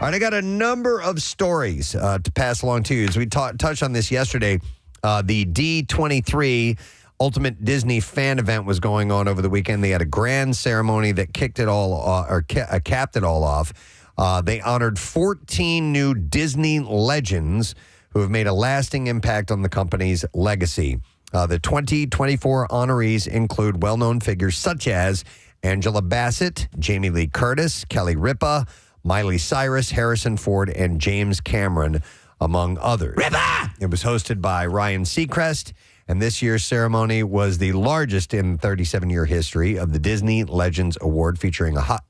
All right, I got a number of stories to pass along to you. As we touched on this yesterday, the D23 Ultimate Disney Fan Event was going on over the weekend. They had a grand ceremony that kicked it all capped it all off. They honored 14 new Disney legends who have made a lasting impact on the company's legacy. The 2024 honorees include well-known figures such as Angela Bassett, Jamie Lee Curtis, Kelly Ripa, Miley Cyrus, Harrison Ford, and James Cameron, among others. Ripa! It was hosted by Ryan Seacrest, and this year's ceremony was the largest in the 37-year history of the Disney Legends Award, featuring a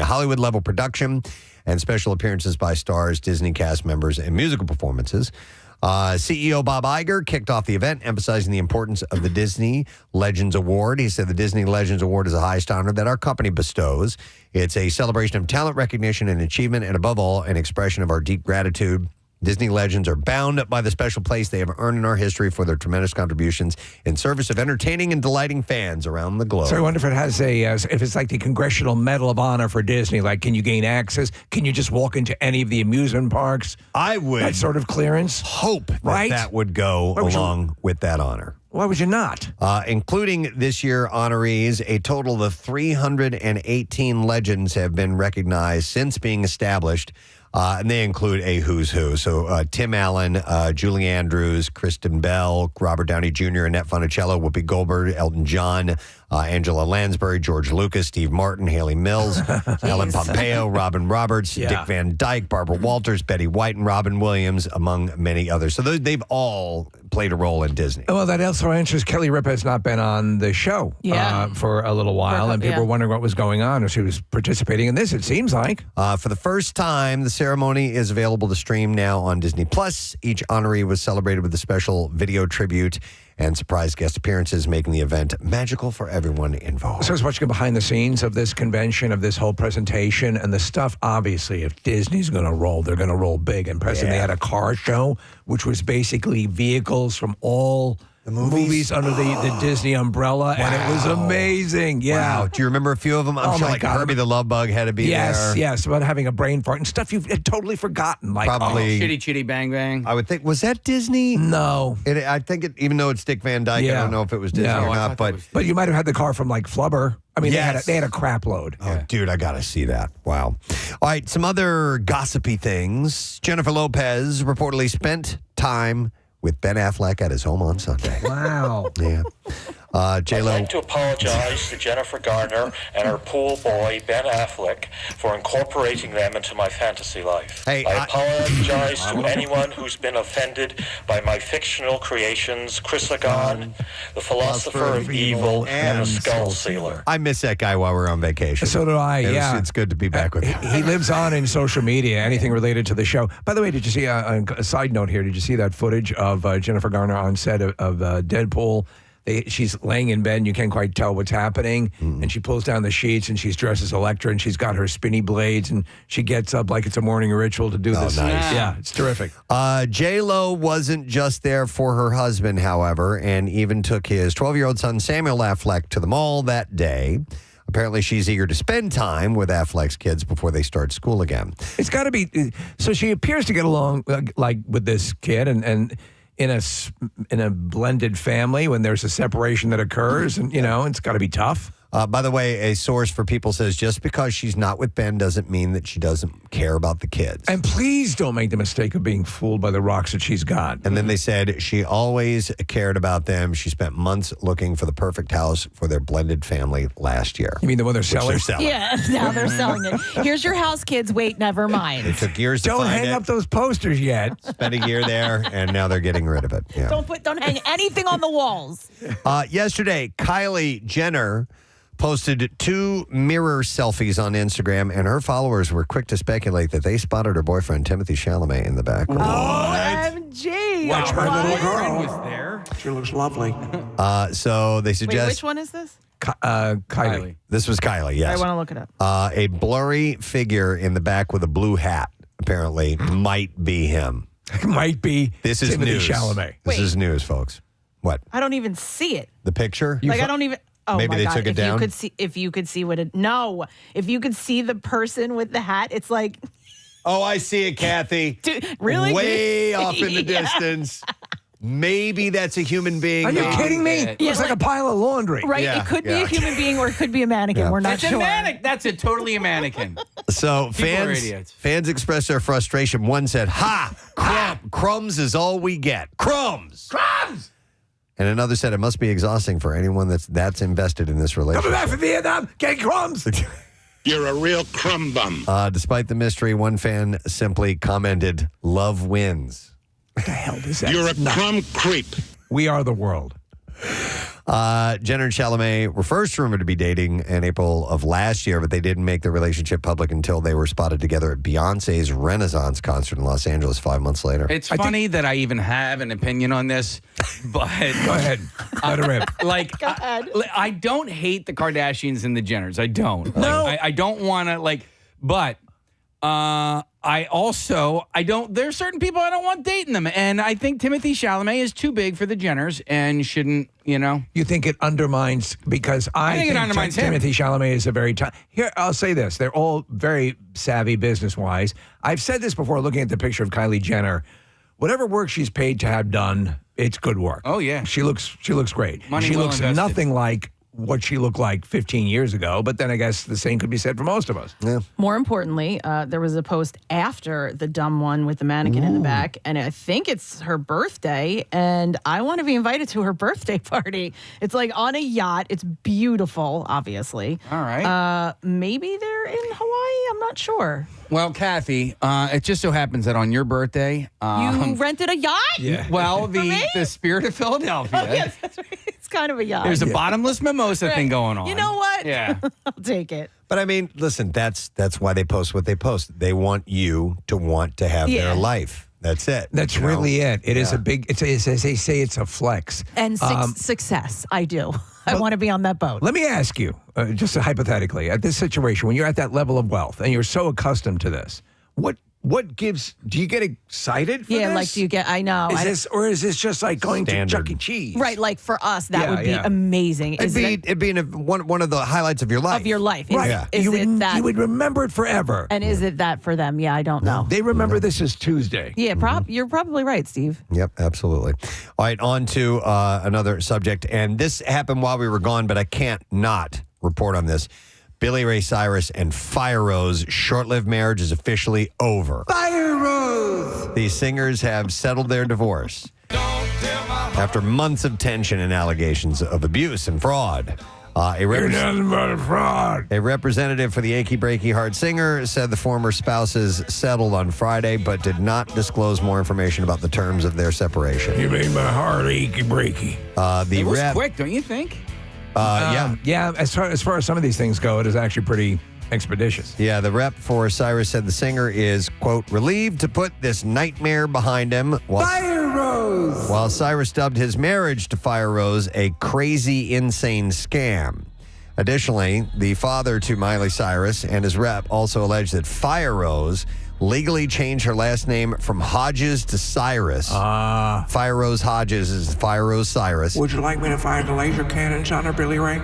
Hollywood-level production and special appearances by stars, Disney cast members, and musical performances. CEO Bob Iger kicked off the event, emphasizing the importance of the Disney Legends Award. He said the Disney Legends Award is the highest honor that our company bestows. It's a celebration of talent, recognition, and achievement, and above all, an expression of our deep gratitude. Disney legends are bound by the special place they have earned in our history for their tremendous contributions in service of entertaining and delighting fans around the globe. So I wonder if it has if it's like the Congressional Medal of Honor for Disney. Like, can you gain access? Can you just walk into any of the amusement parks? I would that sort of clearance. Hope that would go along with that honor. Why would you not? Including this year honorees, a total of 318 legends have been recognized since being established. And they include a who's who. So Tim Allen, Julie Andrews, Kristen Bell, Robert Downey Jr., Annette Funicello, Whoopi Goldberg, Elton John, Angela Lansbury, George Lucas, Steve Martin, Haley Mills, Ellen Pompeo, Robin Roberts, Dick Van Dyke, Barbara Walters, Betty White, and Robin Williams, among many others. So they've all played a role in Disney. Well, that also answers Kelly Ripa has not been on the show for a little while, and people were wondering what was going on, or she was participating in this, it seems like. For the first time, the ceremony is available to stream now on Disney+. Each honoree was celebrated with a special video tribute and surprise guest appearances, making the event magical for everyone involved. So I was watching behind the scenes of this convention, of this whole presentation, and the stuff, obviously, if Disney's going to roll, they're going to roll big. And Preston, they had a car show, which was basically vehicles from all the movies under the Disney umbrella, and it was amazing. Yeah. Wow. Do you remember a few of them? I'm sure like Herbie the Love Bug had to be there. Yes, about having a brain fart and stuff you've totally forgotten. Like probably Chitty Chitty Bang Bang. I would think, was that Disney? No. I think even though it's Dick Van Dyke, I don't know if it was Disney or not. But you might have had the car from like Flubber. I mean, they had a crap load. Oh, dude, I got to see that. Wow. All right, some other gossipy things. Jennifer Lopez reportedly spent time with Ben Affleck at his home on Sunday. Wow. Yeah. J-Lo. I'd like to apologize to Jennifer Garner and her pool boy, Ben Affleck, for incorporating them into my fantasy life. Hey, I apologize to anyone who's been offended by my fictional creations, Chrysagon, the Philosopher of Evil, and the Skull Sealer. I miss that guy while we're on vacation. So do I, It's good to be back with him. He lives on in social media, anything related to the show. By the way, did you see, a side note here, did you see that footage of Jennifer Garner on set of Deadpool? She's laying in bed and you can't quite tell what's happening. And she pulls down the sheets and she's dressed as Elektra and she's got her spinny blades and she gets up like it's a morning ritual to do this. Nice. Yeah, it's terrific. J-Lo wasn't just there for her husband, however, and even took his 12-year-old son Samuel Affleck to the mall that day. Apparently, she's eager to spend time with Affleck's kids before they start school again. It's got to be. So she appears to get along like with this kid and in a blended family when there's a separation that occurs, and it's got to be tough. By the way, a source for People says just because she's not with Ben doesn't mean that she doesn't care about the kids. And please don't make the mistake of being fooled by the rocks that she's got. And then they said she always cared about them. She spent months looking for the perfect house for their blended family last year. You mean the one they're selling? Yeah, now they're selling it. Here's your house, kids. Wait, never mind. It took years to find it. Don't hang up those posters yet. Spent a year there, and now they're getting rid of it. Yeah. Don't hang anything on the walls. Yesterday, Kylie Jenner posted 2 mirror selfies on Instagram, and her followers were quick to speculate that they spotted her boyfriend, Timothy Chalamet, in the background. OMG. Watch my little girl. Was there? She looks lovely. So they suggest... Wait, which one is this? Kylie. This was Kylie, yes. I want to look it up. A blurry figure in the back with a blue hat, apparently, might be him. Might be. This is Timothy news. Chalamet. This is news, folks. What? I don't even see it. The picture? I don't even... Oh, Maybe my they God. took it down? If you could see what it... No. If you could see the person with the hat, it's like... Oh, I see it, Kathy. Dude, really? Way off in the Yeah. distance. Maybe that's a human being. Are you maybe- kidding me? It looks like a pile of laundry. Right? Yeah, it could be yeah. a human being or it could be a mannequin. Yeah. We're not It's sure. a mannequin. That's totally a mannequin. So People are fans idiots. expressed their frustration. One said, crumbs is all we get. Crumbs. And another said, it must be exhausting for anyone that's invested in this Coming relationship. back from Vietnam, getting crumbs. You're a real crumb bum. Despite the mystery, one fan simply commented, love wins. What the hell is that? You're a crumb creep. We are the world. Jenner and Chalamet were first rumored to be dating in April of last year, but they didn't make their relationship public until they were spotted together at Beyonce's Renaissance concert in Los Angeles 5 months later. It's funny that I even have an opinion on this, but Go ahead. Let it rip. like I don't hate the Kardashians and the Jenners. I don't. No. Like, I don't want to but I don't. There's certain people I don't want dating them, and I think Timothy Chalamet is too big for the Jenners and shouldn't. You think it undermines, because I think it undermines him. Timothy Chalamet is a very here, I'll say this. They're all very savvy business-wise. I've said this before looking at the picture of Kylie Jenner. Whatever work she's paid to have done, it's good work. Oh, yeah. She looks great. Money she well looks invested. nothing like what she looked like 15 years ago, but then I guess the same could be said for most of us. Yeah. More importantly, there was a post after the dumb one with the mannequin in the back, and I think it's her birthday, and I want to be invited to her birthday party. It's like on a yacht. It's beautiful, obviously. All right. Maybe they're in Hawaii. I'm not sure. Well, Kathy, it just so happens that on your birthday, You rented a yacht? Yeah. well, me? the Spirit of Philadelphia. Oh, yes, that's right. It's kind of a yacht. There's a bottomless mimosa thing going on. You know what? Yeah. I'll take it. But I mean, listen, that's why they post what they post. They want you to want to have their life. That's it. That's You know? really it. It is a big, it's as they say, it's a flex. And success. I do. I want to be on that boat. Let me ask you, just hypothetically, at this situation, when you're at that level of wealth and you're so accustomed to this, what gives? Do you get excited for Yeah, this? like, do you get? I know. Is this just like going Standard. to Chuck E. Cheese? Right, like for us, that Yeah, would be yeah. amazing. It'd be one of the highlights of your life. Of your life. Is, Right. Yeah. is you it would, that? you would remember it forever. And is it that for them? Yeah, I don't know. They remember this as Tuesday. Yeah, you're probably right, Steve. Yep, absolutely. All right, on to another subject. And this happened while we were gone, but I can't not report on this. Billy Ray Cyrus and Fire Rose short-lived marriage is officially over. Fire Rose! The singers have settled their divorce after months of tension and allegations of abuse and fraud. You're nothing but a fraud. A representative for the Achy Breaky Heart singer said the former spouses settled on Friday, but did not disclose more information about the terms of their separation. You made my heart achy breaky. The It was rep, quick, don't you think? yeah, As far as some of these things go, it is actually pretty expeditious. yeah. The rep for Cyrus said the singer is, quote, relieved to put this nightmare behind him. Fire Rose! While Cyrus dubbed his marriage to Fire Rose a crazy, insane scam. Additionally, the father to Miley Cyrus and his rep also alleged that Fire Rose legally changed her last name from Hodges to Cyrus. Fire Rose Hodges is Fire Rose Cyrus. Would you like me to fire the laser cannons on her, Billy Ray?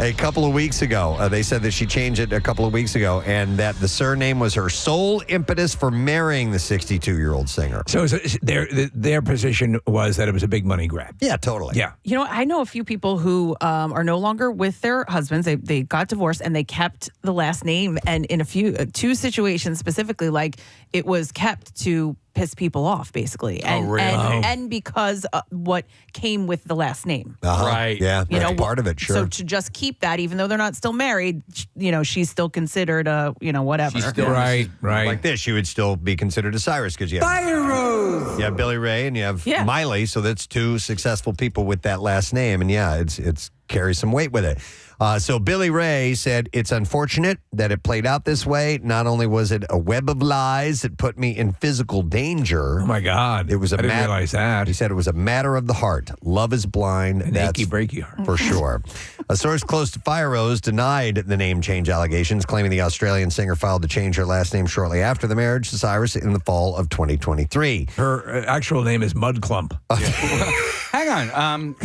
A couple of weeks ago, they said that she changed it a couple of weeks ago, and that the surname was her sole impetus for marrying the 62-year-old singer. So their position was that it was a big money grab. Yeah, totally. Yeah. You know, I know a few people who are no longer with their husbands. They got divorced and they kept the last name. And in two situations specifically, like it was kept to piss people off, basically. And, really? and because what came with the last name. Right. Yeah, You that's know, part of it, sure. So to just keep that, even though they're not still married, she's still considered whatever. She's still Right. Like this, you would still be considered a Cyrus because you have Fire Rose! You have Billy Ray and you have Yeah. Miley, so that's two successful people with that last name, and yeah, it's carries some weight with it. So Billy Ray said it's unfortunate that it played out this way. Not only was it a web of lies that put me in physical danger. Oh, my God. It was a I didn't realize that. He said it was a matter of the heart. Love is blind. An That's achy breaky heart. for sure. A source close to Fire Rose denied the name change allegations, claiming the Australian singer filed to change her last name shortly after the marriage to Cyrus in the fall of 2023. Her actual name is Mud Clump. Hang on.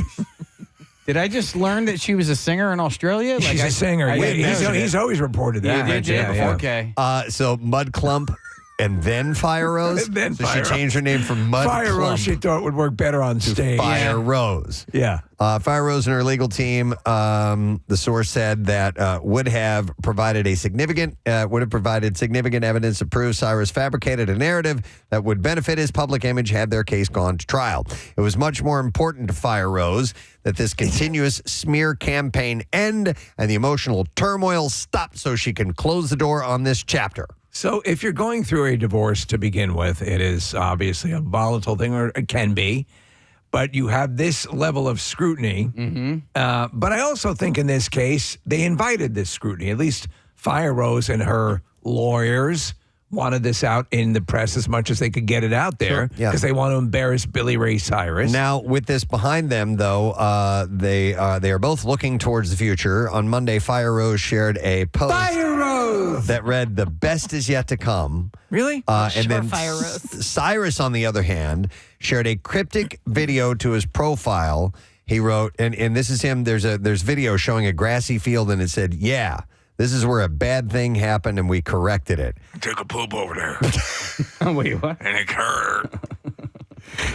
Did I just learn that she was a singer in Australia? She's a singer. He's always reported that. You did before. Okay. So Mud Clump and then Fire Rose. And then so Fire she changed her name from Mud Fire Clump Rose, she thought would work better on to stage. Fire Rose. Yeah. Fire Rose and her legal team, the source said that would have provided significant evidence to prove Cyrus fabricated a narrative that would benefit his public image had their case gone to trial. It was much more important to Fire Rose that this continuous smear campaign end and the emotional turmoil stop so she can close the door on this chapter. So if you're going through a divorce to begin with, it is obviously a volatile thing, or it can be. But you have this level of scrutiny. But I also think in this case, they invited this scrutiny. At least Fire Rose and her lawyers wanted this out in the press as much as they could get it out there because they want to embarrass Billy Ray Cyrus. Now, with this behind them, though, they are both looking towards the future. On Monday, Fire Rose shared a post that read, "The best is yet to come." Really? And then Fire Rose. Cyrus, on the other hand, shared a cryptic video to his profile. He wrote, and this is him, there's video showing a grassy field, and it said, "Yeah, this is where a bad thing happened, and we corrected it." Took a poop over there. Wait, what? And it hurt.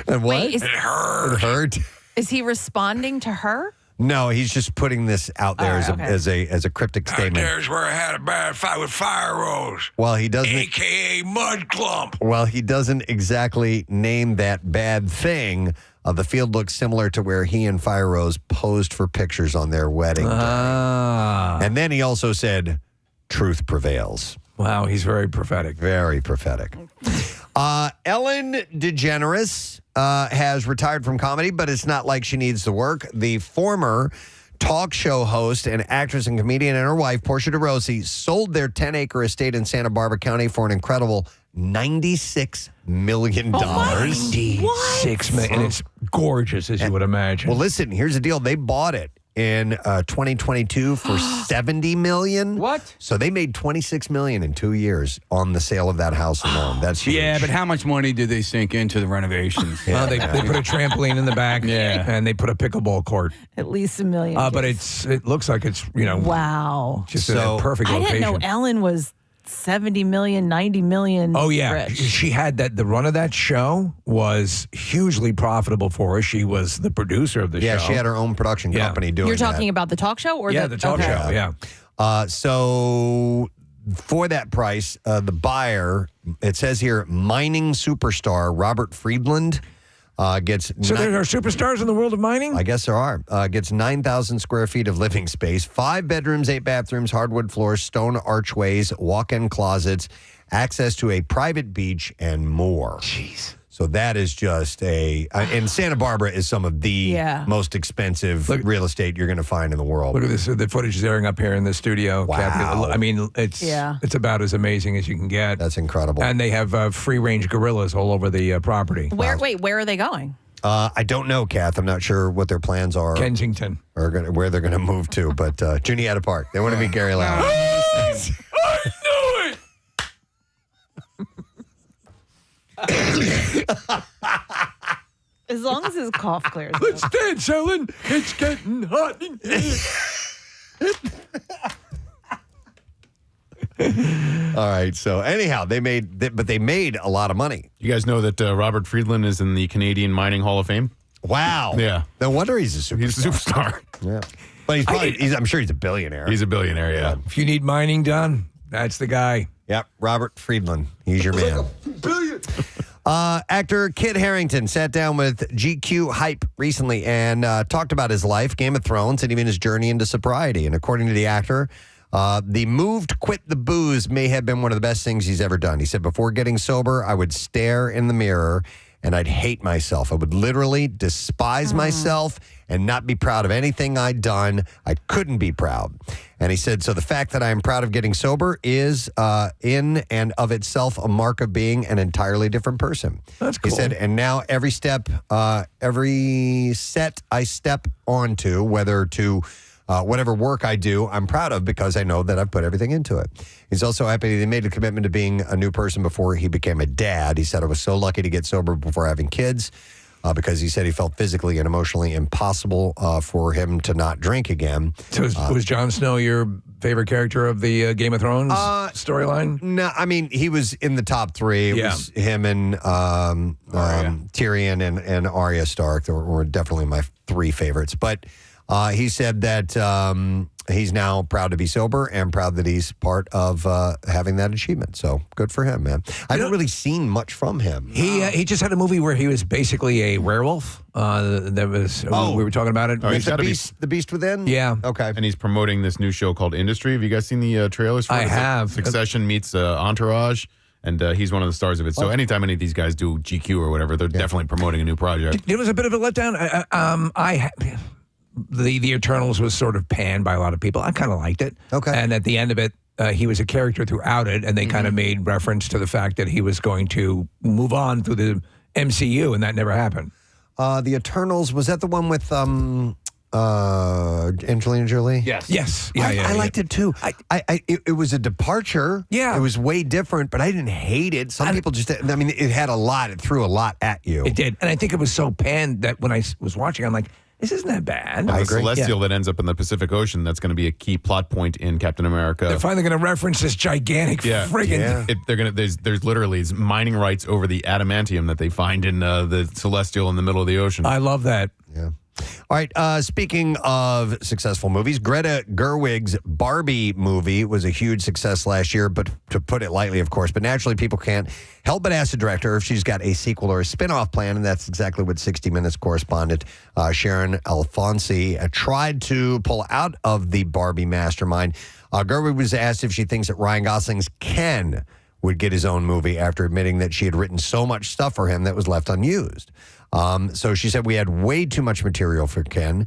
And what? Wait, It hurt. It hurt? is he responding to her? No, he's just putting this out there as a cryptic statement. There's where I had a bad fight with Fire Rose, Well, he doesn't. a.k.a. Mud Clump. Well, he doesn't exactly name that bad thing. The field looks similar to where he and Fire Rose posed for pictures on their wedding day. And then he also said, "Truth prevails." Wow, he's very prophetic. Very prophetic. Ellen DeGeneres has retired from comedy, but it's not like she needs the work. The former talk show host and actress and comedian and her wife, Portia de Rossi, sold their 10-acre estate in Santa Barbara County for an incredible $96 million. $6 million. And it's gorgeous, as you would imagine. Well, listen, here's the deal. They bought it in 2022 for $70 million. What? So they made $26 million in 2 years on the sale of that house alone. That's huge. Yeah, but how much money did they sink into the renovations? Well, they put a trampoline in the back, and they put a pickleball court. At least $1 million. But it looks like it's wow. just So- a perfect I location. didn't know Ellen was 70 million, 90 million. Oh yeah, rich. she had that. The run of that show was hugely profitable for her. She was the producer of the show. Yeah, she had her own production company doing You're talking that. about the talk show, or the talk okay. show. Yeah. So for that price, the buyer, it says here, mining superstar Robert Friedland gets... So there are superstars in the world of mining? I guess there are. Gets 9,000 square feet of living space, 5 bedrooms, 8 bathrooms, hardwood floors, stone archways, walk-in closets, access to a private beach, and more. Jeez. So that is just and Santa Barbara is some of the most expensive real estate you're going to find in the world. Look at this. The footage is airing up here in the studio. Wow. Kathy. I mean, it's about as amazing as you can get. That's incredible. And they have free-range gorillas all over the property. Where are they going? I don't know, Kath. I'm not sure what their plans are. Kensington. Or where they're going to move to. But Juniata Park. They want to be Gary Lauer. I knew it! As long as his cough clears. Let's dance, Ellen. It's getting hot in here. All right. So anyhow, they made a lot of money. You guys know that Robert Friedland is in the Canadian Mining Hall of Fame? Wow. Yeah. No wonder he's a superstar. He's a superstar. Yeah. But I'm sure he's a billionaire. He's a billionaire, yeah. If you need mining done, that's the guy. Yep. Robert Friedland. He's your man. Actor Kit Harington sat down with GQ Hype recently and talked about his life, Game of Thrones, and even his journey into sobriety. And according to the actor, the move to quit the booze may have been one of the best things he's ever done. He said, before getting sober, I would stare in the mirror and I'd hate myself. I would literally despise myself and not be proud of anything I'd done. I couldn't be proud. And he said, so the fact that I am proud of getting sober is in and of itself a mark of being an entirely different person. That's cool. He said, and now every set I step onto, whether to whatever work I do, I'm proud of because I know that I've put everything into it. He's also happy that he made a commitment to being a new person before he became a dad. He said, I was so lucky to get sober before having kids. because he said he felt physically and emotionally impossible for him to not drink again. So was Jon Snow your favorite character of the Game of Thrones storyline? No, I mean, he was in the top 3. It was him and Tyrion and Arya Stark. They were definitely my 3 favorites. But he said that he's now proud to be sober and proud that he's part of having that achievement. So good for him, man. I haven't really seen much from him. He just had a movie where he was basically a werewolf. That was we were talking about it. Oh, he's gotta The Beast Within? Yeah. Okay. And he's promoting this new show called Industry. Have you guys seen the trailers for it? I It's like have. Succession meets Entourage, and he's one of the stars of it. So anytime any of these guys do GQ or whatever, they're definitely promoting a new project. It was a bit of a letdown. The Eternals was sort of panned by a lot of people. I kind of liked it. Okay. And at the end of it, he was a character throughout it, and they kind of made reference to the fact that he was going to move on through the MCU, and that never happened. The Eternals, was that the one with Angelina Jolie? Yes. Yes. I liked it too. It was a departure. Yeah. It was way different, but I didn't hate it. Some people just, I mean, it had a lot. It threw a lot at you. It did. And I think it was so panned that when I was watching, I'm like, this isn't that bad. The Celestial that ends up in the Pacific Ocean, that's going to be a key plot point in Captain America. They're finally going to reference this gigantic friggin'... Yeah. They're gonna. There's literally mining rights over the adamantium that they find in the Celestial in the middle of the ocean. I love that. Yeah. All right. Speaking of successful movies, Greta Gerwig's Barbie movie was a huge success last year, but to put it lightly, of course. But naturally, people can't help but ask the director if she's got a sequel or a spin-off plan, and that's exactly what 60 Minutes correspondent Sharon Alfonsi tried to pull out of the Barbie mastermind. Gerwig was asked if she thinks that Ryan Gosling's Ken would get his own movie after admitting that she had written so much stuff for him that was left unused. So she said, we had way too much material for Ken.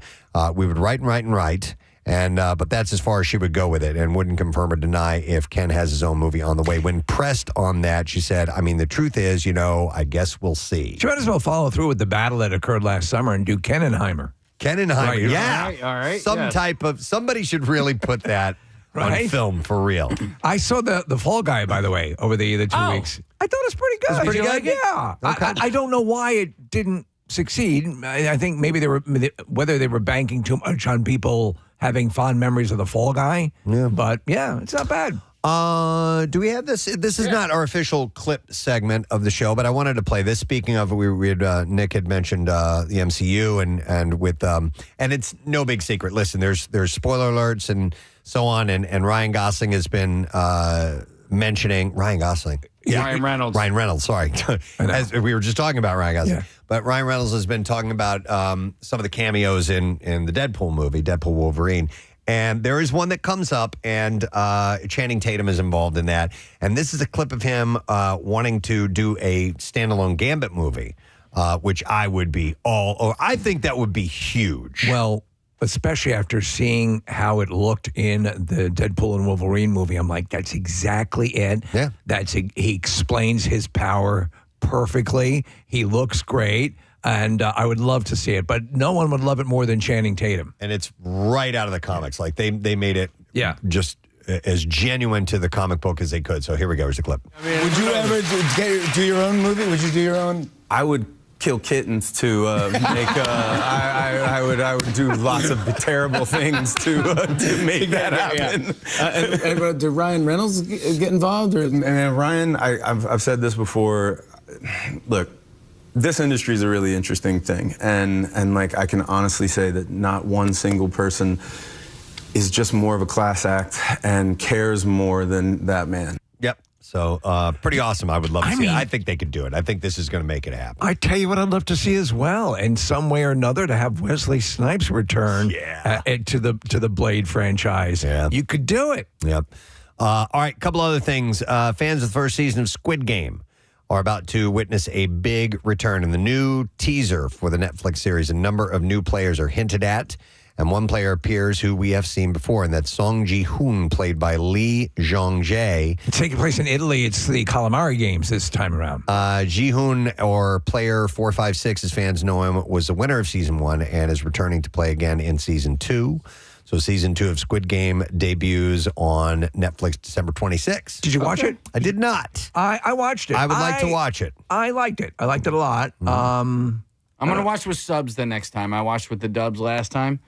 We would write and write and write. But that's as far as she would go with it and wouldn't confirm or deny if Ken has his own movie on the way. When pressed on that, she said, I mean, the truth is, I guess we'll see. She might as well follow through with the battle that occurred last summer and do Kenenheimer. Kenenheimer, Right, yeah. all right, Some yes. type of, somebody should really put that on Right? film for real. I saw the Fall Guy, by the way, over the 2 weeks. I thought it was pretty good. It was pretty Did you good? like it? Yeah. Okay. I don't know why it didn't succeed. I think maybe whether they were banking too much on people having fond memories of the Fall Guy. Yeah. But yeah, it's not bad. Do we have this? This is not our official clip segment of the show, but I wanted to play this. Speaking of, we had, Nick had mentioned the MCU and with and it's no big secret. Listen, there's spoiler alerts and so on, and Ryan Gosling has been mentioning Ryan Gosling. Ryan Reynolds. Ryan Reynolds, sorry. As we were just talking about Ryan Gosling. Yeah. But Ryan Reynolds has been talking about some of the cameos in the Deadpool movie, Deadpool Wolverine. And there is one that comes up, and Channing Tatum is involved in that. And this is a clip of him wanting to do a standalone Gambit movie, which I would be I think that would be huge. Well, especially after seeing how it looked in the Deadpool and Wolverine movie, I'm like, that's exactly it. Yeah. He explains his power perfectly. He looks great. And I would love to see it, but no one would love it more than Channing Tatum. And it's right out of the comics. Like they made it just as genuine to the comic book as they could. So here we go. Here's the clip. Would you ever do your own movie? Would you do your own? I would kill kittens to make. I would do lots of terrible things to make that happen. And did Ryan Reynolds get involved? Or? And Ryan, I've said this before. Look, this industry is a really interesting thing, and like I can honestly say that not one single person is just more of a class act and cares more than that man. Yep. So pretty awesome. I would love to see it. I think they could do it. I think this is going to make it happen. I tell you what I'd love to see as well, in some way or another, to have Wesley Snipes return to the Blade franchise. Yeah. You could do it. Yep. All right, a couple other things. Fans of the first season of Squid Game are about to witness a big return. In the new teaser for the Netflix series, a number of new players are hinted at, and one player appears who we have seen before, and that's Song Ji-hoon, played by Lee Jong-jae. It's taking place in Italy. It's the Calamari Games this time around. Ji-hoon, or Player 456, as fans know him, was the winner of Season 1 and is returning to play again in Season 2. So Season 2 of Squid Game debuts on Netflix December 26th. Did you watch it? I did not. I watched it. I would like to watch it. I liked it. I liked it a lot. I'm going to watch with subs the next time. I watched with the dubs last time.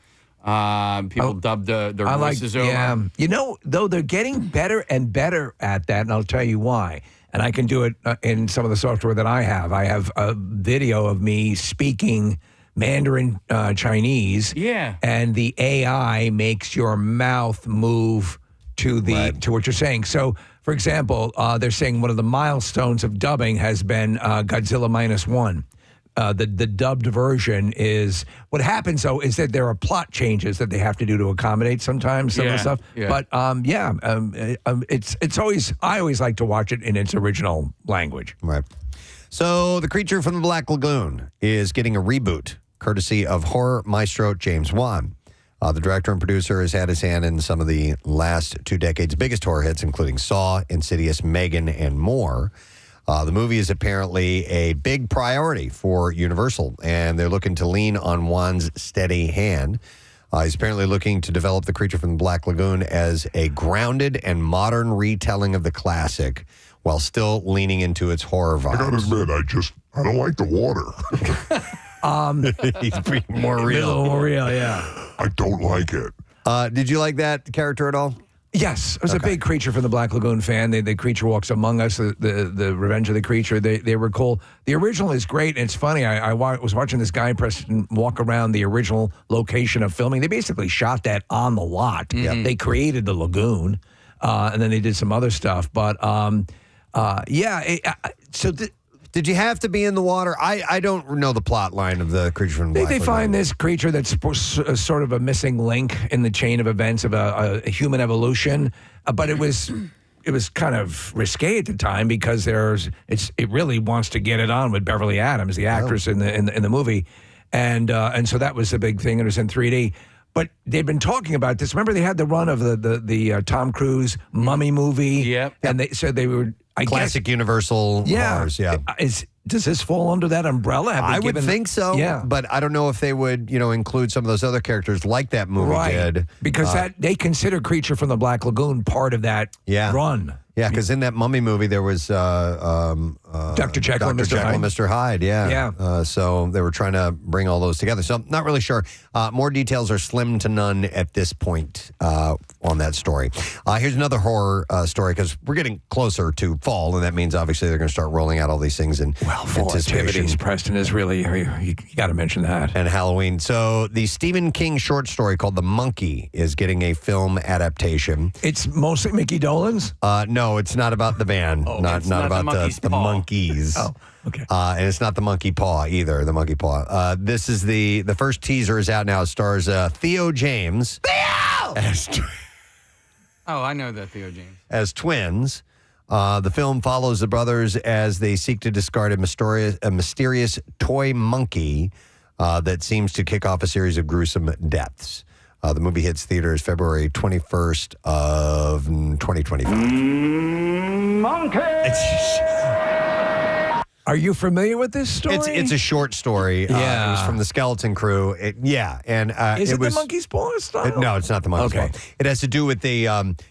People dubbed their voices over. Yeah. You know, though, they're getting better and better at that, and I'll tell you why. And I can do it in some of the software that I have. I have a video of me speaking Mandarin Chinese. Yeah. And the AI makes your mouth move to to what you're saying. So, for example, they're saying one of the milestones of dubbing has been Godzilla -1. The dubbed version is what happens though is that there are plot changes that they have to do to accommodate sometimes some of the stuff. Yeah. But it's always I always like to watch it in its original language. Right. So, The Creature from the Black Lagoon is getting a reboot, courtesy of horror maestro James Wan. The director and producer has had his hand in some of the last 2 decades' biggest horror hits, including Saw, Insidious, Megan, and more. The movie is apparently a big priority for Universal, and they're looking to lean on Wan's steady hand. He's apparently looking to develop The Creature from the Black Lagoon as a grounded and modern retelling of the classic, while still leaning into its horror vibes. I gotta admit, I don't like the water. He's being more real. More real, yeah. I don't like it. Did you like that character at all? Yes, I was a big Creature from the Black Lagoon fan. The Creature Walks Among Us, the Revenge of the Creature. They were cool. The original is great, and it's funny. I was watching this guy, Preston, walk around the original location of filming. They basically shot that on the lot. Mm-hmm. They created the lagoon, and then they did some other stuff. But Did you have to be in the water? I don't know the plot line of The Creature from the Black They Lagoon. find this creature that's sort of a missing link in the chain of events of a human evolution, but it was kind of risque at the time because it really wants to get it on with Beverly Adams, the actress in the movie, and so that was the big thing. It was in 3D. But they've been talking about this. Remember, they had the run of the Tom Cruise Mummy movie. Yep. And they said they were Classic Universal horrors, yeah. Does this fall under that umbrella? I would think so, yeah. But I don't know if they would, include some of those other characters like that movie did. Because they consider Creature from the Black Lagoon part of that run. Yeah, because in that Mummy movie, there was Dr. Jekyll and Mr. Hyde. Yeah. Yeah. So they were trying to bring all those together. So I'm not really sure. More details are slim to none at this point on that story. Here's another horror story because we're getting closer to fall, and that means obviously they're going to start rolling out all these things in Fall activities, Preston, is really, you got to mention that. And Halloween. So the Stephen King short story called The Monkey is getting a film adaptation. It's mostly Mickey Dolenz? No, it's not about the band. Not about the monkeys. Oh, okay. And it's not the monkey paw either, the monkey paw. This is the first teaser is out now. It stars Theo James. Theo! I know that, Theo James. As twins. The film follows the brothers as they seek to discard a mysterious toy monkey that seems to kick off a series of gruesome deaths. The movie hits theaters February 21st of 2025. Monkey! Are you familiar with this story? It's a short story. It was from the Skeleton Crew. And is it the monkey's paw style? No, it's not the monkey's paw. It has to do with the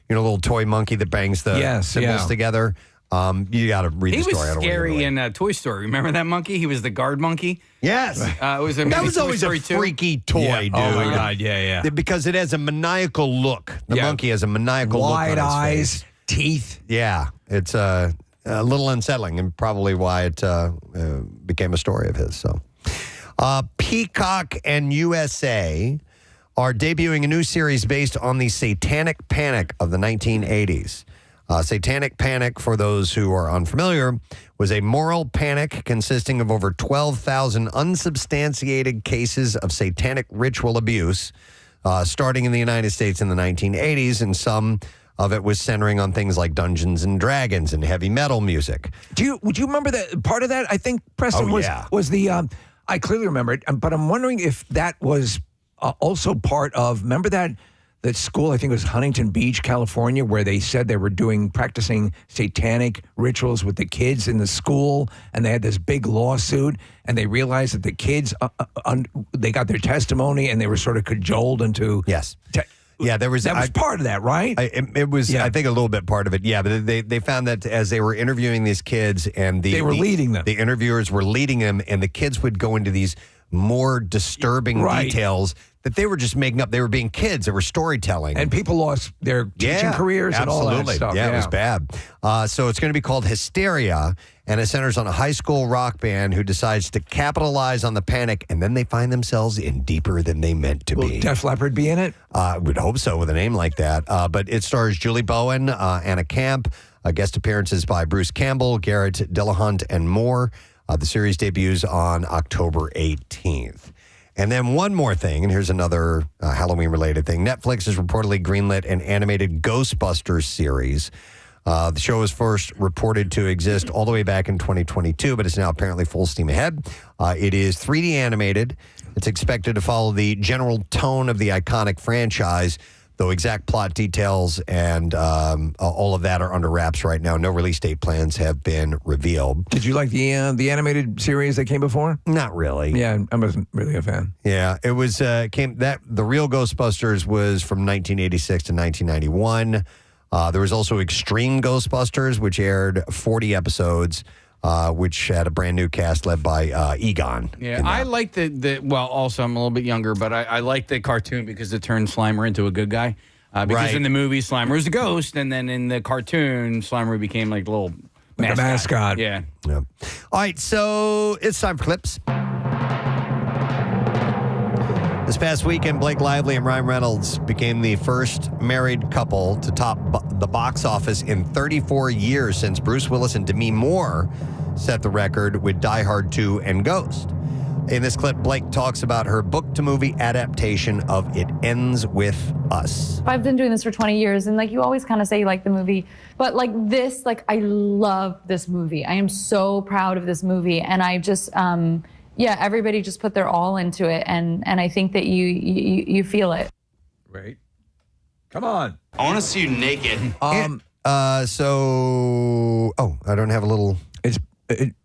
little toy monkey that bangs the symbols together. You got to read the story. He was scary in Toy Story. Remember that monkey? He was the guard monkey. Yes. That was always a freaky toy, dude. Oh, my God. Yeah. Because it has a maniacal look. The monkey has a maniacal look on wide its eyes, face. teeth. Yeah. It's a little unsettling and probably why it became a story of his. So, Peacock and USA are debuting a new series based on the Satanic Panic of the 1980s. Satanic Panic, for those who are unfamiliar, was a moral panic consisting of over 12,000 unsubstantiated cases of satanic ritual abuse, starting in the United States in the 1980s, and some of it was centering on things like Dungeons and Dragons and heavy metal music. Would you remember that part of that? I think Preston was the. I clearly remember it, but I'm wondering if that was also part of. Remember that school? I think it was Huntington Beach, California, where they said they were practicing satanic rituals with the kids in the school, and they had this big lawsuit, and they realized that the kids they got their testimony, and they were sort of cajoled into there was part of that, right? It was, I think, a little bit part of it. Yeah, but they found that as they were interviewing these kids, and they were leading them. The interviewers were leading them, and the kids would go into these more disturbing details that they were just making up. They were being kids. They were storytelling. And people lost their teaching careers and all that stuff. Yeah, it was bad. So it's going to be called Hysteria, and it centers on a high school rock band who decides to capitalize on the panic, and then they find themselves in deeper than they meant to be. Will Def Leppard be in it? I would hope so with a name like that. But it stars Julie Bowen, Anna Camp, guest appearances by Bruce Campbell, Garrett Dillahunt, and more. The series debuts on October 18th. And then one more thing, and here's another Halloween-related thing. Netflix has reportedly greenlit an animated Ghostbusters series. The show was first reported to exist all the way back in 2022, but it's now apparently full steam ahead. It is 3D animated. It's expected to follow the general tone of the iconic franchise, though exact plot details and all of that are under wraps right now. No release date plans have been revealed. Did you like the animated series that came before? Not really. Yeah, I wasn't really a fan. Yeah, it was the real Ghostbusters was from 1986 to 1991. There was also Extreme Ghostbusters, which aired 40 episodes. Which had a brand new cast led by Egon. Yeah, I like well, also I'm a little bit younger, but I like the cartoon because it turned Slimer into a good guy. Because in the movie, Slimer was a ghost, and then in the cartoon, Slimer became like a little mascot. Yeah. All right, so it's time for clips. This past weekend, Blake Lively and Ryan Reynolds became the first married couple to top the box office in 34 years since Bruce Willis and Demi Moore set the record with Die Hard 2 and Ghost. In this clip, Blake talks about her book-to-movie adaptation of It Ends With Us. I've been doing this for 20 years, and like you always kind of say you like the movie, but like this, like I love this movie. I am so proud of this movie, and I just... everybody just put their all into it, and I think that you feel it. Right. Come on. I want to see you naked. I don't have a little...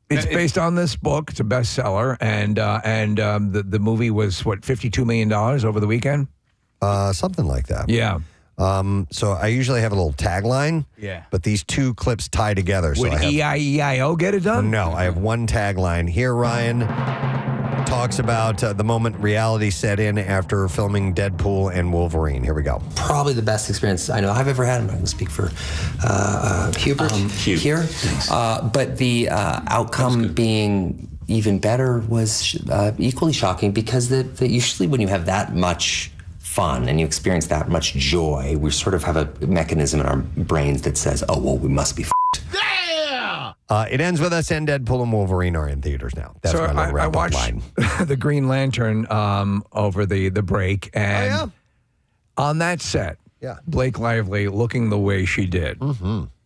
It's based on this book. It's a bestseller, and the movie was, $52 million over the weekend? Something like that. Yeah. So I usually have a little tagline. Yeah. But these two clips tie together. Would E-I-E-I-O get it done? No, I have one tagline. Here, Ryan talks about the moment reality set in after filming Deadpool and Wolverine. Here we go. Probably the best experience I know I've ever had. I'm not going to speak for Hubert here. But the outcome being even better was equally shocking because usually when you have that much fun and you experience that much joy, we sort of have a mechanism in our brains that says, oh, well, we must be Yeah! It Ends With Us and Deadpool and Wolverine are in theaters now. That's my little I wrap-up watched line. The Green Lantern over the break, and on that set, Blake Lively looking the way she did,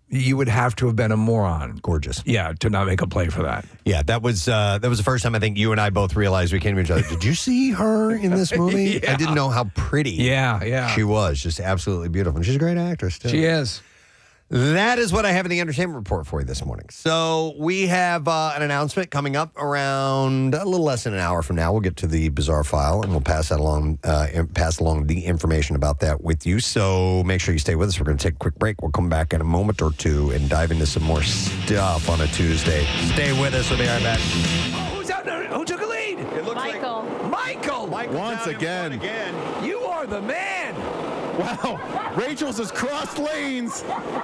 you would have to have been a moron. Gorgeous. Yeah, to not make a play for that. Yeah, that was the first time I think you and I both realized we came to each other. Did you see her in this movie? I didn't know how pretty she was. Just absolutely beautiful. And she's a great actress, too. She is. That is what I have in the entertainment report for you this morning. So we have an announcement coming up around a little less than an hour from now. We'll get to the bizarre file, and we'll pass along the information about that with you. So make sure you stay with us. We're going to take a quick break. We'll come back in a moment or two and dive into some more stuff on a Tuesday. Stay with us. We'll be right back. Who's out there? Who took a lead? It looks Michael. Michael! Once again. You are the man! Wow, Rachel's has crossed lanes,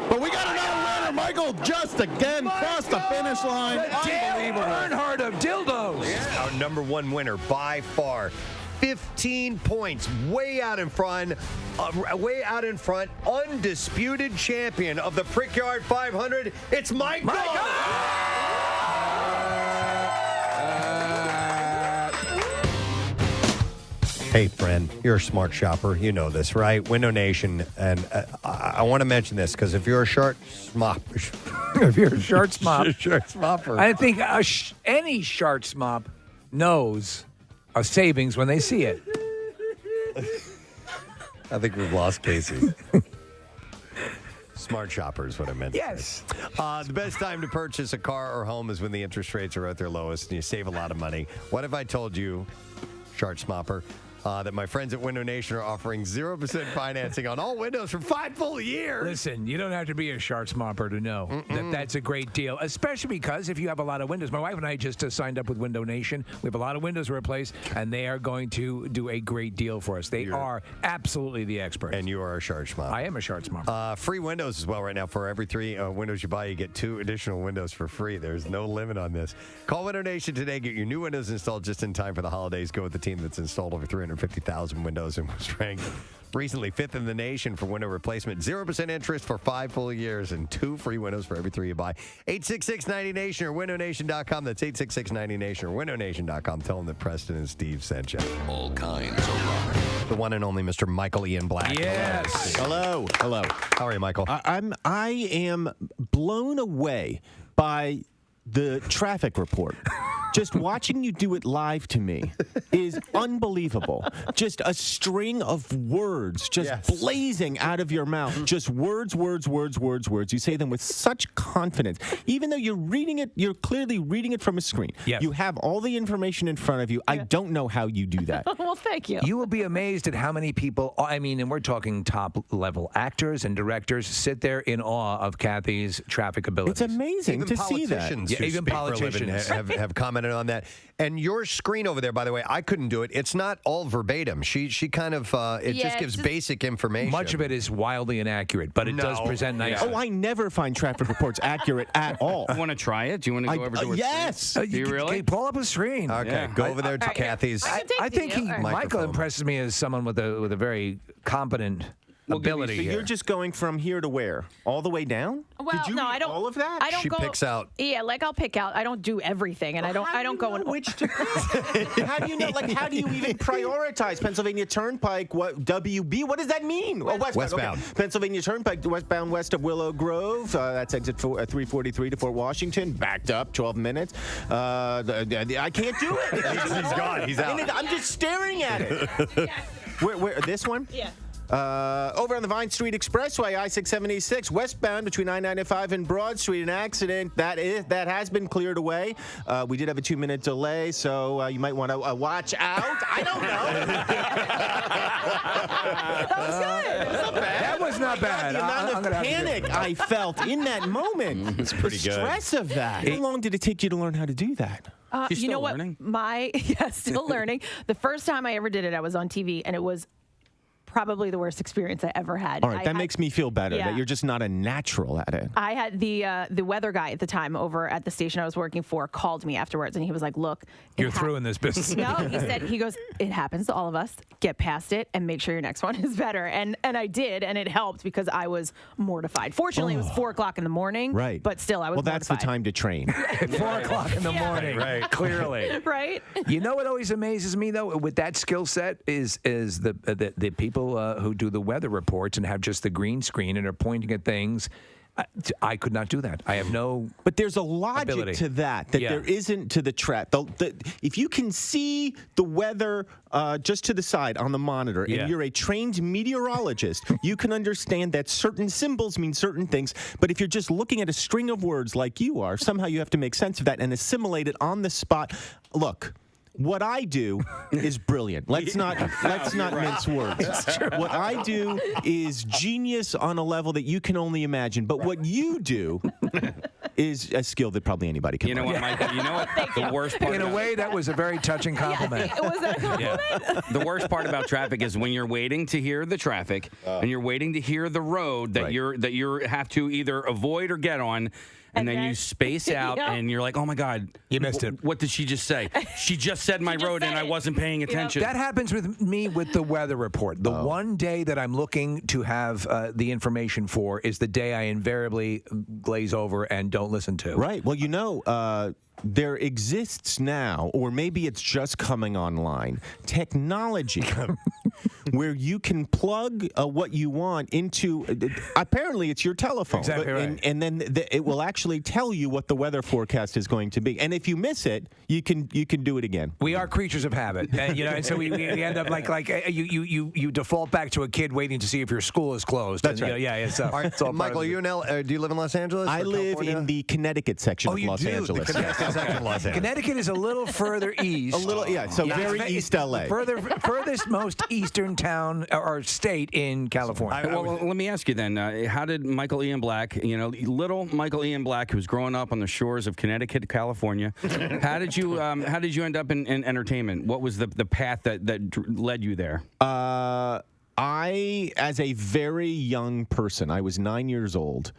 but we got another winner. Michael just again crossed the finish line. Unbelievable. Earnhardt of dildos. Our number one winner by far. 15 points, way out in front, undisputed champion of the Brickyard 500. It's Michael. Hey, friend, you're a smart shopper. You know this, right? Window Nation. And I want to mention this because if you're a short smopper. If you're a short smop. Short smopper. I think any short smop knows a savings when they see it. I think we've lost Casey. Smart shopper is what I meant. Yes. The best time to purchase a car or home is when the interest rates are at their lowest and you save a lot of money. What if I told you, short smopper, that my friends at Window Nation are offering 0% financing on all windows for 5 full years. Listen, you don't have to be a Sharksmopper to know that that's a great deal, especially because if you have a lot of windows. My wife and I just signed up with Window Nation. We have a lot of windows to replace, and they are going to do a great deal for us. They are absolutely the experts. And you are a Sharksmopper. I am a Sharksmopper. Free windows as well right now. For every 3 windows you buy, you get 2 additional windows for free. There's no limit on this. Call Window Nation today. Get your new windows installed just in time for the holidays. Go with the team that's installed over 350,000 windows and was ranked recently 5th in the nation for window replacement. 0% interest for 5 full years and 2 free windows for every 3 you buy. 866-90Nation or windownation.com. That's 866-90Nation or windownation.com. Tell them that Preston and Steve sent you. All kinds of rock. The one and only Mr. Michael Ian Black. Yes. Hello. How are you, Michael? I am blown away by the traffic report. Just watching you do it live to me is unbelievable. Just a string of words just blazing out of your mouth. Just words. You say them with such confidence. Even though you're reading it, you're clearly reading it from a screen. Yes. You have all the information in front of you. I don't know how you do that. Well, thank you. You will be amazed at how many people, and we're talking top-level actors and directors, sit there in awe of Kathy's traffic abilities. It's amazing to see that. Even politicians have commented on that. And your screen over there, by the way, I couldn't do it. It's not all verbatim. She kind of, just gives basic information. Much of it is wildly inaccurate, but it does present nicely. Oh, I never find traffic reports accurate at all. You want to try it? Do you want to go over to it? Yes. Do you really? Okay, pull up a screen. Okay, go over there to Kathy's. I think All right. Michael impresses me as someone with a very competent ability. So here. you're just going from here to where? All the way down? Well, Did you no, read I don't. all of that? I don't She go. picks out. Yeah, like I'll pick out. I don't do everything, and I don't go in. Which to pick? How do you know? Like, how do you even prioritize Pennsylvania Turnpike? What WB? What does that mean? Westbound. Okay. Pennsylvania Turnpike, westbound west of Willow Grove. That's exit 343 to Fort Washington. Backed up 12 minutes. I can't do it. He's gone. He's out. I'm just staring at it. Where? This one? Yeah. Over on the Vine Street Expressway, I-676, westbound between I-95 and Broad Street, an accident that has been cleared away. We did have a 2-minute delay, so you might want to watch out. I don't know. That was good. That was not bad. The amount of panic I felt in that moment. It's pretty the good. stress of that. How long did it take you to learn how to do that? You know what? Still learning. The first time I ever did it, I was on TV, and it was probably the worst experience I ever had. All right, that makes me feel better that you're just not a natural at it. I had the weather guy at the time over at the station I was working for called me afterwards, and he was like, "Look, you're through in this business." No, he goes, "It happens to all of us. Get past it and make sure your next one is better." And I did, and it helped because I was mortified. Fortunately, it was 4:00 in the morning. Right. But still, I was. Well, that's mortified. the time to train. 4:00 in the morning. Right. Clearly. Right. You know what always amazes me though with that skill set is the people who do the weather reports and have just the green screen and are pointing at things. I could not do that. I have no. But there's a logic ability. to that there isn't to the trap. If you can see the weather just to the side on the monitor, and you're a trained meteorologist, you can understand that certain symbols mean certain things. But if you're just looking at a string of words like you are, somehow you have to make sense of that and assimilate it on the spot. Look. What I do is brilliant. Let's not mince words. What I do is genius on a level that you can only imagine. But what you do is a skill that probably anybody can. You know what, Michael? You know what? The worst part. In a way, that was a very touching compliment. Was that a compliment? The worst part about traffic is when you're waiting to hear the traffic and you're waiting to hear the road that you have to either avoid or get on. And then you space out, and you're like, "Oh my God, you missed it." What did she just say? She just said my road, and I wasn't paying attention. That happens with me with the weather report. The one day that I'm looking to have the information for is the day I invariably glaze over and don't listen to. Right. Well, there exists now, or maybe it's just coming online, technology where you can plug what you want into, apparently it's your telephone. Exactly right. And then it will actually tell you what the weather forecast is going to be. And if you miss it, you can do it again. We are creatures of habit. And, and so we end up like you default back to a kid waiting to see if your school is closed. That's right. It's all Michael, do you live in Los Angeles? I live in the Connecticut section of Los Angeles. Yes. Because that's in Los Angeles. Connecticut is a little further east. A little, yeah. So very East LA. Furthest most eastern town or state in California. Well, let me ask you then. How did Michael Ian Black, little Michael Ian Black, who's growing up on the shores of Connecticut, California, how did you end up in entertainment? What was the path that led you there? I, as a very young person, I was 9 years old,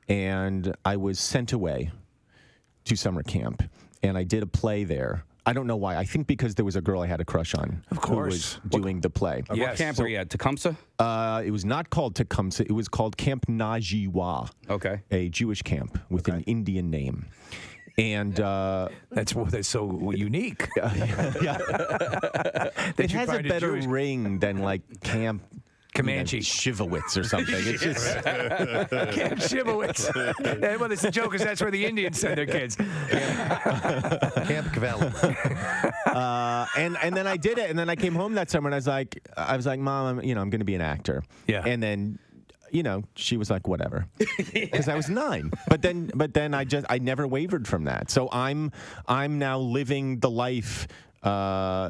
and I was sent away to summer camp, and I did a play there. I don't know why. I think because there was a girl I had a crush on. Of course. Who was doing the play. What camp were you at? Tecumseh? It was not called Tecumseh. It was called Camp Najiwa. Okay. A Jewish camp with an Indian name. And that's so unique. It has a better ring than like Camp Comanche Shivowitz or something. It's just Camp Shivowitz. Well, it's a joke because that's where the Indians send their kids. Camp Cavallo. And then I did it, and then I came home that summer, and I was like, Mom, I'm going to be an actor. Yeah. And then, she was like, whatever, because I was 9. But then I never wavered from that. So I'm now living the life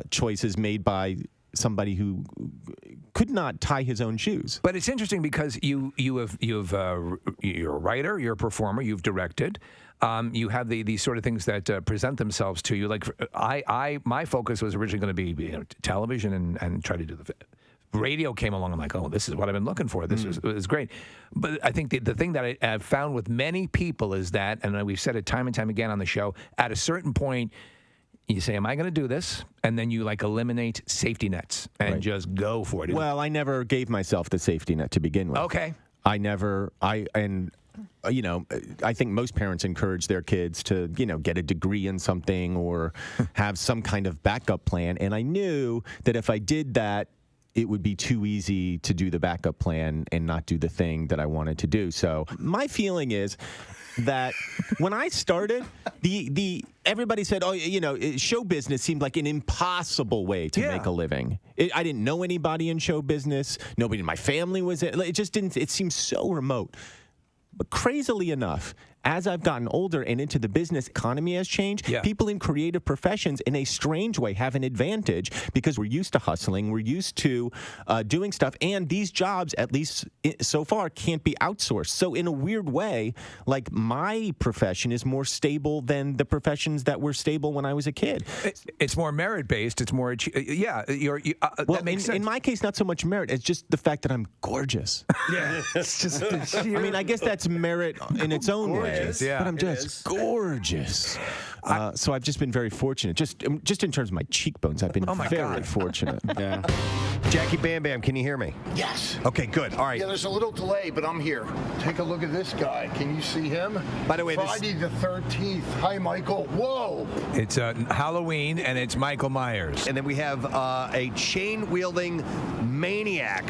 choices made by somebody who could not tie his own shoes. But it's interesting because you're a writer, you're a performer, you've directed. You have these sort of things that present themselves to you. Like my focus was originally going to be television and try to do the radio came along. I'm like, oh, this is what I've been looking for. This is great. But I think the thing that I've found with many people is that, and we've said it time and time again on the show, at a certain point, you say, am I going to do this? And then you eliminate safety nets and just go for it. Well, I never gave myself the safety net to begin with. Okay. I think most parents encourage their kids to, get a degree in something or have some kind of backup plan. And I knew that if I did that, it would be too easy to do the backup plan and not do the thing that I wanted to do. So my feeling is that when I started, everybody said, show business seemed like an impossible way to make a living. I didn't know anybody in show business. Nobody in my family was in. It just didn't. It seemed so remote. But crazily enough, as I've gotten older and into the business economy has changed, people in creative professions in a strange way have an advantage because we're used to hustling, we're used to doing stuff, and these jobs, at least so far, can't be outsourced. So in a weird way, my profession is more stable than the professions that were stable when I was a kid. It's more merit-based. It's more, that makes sense. In my case, not so much merit. It's just the fact that I'm gorgeous. Yeah. It's just, I guess that's merit in its own way. Yeah, but I'm just gorgeous. So I've just been very fortunate. Just in terms of my cheekbones, I've been very fortunate. Yeah. Jackie Bam Bam, can you hear me? Yes. Okay, good. All right. Yeah, there's a little delay, but I'm here. Take a look at this guy. Can you see him? By the way, Friday the 13th. Hi, Michael. Whoa. It's Halloween, and it's Michael Myers. And then we have a chain-wielding maniac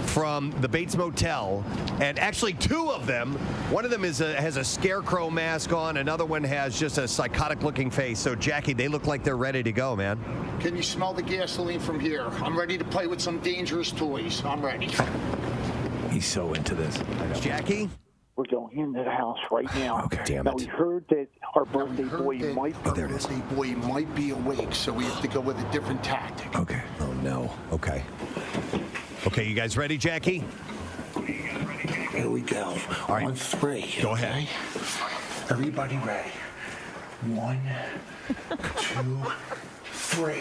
from the Bates Motel, and actually 2 of them. One of them has a scarecrow mask on. Another one has just a psychotic-looking face. So, Jackie, they look like they're ready to go, man. Can you smell the gasoline from here? I'm ready to play with some dangerous toys. I'm ready. He's so into this. Jackie? We're going into the house right now. Okay. Damn Now, it. we heard that our birthday boy might be awake, so we have to go with a different tactic. Okay. Oh, no. Okay. Okay, you guys ready, Jackie? Here we go. All right. On 3. Go ahead. Everybody ready. 1, 2, 3.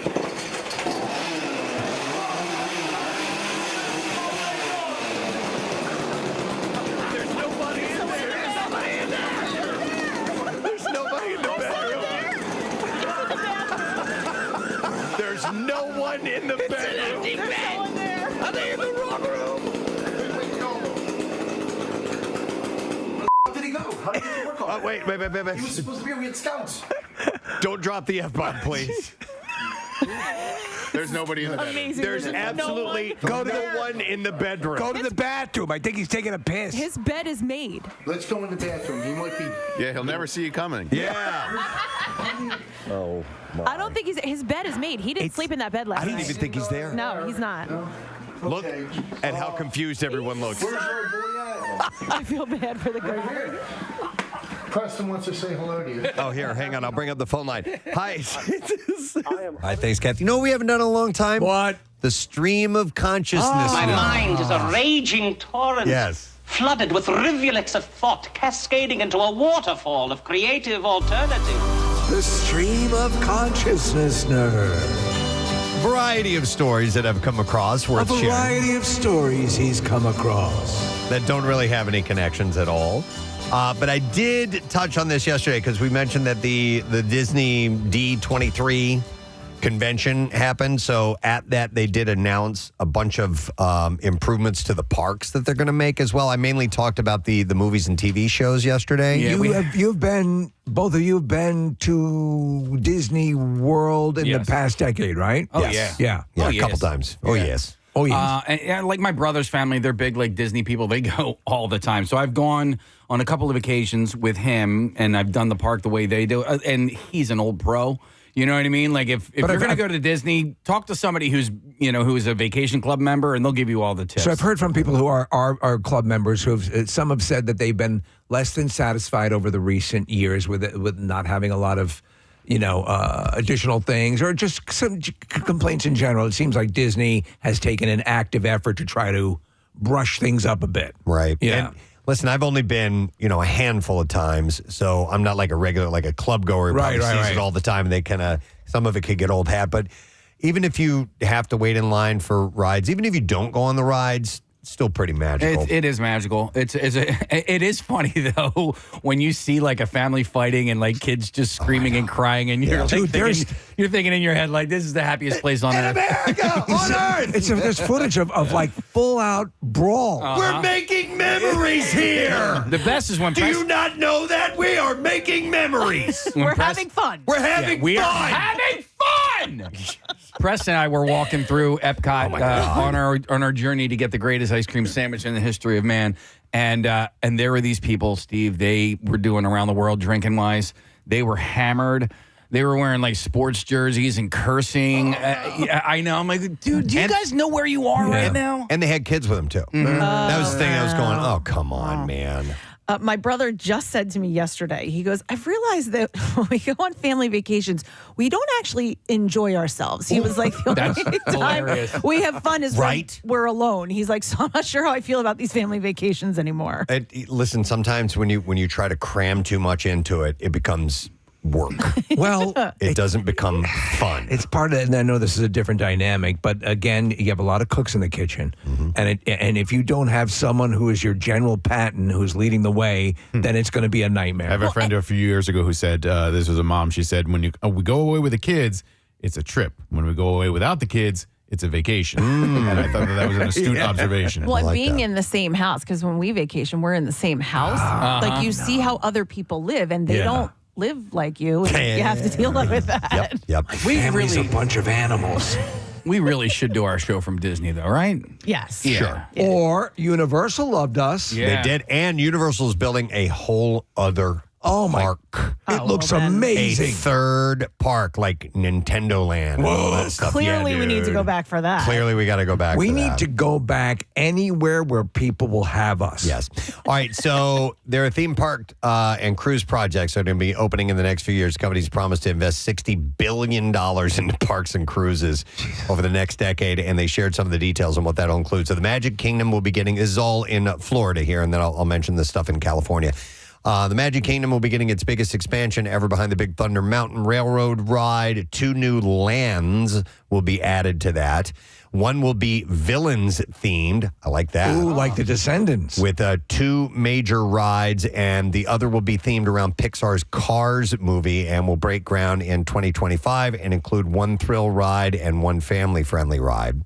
There's no one in the bedroom. It's an empty bed. Are they in the wrong room? Where did he go? How did he work on it? Wait. He was supposed to be with Scouts. Don't drop the F-bomb, please. There's nobody in the bedroom. Amazing. There's absolutely no go to the one in the bedroom. Go to the bathroom. I think he's taking a piss. His bed is made. Let's go in the bathroom. He might be. Yeah, he'll never see you coming. Yeah. Oh, my. I don't think his bed is made. He didn't sleep in that bed last I don't night. even think he's there. No, he's not. Look at how confused everyone looks. Where's our boy at? I feel bad for the guy. Preston wants to say hello to you. Oh, here, hang on. I'll bring up the phone line. Hi. Hi, thanks, Kathy. You know what we haven't done in a long time? What? The stream of consciousness. My mind is a raging torrent. Yes. Flooded with rivulets of thought, cascading into a waterfall of creative alternatives. The stream of consciousness, nerd. Variety of stories that have come across worth A sharing variety of stories he's come across. that don't really have any connections at all. But I did touch on this yesterday because we mentioned that the Disney D23 convention happened. So at that, they did announce a bunch of improvements to the parks that they're going to make as well. I mainly talked about the movies and TV shows yesterday. Yeah, both of you have been to Disney World in the past decade, right? Oh, Yes. yeah. Yeah, Oh, a couple yes. times. Oh, yes. Oh, yes. And like my brother's family, they're big like Disney people. They go all the time. So I've gone on a couple of occasions with him, and I've done the park the way they do. And he's an old pro. You know what I mean? Like if you're going to go to Disney, talk to somebody who's a vacation club member, and they'll give you all the tips. So I've heard from people who are club members who have some have said that they've been less than satisfied over the recent years with not having a lot of additional things or just some complaints in general. It seems like Disney has taken an active effort to try to brush things up a bit. Right. Yeah. And listen, I've only been, a handful of times, so I'm not like a regular, like a club goer who probably sees it all the time. And they some of it could get old hat. But even if you have to wait in line for rides, even if you don't go on the rides, it's still pretty magical. It is magical. It is funny though when you see like a family fighting and like kids just screaming and crying, and you're you're thinking in your head like this is the happiest place on earth. America, on earth. There's footage of like full out brawl. We're making memories here. The best is when Do you not know that we are making memories? We're having fun. We're having we fun. are having fun. Preston and I were walking through Epcot on our journey to get the greatest ice cream sandwich in the history of man, and there were these people, Steve. They were doing around the world drinking wise. They were hammered. They were wearing like sports jerseys and cursing. I know. I'm like, dude, do you guys know where you are right now? And they had kids with them too. Mm-hmm. That was the thing I was going, oh, come on, man. My brother just said to me yesterday, he goes, I've realized that when we go on family vacations, we don't actually enjoy ourselves. He was like, the only time we have fun is when we're alone. He's like, so I'm not sure how I feel about these family vacations anymore. Listen, sometimes when you try to cram too much into it, it becomes work. Well, it doesn't become fun. It's part of it, and I know this is a different dynamic, but again, you have a lot of cooks in the kitchen, and if you don't have someone who is your General Patton who's leading the way, then it's going to be a nightmare. I have a friend a few years ago who said, this was a mom, she said, when we go away with the kids, it's a trip. When we go away without the kids, it's a vacation. And I thought that was an astute observation. Well, and being in the same house, because when we vacation, we're in the same house. Like you see how other people live, and they don't live like you, and you have to deal with that. Yep. Family's a bunch of animals. We really should do our show from Disney, though, right? Yes. Sure. Or Universal loved us. They did, and Universal is building a whole other park. It looks amazing. A third park, like Nintendo Land. And all that stuff. Clearly, we need to go back for that. Clearly, we got to go back. We for need that. to go back anywhere where people will have us. Yes. All right. So there are theme park and cruise projects that are going to be opening in the next few years. Companies promise to invest $60 billion into parks and cruises over the next decade, and they shared some of the details on what that'll include. So the Magic Kingdom will be getting, this is all in Florida here, and then I'll mention this stuff in California. The Magic Kingdom will be getting its biggest expansion ever behind the Big Thunder Mountain Railroad ride. 2 new lands will be added to that. One will be villains themed. I like that. Ooh, like the Descendants. With 2 major rides, and the other will be themed around Pixar's Cars movie and will break ground in 2025 and include 1 thrill ride and 1 family-friendly ride.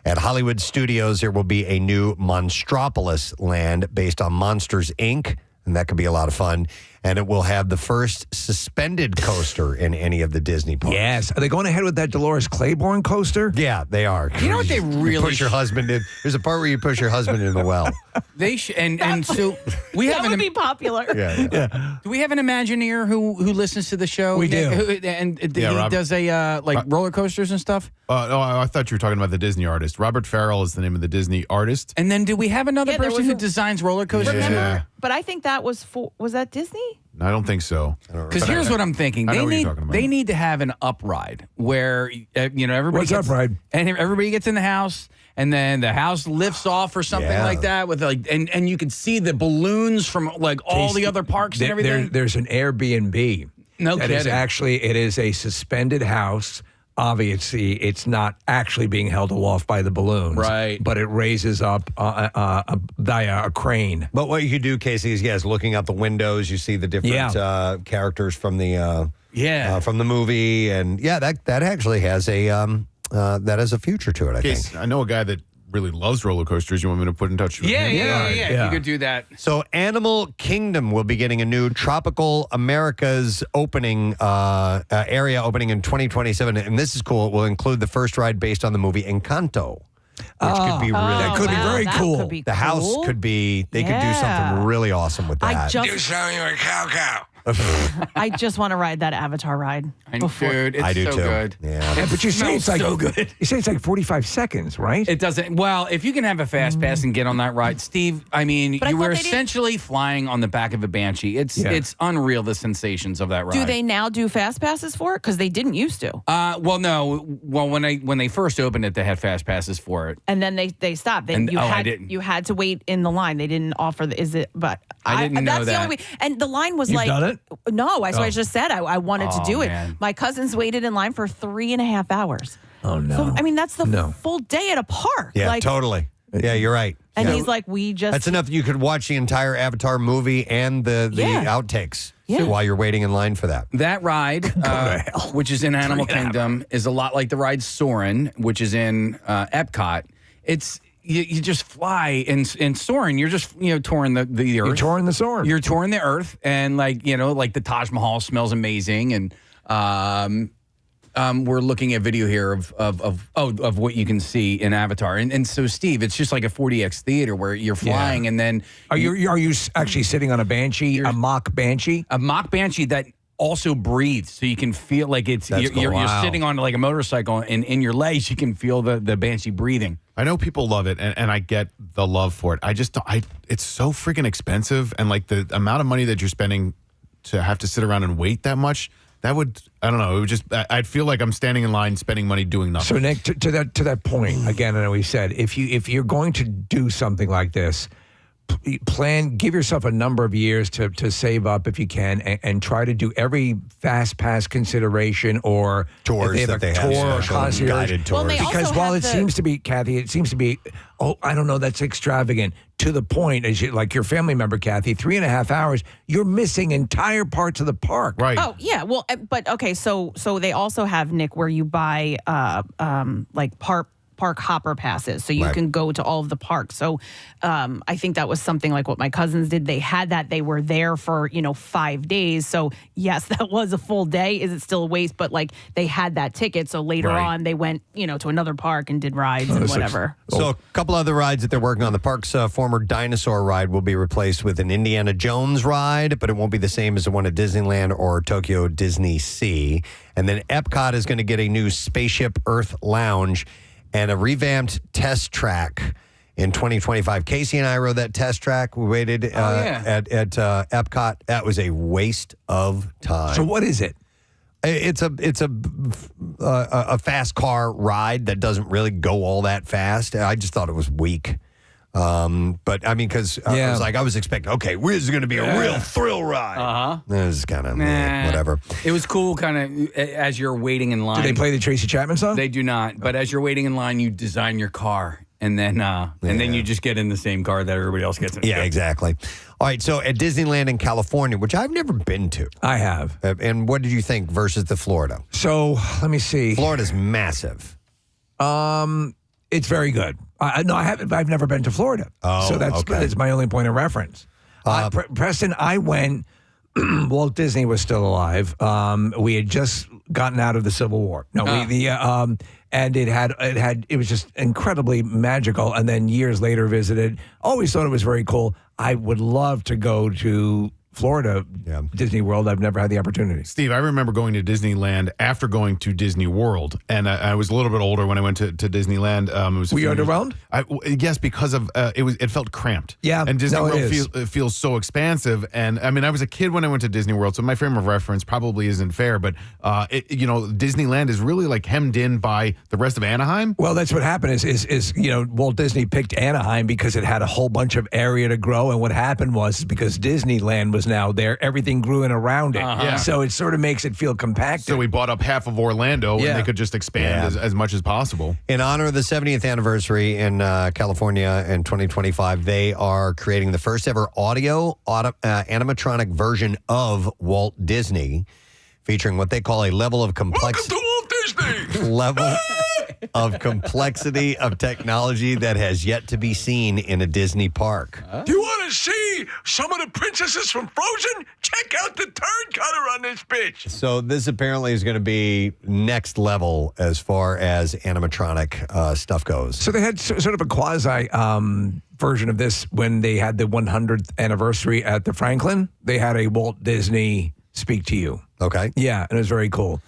At Hollywood Studios, there will be a new Monstropolis land based on Monsters, Inc., and that could be a lot of fun. And it will have the first suspended coaster in any of the Disney parks. Yes. Are they going ahead with that Dolores Claiborne coaster? Yeah, they are. You know what they really push your husband in. There's a part where you push your husband in the well. They and so we that have would be popular. Yeah. Do we have an Imagineer who listens to the show? We do. He does a roller coasters and stuff. No, I thought you were talking about the Disney artist. Robert Farrell is the name of the Disney artist. And then do we have another person who designs roller coasters? Remember But I think that was that Disney? I don't think so. Because here's what I'm thinking: they need to have an upride where everybody What's upride? And everybody gets in the house, and then the house lifts off or something like that with and you can see the balloons from like all the other parks and everything. There's an Airbnb. No that kidding. is actually it is a suspended house. Obviously, it's not actually being held aloft by the balloons, right? But it raises up via a crane. But what you could do, Casey, is looking out the windows, you see the different characters from the from the movie, and that actually has a future to it. I think. I know a guy that really loves roller coasters. You want me to put in touch with him? Yeah. You could do that. So Animal Kingdom will be getting a new Tropical America's opening area opening in 2027. And this is cool. It will include the first ride based on the movie Encanto. Which could be really that could be very cool. Could be the house could be, they could do something really awesome with that. Do something like cow. I just want to ride that Avatar ride. Dude, it's I do so too. good. Yeah, but you say it's like so good. You say it's like 45 seconds, right? It doesn't. Well, if you can have a fast pass and get on that ride, Steve. I mean, But I you were thought they essentially flying on the back of a Banshee. It's unreal the sensations of that ride. Do they now do fast passes for it? Because they didn't used to. Well, no. Well, when they first opened it, they had fast passes for it. And then they stopped. I didn't. You had to wait in the line. They didn't offer but I didn't know that's that. the only way. And the line was You've like, done it? No, I just said I wanted to do it. Man. My cousins waited in line for 3.5 hours. Oh no! So, I mean, that's the full day at a park. Yeah, like, totally. Yeah, you're right. And Yeah. he's like, That's enough. You could watch the entire Avatar movie and the outtakes while you're waiting in line for that. That ride, which is in Animal Kingdom, is a lot like the ride Soarin', which is in Epcot. It's you just fly in Soarin'. You're just touring the earth. You're touring the Soarin'. You're touring the earth, and like the Taj Mahal smells amazing, and we're looking at video here of what you can see in Avatar, and so Steve, it's just like a 4DX theater where you're flying, and then are you actually sitting on a Banshee, a mock Banshee that also breathes, so you can feel like you're sitting on like a motorcycle, and in your legs you can feel the Banshee breathing. I know people love it, and I get the love for it. It's so freaking expensive, and like the amount of money that you're spending to have to sit around and wait that much, I don't know. It would just, I'd feel like I'm standing in line, spending money doing nothing. So Nick, to that point, again, I know we said if you're going to do something like this, give yourself a number of years to save up if you can, and try to do every fast pass consideration or tours that they have, concierge guided tours. Well, because while it seems to be, Kathy, I don't know, that's extravagant to the point, as like your family member, Kathy, 3.5 hours, you're missing entire parts of the park. Right. Oh yeah, well, but okay, so they also have, Nick, where you buy like park hopper passes, so you can go to all of the parks. So I think that was something like what my cousins did. They had that. They were there for 5 days. So yes, that was a full day. Is it still a waste? But like they had that ticket. So later on, they went to another park and did rides and whatever. So a couple other rides that they're working on. The park's former dinosaur ride will be replaced with an Indiana Jones ride, but it won't be the same as the one at Disneyland or Tokyo Disney Sea. And then Epcot is going to get a new Spaceship Earth Lounge and a revamped test track in 2025. Casey and I rode that test track. We waited at Epcot. That was a waste of time. So what is it? It's a fast car ride that doesn't really go all that fast. I just thought it was weak. But I mean, because I was expecting, okay, this is going to be a real thrill ride. It was kind of whatever. It was cool, kind of as you're waiting in line. Do they play the Tracy Chapman song? They do not. But as you're waiting in line, you design your car, and then you just get in the same car that everybody else gets in. Yeah, exactly. All right, so at Disneyland in California, which I've never been to. I have. And what did you think versus the Florida? So let me see. Florida's massive. It's very good. No, I haven't. I've never been to Florida. Oh, so that's my only point of reference. Preston, I went. Walt Disney was still alive. We had just gotten out of the Civil War. No, and it was just incredibly magical. And then years later, visited. Always thought it was very cool. I would love to go to Florida Disney World. I've never had the opportunity. Steve, I remember going to Disneyland after going to Disney World, and I was a little bit older when I went to Disneyland. It was Were you underwhelmed? Yes, because of it felt cramped. Yeah, and Disney World it feels so expansive. And I mean, I was a kid when I went to Disney World, so my frame of reference probably isn't fair. But Disneyland is really like hemmed in by the rest of Anaheim. Well, that's what happened. Is Walt Disney picked Anaheim because it had a whole bunch of area to grow, and what happened was because Disneyland was now there, everything grew in around it. Yeah. So it sort of makes it feel compacted. So we bought up half of Orlando, and they could just expand as much as possible. In honor of the 70th anniversary in California in 2025, they are creating the first ever audio animatronic version of Walt Disney, featuring what they call a level of complexity. Welcome to Walt Disney! Level of complexity of technology that has yet to be seen in a Disney park. Do you want to see some of the princesses from Frozen? Check out the turn cutter on this bitch. So this apparently is going to be next level as far as animatronic stuff goes. So they had sort of a quasi version of this when they had the 100th anniversary at the Franklin. They had a Walt Disney speak to you. Okay. Yeah, and it was very cool.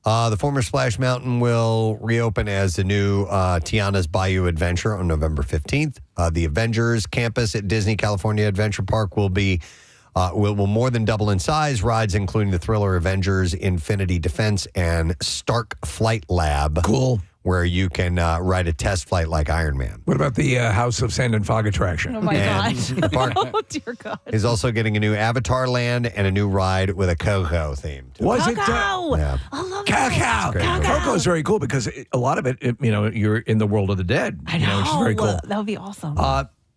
The former Splash Mountain will reopen as the new Tiana's Bayou Adventure on November 15th. The Avengers campus at Disney California Adventure Park will more than double in size. Rides including the thriller Avengers Infinity Defense and Stark Flight Lab. Cool. Where you can ride a test flight like Iron Man. What about the House of Sand and Fog attraction? Oh, my God. The park Oh, dear God. is also getting a new Avatar land and a new ride with a Coco theme. Was it? Yeah. I love Coco. Coco is very cool because a lot of it, you're in the world of the dead. I know. Which is very cool. That would be awesome.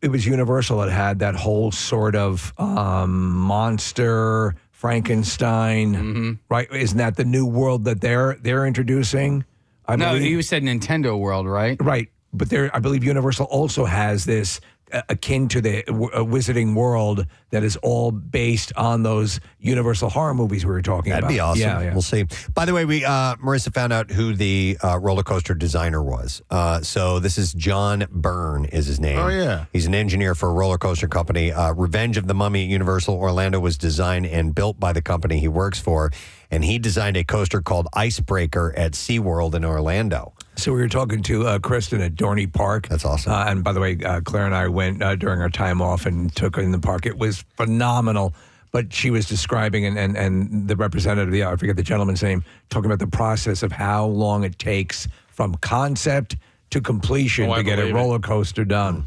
It was Universal that had that whole sort of monster Frankenstein, right? Isn't that the new world that they're introducing? I No, believe. you said Nintendo World, right? Right. But I believe Universal also has this akin to the Wizarding World that is all based on those Universal horror movies we were talking about. That'd be awesome. Yeah. We'll see. By the way, Marissa found out who the roller coaster designer was. So this is John Byrne is his name. Oh, yeah. He's an engineer for a roller coaster company. Revenge of the Mummy at Universal Orlando was designed and built by the company he works for. And he designed a coaster called Icebreaker at SeaWorld in Orlando. So we were talking to Kristen at Dorney Park. That's awesome. And by the way, Claire and I went during our time off and took her in the park. It was phenomenal. But she was describing, and the representative, I forget the gentleman's name, talking about the process of how long it takes from concept to completion to get a roller coaster done.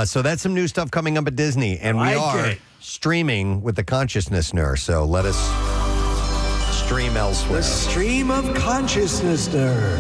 So that's some new stuff coming up at Disney. And we are streaming with the Consciousness Nurse. So let us stream elsewhere. The stream of consciousness nerd.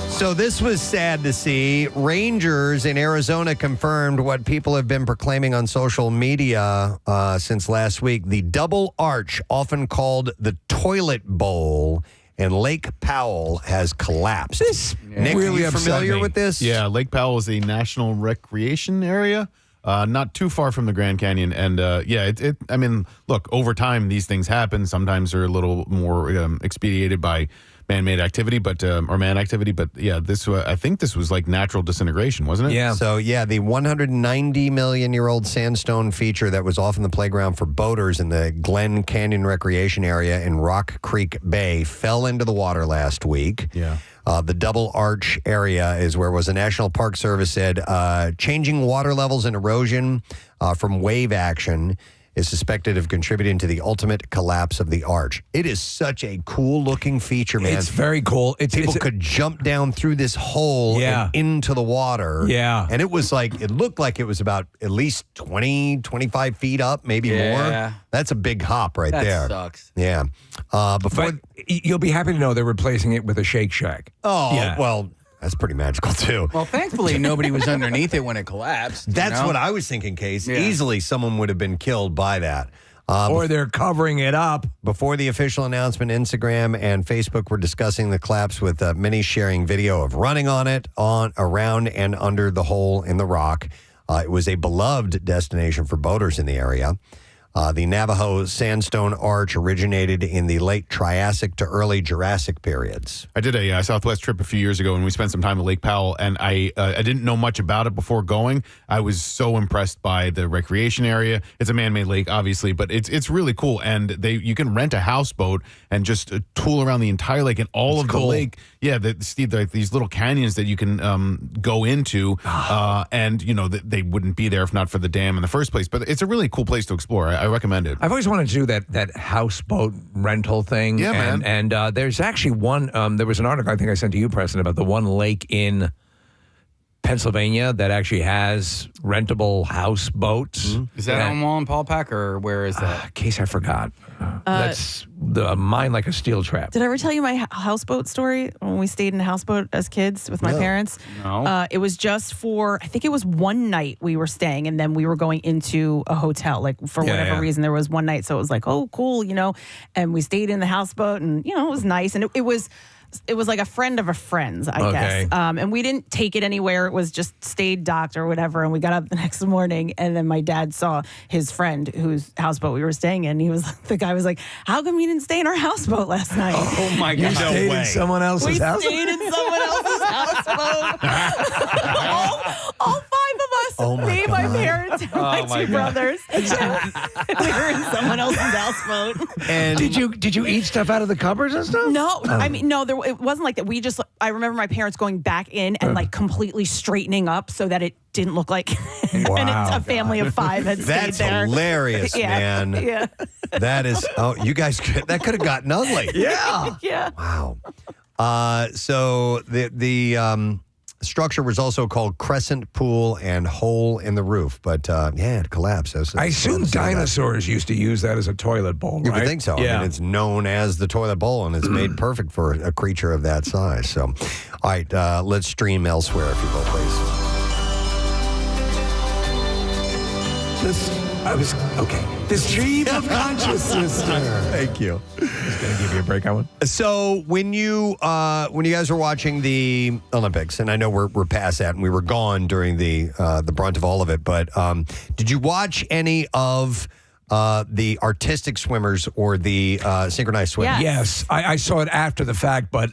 So this was sad to see. Rangers in Arizona confirmed what people have been proclaiming on social media since last week. The double arch, often called the toilet bowl, in Lake Powell has collapsed. Nick, really are you familiar upset me. with this? Yeah, Lake Powell is a national recreation area. Not too far from the Grand Canyon. And I mean, look, over time, these things happen. Sometimes they're a little more expedited by man-made activity, or man activity. But yeah, I think this was like natural disintegration, wasn't it? Yeah. So yeah, the 190 million-year-old sandstone feature that was often the playground for boaters in the Glen Canyon Recreation Area in Rock Creek Bay fell into the water last week. Yeah. The double arch area is where the National Park Service said changing water levels and erosion from wave action is suspected of contributing to the ultimate collapse of the arch. It is such a cool-looking feature, man. It's very cool. People could jump down through this hole and into the water. Yeah. And it looked like it was about at least 20, 25 feet up, maybe more. That's a big hop right there. That sucks. Yeah. But you'll be happy to know they're replacing it with a Shake Shack. Oh, Yeah. well, that's pretty magical, too. Well, thankfully, nobody was underneath it when it collapsed. That's what I was thinking, Case. Yeah. Easily someone would have been killed by that. Or they're covering it up. Before the official announcement, Instagram and Facebook were discussing the collapse with many sharing video of running on it, around and under the hole in the rock. It was a beloved destination for boaters in the area. The Navajo sandstone arch originated in the late Triassic to early Jurassic periods. I did a Southwest trip a few years ago, and we spent some time at Lake Powell, and I didn't know much about it before going. I was so impressed by the recreation area. It's a man-made lake, obviously, but it's really cool, and you can rent a houseboat and just tool around the entire lake and all of the lake. Yeah, Steve, these little canyons that you can go into, and they wouldn't be there if not for the dam in the first place. But it's a really cool place to explore. I recommend it. I've always wanted to do that houseboat rental thing. Yeah, man. And there's actually one. There was an article I think I sent to you, Preston, about the one lake in Pennsylvania that actually has rentable houseboats. Mm-hmm. Is that on Wallenpaupack or where is that? In case I forgot. That's the mine like a steel trap. Did I ever tell you my houseboat story when we stayed in a houseboat as kids with my parents? No. It was just for, I think it was one night we were staying and then we were going into a hotel. Like for whatever reason, there was one night. So it was like, oh, cool, and we stayed in the houseboat and, it was nice. And it was like a friend of a friend's, I guess. And we didn't take it anywhere. It was just stayed docked or whatever. And we got up the next morning and then my dad saw his friend whose houseboat we were staying in. The guy was like, how come you didn't stay in our houseboat last night? Oh my God. You stayed in someone else's house? We stayed in someone else's houseboat. all 5 of us. Oh my me, God. my parents, and my two brothers. we were in someone else's houseboat. And did you eat stuff out of the cupboards and stuff? No, I mean, no, it wasn't like that. I remember my parents going back in and like completely straightening up so that it didn't look like a family of 5 had stayed That's there. hilarious, man. Yeah. That is, you guys, that could have gotten ugly. Yeah. Yeah. Wow. So the structure was also called Crescent Pool and Hole in the Roof, but it collapsed. I assume dinosaurs used to use that as a toilet bowl, right? You would think so. Yeah. I mean, it's known as the toilet bowl, and it's made perfect for a creature of that size. So, all right, let's stream elsewhere, if you will, please. The stream of consciousness. Thank you. Just gonna give you a break on one. So when you guys were watching the Olympics, and I know we're past that, and we were gone during the brunt of all of it, but did you watch any of the artistic swimmers or the synchronized swimmers? Yes, I saw it after the fact, but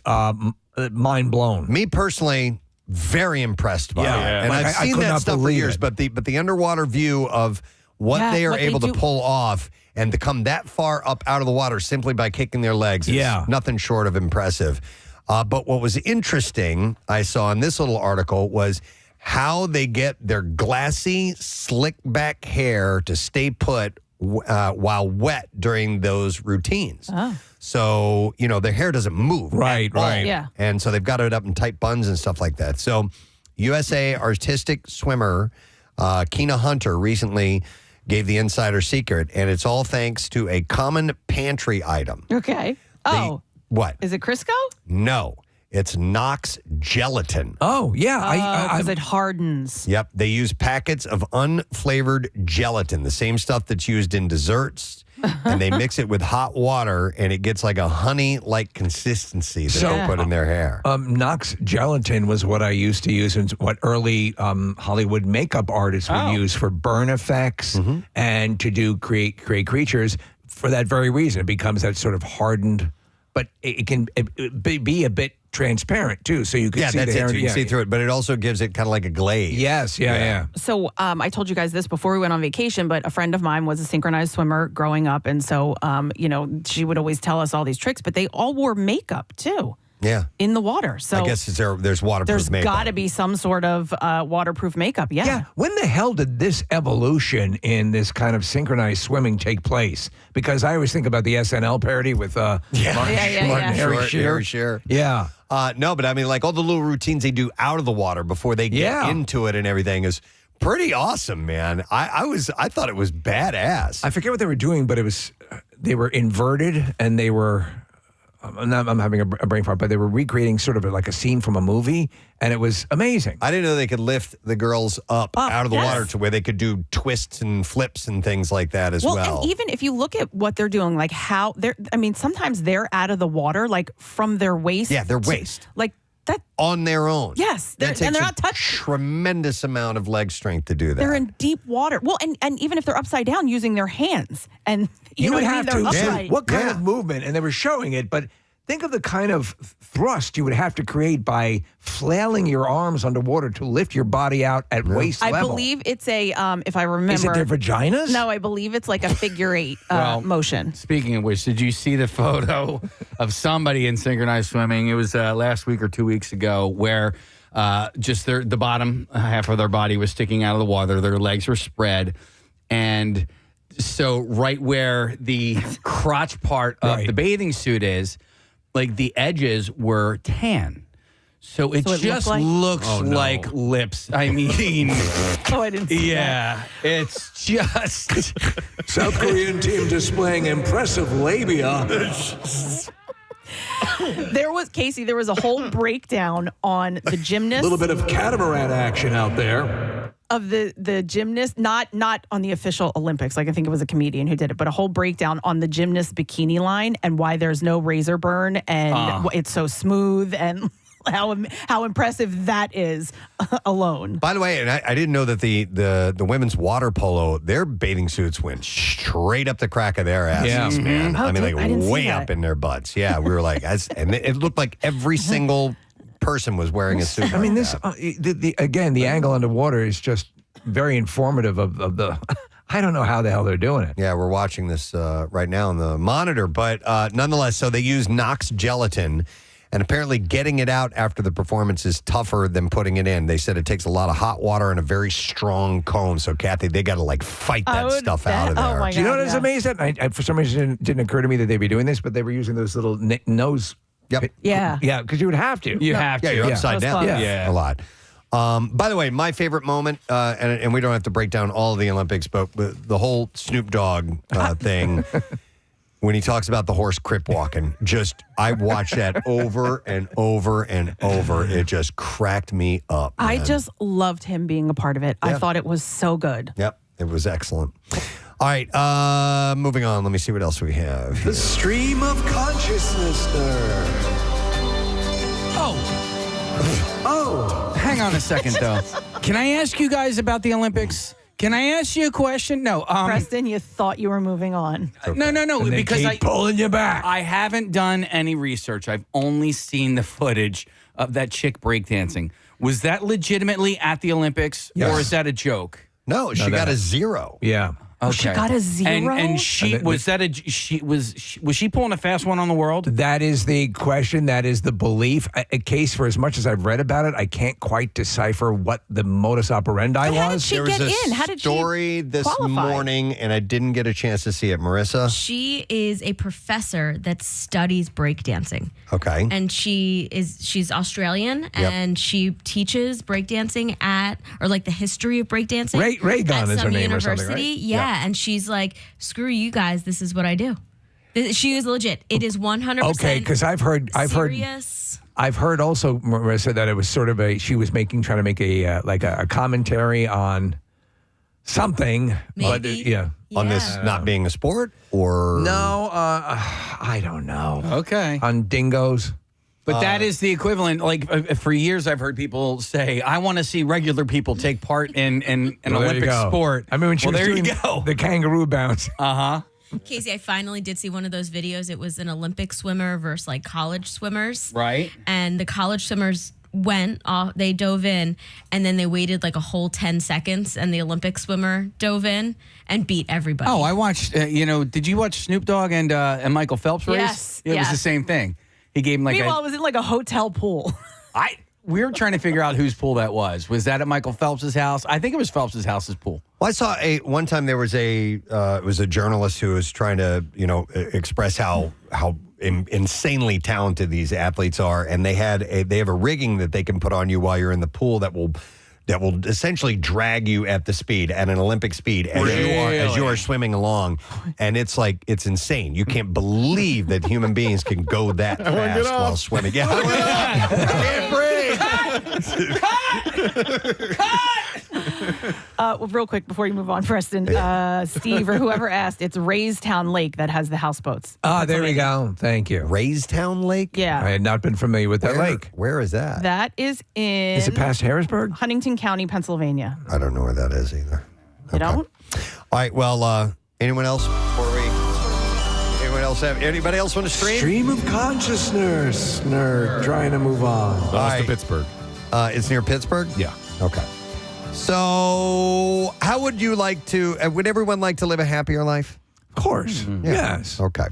mind blown. Me personally, very impressed by it. Yeah. And Like, I've I seen could that not stuff for believe years, it. but the underwater view of what they are able to pull off and to come that far up out of the water simply by kicking their legs is nothing short of impressive. But what was interesting, I saw in this little article, was how they get their glassy, slick back hair to stay put while wet during those routines. Oh. So, their hair doesn't move. Right. Yeah. And so they've got it up in tight buns and stuff like that. So USA artistic swimmer Keena Hunter recently gave the insider secret, and it's all thanks to a common pantry item. Okay. What? Is it Crisco? No. It's Knox gelatin. Oh, yeah. Because it hardens. Yep. They use packets of unflavored gelatin, the same stuff that's used in desserts, and they mix it with hot water, and it gets like a honey-like consistency that they put in their hair. Knox gelatin was what I used to use, and what early Hollywood makeup artists would use for burn effects and to create creatures for that very reason. It becomes that sort of hardened, but it can be a bit transparent too, so you can see that's the hair. it. You can see through it, but it also gives it kind of like a glaze. Yes, yeah. So I told you guys this before we went on vacation, but a friend of mine was a synchronized swimmer growing up, and so she would always tell us all these tricks, but they all wore makeup too. Yeah. In the water. So I guess there's waterproof there's makeup. got to be some sort of waterproof makeup. Yeah. Yeah. When the hell did this evolution in this kind of synchronized swimming take place? Because I always think about the SNL parody with Martin Harry Shearer. Yeah. No, but I mean, like all the little routines they do out of the water before they get into it and everything is pretty awesome, man. I thought it was badass. I forget what they were doing, but they were inverted and they were. I'm having a brain fart, but they were recreating sort of like a scene from a movie, and it was amazing. I didn't know they could lift the girls up out of the water to where they could do twists and flips and things like that as well. And even if you look at what they're doing, like how sometimes they're out of the water, like from their waist. Yeah, their waist. on their own. Yes, that takes and they're a not touching. tremendous amount of leg strength to do that. They're in deep water. Well, and even if they're upside down, using their hands, and You know would what I have mean? to. They're upright. What kind of movement? And they were showing it, but think of the kind of thrust you would have to create by flailing your arms underwater to lift your body out at waist I level. believe it's a, if I remember. Is it their vaginas? No, I believe it's like a figure eight motion. Speaking of which, did you see the photo of somebody in synchronized swimming? It was last week or 2 weeks ago where just the bottom half of their body was sticking out of the water. Their legs were spread. And so right where the crotch part of the bathing suit is, like the edges were tan. So it just looks like lips. I mean, I didn't see that. It's just South Korean team displaying impressive labia. There was a whole breakdown on the gymnast. A little bit of catamaran action out there. Of the gymnast, not on the official Olympics. Like I think it was a comedian who did it, but a whole breakdown on the gymnast bikini line and why there's no razor burn and it's so smooth and how impressive that is alone. By the way, and I didn't know that the women's water polo, their bathing suits went straight up the crack of their asses, man. Oh, I mean, I didn't see way that. up in their butts. Yeah, we were like, and it looked like every single person was wearing a suit. I mean, like this again, the angle underwater is just very informative of the. I don't know how the hell they're doing it. Yeah, we're watching this right now on the monitor, but nonetheless, so they use Knox gelatin. And apparently getting it out after the performance is tougher than putting it in. They said it takes a lot of hot water and a very strong cone. So, Kathy, they got to like fight that stuff out of there. Oh, my God. Do you know what is amazing? I, for some reason, it didn't occur to me that they'd be doing this, but they were using those little nose. Yep. Yeah. Yeah, because you would have to. You have to. Yeah, you're upside down. Yeah. A lot. By the way, my favorite moment, and we don't have to break down all of the Olympics, but the whole Snoop Dogg thing. When he talks about the horse crip walking, I watched that over and over and over. It just cracked me up. I man. just loved him being a part of it. I thought it was so good. Yep, it was excellent. All right, moving on. Let me see what else we have here. The stream of consciousness. Oh, hang on a second, though. Can I ask you guys about the Olympics? Can I ask you a question? No. Preston, you thought you were moving on. No, And they because keep I pulling you back. I haven't done any research. I've only seen the footage of that chick breakdancing. Was that legitimately at the Olympics, Yes. or is that a joke? No, she got a 0. Yeah. Okay. She got a 0? And she was she pulling a fast one on the world? That is the question. That is the belief. A case for as much as I've read about it, I can't quite decipher what the modus operandi But how did was. she There was get a in? How did she story this qualify? morning, and I didn't get a chance to see it. Marissa? She is a professor that studies breakdancing. Okay. And she's Australian and she teaches breakdancing or like the history of breakdancing. Ray Gunn at is her some name or something, university. right? Yeah, and she's like, screw you guys, this is what I do. She is legit. It is 100% Okay, because I've heard serious. I've heard also, Marissa, that it was sort of she was trying to make a commentary on something. But, Maybe. On this not being a sport, or No, I don't know. Okay. On dingoes. But that is the equivalent. Like for years, I've heard people say, "I want to see regular people take part in an Well, there you Olympic go. sport." I mean, when she was there doing you go. the kangaroo bounce. Casey, I finally did see one of those videos. It was an Olympic swimmer versus like college swimmers. Right. And the college swimmers went off, they dove in, and then they waited like a whole 10 seconds, and the Olympic swimmer dove in and beat everybody. Oh, I watched. Did you watch Snoop Dogg and Michael Phelps race? Yes, It was the yes. same thing. He gave him like Meanwhile, it was in like a hotel pool. we were trying to figure out whose pool that was. Was that at Michael Phelps's house? I think it was Phelps's house's pool. Well, I saw one time there was it was a journalist who was trying to express how insanely talented these athletes are, and they have a rigging that they can put on you while you're in the pool that will essentially drag you at the speed, at an Olympic speed, as you are swimming along, and it's insane. You can't believe that human beings can go that fast while swimming. Yeah, I can't breathe. Well, real quick before you move on, Preston, Steve or whoever asked, it's Raystown Lake that has the houseboats. There we go. Thank you. Raystown Lake? Yeah. I had not been familiar with that lake. Where is that? That is in... Is it past Harrisburg? Huntington County, Pennsylvania. I don't know where that is either. You don't? All right, well, anyone else before we... Anybody else want to stream? Stream of consciousness. Nerd. Trying to move on. To Pittsburgh. It's near Pittsburgh? Yeah. Okay. So, how would you like to... would everyone like to live a happier life? Of course. Yes. Okay.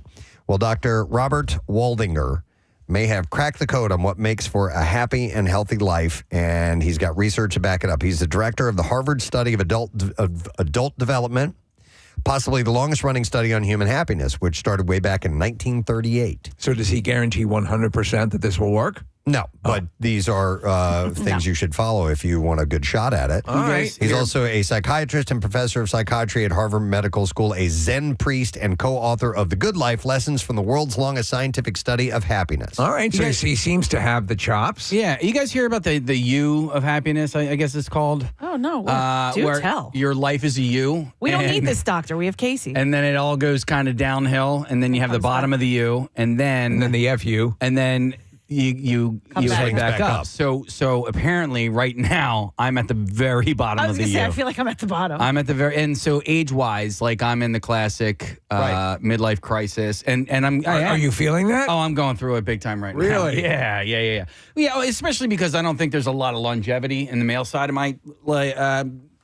Well, Dr. Robert Waldinger may have cracked the code on what makes for a happy and healthy life, and he's got research to back it up. He's the director of the Harvard Study of Adult Development, possibly the longest-running study on human happiness, which started way back in 1938. So does he guarantee 100% that this will work? No, but these are things you should follow if you want a good shot at it. All right. He's also a psychiatrist and professor of psychiatry at Harvard Medical School, a Zen priest, and co-author of The Good Life, Lessons from the World's Longest Scientific Study of Happiness. All right, so he seems to have the chops. Yeah, you guys hear about the U of happiness, I guess it's called? Oh, no. Do where tell. Your life is a U. We don't need this doctor. We have Casey. And then it all goes kind of downhill, and then you have the bottom of the U, and then the FU. And then you head back up. So apparently right now I'm at the very bottom I was of the going to say, U. I feel like I'm at the bottom. I'm at the very and so age-wise, like I'm in the classic midlife crisis, and I'm. Are you feeling that? Oh, I'm going through it big time right now. Really? Yeah. Yeah, especially because I don't think there's a lot of longevity in the male side of my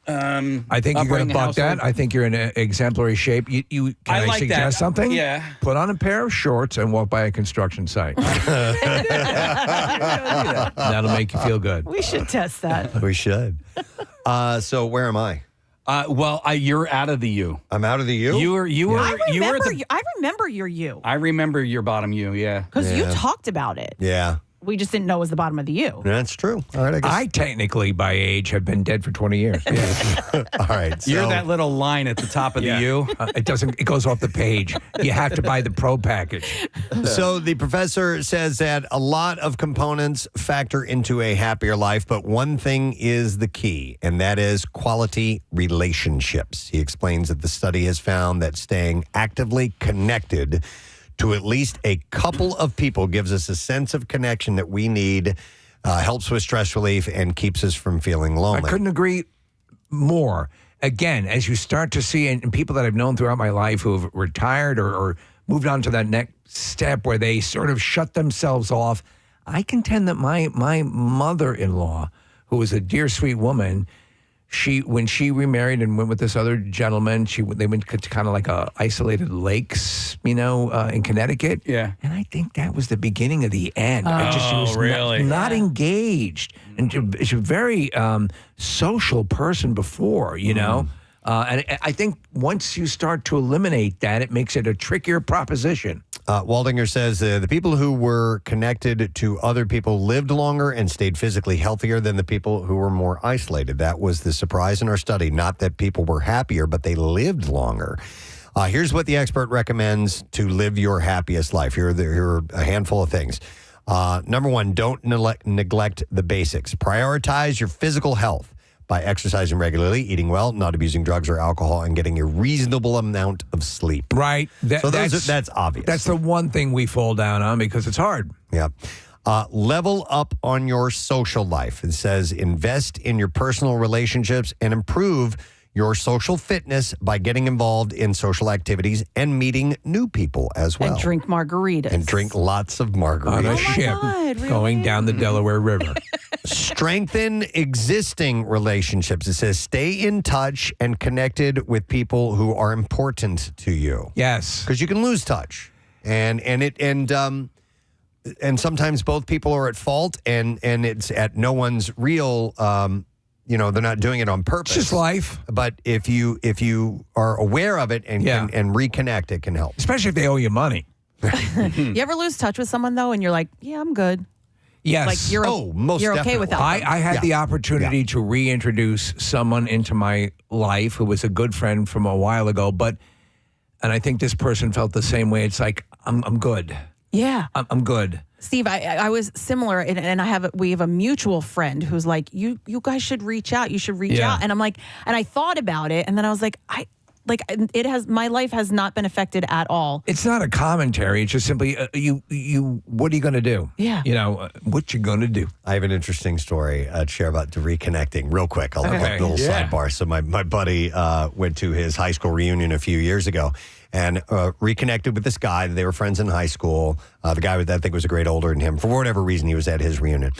I think you're going to buck that. I think you're in exemplary shape. Can I like suggest that. something? Yeah. Put on a pair of shorts and walk by a construction site. That'll make you feel good. We should test that. We should. So where am I? You're out of the U. I'm out of the U? You were I I remember your U. I remember your bottom U, yeah. Because you talked about it. Yeah. We just didn't know it was the bottom of the U. That's true. All right, I guess. I technically, by age, have been dead for 20 years. All right. So, You're that little line at the top of the U. It goes off the page. You have to buy the pro package. So the professor says that a lot of components factor into a happier life, but one thing is the key, and that is quality relationships. He explains that the study has found that staying actively connected to at least a couple of people gives us a sense of connection that we need, helps with stress relief, and keeps us from feeling lonely. I couldn't agree more. Again, as you start to see, and people that I've known throughout my life who have retired or moved on to that next step where they sort of shut themselves off, I contend that my mother-in-law, who was a dear, sweet woman, when she remarried and went with this other gentleman, they went to kind of like a isolated lakes, in Connecticut. Yeah. And I think that was the beginning of the end. She was really? not engaged. And she's a very social person before, And I think once you start to eliminate that, it makes it a trickier proposition. Waldinger says the people who were connected to other people lived longer and stayed physically healthier than the people who were more isolated. That was the surprise in our study. Not that people were happier, but they lived longer. Here's what the expert recommends to live your happiest life. Here are a handful of things. Number one, don't neglect the basics. Prioritize your physical health by exercising regularly, eating well, not abusing drugs or alcohol, and getting a reasonable amount of sleep. Right. That's obvious. That's the one thing we fall down on because it's hard. Yeah. Level up on your social life. It says invest in your personal relationships and improve your social fitness by getting involved in social activities and meeting new people as well. And drink margaritas. And drink lots of margaritas. On a ship going down the Delaware River. Strengthen existing relationships. It says stay in touch and connected with people who are important to you. Yes. Because you can lose touch. And sometimes both people are at fault and it's at no one's real they're not doing it on purpose. It's just life. But if you are aware of it and reconnect, it can help. Especially if they owe you money. You ever lose touch with someone, though, and you're like, yeah, I'm good? Yes. Like you're okay without them. I had the opportunity to reintroduce someone into my life who was a good friend from a while ago, and I think this person felt the same way. It's like, I'm good. Yeah. I'm good. Steve, I was similar, and we have a mutual friend who's like, you guys should reach out. You should reach out. And I'm like, and I thought about it, and then I was like, my life has not been affected at all. It's not a commentary. It's just simply what are you going to do? Yeah. What you going to do? I have an interesting story to share about the reconnecting real quick. I'll have a little sidebar. So my buddy went to his high school reunion a few years ago and reconnected with this guy. They were friends in high school. The guy I think was a grade older than him. For whatever reason, he was at his reunion.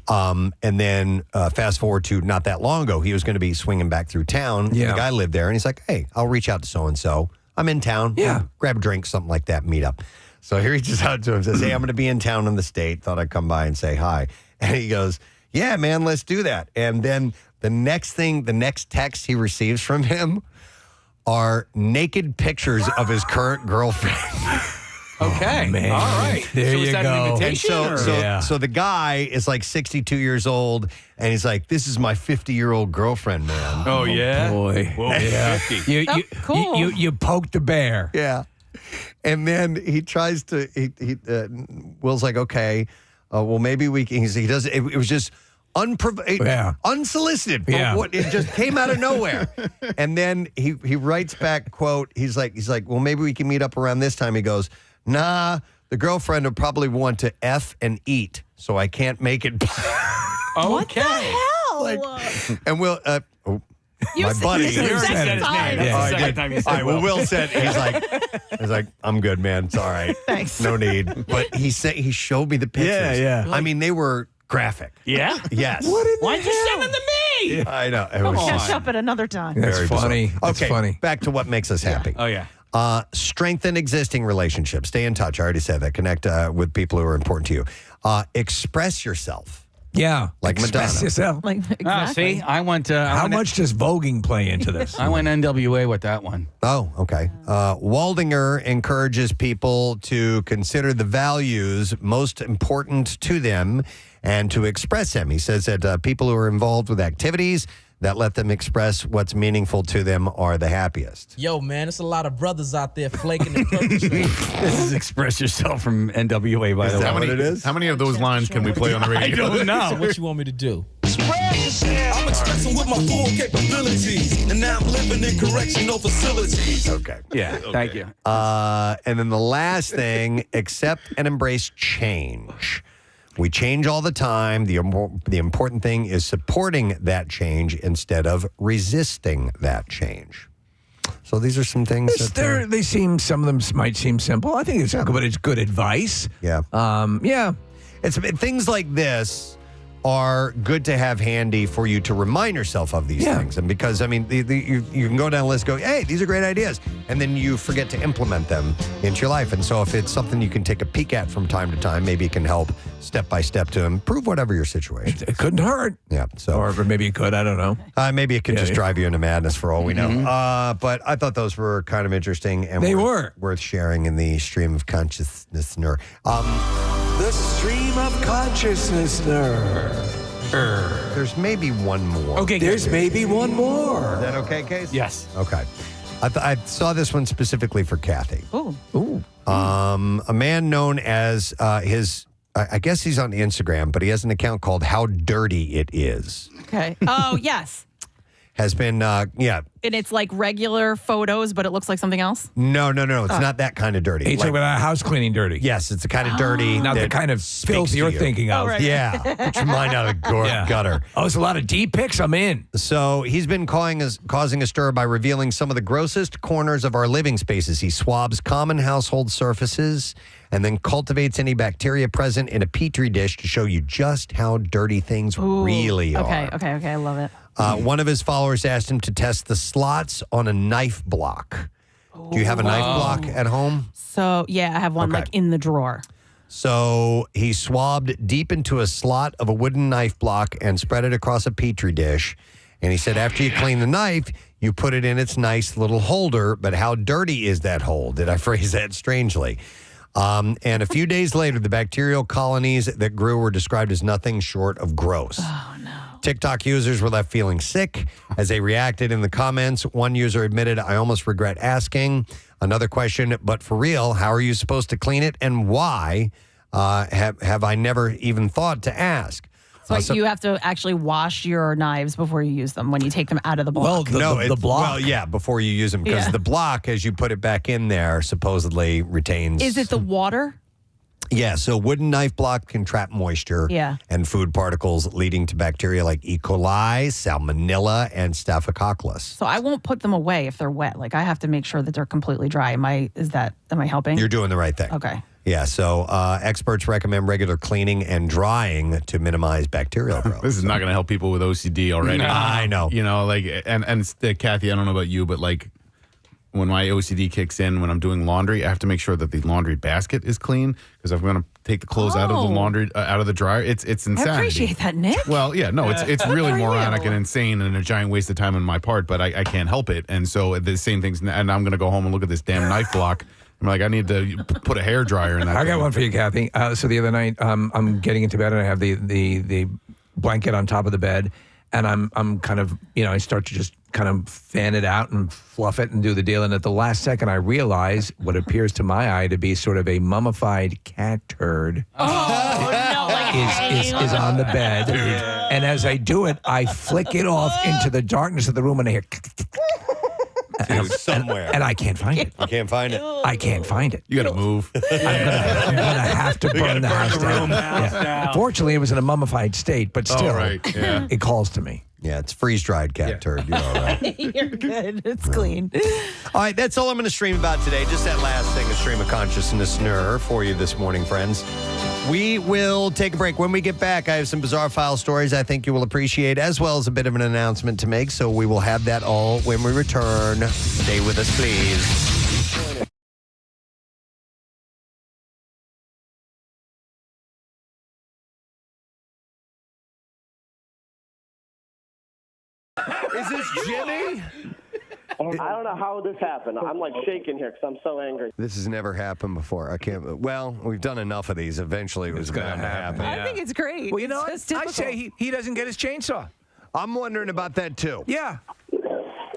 And then fast forward to not that long ago, he was going to be swinging back through town. Yeah. The guy lived there, and he's like, hey, I'll reach out to so-and-so. I'm in town. Yeah. Grab a drink, something like that, meet up. So he reaches out to him and says, hey, I'm going to be in town in the state. Thought I'd come by and say hi. And he goes, yeah, man, let's do that. And then the next text he receives from him are naked pictures of his current girlfriend. Okay. Oh, man. All right. There so you is that go. an invitation? So the guy is like 62 years old, and he's like, this is my 50-year-old girlfriend, man. Oh, yeah? Boy. Whoa, Yeah. 50. Cool. You poked the bear. Yeah. And then he tries to, Will's like, okay, well, maybe we can, he does, it was just unsolicited. Yeah. It just came out of nowhere. And then he writes back, quote, he's like, well, maybe we can meet up around this time. He goes, nah, the girlfriend will probably want to F and eat, so I can't make it. What the hell? And Will, my buddy. You said his name. That's the second time you said all right, well, Will. Will said, he's like, I'm good, man. It's all right. Thanks. No need. But he showed me the pictures. Yeah. I mean, they were graphic. Yeah? Yes. Why'd you send them to me? I know. It Come was on. Catch up at another time. That's very funny. bizarre. That's Okay, funny. back to what makes us happy. Oh, yeah. Strengthen existing relationships. Stay in touch. I already said that. Connect with people who are important to you. Express yourself. Yeah. Like Express Madonna. yourself. Like, exactly. See, I went. How much does voguing play into this? I went NWA with that one. Oh, okay. Waldinger encourages people to consider the values most important to them and to express them. He says that people who are involved with activities that let them express what's meaningful to them are the happiest. Yo, man, there's a lot of brothers out there flaking and perpetrating. This is Express Yourself from NWA, by the way. that what it is? How many of those lines can we play on the radio? I don't know. So what you want me to do? I'm expressing with my full capabilities, and now I'm living in correctional facilities. Okay. Yeah, thank you. And then the last thing, accept and embrace change. We change all the time. The important thing is supporting that change instead of resisting that change. So these are some things Some of them might seem simple. I think it's good advice. Yeah. Yeah. It's things like this are good to have handy for you to remind yourself of these things. And because, I mean, you can go down the list, go, hey, these are great ideas. And then you forget to implement them into your life. And so if it's something you can take a peek at from time to time, maybe it can help step by step to improve whatever your situation. It couldn't hurt. Yeah. So, or maybe it could. I don't know. Maybe it could just drive you into madness for all we know. But I thought those were kind of interesting and they were worth sharing in the stream of consciousness. The stream of consciousness. There's maybe one more. Okay, there's maybe one more. Is that okay, Case? Yes. Okay. I saw this one specifically for Kathy. Ooh. A man known as I guess he's on Instagram, but he has an account called How Dirty It Is. Okay. Oh, yes. Has been, And it's like regular photos, but it looks like something else? No. It's not that kind of dirty. Are you talking about house cleaning dirty? Yes, it's the kind of dirty. Not the that kind of filth you're thinking of. Oh, right. Yeah. Get your mind out of the gutter. Oh, it's a lot of deep pics. I'm in. So he's been causing a stir by revealing some of the grossest corners of our living spaces. He swabs common household surfaces and then cultivates any bacteria present in a petri dish to show you just how dirty things really are. Okay. I love it. One of his followers asked him to test the slots on a knife block. Do you have a knife block at home? So, yeah, I have one like in the drawer. So he swabbed deep into a slot of a wooden knife block and spread it across a petri dish. And he said, after you clean the knife, you put it in its nice little holder. But how dirty is that hole? Did I phrase that strangely? And a few days later, the bacterial colonies that grew were described as nothing short of gross. Oh, no. TikTok users were left feeling sick as they reacted in the comments. One user admitted, I almost regret asking. Another question, but for real, how are you supposed to clean it and why? have I never even thought to ask. So you have to actually wash your knives before you use them when you take them out of the block. Well, the block. Well, yeah, before you use them, because the block, as you put it back in there, supposedly retains. Is it the water? Yeah, so wooden knife block can trap moisture and food particles, leading to bacteria like E. coli, salmonella, and staphylococcus. So I won't put them away if they're wet. Like I have to make sure that they're completely dry. Am I helping? You're doing the right thing. Okay. Yeah, so experts recommend regular cleaning and drying to minimize bacterial growth. This is not going to help people with OCD already. No. I know. You know, like, and Kathy, I don't know about you, but like, when my OCD kicks in, when I'm doing laundry, I have to make sure that the laundry basket is clean, because if I'm going to take the clothes out of the laundry, out of the dryer, it's insanity. I appreciate that, Nick. Well, yeah, no, it's really moronic and insane and a giant waste of time on my part, but I can't help it. And so the same things, and I'm going to go home and look at this damn knife block. I'm like, I need to put a hair dryer in that. I got one for you, Kathy. So the other night, I'm getting into bed and I have the blanket on top of the bed, and I'm kind of, I start to just kind of fan it out and fluff it and do the deal. And at the last second, I realize what appears to my eye to be sort of a mummified cat turd is on the bed. And as I do it, I flick it off into the darkness of the room, and I hear somewhere. And I can't find it. You can't find it? I can't find it. You got to move. I'm gonna have to burn the house down. Yeah. Fortunately, it was in a mummified state, but still, it calls to me. Yeah, it's freeze-dried cat turd. You're all right. You're good. It's clean. All right, that's all I'm going to stream about today. Just that last thing, a stream of consciousness for you this morning, friends. We will take a break. When we get back, I have some bizarre file stories I think you will appreciate, as well as a bit of an announcement to make. So we will have that all when we return. Stay with us, please. Is this Jimmy? I don't know how this happened. I'm like shaking here because I'm so angry. This has never happened before. I can't. Well, we've done enough of these. Eventually, it was going to happen. I think it's great. Well, you know It's what? just I say he doesn't get his chainsaw. I'm wondering about that too. Yeah.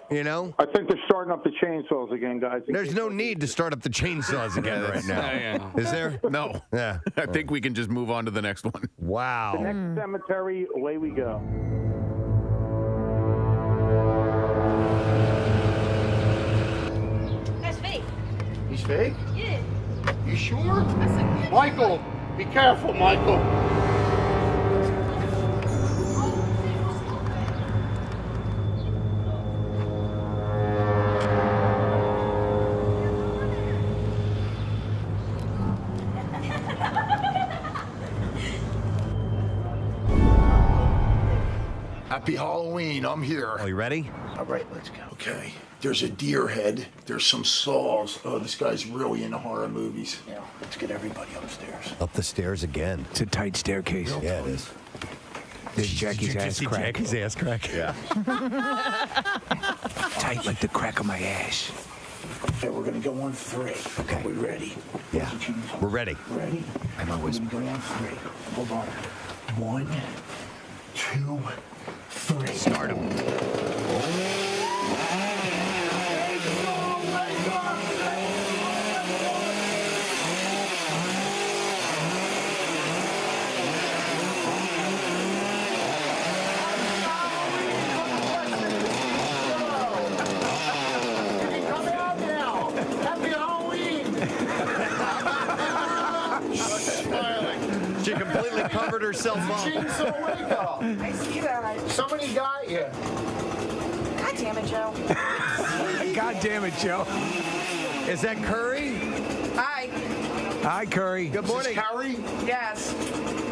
You know? I think they're starting up the chainsaws again, guys. There's no need to start up the chainsaws again right now. Is there? No. Yeah. I think we can just move on to the next one. Wow. The next cemetery, away we go. That's fake. He's fake? Yeah. You sure? Michael, be careful, Michael. Happy Halloween, I'm here. Are you ready? All right, let's go. Okay, there's a deer head, there's some saws. Oh, this guy's really into horror movies. Yeah, let's get everybody upstairs. Up the stairs again. It's a tight staircase. Yeah, it is. There's Jackie's ass crack. Jackie's ass crack? Yeah. Tight like the crack of my ass. Okay, we're gonna go on 3. Okay. Are we ready? Yeah. We're ready. Ready? I'm always. We're gonna go on 3. Hold on. 1, 2, 3. Start him. She completely covered herself up. Chainsaw wake up. I see that. Somebody got you. God damn it, Joe. God damn it, Joe. Is that Curry? Hi. Hi, Curry. Good morning. Carrie? Yes.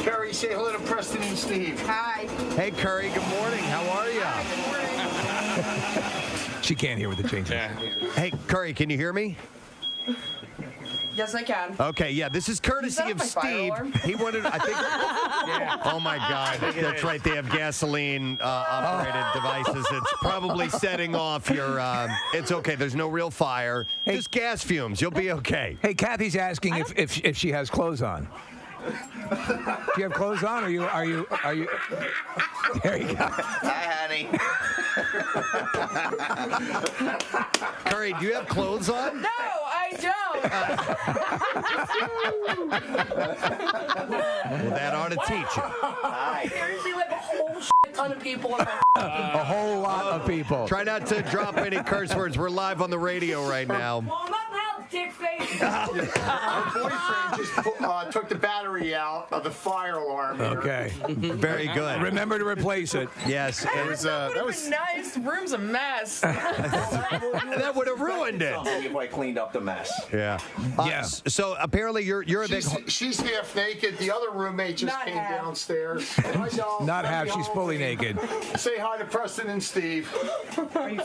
Carrie, say hello to Preston and Steve. Hi. Hey, Curry. Good morning. How are you? She can't hear with the chainsaw. Hey, Curry. Can you hear me? Yes, I can. Okay, yeah, this is courtesy Is of that my fire Steve. alarm? He wanted, I think. Yeah. Oh my God, that's right. They have gasoline operated devices. It's probably setting off your. It's okay. There's no real fire. Just gas fumes. You'll be okay. Hey, Kathy's asking if she has clothes on. Do you have clothes on? Are you? There you go. Hi, honey. Curry, do you have clothes on? No, I Hey, Joe. Well, that ought to teach you. I seriously like a whole ton of people in my A whole lot of people. Try not to drop any curse words. We're live on the radio right now. Well, not now, dick face. Our boyfriend just took the battery out of the fire alarm. here. Okay. Very good. Remember to replace it. Yes. It was, that was nice. Room's a mess. that would have ruined it. If I cleaned up the mess. Yeah. Yeah. So apparently you're a big. She's half naked. The other roommate just Not came half. downstairs. Hi, y'all. Not Love half. y'all. She's fully naked. Say hi to Preston and Steve. Okay.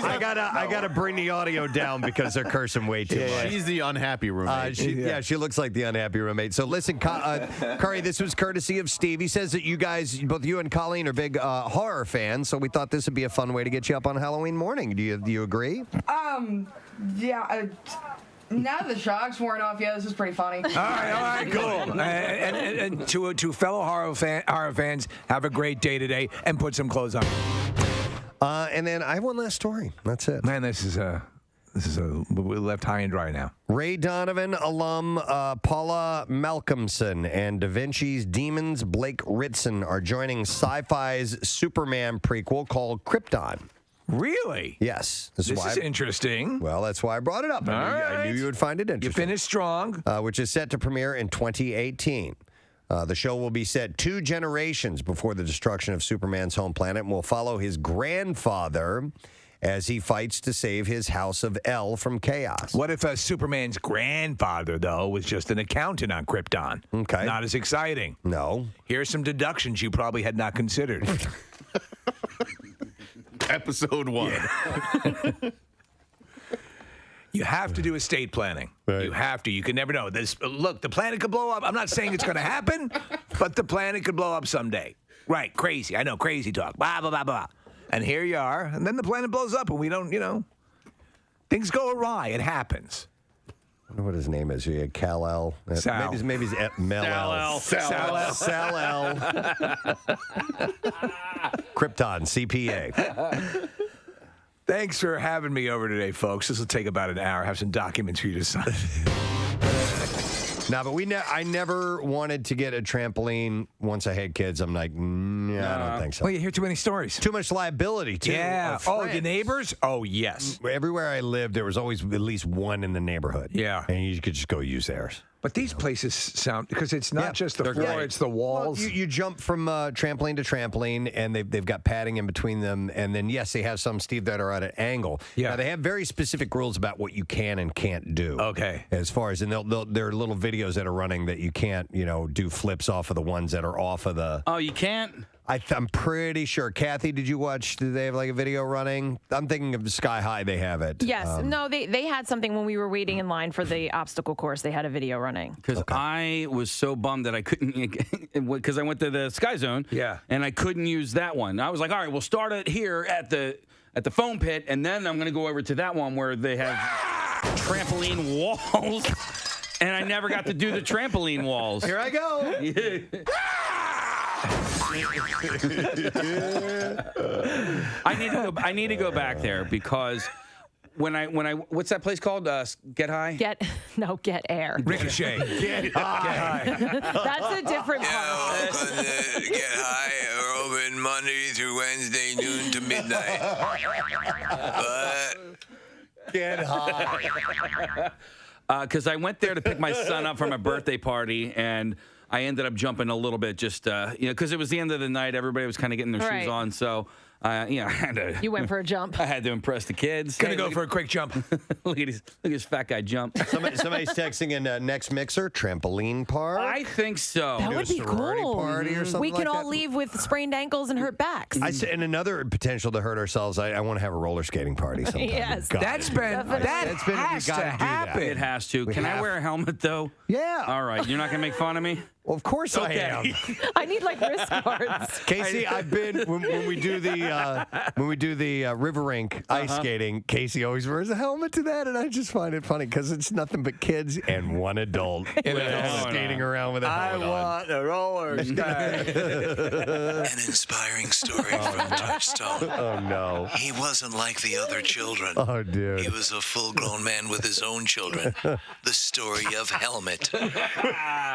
I gotta bring the audio down because they're cursing way too much. She's the unhappy roommate. She looks like the unhappy roommate. So listen, Curry, this was courtesy of Steve. He says that you guys, both you and Colleen, are big horror fans. So we thought this would be a fun way to get you up on Halloween morning. Do you agree? Yeah. Now the shock's worn off, yeah, this is pretty funny. All right, cool. And to fellow horror fans, have a great day today and put some clothes on. And then I have one last story. That's it. Man, this is we're left high and dry now. Ray Donovan alum Paula Malcolmson and Da Vinci's Demons Blake Ritson are joining Sci-Fi's Superman prequel called Krypton. Really? Yes. This is interesting. Well, that's why I brought it up. I knew you would find it interesting. You finished strong. Which is set to premiere in 2018. The show will be set 2 generations before the destruction of Superman's home planet and will follow his grandfather as he fights to save his House of El from chaos. What if Superman's grandfather, though, was just an accountant on Krypton? Okay. Not as exciting. No. Here's some deductions you probably had not considered. Episode 1. Yeah. You have to do estate planning. Right. You have to. You can never know. Look, the planet could blow up. I'm not saying it's going to happen, but the planet could blow up someday. Right, crazy. I know, crazy talk. Blah, blah, blah, blah. And here you are, and then the planet blows up, and we don't, things go awry. It happens. I wonder what his name is. Yeah, Kal-El. Sal. Maybe he's Mel-El. Sal-El. Sal-El. Krypton, CPA. Thanks for having me over today, folks. This will take about an hour. I have some documents for you to sign. No, but I never wanted to get a trampoline once I had kids. I'm like, I don't think so. Well, you hear too many stories. Too much liability, too. Yeah. Oh, your neighbors? Oh, yes. Everywhere I lived, there was always at least one in the neighborhood. Yeah. And you could just go use theirs. But these places sound, because it's not just the floor, it's the walls. Well, you jump from trampoline to trampoline, and they've got padding in between them. And then, yes, they have some, Steve, that are at an angle. Yeah. Now, they have very specific rules about what you can and can't do. Okay. As far as, and there are little videos that are running that you can't, do flips off of the ones that are off of the. Oh, you can't? I'm pretty sure. Kathy, did you watch? Did they have like a video running? I'm thinking of Sky High. They have it. Yes. No, they had something when we were waiting in line for the obstacle course. They had a video running. Because I was so bummed that I couldn't, because I went to the Sky Zone. Yeah. And I couldn't use that one. I was like, all right, we'll start it here at the foam pit, and then I'm going to go over to that one where they have trampoline walls. And I never got to do the trampoline walls. Here I go. I need to go back there because when I what's that place called? Get High? Get Air. Ricochet. Get high. That's a different part. Get High are open Monday through Wednesday, noon to midnight. Get high. Because I went there to pick my son up from a birthday party, and I ended up jumping a little bit just, because it was the end of the night. Everybody was kind of getting their shoes on. So, I had to. You went for a jump. I had to impress the kids. Gonna go for a quick jump. Look at this fat guy jump. Somebody's texting in next mixer, trampoline park. I think so. That would be cool. Party or something We can like all that. leave with sprained ankles and hurt backs. And another potential to hurt ourselves, I want to have a roller skating party sometime. Yes. God. That has to happen. It has to. Can I wear a helmet, though? Yeah. All right. You're not going to make fun of me? Well, of course I am. I need like wrist guards. Casey, I've been when we do the the river rink ice skating, Casey always wears a helmet to that, and I just find it funny because it's nothing but kids and one adult skating around with a helmet on. I want a roller skate. An inspiring story from Touchstone. Oh, no. He wasn't like the other children. Oh, dude. He was a full-grown man with his own children. The story of Helmet.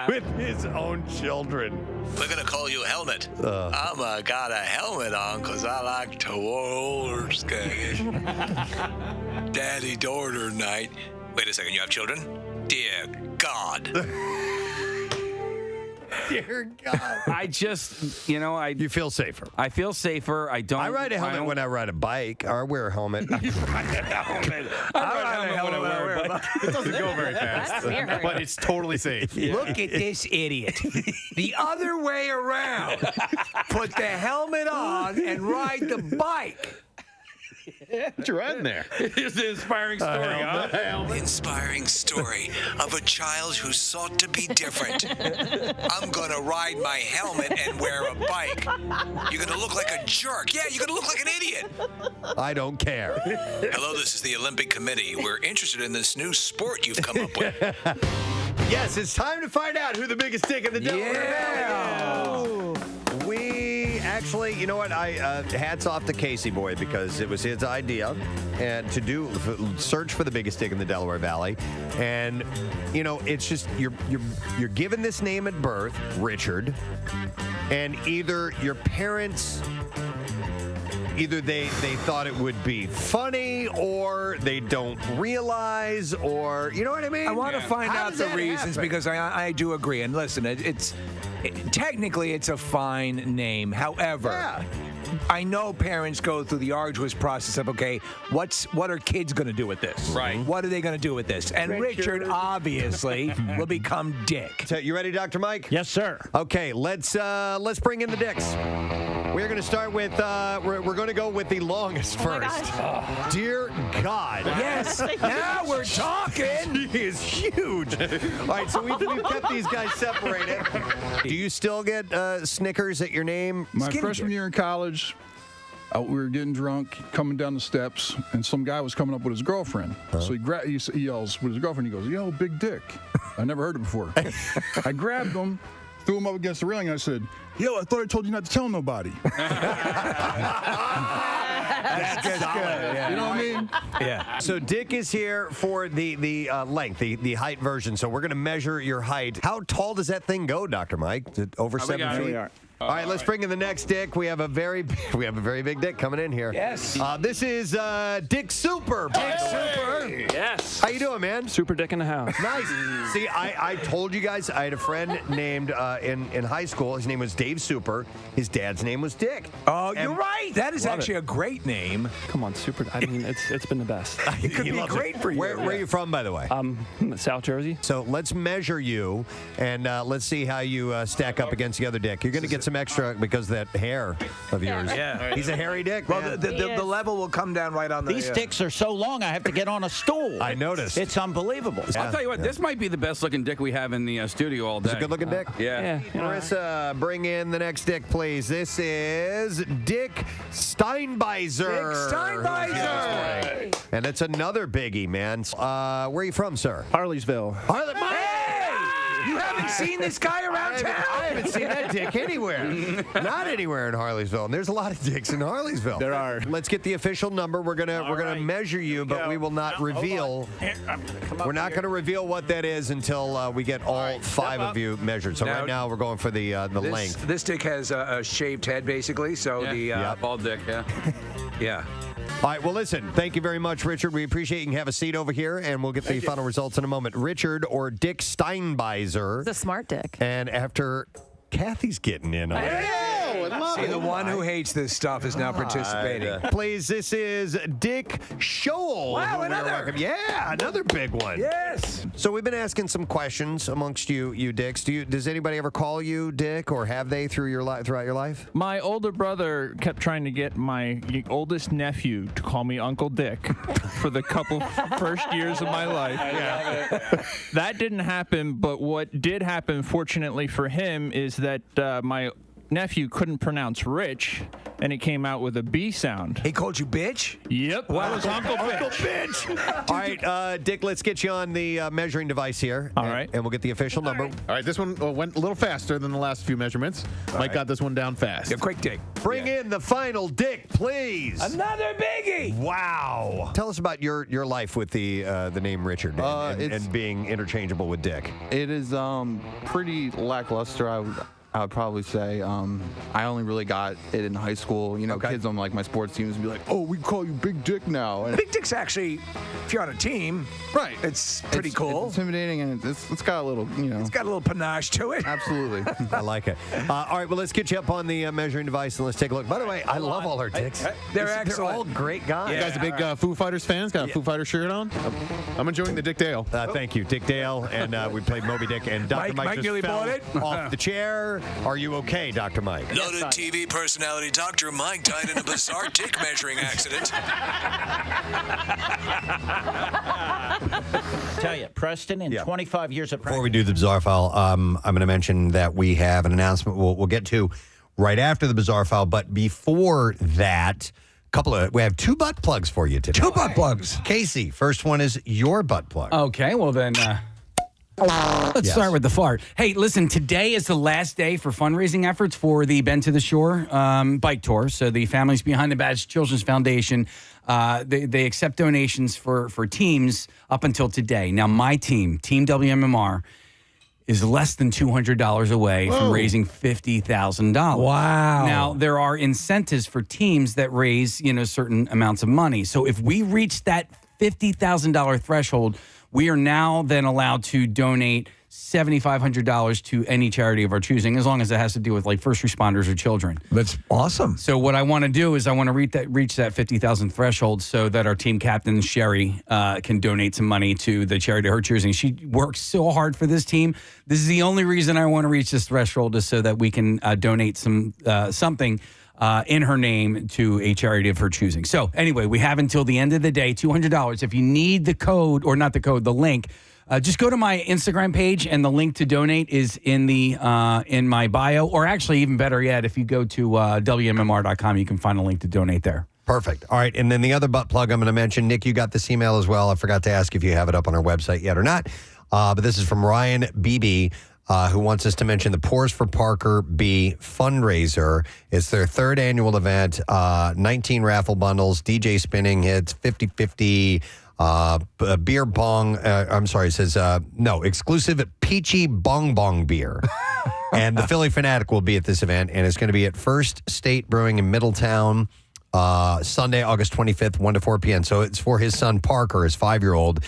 With his own children. We're going to call you Helmet. I'm got a helmet on because I like to roller skate. Daddy-daughter night. Wait a second, you have children? Dear God. Dear God. I just, you feel safer. I feel safer. I ride a helmet when I ride a bike, or I wear a helmet. I ride a helmet when I wear a bike. It doesn't go very fast. That's weird. But it's totally safe. Look at this idiot. The other way around. Put the helmet on and ride the bike. What you riding there? It's an inspiring story, huh? Inspiring story of a child who sought to be different. I'm gonna ride my helmet and wear a bike. You're gonna look like a jerk. Yeah, you're gonna look like an idiot. I don't care. Hello, this is the Olympic Committee. We're interested in this new sport you've come up with. Yes, it's time to find out who the biggest dick in the Delaware Valley is. We actually, you know what? Hats off to Casey Boy because it was his idea and to search for the biggest dick in the Delaware Valley. And it's just you're given this name at birth, Richard, and either your parents. Either they thought it would be funny, or they don't realize, or you know what I mean? I want to find out the reasons because I do agree. And listen, technically it's a fine name. However, I know parents go through the arduous process of, okay, what are kids going to do with this? Right. What are they going to do with this? And Richard obviously will become Dick. So, you ready, Dr. Mike? Yes, sir. Okay, let's bring in the dicks. We're going to start with, we're going to go with the longest first. Dear God. Yes, now we're talking. He is huge. All right, so we've kept these guys separated. Do you still get Snickers at your name? My freshman year in college, we were getting drunk, coming down the steps, and some guy was coming up with his girlfriend. So he yells with his girlfriend, he goes, "Yo, big dick." I never heard it before. I grabbed him, threw him up against the railing, and I said, "Yo, I thought I told you not to tell nobody." That's good. Yeah. You know what I mean? Yeah. So Dick is here for the length, the height version. So we're going to measure your height. How tall does that thing go, Dr. Mike? Is it over 7 feet? All right, let's bring in the next Dick. We have a very big Dick coming in here. Yes. This is Dick Super. Dick Super. Yes. How you doing, man? Super Dick in the house. Nice. See, I told you guys I had a friend named in high school. His name was Dave Super. His dad's name was Dick. Oh, you're right. That is actually a great name. Come on, Super. I mean, it's been the best. It could be great for you. Where are you from, by the way? South Jersey. So let's measure you, and let's see how you stack up against the other Dick. You're going to get some extra because of that hair of yours. Yeah. He's a hairy Dick. Well, man. the level will come down right on the... These sticks are so long, I have to get on a stool. I noticed. It's unbelievable. I'll tell you what, this might be the best looking Dick we have in the studio all day. It's a good looking Dick? Yeah. Marissa, bring in the next Dick, please. This is Dick Steinbeiser. Dick Steinbeiser. And it's another biggie, man. Where are you from, sir? Harleysville. You haven't seen this guy around town? I haven't seen that Dick anywhere. Not anywhere in Harleysville. And there's a lot of Dicks in Harleysville. There are. Let's get the official number. We're gonna measure you, but we will not reveal. We're not gonna reveal what that is until we get all 5 of you measured. So right now we're going for the length. This Dick has a shaved head, basically. So bald Dick. Yeah. Yeah. All right, well, listen, thank you very much, Richard. We appreciate you can have a seat over here, and we'll get the final results in a moment. Richard or Dick Steinbeiser. The smart Dick. And after Kathy's getting in on it. See, the one who hates this stuff is now participating. Please, this is Dick Scholl. Wow, another. Another big one. Yes. So we've been asking some questions amongst you Dicks. Does anybody ever call you Dick, or have they throughout your life? My older brother kept trying to get my oldest nephew to call me Uncle Dick for the first years of my life. That didn't happen, but what did happen, fortunately for him, is that my nephew couldn't pronounce rich, and it came out with a B sound. He called you bitch? Yep. Wow. I was Uncle Uncle Bitch. bitch. All right, Dick, let's get you on the measuring device here. All right. And we'll get the official number. All right, this one went a little faster than the last few measurements. Mike got this one down fast. Yeah, quick, Dick. Bring in the final Dick, please. Another biggie. Wow. Tell us about your life with the name Richard and being interchangeable with Dick. It is pretty lackluster, I would probably say. I only really got it in high school. You know, kids on like my sports teams would be like, "Oh, we call you Big Dick now." And Big Dick's actually, if you're on a team, right, it's pretty cool. It's intimidating, and it's got a little, It's got a little panache to it. Absolutely. I like it. All right, well, let's get you up on the measuring device and let's take a look. By the way, I love all our Dicks. They're excellent. They're all great guys. You guys a big Foo Fighters fans? Got a Foo Fighters shirt on? I'm enjoying the Dick Dale. Thank you, Dick Dale, and we played Moby Dick, and Dr. Mike Mike just nearly fell bought it. off the chair. Are you okay, Dr. Mike? Noted TV personality Dr. Mike died in a bizarre dick measuring accident. Tell you, Preston, in 25 years of practice. Before we do the bizarre file, I'm going to mention that we have an announcement we'll get to right after the bizarre file. But before that, we have 2 butt plugs for you today. 2 butt plugs. Casey, first one is your butt plug. Okay, well then. Let's start with the fart. Hey, listen, today is the last day for fundraising efforts for the Bend to the Shore bike tour. So the Families Behind the Badge Children's Foundation, they accept donations for teams up until today. Now, my team, Team WMMR, is less than $200 away from raising $50,000. Wow. Now, there are incentives for teams that raise, certain amounts of money. So if we reach that $50,000 threshold, we are now then allowed to donate $7,500 to any charity of our choosing, as long as it has to do with like first responders or children. That's awesome. So what I want to do is I want to reach that 50,000 threshold so that our team captain, Sherry, can donate some money to the charity of her choosing. She works so hard for this team. This is the only reason I want to reach this threshold, is so that we can donate something in her name to a charity of her choosing. So anyway, we have until the end of the day, $200. If you need the code, or not the code, the link, just go to my Instagram page, and the link to donate is in my bio. Or actually, even better yet, if you go to WMMR.com, you can find a link to donate there. Perfect. All right, and then the other butt plug I'm going to mention, Nick, you got this email as well. I forgot to ask if you have it up on our website yet or not. But this is from Ryan Beebe, who wants us to mention the Pores for Parker B fundraiser. It's their 3rd annual event, 19 raffle bundles, DJ spinning hits, 50-50, beer bong. It says, exclusive Peachy Bong Bong beer. And the Philly Fanatic will be at this event, and it's going to be at First State Brewing in Middletown, Sunday, August 25th, 1 to 4 p.m. So it's for his son, Parker, his 5-year-old,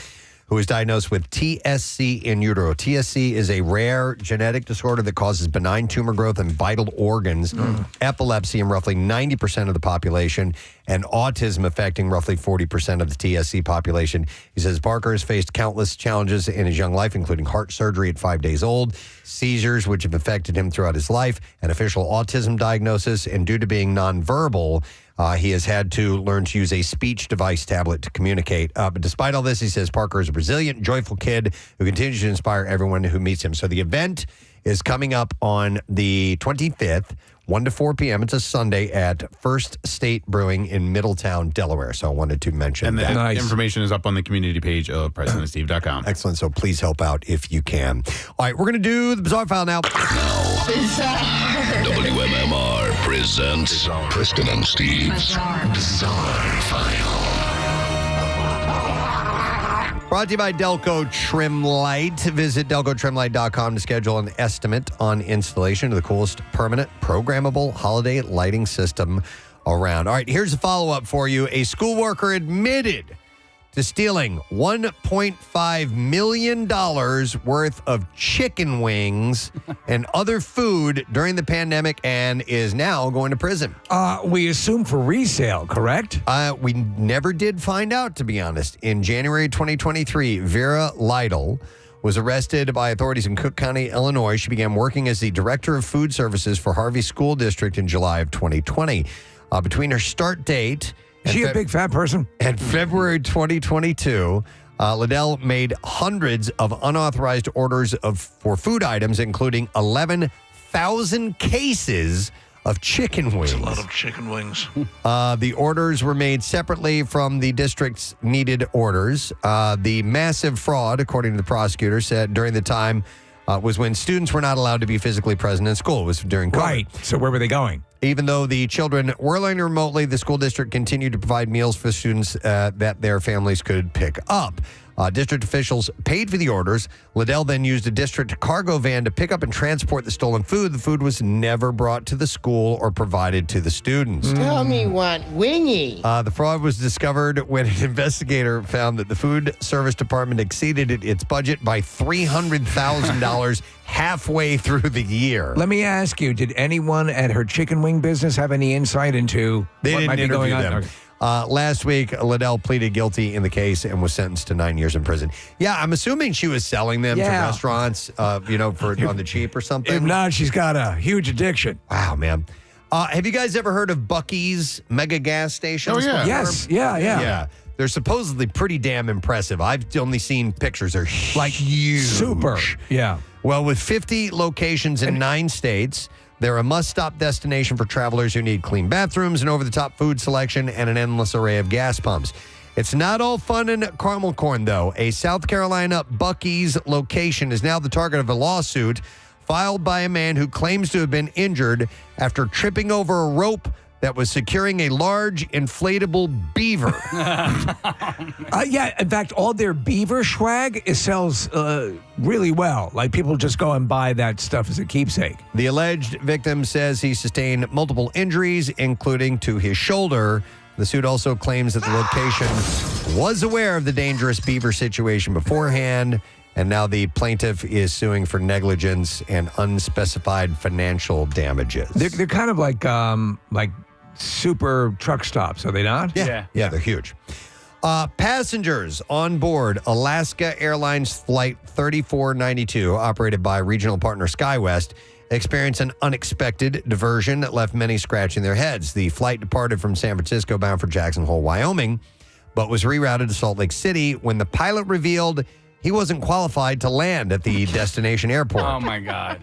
who was diagnosed with TSC in utero. TSC is a rare genetic disorder that causes benign tumor growth in vital organs, epilepsy in roughly 90% of the population, and autism affecting roughly 40% of the TSC population. He says Parker has faced countless challenges in his young life, including heart surgery at 5 days old, seizures which have affected him throughout his life, an official autism diagnosis, and due to being nonverbal, he has had to learn to use a speech device tablet to communicate. But despite all this, he says Parker is a resilient, joyful kid who continues to inspire everyone who meets him. So the event is coming up on the 25th, 1 to 4 p.m. It's a Sunday at First State Brewing in Middletown, Delaware. So I wanted to mention that. And the information is up on the community page of PrestonandSteve.com. Excellent. So please help out if you can. All right, we're going to do the Bizarre File now. WMMR presents Preston and Steve's Bizarre File. Brought to you by Delco Trim Light. Visit DelcoTrimLight.com to schedule an estimate on installation of the coolest permanent programmable holiday lighting system around. All right, here's a follow-up for you. A school worker admitted to stealing $1.5 million worth of chicken wings and other food during the pandemic and is now going to prison. We assume for resale, correct? We never did find out, to be honest. In January 2023, Vera Lytle was arrested by authorities in Cook County, Illinois. She began working as the director of food services for Harvey School District in July of 2020. Between her start date... Is she a big fat person? In February 2022, Liddell made hundreds of unauthorized orders for food items, including 11,000 cases of chicken wings. That's a lot of chicken wings. The orders were made separately from the district's needed orders. The massive fraud, according to the prosecutor, said during the time was when students were not allowed to be physically present in school. It was during COVID. Right. So where were they going? Even though the children were learning remotely, the school district continued to provide meals for students that their families could pick up. District officials paid for the orders. Liddell then used a district cargo van to pick up and transport the stolen food. The food was never brought to the school or provided to the students. Tell me what wingy. The fraud was discovered when an investigator found that the food service department exceeded its budget by $300,000 halfway through the year. Let me ask you, did anyone at her chicken wing business have any insight into They what didn't might be interview going on? them. Okay. Last week, Liddell pleaded guilty in the case and was sentenced to 9 years in prison. Yeah, I'm assuming she was selling them to restaurants, for on the cheap or something. If not, she's got a huge addiction. Wow, man. Have you guys ever heard of Buc-ee's mega gas stations? Oh, yeah. before? Yes. Yeah. They're supposedly pretty damn impressive. I've only seen pictures. They're like huge. Super. Yeah. Well, with 50 locations in 9 states, they're a must-stop destination for travelers who need clean bathrooms, and over-the-top food selection, and an endless array of gas pumps. It's not all fun and caramel corn, though. A South Carolina Buc-ee's location is now the target of a lawsuit filed by a man who claims to have been injured after tripping over a rope that was securing a large inflatable beaver. Yeah, in fact, all their beaver swag sells really well. Like, people just go and buy that stuff as a keepsake. The alleged victim says he sustained multiple injuries, including to his shoulder. The suit also claims that the location was aware of the dangerous beaver situation beforehand, and now the plaintiff is suing for negligence and unspecified financial damages. They're kind of like super truck stops, are they not? Yeah, they're huge. Passengers on board Alaska Airlines Flight 3492, operated by regional partner SkyWest, experienced an unexpected diversion that left many scratching their heads. The flight departed from San Francisco bound for Jackson Hole, Wyoming, but was rerouted to Salt Lake City when the pilot revealed he wasn't qualified to land at the destination airport. Oh, my God.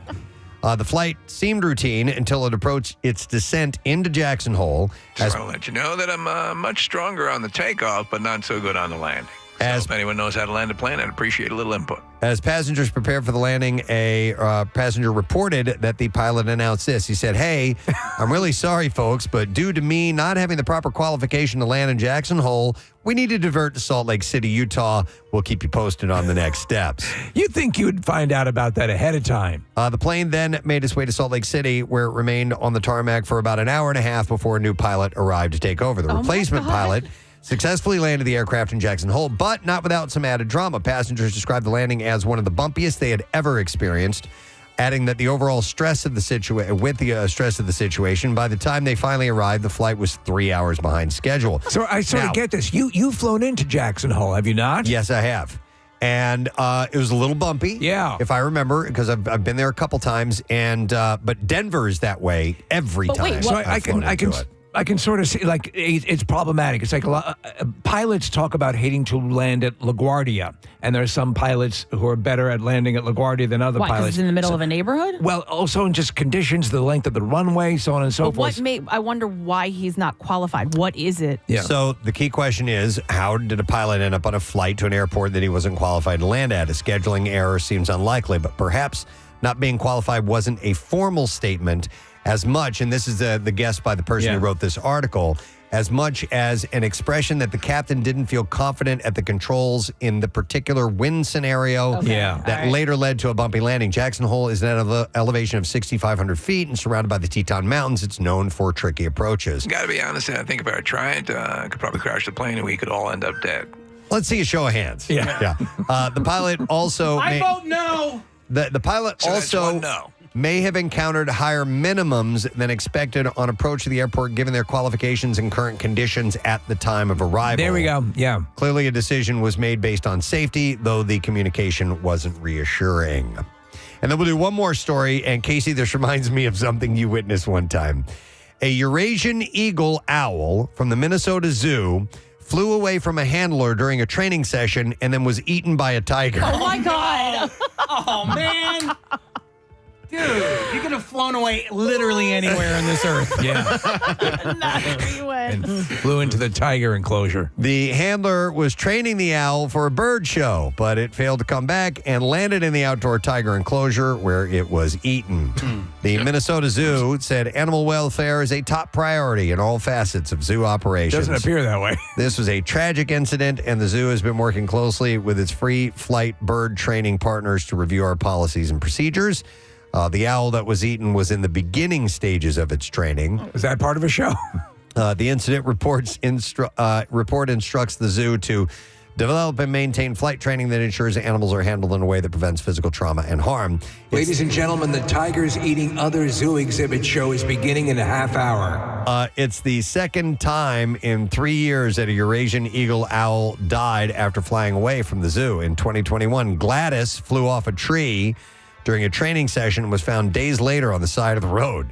The flight seemed routine until it approached its descent into Jackson Hole. Just want to let you know that I'm much stronger on the takeoff, but not so good on the landing. So if anyone knows how to land a plane, I'd appreciate a little input. As passengers prepared for the landing, a passenger reported that the pilot announced this. He said, "Hey, I'm really sorry, folks, but due to me not having the proper qualification to land in Jackson Hole, we need to divert to Salt Lake City, Utah. We'll keep you posted on the next steps." You'd think you'd find out about that ahead of time. The plane then made its way to Salt Lake City, where it remained on the tarmac for about an hour and a half before a new pilot arrived to take over. The replacement pilot successfully landed the aircraft in Jackson Hole, but not without some added drama. Passengers described the landing as one of the bumpiest they had ever experienced, adding that the overall stress of the situation, by the time they finally arrived, the flight was 3 hours behind schedule. So I sort of get this. You've flown into Jackson Hole, have you not? Yes, I have. And it was a little bumpy. Yeah. If I remember, because I've been there a couple times, and but Denver is that way every time. So I can sort of see, like, it's problematic. It's like a lot pilots talk about hating to land at LaGuardia, and there are some pilots who are better at landing at LaGuardia than other Why, 'cause pilots. it's in the middle of a neighborhood? Well, also in just conditions, the length of the runway, so on and so But forth. I wonder why he's not qualified. What is it? So the key question is, how did a pilot end up on a flight to an airport that he wasn't qualified to land at? A scheduling error seems unlikely, but perhaps not being qualified wasn't a formal statement as much, and this is the guess by the person who wrote this article, as much as an expression that the captain didn't feel confident at the controls in the particular wind scenario that later led to a bumpy landing. Jackson Hole is at an elevation of 6,500 feet and surrounded by the Teton Mountains. It's known for tricky approaches. Got to be honest, I think if I tried, I could probably crash the plane and we could all end up dead. Let's see a show of hands. Yeah. The pilot also... I vote no. The pilot So that's also... one no. may have encountered higher minimums than expected on approach to the airport given their qualifications and current conditions at the time of arrival. There we go. Yeah. Clearly a decision was made based on safety, though the communication wasn't reassuring. And then we'll do one more story. And Casey, this reminds me of something you witnessed one time. A Eurasian eagle owl from the Minnesota Zoo flew away from a handler during a training session and then was eaten by a tiger. Oh, my God. Oh, man. Dude, you could have flown away literally anywhere on this earth. Yeah. Not where you went. And flew into the tiger enclosure. The handler was training the owl for a bird show, but it failed to come back and landed in the outdoor tiger enclosure where it was eaten. The Minnesota Zoo said animal welfare is a top priority in all facets of zoo operations. Doesn't appear that way. This was a tragic incident, and the zoo has been working closely with its free flight bird training partners to review our policies and procedures. The owl that was eaten was in the beginning stages of its training. Is that part of a show? The incident report instructs the zoo to develop and maintain flight training that ensures animals are handled in a way that prevents physical trauma and harm. Ladies and gentlemen, the Tigers Eating Other Zoo exhibit show is beginning in a half hour. It's the second time in 3 years that a Eurasian eagle owl died after flying away from the zoo. In 2021, Gladys flew off a tree during a training session and was found days later on the side of the road.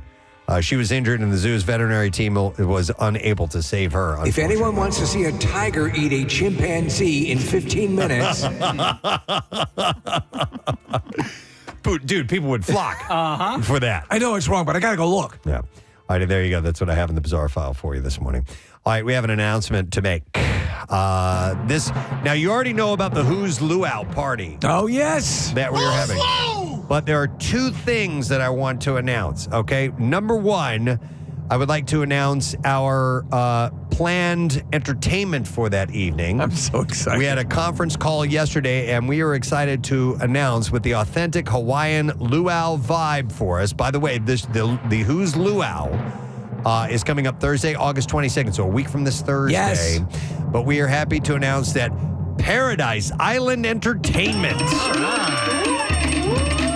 She was injured, and the zoo's veterinary team was unable to save her. If anyone wants to see a tiger eat a chimpanzee in 15 minutes... Dude, people would flock for that. I know it's wrong, but I got to go look. Yeah. All right, there you go. That's what I have in the bizarre file for you this morning. All right, we have an announcement to make. Now, you already know about the Who's Luau party. Oh, yes. That we're having. But there are two things that I want to announce, okay? Number one, I would like to announce our planned entertainment for that evening. I'm so excited. We had a conference call yesterday, and we are excited to announce with the authentic Hawaiian luau vibe for us. By the way, the Who's Luau is coming up Thursday, August 22nd, so a week from this Thursday. Yes. But we are happy to announce that Paradise Island Entertainment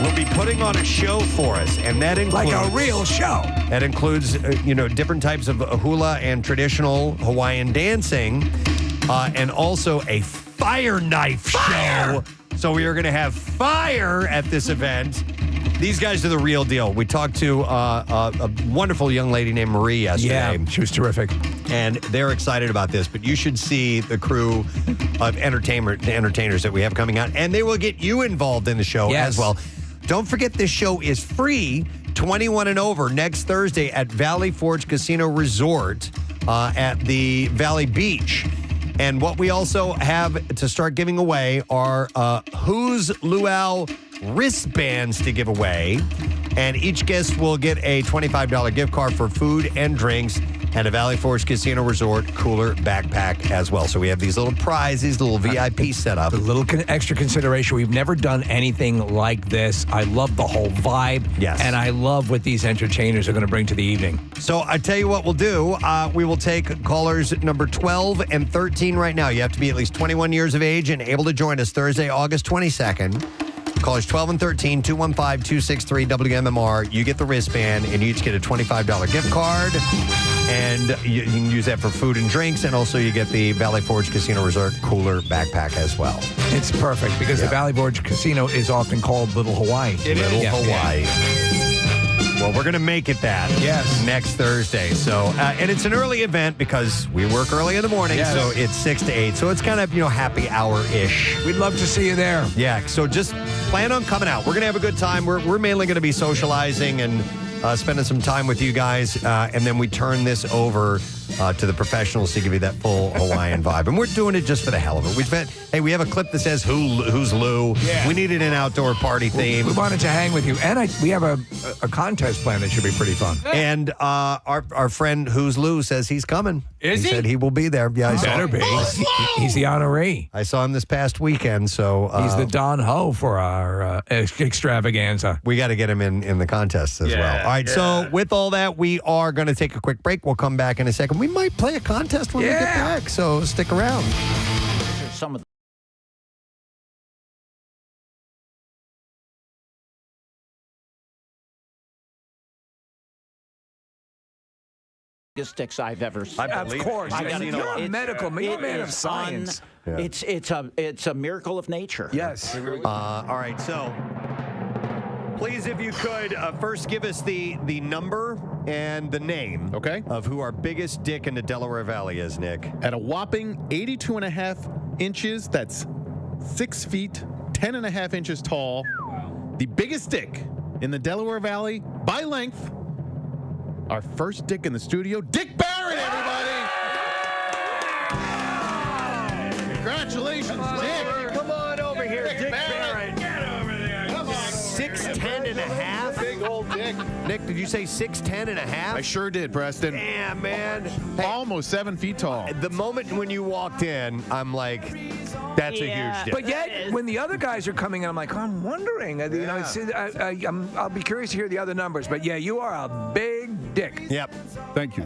will be putting on a show for us, and that includes... Like a real show. That includes, different types of hula and traditional Hawaiian dancing, and also a fire knife show. So we are going to have fire at this event. These guys are the real deal. We talked to a wonderful young lady named Marie yesterday. Yeah, she was terrific. And they're excited about this, but you should see the crew of entertainers that we have coming out, and they will get you involved in the show as well. Don't forget, this show is free, 21 and over, next Thursday at Valley Forge Casino Resort at the Valley Beach. And what we also have to start giving away are Who's Luau wristbands to give away. And each guest will get a $25 gift card for food and drinks and a Valley Forge Casino Resort cooler backpack as well. So we have these little prizes, little VIP setup. A little extra consideration. We've never done anything like this. I love the whole vibe. Yes. And I love what these entertainers are going to bring to the evening. So I tell you what we'll do. We will take callers number 12 and 13 right now. You have to be at least 21 years of age and able to join us Thursday, August 22nd. Callers 12 and 13, 215-263-WMMR. You get the wristband, and you each get a $25 gift card. And you can use that for food and drinks. And also you get the Valley Forge Casino Resort cooler backpack as well. It's perfect because the Valley Forge Casino is often called Little Hawaii. Little Hawaii. Well, we're going to make it that next Thursday. So, and it's an early event because we work early in the morning. Yes. So it's 6 to 8. So it's kind of, happy hour-ish. We'd love to see you there. Yeah. So just plan on coming out. We're going to have a good time. We're mainly going to be socializing and spending some time with you guys. And then we turn this over to the professionals to give you that full Hawaiian vibe. And we're doing it just for the hell of it. We have a clip that says Who's Lou. Yeah. We needed an outdoor party theme. We wanted to hang with you. And we have a contest plan that should be pretty fun. And our friend Who's Lou says he's coming. Is he? He said he will be there. Yeah, Better be. He's the honoree. I saw him this past weekend. So he's the Don Ho for our extravaganza. We got to get him in the contest as well. All right. So with all that, we are going to take a quick break. We'll come back in a second. We might play a contest when we get back. So stick around. Some of the sticks I've ever seen. Of course. You're a medical man. You're a man of science. It's a miracle of nature. Yes. All right. So please, if you could, first give us the number and the name of who our biggest dick in the Delaware Valley is, Nick. At a whopping 82.5 inches, that's 6 feet, 10.5 inches tall. The biggest dick in the Delaware Valley by length. Our first Dick in the studio, Dick Barrett, everybody! Congratulations, Dick! Come on over here, Dick Barrett. Get over there. Come on. 6'10" and a half. Big old Dick. Nick, did you say 6'10" and a half? I sure did, Preston. Damn, man. Hey, Almost 7 feet tall. the moment when you walked in, I'm like, that's a huge dick. But yet, when the other guys are coming in, I'm like, I'm wondering. You know, I'll be curious to hear the other numbers. But yeah, you are a big dick. Yep. Thank you.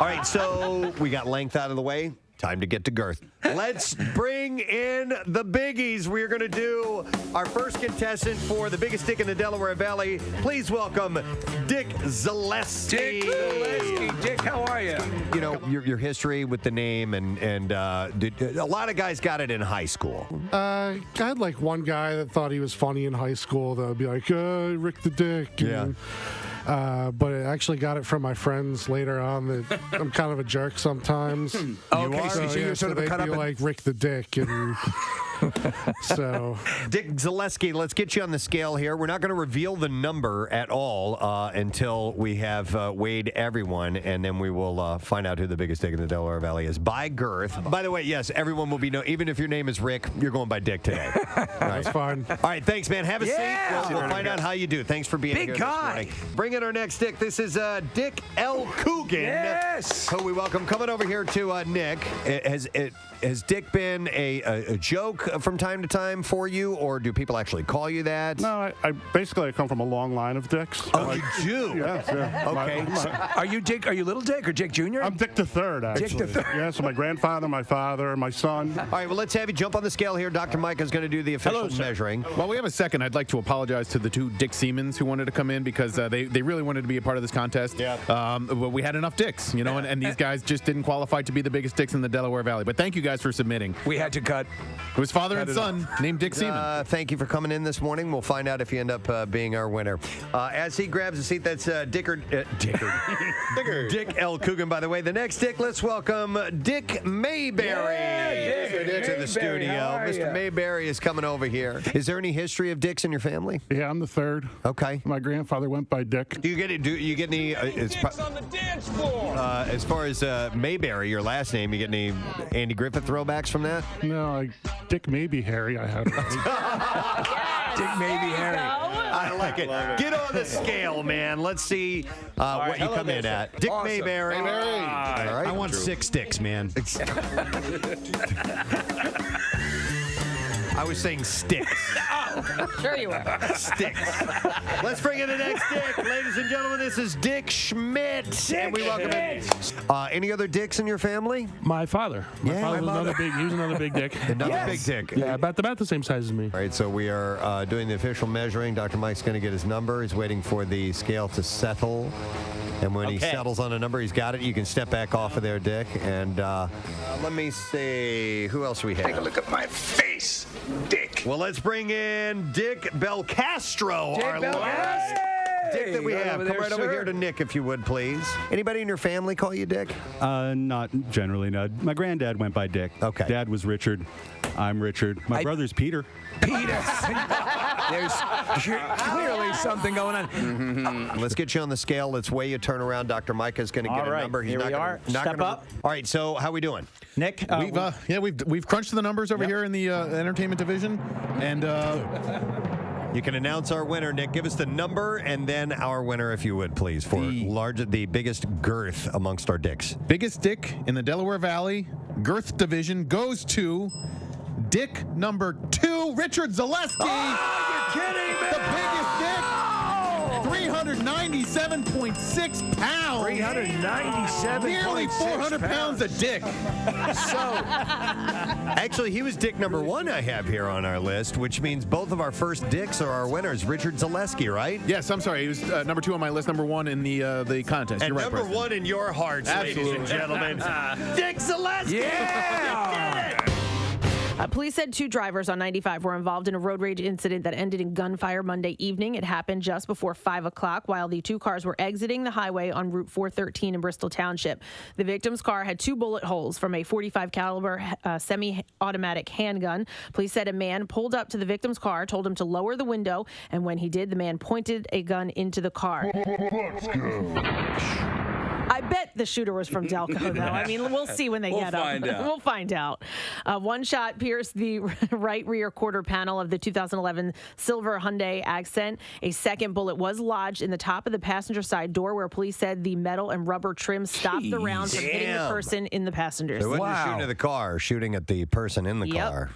All right, so we got length out of the way. Time to get to girth. Let's bring in the biggies. We're going to do our first contestant for the biggest dick in the Delaware Valley. Please welcome Dick Zaleski. Dick Zaleski. Dick, how are you? You know, your history with the name, and a lot of guys got it in high school. I had like one guy that thought he was funny in high school that would be like, Rick the Dick. Yeah. But I actually got it from my friends later on that I'm kind of a jerk sometimes. Okay, so you're sort of a they'd cut up. be like Rick the Dick, and so Dick Zaleski, let's get you on the scale here. We're not going to reveal the number at all until we have weighed everyone, and then we will find out who the biggest dick in the Delaware Valley is by girth. By the way, yes, everyone will be even if your name is Rick, you're going by Dick today. That's fine. All right, thanks, man. Have a seat. We'll find out how you do. Thanks for being Big here guy. this morning. Bring in our next Dick. This is Dick L. Coogan. Yes. Who we welcome. Coming over here to Nick. Has Dick been a joke from time to time for you, or do people actually call you that? No, I basically come from a long line of Dicks. Oh, you do? Yes, yeah. Okay. Are you Dick? Are you Little Dick or Dick Jr.? I'm Dick the Third, actually. Dick the Third. Yeah, so my grandfather, my father, my son. All right, well, let's have you jump on the scale here. Dr. Mike is going to do the official measuring. While we have a second, I'd like to apologize to the two Dick Siemens who wanted to come in because they really wanted to be a part of this contest. Yeah. But we had enough dicks, you know, and these guys just didn't qualify to be the biggest dicks in the Delaware Valley. But thank you guys for submitting. We had to cut. It was father and son named Dick Seaman. Thank you for coming in this morning. We'll find out if you end up being our winner. As he grabs a seat, that's Dick L. Coogan, by the way. The next Dick, let's welcome Dick Mayberry to the studio. Mr. Mayberry is coming over here. Is there any history of Dicks in your family? Yeah, I'm the third. Okay. My grandfather went by Dick. Do you get any? Dicks on the dance floor. As far as Mayberry, your last name, you get any Andy Griffith throwbacks from that? No, Dick maybe Harry. I had. Dick maybe Harry. I like it. Get on the scale, man. Let's see what you come in at. Dick Mayberry. All right. I want 6 dicks, man. I was saying sticks. Sure you were. Sticks. Let's bring in the next Dick. Ladies and gentlemen, this is Dick Schmidt. And we welcome in. Any other Dicks in your family? My father. My father was another big. He was another big dick. Another big dick. Yeah, about the same size as me. All right, so we are doing the official measuring. Dr. Mike's going to get his number. He's waiting for the scale to settle. And when he settles on a number, he's got it. You can step back off of there, Dick. And let me see. Who else we have? Take a look at my face, Dick. Well, let's bring in Dick Belcastro, Dick our Belcastro. last Dick that we have. over Come there, right over sir. here to Nick, if you would, please. Anybody in your family call you Dick? Not generally, no. My granddad went by Dick. Okay. Dad was Richard. I'm Richard. My brother's Peter. Peter. There's clearly something going on. Let's get you on the scale. Let's weigh you. Turn around. Dr. Micah's going to get All a right, number. here we are. Not Step gonna, up. All right, so how we doing? Nick, We've crunched the numbers over here in the entertainment division, and you can announce our winner, Nick. Give us the number and then our winner, if you would, please, for the biggest girth amongst our dicks. biggest dick in the Delaware Valley girth division goes to Dick number 2, Richard Zaleski. Oh, you're kidding me. The biggest dick. 397.6 pounds. 397. Nearly 400 pounds a dick. So, actually, he was Dick number 1 I have here on our list, which means both of our first Dicks are our winners. Richard Zaleski, right? Yes, I'm sorry. He was number 2 on my list, number 1 in the contest. And You're right, number Preston. 1 in your hearts, Absolutely. ladies and gentlemen. Dick Zaleski. Yeah. Police said 2 drivers on 95 were involved in a road rage incident that ended in gunfire Monday evening. It happened just before 5 o'clock while the 2 cars were exiting the highway on Route 413 in Bristol Township. The victim's car had 2 bullet holes from a .45 caliber semi-automatic handgun. Police said a man pulled up to the victim's car, told him to lower the window, and when he did, the man pointed a gun into the car. Let's go. I bet the shooter was from Delco, though. I mean, we'll see when they get up. We'll find out. One shot pierced the right rear quarter panel of the 2011 silver Hyundai Accent. A second bullet was lodged in the top of the passenger side door, where police said the metal and rubber trim stopped the round from hitting the person in the passenger So seat. it wasn't shooting at the car, shooting at the person in the car.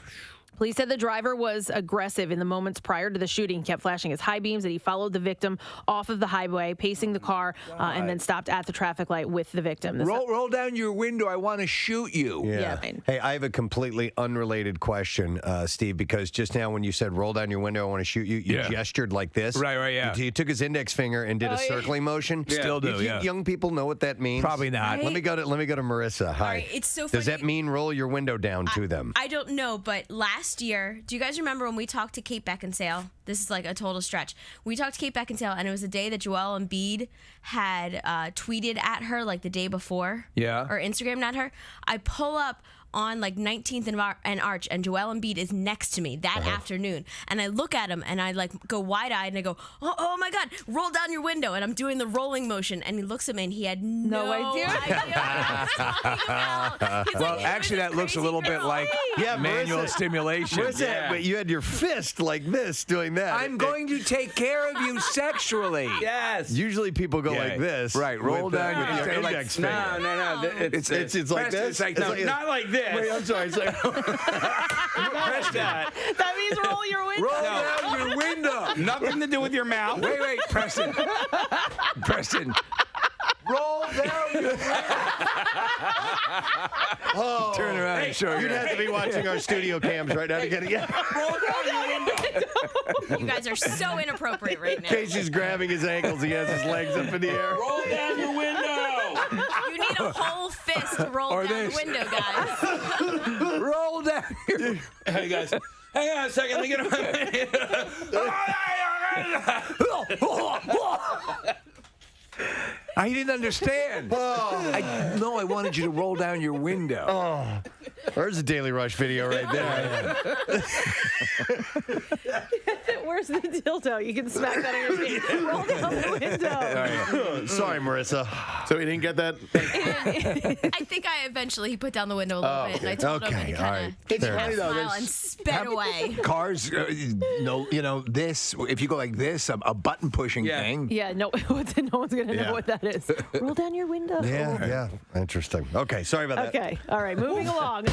Police said the driver was aggressive in the moments prior to the shooting. He kept flashing his high beams, and he followed the victim off of the highway, pacing the car, and then stopped at the traffic light with the victim. Roll down your window. I want to shoot you. Yeah. Hey, I have a completely unrelated question, Steve, because just now when you said roll down your window, I want to shoot you, you gestured like this. Right, yeah. You took his index finger and did a circling motion. Still do, You think young people know what that means? Probably not. Let me go to Marissa. Hi. right, it's so Does funny. that mean roll your window down to them? I don't know, but last year, do you guys remember when we talked to Kate Beckinsale? This is like a total stretch. We talked to Kate Beckinsale, and it was the day that Joel Embiid had tweeted at her, like the day before. Yeah. Or Instagrammed at her. I pull up on like 19th and Arch, and Joel Embiid is next to me that afternoon. And I look at him, and I like go wide-eyed, and I go, oh my God, roll down your window. And I'm doing the rolling motion, and he looks at me, and he had no idea. Well, actually, that looks a little bit like manual stimulation. Marissa, but you had your fist like this doing that. I'm going to take care of you sexually. Yes. Usually people go like this. Right, roll down with your like, index finger. No. It's like this. It's like, no, not like this. Wait, I'm sorry. It's like, That means roll your window. Roll down your window. Nothing to do with your mouth. Wait, Preston. Roll down your window. Turn around and show You'd have to be watching our studio cams right now to get it. Yeah. Roll down your window. You guys are so inappropriate right now. Casey's grabbing his ankles. He has his legs up in the air. Roll down your window. You need a whole fist to roll down the window, guys. Roll down your Hey, guys. Hang on a second. Let me get him. I didn't understand. I wanted you to roll down your window. There's a Daily Rush video right there. Where's the dildo? You can smack that on your face. Roll down the window. Sorry, Marissa. So he didn't get that? I think I eventually he put down the window a little bit, and I told him, and he kind of It's gave me funny, that though, smile there's- and sped away. Cars, this, if you go like this, a button pushing thing. Yeah, no one's going to know what that is. Roll down your window. Yeah. Interesting. Okay, sorry about that. Okay. All right. Moving along.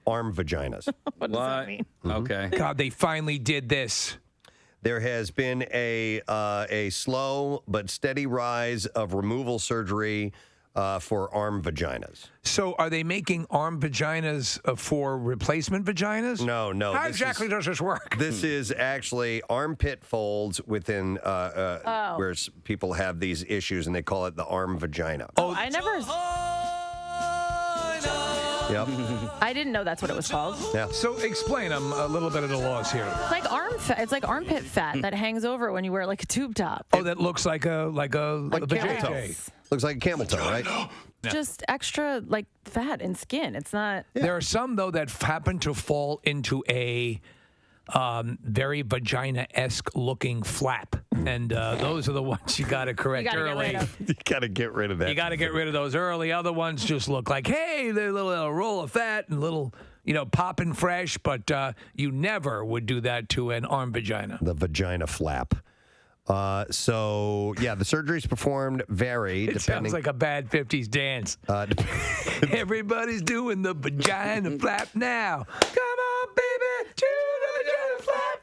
Arm vaginas. What does that mean? Okay. God, they finally did this. There has been a slow but steady rise of removal surgery for arm vaginas. So are they making arm vaginas for replacement vaginas? No. How exactly does this work? This is actually armpit folds within where people have these issues, and they call it the arm vagina. Oh, I never. Yep. I didn't know that's what it was called. Yeah. So explain them a little bit of the laws here. It's like arm fat. It's like armpit fat that hangs over when you wear like a tube top. Oh, that looks like a camel toe. Looks like a camel toe, right? Just extra like fat and skin. It's not. There are some though that happen to fall into a very vagina-esque looking flap, and those are the ones you got to correct early. You got to get rid of that. You got to get rid of those early. Other ones just look like, hey, they're a little roll of fat and a little, popping fresh, but you never would do that to an arm vagina. The vagina flap. The surgeries performed vary It depending. sounds like a bad 50s dance. Everybody's doing the vagina flap now. Come on, baby, do the vagina flap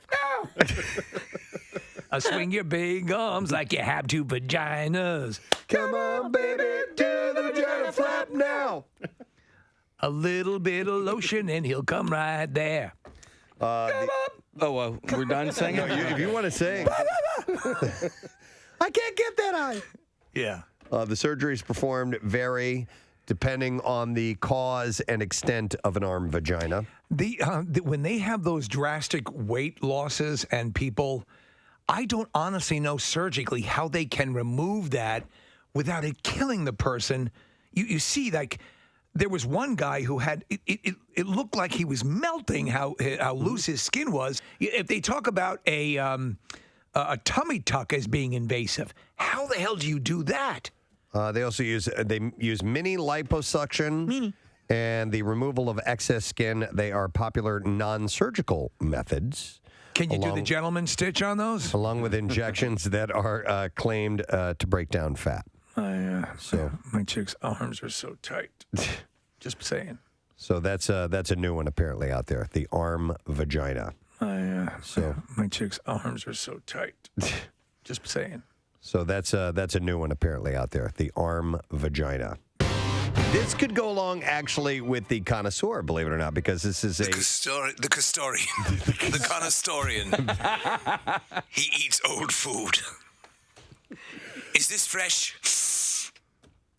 now. Swing your big arms like you have two vaginas. Come on, baby, do the vagina flap now. A little bit of lotion and he'll come right there. We're done singing? No, if you want to sing. I can't get that eye. Yeah. The surgeries performed vary depending on the cause and extent of an arm vagina. When they have those drastic weight losses and people, I don't honestly know surgically how they can remove that without it killing the person. You see, like, there was one guy who had, it looked like he was melting how loose his skin was. If they talk about a tummy tuck as being invasive, how the hell do you do that? They also use mini liposuction and the removal of excess skin. They are popular non-surgical methods. Can you do the gentleman stitch on those? Along with injections that are claimed to break down fat. My chick's arms are so tight. Just saying. So that's a new one apparently out there. The arm vagina. My chick's arms are so tight. Just saying. So that's a new one apparently out there. The arm vagina. This could go along actually with the connoisseur, believe it or not, because this is the custodian, the connoisseurian. He eats old food. Is this fresh?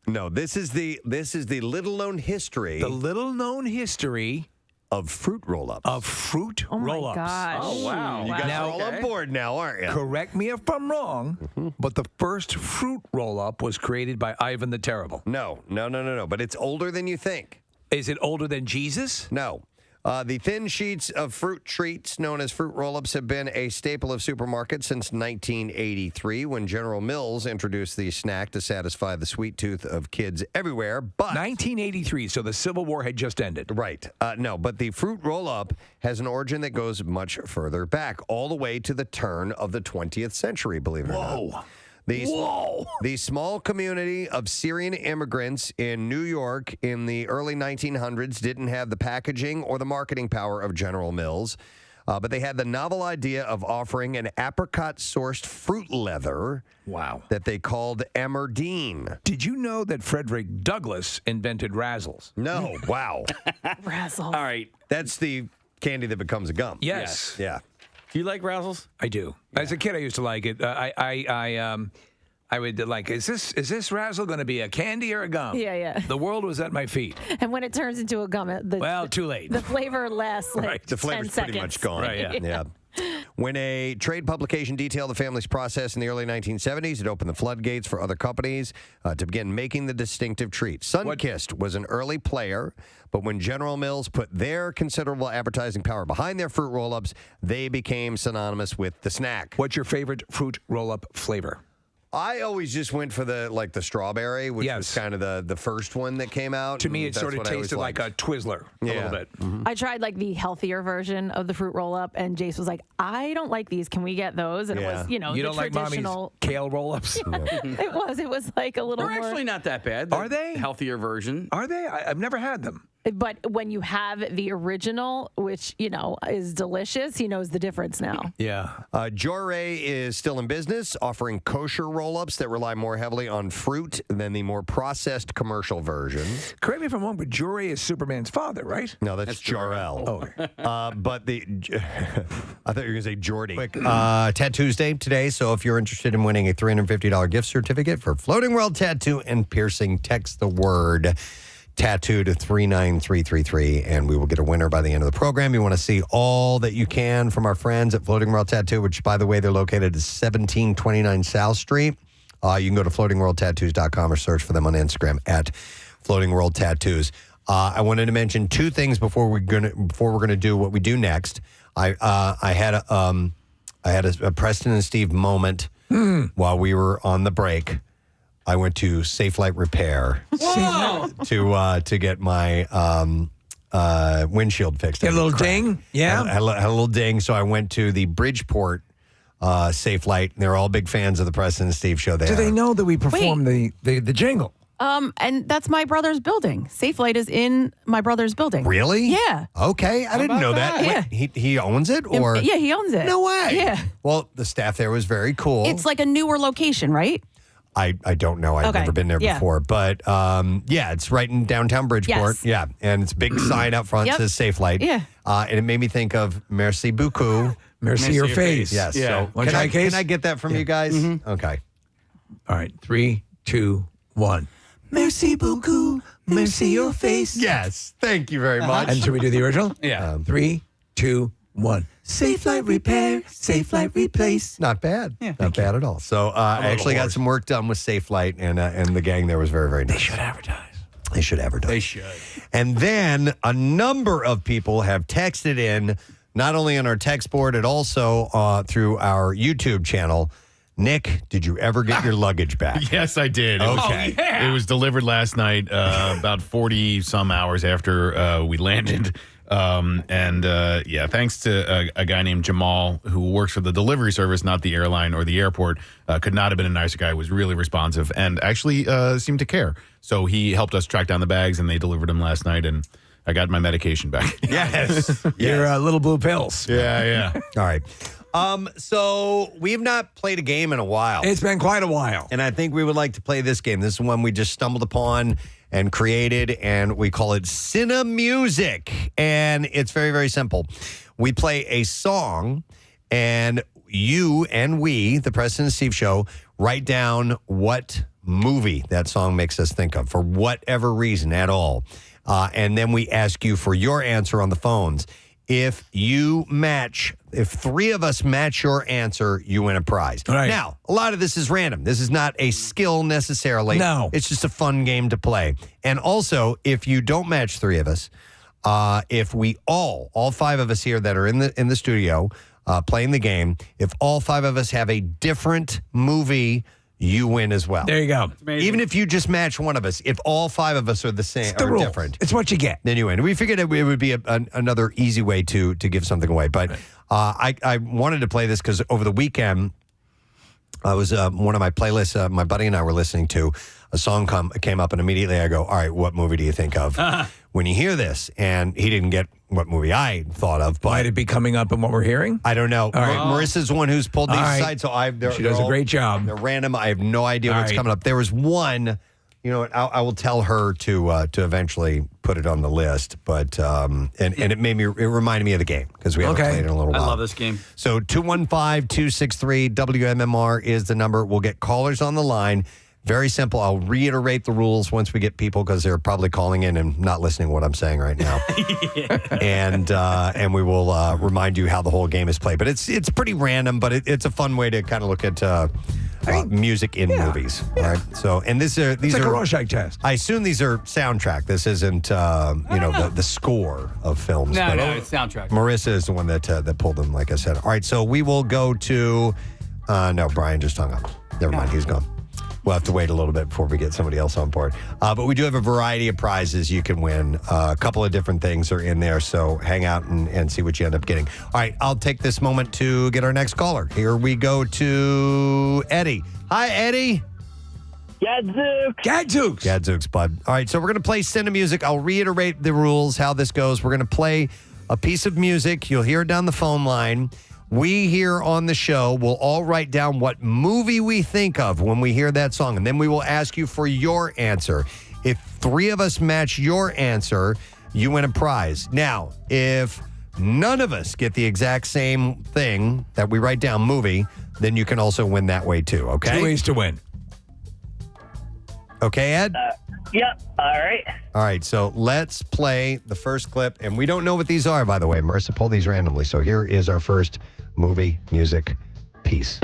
No, this is the little known history. The little known history of fruit roll-ups. Oh my gosh. Oh wow! You guys are all on board now, aren't you? Correct me if I'm wrong, but the first fruit roll-up was created by Ivan the Terrible. No. But it's older than you think. Is it older than Jesus? No. The thin sheets of fruit treats known as fruit roll-ups have been a staple of supermarkets since 1983 when General Mills introduced the snack to satisfy the sweet tooth of kids everywhere. But 1983, so the Civil War had just ended. Right. No, but the fruit roll-up has an origin that goes much further back, all the way to the turn of the 20th century, believe it or not. The small community of Syrian immigrants in New York in the early 1900s didn't have the packaging or the marketing power of General Mills, but they had the novel idea of offering an apricot-sourced fruit leather that they called Emmerdine. Did you know that Frederick Douglass invented Razzles? No. Wow. Razzles. All right. That's the candy that becomes a gum. Yes. Yeah. Do you like Razzles? I do. As a kid, I used to like it. I would like, is this Razzle going to be a candy or a gum? Yeah. The world was at my feet. And when it turns into a gum, too late. The flavor lasts like The 10 flavor's seconds. pretty much gone. Right, yeah. When a trade publication detailed the family's process in the early 1970s, it opened the floodgates for other companies to begin making the distinctive treat. Sunkist was an early player, but when General Mills put their considerable advertising power behind their fruit roll-ups, they became synonymous with the snack. What's your favorite fruit roll-up flavor? I always just went for the strawberry, which was kind of the first one that came out. To me, it sort of tasted like a Twizzler a little bit. I tried like the healthier version of the fruit roll-up, and Jace was like, I don't like these. Can we get those? And it was, you the don't like traditional Mommy's kale roll-ups? It was like a little They're more. actually not that bad. Are they? Healthier version. Are they? I've never had them. But when you have the original, which, is delicious, he knows the difference now. Yeah. Joray is still in business, offering kosher roll-ups that rely more heavily on fruit than the more processed commercial version. Correct me if I'm wrong, but Joray is Superman's father, right? No, that's Jor-El. Oh. But I thought you were going to say Jordy. Quick, Tattoos Day today, so if you're interested in winning a $350 gift certificate for Floating World Tattoo and Piercing, text the word tattoo to 39333, and we will get a winner by the end of the program. You want to see all that you can from our friends at Floating World Tattoo, which, by the way, they're located at 1729 South Street. You can go to floatingworldtattoos.com or search for them on Instagram at Floating World Tattoos. I wanted to mention two things before we're gonna do what we do next. I had a Preston and Steve moment while we were on the break. I went to Safe Light Repair to get my windshield fixed. A little ding? Yeah. Had a little ding, so I went to the Bridgeport Safe Light. They're all big fans of the Preston and Steve show. Do they know that we perform the jingle? And that's my brother's building. Safe Light is in my brother's building. Really? Yeah. Okay, I didn't know that. Yeah. Wait, he owns it, or Yeah, he owns it. No way. Yeah. Well, the staff there was very cool. It's like a newer location, right? I don't know. I've never been there before. But, it's right in downtown Bridgeport. Yes. Yeah, and it's a big sign up front that says Safe Light. Yeah. And it made me think of Merci beaucoup. Merci your face. Yes. Yeah. So can I get that from you guys? Okay. All right. 3, 2, 1. Merci beaucoup. Merci your face. Yes. Thank you very much. And should we do the original? Yeah. 3, 2, 1. Safe light repair, safe light replace. Not bad. Not bad at all. So I actually got some work done with Safe Light, and the gang there was very, very nice. They should advertise. They should advertise. They should. And then a number of people have texted in, not only on our text board, and also through our YouTube channel. Nick, did you ever get your luggage back? Yes, I did. Okay. It was delivered last night, about 40 some hours after we landed. Thanks to a guy named Jamal who works for the delivery service, not the airline or the airport. Could not have been a nicer guy. Was really responsive and actually seemed to care. So he helped us track down the bags, and they delivered them last night, and I got my medication back. Yes. Your little blue pills. Yeah. All right. So we have not played a game in a while. It's been quite a while. And I think we would like to play this game. This is one we just stumbled upon and created, and we call it Cine Music. And it's very, very simple. We play a song, and you and we, the Preston and Steve Show, write down what movie that song makes us think of for whatever reason at all. And then we ask you for your answer on the phones. If three of us match your answer, you win a prize. Right. Now, a lot of this is random. This is not a skill necessarily. No. It's just a fun game to play. And also, if you don't match three of us, if we all five of us here that are in the studio playing the game, if all five of us have a different movie, you win as well. There you go. Even if you just match one of us, if all five of us are the same, the or rules. different, It's what you get. then you win. We figured it would be another easy way to give something away. But I wanted to play this because over the weekend, I was one of my playlists. My buddy and I were listening to a song came up, and immediately I go, "All right, what movie do you think of when you hear this?" And he didn't get what movie I thought of. But Might it be coming up in what we're hearing? I don't know. right. Marissa's the one who's pulled these All right. aside, so She does a great job. They're random. I have no idea All what's right. coming up. There was one. You know what? I will tell her to eventually put it on the list. But and it reminded me of the game because we haven't played it in a little while. I love this game. So 215-263 WMMR is the number. We'll get callers on the line. Very simple. I'll reiterate the rules once we get people because they're probably calling in and not listening to what I'm saying right now. And we will remind you how the whole game is played. But it's pretty random, but it's a fun way to kind of look at music in movies. All right. So these are like a Rorschach test. I assume these are soundtrack. This isn't the score of films. No, but it's soundtrack. Marissa is the one that pulled them. Like I said. All right. So we will go to. No, Brian just hung up. Never mind. He's gone. We'll have to wait a little bit before we get somebody else on board. But we do have a variety of prizes you can win. A couple of different things are in there, so hang out and see what you end up getting. All right, I'll take this moment to get our next caller. Here we go to Eddie. Hi, Eddie. Gadzooks, bud. All right, so we're going to play Cine Music. I'll reiterate the rules, how this goes. We're going to play a piece of music. You'll hear it down the phone line. We here on the show will all write down what movie we think of when we hear that song, and then we will ask you for your answer. If three of us match your answer, you win a prize. Now, if none of us get the exact same thing that we write down, movie, then you can also win that way too, okay? 2 ways to win. Okay, Ed? Yep. All right. All right, so let's play the first clip. And we don't know what these are, by the way. Marissa pulled these randomly. So here is our first movie music piece.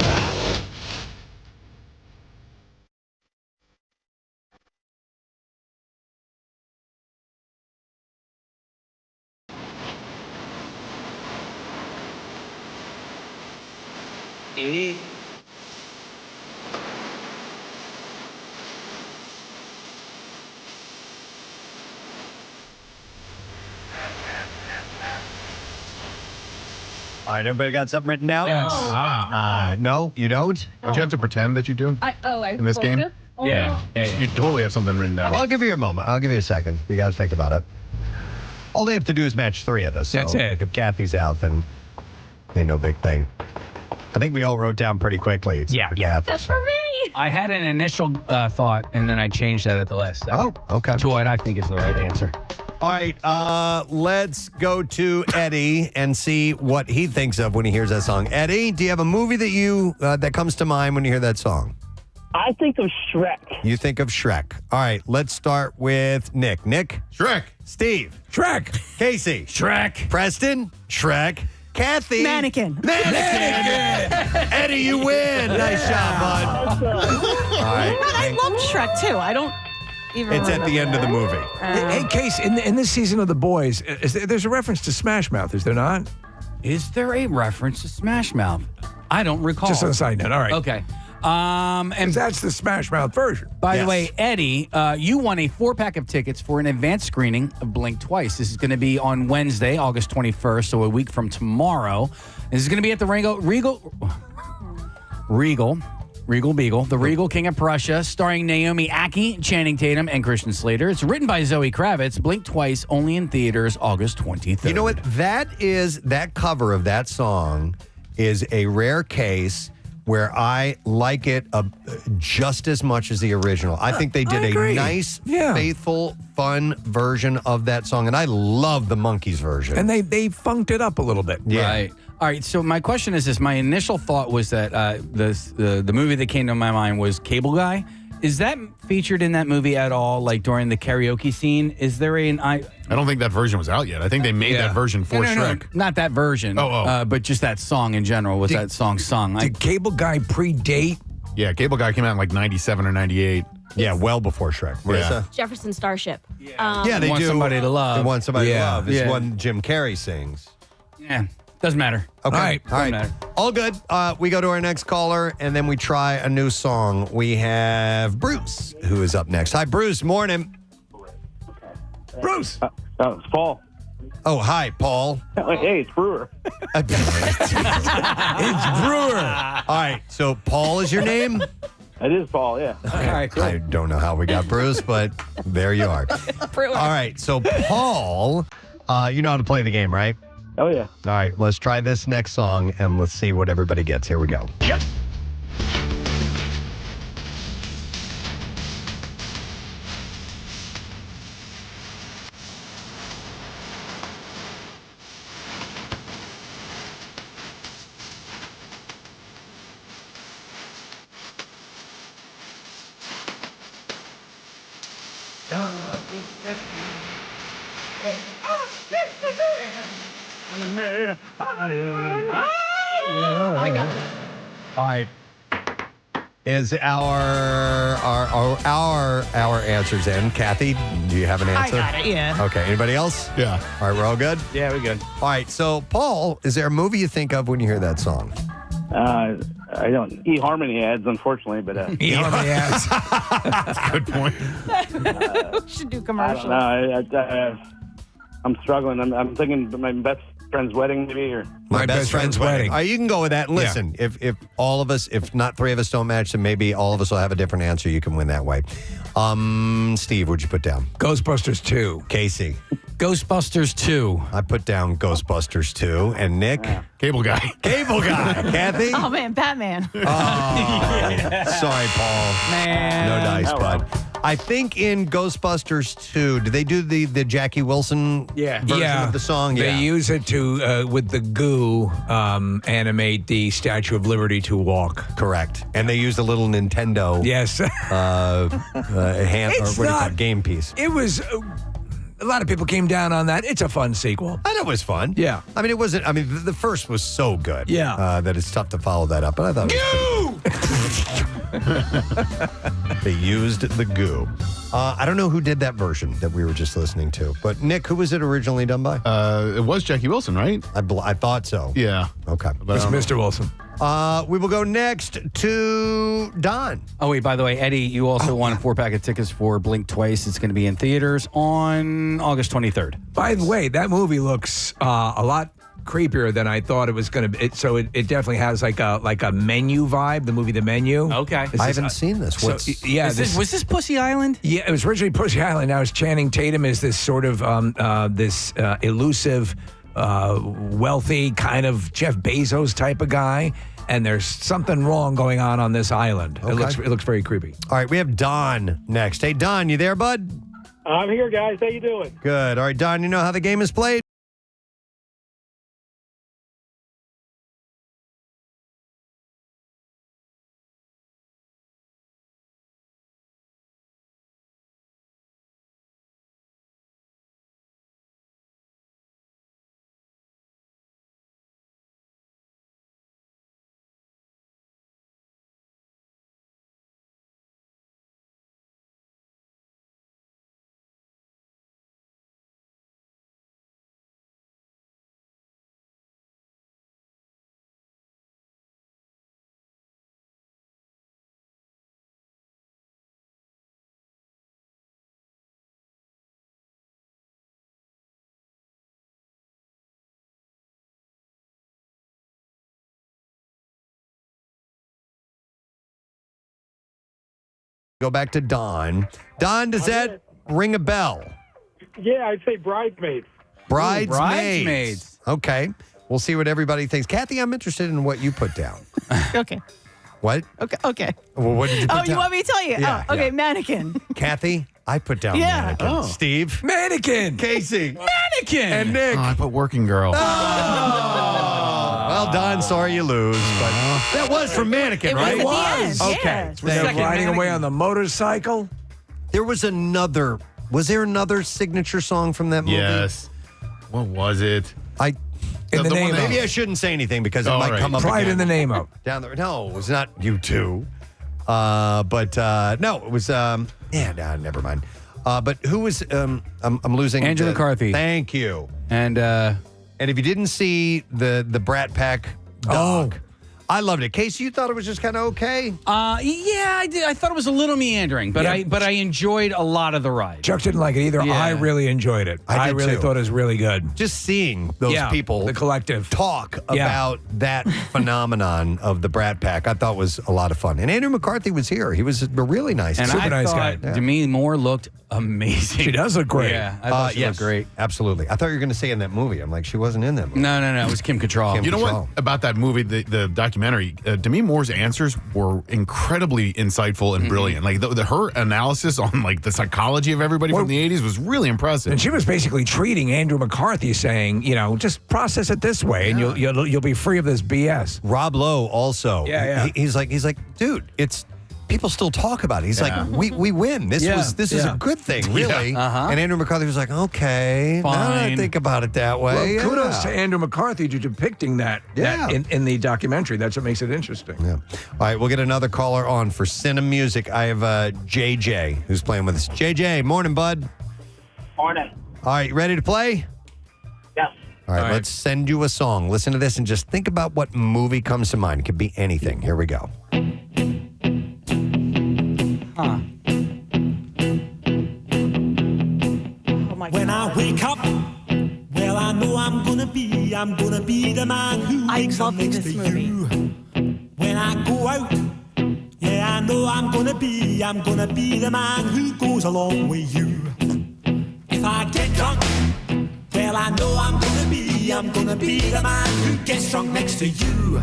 All right, everybody got something written down? Yes. No, you don't? Don't you have to pretend that you do in this game? Yeah. You totally have something written down. I'll give you a moment. I'll give you a second. You got to think about it. All they have to do is match three of us. That's it. If Kathy's out, then ain't no big thing. I think we all wrote down pretty quickly. Yeah. That's for me. I had an initial thought, and then I changed that at the last second. Oh, okay. To what I think is the right answer. All right, let's go to Eddie and see what he thinks of when he hears that song. Eddie, do you have a movie that that comes to mind when you hear that song? I think of Shrek. You think of Shrek. All right, let's start with Nick. Nick? Shrek. Steve? Shrek. Casey? Shrek. Preston? Shrek. Kathy? Mannequin. Eddie, you win. Nice job, bud. All right. But I love Shrek too. I don't even. It's at the end of the movie. Hey, Case, in this season of The Boys, there's a reference to Smash Mouth, is there not? Is there a reference to Smash Mouth? I don't recall. Just on a side note. All right. Okay. And that's the Smash Mouth version. By the way, Eddie, you won a 4-pack of tickets for an advanced screening of Blink Twice. This is going to be on Wednesday, August 21st, so a week from tomorrow. This is going to be at the Regal Beagle, the Regal King of Prussia, starring Naomi Ackie, Channing Tatum, and Christian Slater. It's written by Zoe Kravitz. Blink Twice, only in theaters, August 23rd. You know what? That cover of that song is a rare case where I like it just as much as the original. I think they did a nice, faithful, fun version of that song, and I love the Monkees version. And they funked it up a little bit. Yeah. Right. All right, so my question is this. My initial thought was that the movie that came to my mind was Cable Guy. Is that featured in that movie at all, like during the karaoke scene? Is there I don't think that version was out yet. I think they made that version for Shrek. No, not that version. But just that song in general. Was that song sung? Did Cable Guy predate? Yeah, Cable Guy came out in like 97 or 98. Yeah, well before Shrek. Marissa? Jefferson Starship. Yeah, they Want do. Somebody to Love. They Want Somebody to Love is Yeah. one Jim Carrey sings. Yeah, doesn't matter. Okay. All right. matter. All good. We go to our next caller, and then we try a new song. We have Bruce, who is up next. Hi, Bruce. Morning. Bruce. It's Paul. Oh, hi, Paul. Hey, it's Brewer. It's Brewer. All right. So Paul is your name? It is Paul, yeah. All right, cool. I don't know how we got Bruce, but there you are. Brewer. All right. So Paul, you know how to play the game, right? Oh, yeah. All right. Let's try this next song, and let's see what everybody gets. Here we go. Yep. All right. Is our answers in? Kathy, do you have an answer? I got it, yeah. Okay. Anybody else? Yeah. All right, we're all good? Yeah, we're good. All right. So, Paul, is there a movie you think of when you hear that song? I don't. eHarmony ads, unfortunately, but. eHarmony ads. That's a good point. We should do I commercials. don't know. I'm struggling. I'm thinking my best friend's wedding, maybe, or. My best friend's wedding. All right, you can go with that. Listen, if all of us, if not three of us don't match, then maybe all of us will have a different answer. You can win that way. Steve, what'd you put down? Ghostbusters 2. Casey. Ghostbusters 2. I put down Ghostbusters 2. And Nick? Cable Guy. Cable Guy. Kathy? Oh man, Batman. Sorry, Paul. Man. No dice, bud. I think in Ghostbusters 2, do they do the Jackie Wilson version of the song? They use it to, with the goo, animate the Statue of Liberty to walk. Correct. And they use a little Nintendo Yes. hand, or what do you call it, game piece. It was... a lot of people came down on that. It's a fun sequel. I know it was fun. Yeah. I mean, it wasn't, the first was so good. Yeah. That it's tough to follow that up, but I thought it was They used the goo. I don't know who did that version that we were just listening to, but Nick, who was it originally done by? It was Jackie Wilson, right? I thought so. Yeah. Okay. It's Mr. Wilson. We will go next to Don. Oh, wait, by the way, Eddie, you also won a 4-pack of tickets for Blink Twice. It's going to be in theaters on August 23rd. By the way, that movie looks a lot creepier than I thought it was going to be. So it definitely has like a Menu vibe, the movie The Menu. Okay. I haven't seen this. So, yeah, was this Pussy Island? Yeah, it was originally Pussy Island. Now it's Channing Tatum is this sort of elusive, wealthy kind of Jeff Bezos type of guy. And there's something wrong going on this island. Okay. It looks very creepy. All right, we have Don next. Hey, Don, you there, bud? I'm here, guys. How you doing? Good. All right, Don, you know how the game is played? Go back to Don. Don, does that ring a bell? Yeah, I'd say Bridesmaids. Bridesmaids. Okay. We'll see what everybody thinks. Kathy, I'm interested in what you put down. Okay. What? Okay. Well, what did you put down? You want me to tell you? Yeah, okay, yeah. Mannequin. Kathy, I put down Yeah. mannequin. Oh. Steve? Mannequin. Casey? Mannequin. And Nick? Oh, I put working girl. Well, Don, sorry you lose, but that was from Mannequin, It was right? at the end, Okay. yeah. Thank you. Riding away on the motorcycle. There was another. Was there another signature song from that movie? Yes. What was it? In the name of. Maybe I shouldn't say anything because it All might right. come up Pride again. in the name of. Down there. No, it was not you two. No, it was. Never mind. But who was? I'm losing. Andrew McCarthy. Thank you. And if you didn't see the Brat Pack dog, I loved it. Casey, you thought it was just kind of okay? yeah, I did. I thought it was a little meandering, but Yeah. I enjoyed a lot of the ride. Chuck didn't like it either. Yeah. I really enjoyed it. I did really too. thought it was really good. Just seeing those people, the collective, talk Yeah. about that phenomenon of the Brat Pack, I thought was a lot of fun. And Andrew McCarthy was here. He was a really nice, And super I nice thought guy. Demi Moore looked amazing. She does look great. Yeah, I thought she yes, looked great. Absolutely. I thought you were going to say in that movie. I'm like, she wasn't in that movie. No, it was Kim Cattrall. You know what about that movie, the documentary? Demi Moore's answers were incredibly insightful and brilliant. Like her analysis on like the psychology of everybody from the '80s was really impressive. And she was basically treating Andrew McCarthy, saying, just process it this way, and you'll be free of this BS. Rob Lowe also. Yeah. He's like, dude, it's people still talk about it. He's like, we win. This is a good thing, really. And Andrew McCarthy was like, okay, now that I think about it that way. Well, kudos to Andrew McCarthy for depicting that in the documentary. That's what makes it interesting. Yeah. All right, we'll get another caller on for Cine Music. I have JJ who's playing with us. JJ, morning, bud. Morning. All right, you ready to play? Yes. All right, let's send you a song. Listen to this and just think about what movie comes to mind. It could be anything. Here we go. When I wake up, well, I know I'm gonna be the man who wakes up next to you. When I go out, yeah, I know I'm gonna be the man who goes along with you. If I get drunk, well, I know I'm gonna be the man who gets drunk next to you.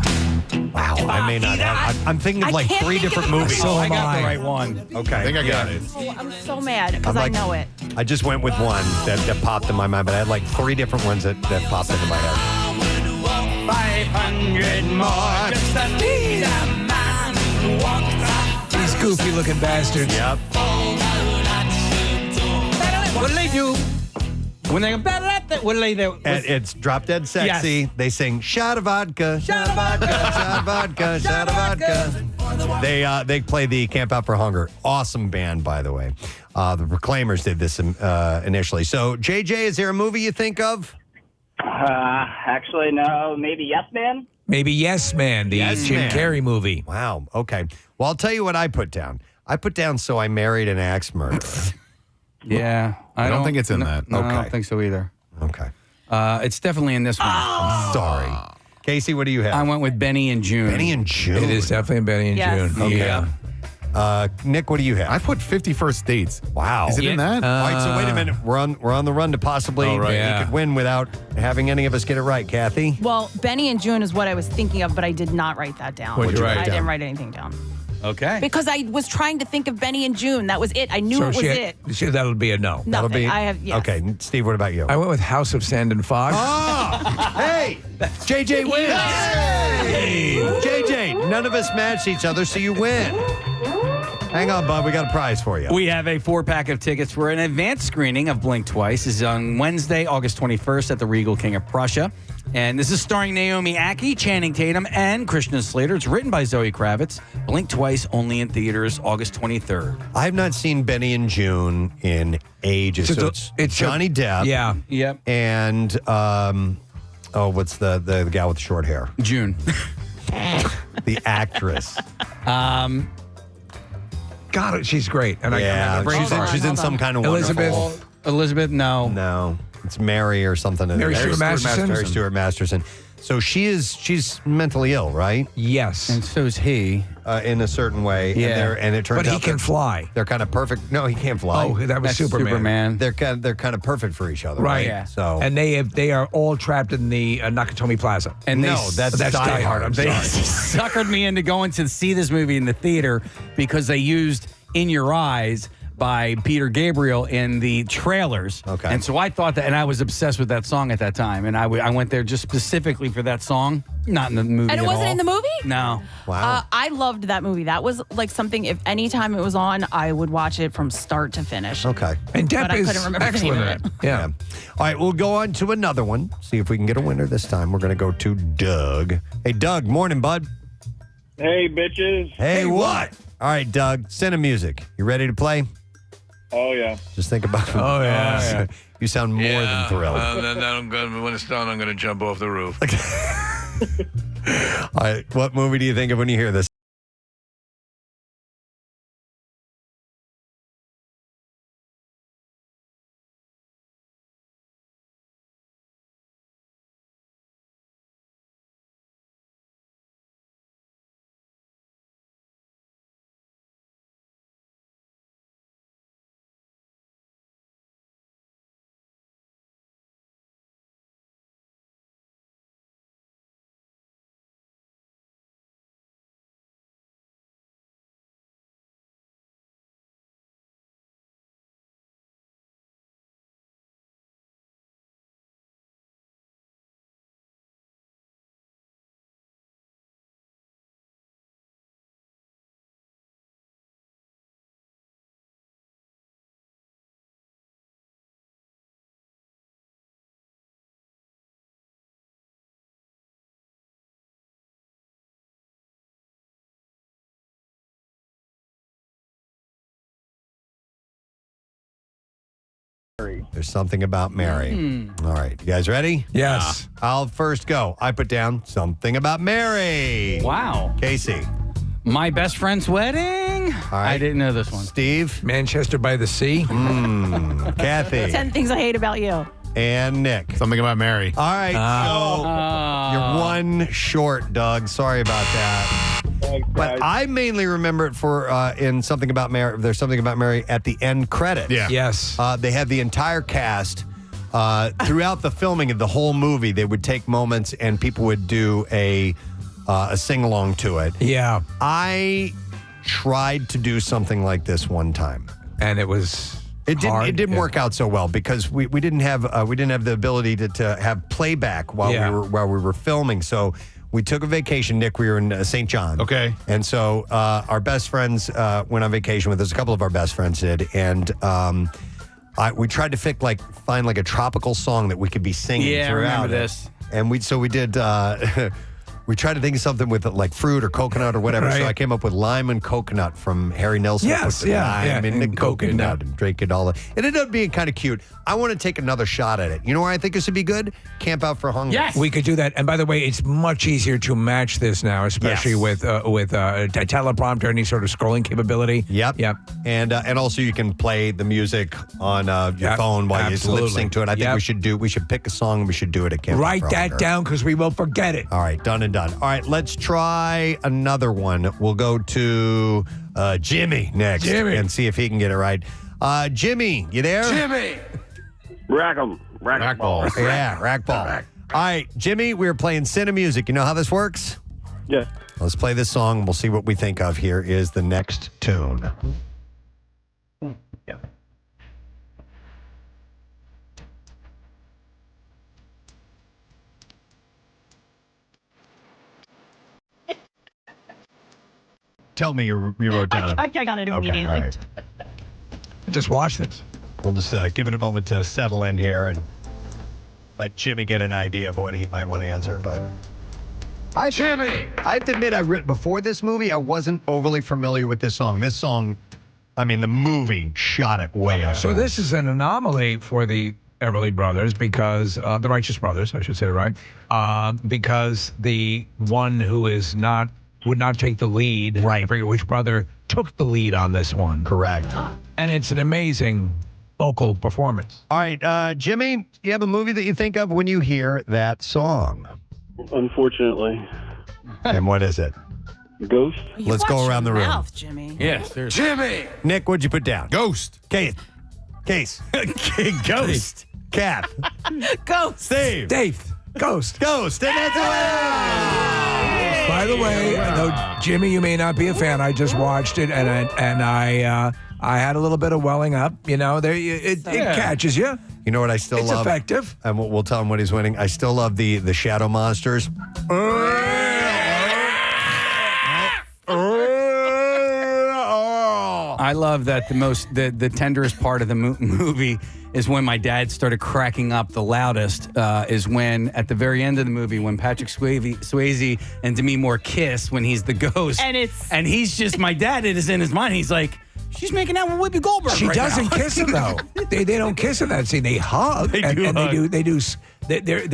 Wow, I may not have. I'm thinking of like can't three think of different it. movies. Oh, I got the right one. Okay. I think I got it. Oh, I'm so mad because I'm I like- know it. I just went with one that popped in my mind, but I had like three different ones that popped into my head. 500 more just to be the man who walks up. These goofy looking bastards. Yep. What do they do? When they go, what do they do? And it's Drop Dead Sexy. Yes. They sing shot of vodka, shot of vodka, shot of vodka, shot of vodka. They play the Camp Out for Hunger. Awesome band, by the way. The Proclaimers did this initially. So, JJ, is there a movie you think of? Actually, no. Maybe Yes Man? Maybe Yes Man, the Yes Jim Man. Carrey movie. Wow. Okay. Well, I'll tell you what I put down. I put down So I Married an Axe Murderer. Yeah. I don't think it's in that. No, I Okay. don't think so either. Okay. It's definitely in this one. Sorry. Casey, what do you have? I went with Benny and June. Benny and June. It is definitely Benny and Yes. June. Okay. Yeah. Nick, what do you have? I put 51st Dates. Wow. Is it in that? All right, so wait a minute. We're on the run to possibly Oh, right. you Yeah. could win without having any of us get it right. Kathy? Well, Benny and June is what I was thinking of, but I did not write that down. What'd you write I down? didn't write anything down. Okay. Because I was trying to think of Benny and June. That was it. I knew it was it. That'll be a no. That'll Nothing. be I have, yes. Okay, Steve, what about you? I went with House of Sand and Fog. Hey, JJ wins. Hey, JJ, none of us matched each other, so you win. Hang on, bud. We got a prize for you. We have a 4-pack of tickets for an advanced screening of Blink Twice. This is on Wednesday, August 21st at the Regal King of Prussia. And this is starring Naomi Ackie, Channing Tatum, and Christian Slater. It's written by Zoe Kravitz. Blink Twice, only in theaters August 23rd. I have not seen Benny and June in ages. So it's Johnny Depp. Yeah. Yep. And what's the gal with the short hair? June. The actress. God, she's great. And Yeah, she's in some kind of Elizabeth. wonderful. Elizabeth, no. No, it's Mary or something. Mary Stuart Masterson. Mary Stuart Masterson. So she's mentally ill, right? Yes. And so's he. In a certain way. Yeah. And it turns out But he can fly. They're kind of perfect. No, he can't fly. Oh, that was Superman. They're kind of perfect for each other, right? Yeah. So And they are all trapped in the Nakatomi Plaza. And that's Die Hard. I'm They sorry. suckered me into going to see this movie in the theater because they used In Your Eyes by Peter Gabriel in the trailers. Okay. And so I thought that, and I was obsessed with that song at that time. And I went there just specifically for that song, not in the movie And it at wasn't all. in the movie? No. Wow. I loved that movie. That was like something, if any time it was on, I would watch it from start to finish. Okay. And Depp But I is couldn't remember the name excellent of at it. it. Yeah. All right, we'll go on to another one. See if we can get a winner this time. We're going to go to Doug. Hey, Doug, morning, bud. Hey, bitches. Hey, what? All right, Doug, send a music. You ready to play? Oh, yeah. Just think about Oh, yeah. You sound more than thrilled. Then I'm gonna, when it's done, I'm going to jump off the roof. All right, what movie do you think of when you hear this? There's something about Mary. All right, you guys ready? Yes. I'll first go. I put down something about Mary. Wow. Casey. My best friend's wedding? All right. I didn't know this one. Steve. Manchester by the Sea. Kathy. 10 Things I Hate About You. And Nick. Something about Mary. All right, so you're one short, Doug. Sorry about that. Thanks, But guys. I mainly remember it for in Something About Mary. There's Something About Mary at the end credits. Yeah. Yes. They had the entire cast throughout the filming of the whole movie. They would take moments and people would do a sing along to it. Yeah. I tried to do something like this one time. And it was It didn't. hard. It didn't work out so well because we didn't have the ability to have playback while we were filming. So we took a vacation. Nick, we were in St. John. Okay. And so our best friends went on vacation with us. A couple of our best friends did, and we tried to find a tropical song that we could be singing Yeah, I throughout. remember it. this. And we did. We tried to think of something with like fruit or coconut or whatever. So Right. I came up with lime and coconut from Harry Nelson. Yes, Put the yeah, lime yeah, in the and coconut coconut. and drink it all. It ended up being kind of cute. I want to take another shot at it. You know where I think this would be good? Camp Out for Hunger. Yes. We could do that. And by the way, it's much easier to match this now, especially Yes. with a teleprompter, any sort of scrolling capability. Yep. Yep. And also you can play the music on your Yep, phone while absolutely. you lip sync to it. I think Yep. we should pick a song and we should do it at Camp Out Write for that Hunger. down because we will forget it. All right, done and done. All right, let's try another one. We'll go to Jimmy next and see if he can get it right. Jimmy, you there? Jimmy. Rack 'em. Rack balls. Yeah, rack ball. All right, Jimmy, we're playing Cine music. You know how this works? Yeah. Let's play this song. We'll see what we think of. Here is the next tune. Tell me you wrote down. I got it Okay, immediately. all right. Just watch this. We'll just give it a moment to settle in here and let Jimmy get an idea of what he might want to answer. But I have to admit, before this movie, I wasn't overly familiar with this song. This song, I mean, the movie shot it way up. So this is an anomaly for the Everly Brothers because the Righteous Brothers, I should say, right? Because the one who would not take the lead. Right. I forget which brother took the lead on this one. Correct. And it's an amazing vocal performance. All right, Jimmy, do you have a movie that you think of when you hear that song? Unfortunately. And what is it? Ghost. Let's go around the room. Mouth, Jimmy. Yeah, seriously. Jimmy. Nick, what'd you put down? Ghost. Case. Ghost. Kath. Ghost. Steve. Dave. Ghost. Ghost. And that's it. By the way, though, Jimmy, you may not be a fan. I just watched it, and I had a little bit of welling up. You know, it catches you. You know what I still It's love? effective. And we'll tell him what he's winning. I still love the shadow monsters. I love that the tenderest part of the movie is when my dad started cracking up the loudest. Is when at the very end of the movie when Patrick Swayze and Demi Moore kiss when he's the ghost, and he's just my dad. It is in his mind. He's like, she's making out with Whoopi Goldberg. She right doesn't now. kiss him though. They don't kiss in that scene. They hug. They're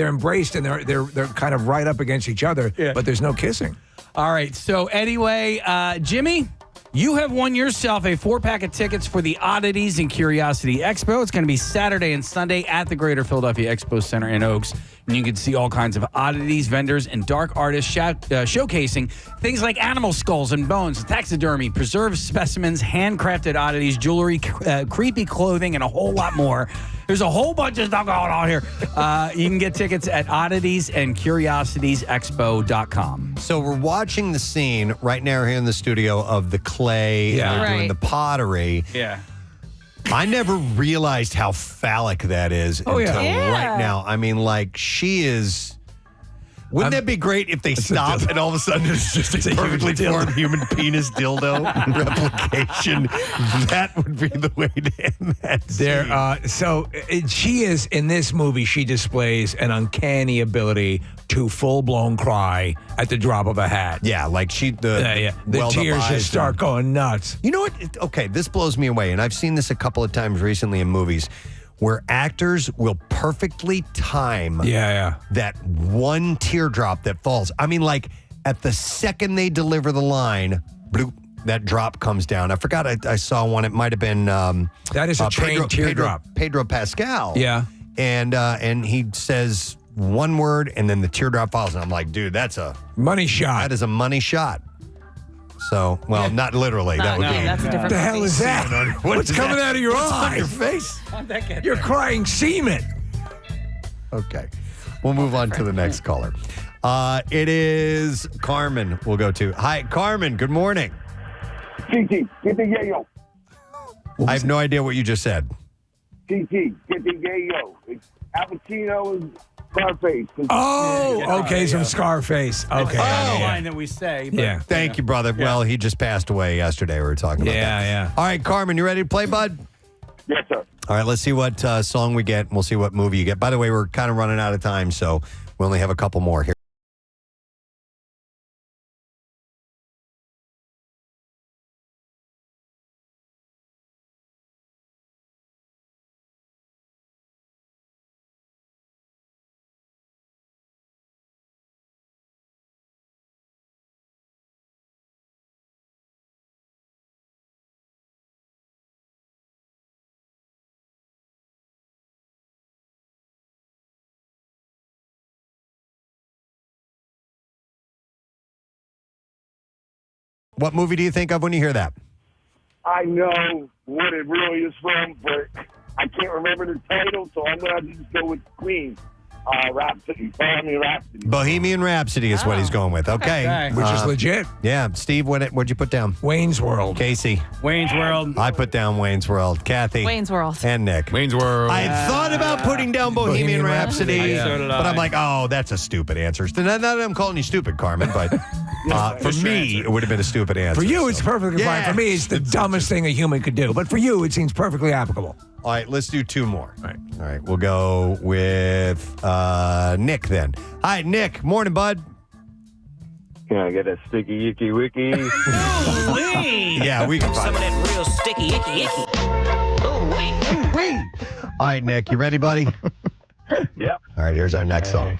embraced and they're kind of right up against each other. Yeah. But there's no kissing. All right. So anyway, Jimmy, you have won yourself a 4-pack of tickets for the Oddities and Curiosity Expo. It's going to be Saturday and Sunday at the Greater Philadelphia Expo Center in Oaks. And you can see all kinds of oddities, vendors, and dark artists showcasing things like animal skulls and bones, taxidermy, preserved specimens, handcrafted oddities, jewelry, creepy clothing, and a whole lot more. There's a whole bunch of stuff going on here. You can get tickets at odditiesandcuriositiesexpo.com. So we're watching the scene right now here in the studio of the clay. Yeah. And they're doing Right. the pottery. Yeah. I never realized how phallic that is until right now. I mean, like, she is... Wouldn't that be great if they stop and all of a sudden it's just a perfectly formed human penis dildo replication? That would be the way to end that scene. She is, in this movie, she displays an uncanny ability to full-blown cry at the drop of a hat. Yeah, like the tears just start going nuts. You know what? Okay, this blows me away, and I've seen this a couple of times recently in movies where actors will perfectly time that one teardrop that falls. I mean, like, at the second they deliver the line, bloop, that drop comes down. I forgot I saw one. It might have been... that is a trained teardrop. Pedro Pascal. Yeah. And he says one word, and then the teardrop falls, and I'm like, dude, that's a... money shot. That is a money shot. So, well, not literally. That would be... That's a different What the hell is that? What's coming out of your What's eye? on your face? You're crying semen. Okay. We'll move on to the next caller. It is Carmen we'll go to. Hi, Carmen. Good morning. TT, get the yayo. I have no idea what you just said. TT, get the yayo. It's Al Pacino and Scarface. Oh, okay, some Scarface. Okay. That's the line that we say. But, Thank you, brother. Yeah. Well, he just passed away yesterday. We were talking about that. Yeah. All right, Carmen, you ready to play, bud? Yes, sir. All right, let's see what song we get, and we'll see what movie you get. By the way, we're kind of running out of time, so we only have a couple more here. What movie do you think of when you hear that? I know what it really is from, but I can't remember the title, so I'm going to just go with Queen. Rhapsody. Bohemian Rhapsody is what he's going with. Okay. Which is legit. Yeah. Steve, what'd you put down? Wayne's World. Casey. Wayne's World. I put down Wayne's World. Kathy. Wayne's World. And Nick. Wayne's World. I thought about putting down Bohemian Rhapsody, So did I. but I'm like, oh, that's a stupid answer. Not that I'm calling you stupid, Carmen, but for me, it would have been a stupid answer. For you, it's perfectly fine. For me, it's the dumbest thing a human could do. But for you, it seems perfectly applicable. All right, let's do two more. All right, we'll go with Nick then. Hi, Nick. Morning, bud. Can I get a sticky icky wicky? Yeah, we can Some find of it. that real sticky icky icky. All right, Nick, you ready, buddy? Yep. All right, here's our next song.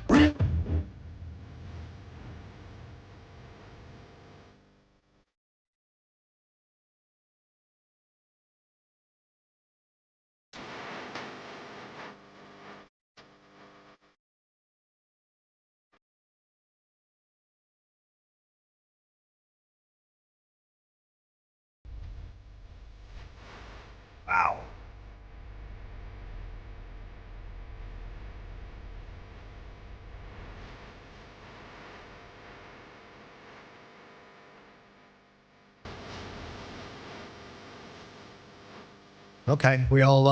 Okay, we all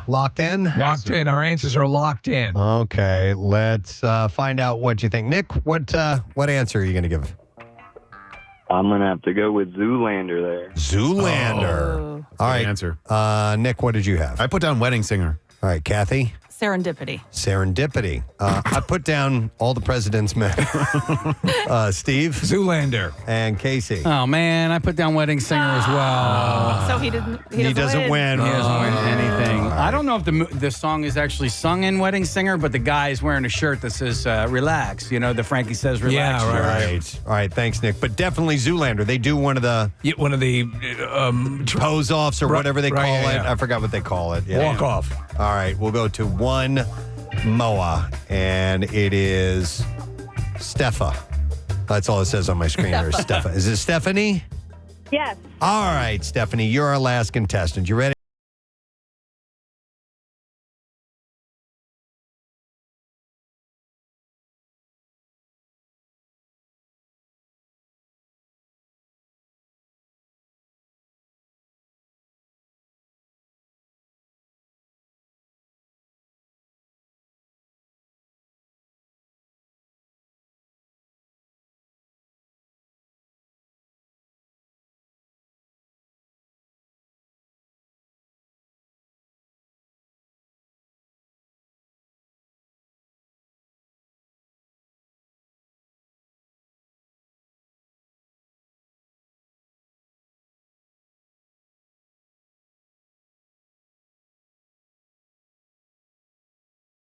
locked in? Locked in. Our answers are locked in. Okay, let's find out what you think. Nick, what answer are you going to give? I'm going to have to go with Zoolander there. Zoolander. All right. Answer. Nick, what did you have? I put down Wedding Singer. All right, Kathy? Serendipity. Serendipity. I put down All the President's Men. Steve? Zoolander. And Casey? Oh, man, I put down Wedding Singer as well. So he doesn't. He doesn't win. He doesn't win anything. I don't know if the song is actually sung in Wedding Singer, but the guy is wearing a shirt that says "Relax." You know, the Frankie Says "Relax." Yeah, Right. All right. Thanks, Nick. But definitely Zoolander. They do one of the pose offs or whatever they call it. yeah. I forgot what they call it. Yeah. Walk off. All right. We'll go to one Moa, and it is Stefa. That's all it says on my screen here. Stefa. Is it Stephanie? Yes. All right, Stephanie. You're our last contestant. You ready?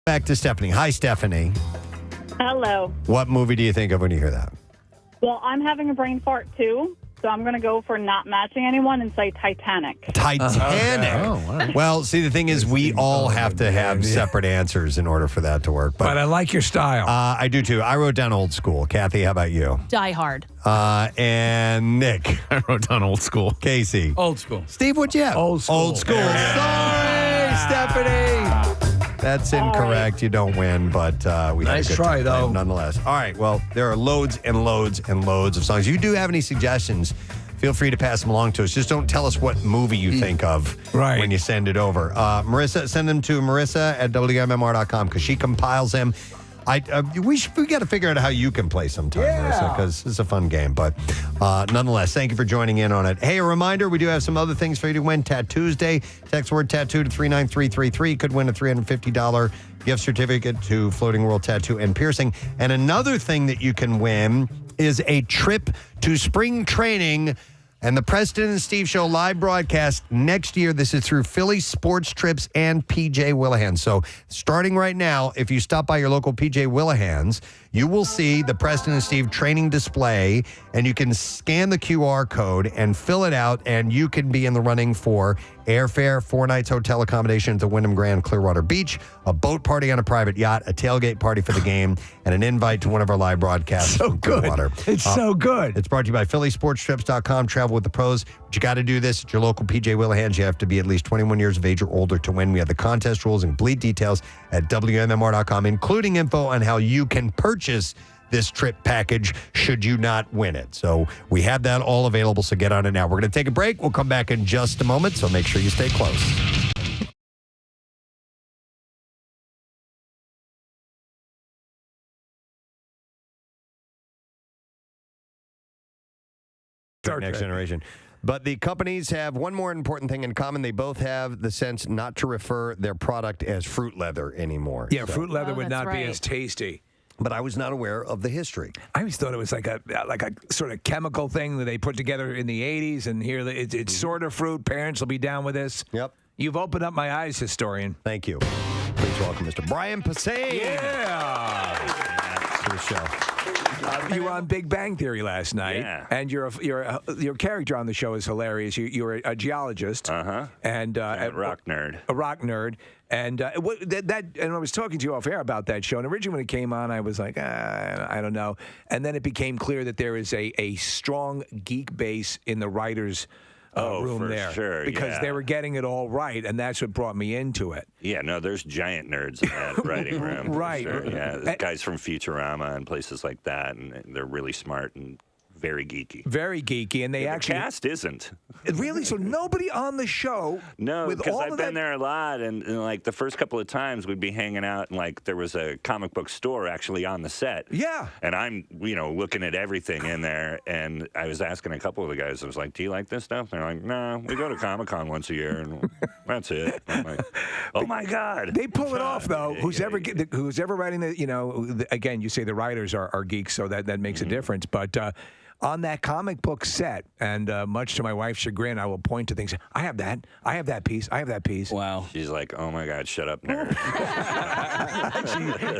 Back to Stephanie. Hi, Stephanie. Hello. What movie do you think of when you hear that? Well, I'm having a brain fart too, so I'm going to go for not matching anyone and say Titanic. Titanic. Oh, wow. Well, see, the thing is, we all have to have separate answers in order for that to work. But I like your style. I do too. I wrote down Old School. Kathy, how about you? Die Hard. And Nick. I wrote down Old School. Casey. Old School. Steve, what'd you have? Old School. Old School. Sorry, Stephanie. That's incorrect. You don't win, but we had Nice a good try, time though. nonetheless. All right. Well, there are loads and loads and loads of songs. If you do have any suggestions, feel free to pass them along to us. Just don't tell us what movie you think of when you send it over. Marissa, send them to Marissa at WMMR.com because she compiles them. We got to figure out how you can play sometime, Marissa, because it's a fun game. But nonetheless, thank you for joining in on it. Hey, a reminder, we do have some other things for you to win. Tattoo Tuesday. Text word tattoo to 39333. Could win a $350 gift certificate to Floating World Tattoo and Piercing. And another thing that you can win is a trip to spring training and the Preston and Steve Show live broadcast next year. This is through Philly Sports Trips and PJ Willehan's. So starting right now, if you stop by your local PJ Willehan's, you will see the Preston and Steve training display, and you can scan the QR code and fill it out, and you can be in the running for airfare, 4 nights hotel accommodation at the Wyndham Grand Clearwater Beach, a boat party on a private yacht, a tailgate party for the game, and an invite to one of our live broadcasts from Clearwater. It's so good. It's brought to you by PhillySportsTrips.com. Travel with the pros. But you got to do this at your local PJ Willehan's. You have to be at least 21 years of age or older to win. We have the contest rules and complete details at WMMR.com, including info on how you can purchase this trip package should you not win it. So we have that all available, so get on it now. We're going to take a break. We'll come back in just a moment, so make sure you stay close. Next generation. But the companies have one more important thing in common. They both have the sense not to refer their product as fruit leather anymore. Yeah, fruit leather would not be as tasty. But I was not aware of the history. I always thought it was like a sort of chemical thing that they put together in the 80s, and here it's sort of fruit. Parents will be down with this. Yep. You've opened up my eyes, historian. Thank you. Please welcome Mr. Brian Posehn. Yeah. To the show. You were on Big Bang Theory last night, and your character on the show is hilarious. You're a geologist, and a rock nerd. A rock nerd, and and I was talking to you off air about that show. And originally when it came on, I was like, I don't know, and then it became clear that there is a strong geek base in the writers' room for there, sure, because they were getting it all right, and that's what brought me into it. Yeah, no, there's giant nerds in that writing room. Right. Sure. Yeah, there's guys from Futurama and places like that, and they're really smart and very geeky. Very geeky, and they the actually cast isn't. Really? So nobody on the show? No, with because all I've of been that- there a lot, and like the first couple of times we'd be hanging out, and like there was a comic book store actually on the set. Yeah. And I'm, looking at everything in there, and I was asking a couple of the guys, I was like, "Do you like this stuff?" They're like, "No, we go to Comic-Con once a year, and that's it." I'm like, "Oh my God!" They pull it off though. Who's ever writing the, again, you say the writers are geeks, so that makes a difference. But on that comic book set, and much to my wife's chagrin, I will point to things. I have that. I have that piece. I have that piece. Wow. She's like, "Oh my God, shut up, nerd."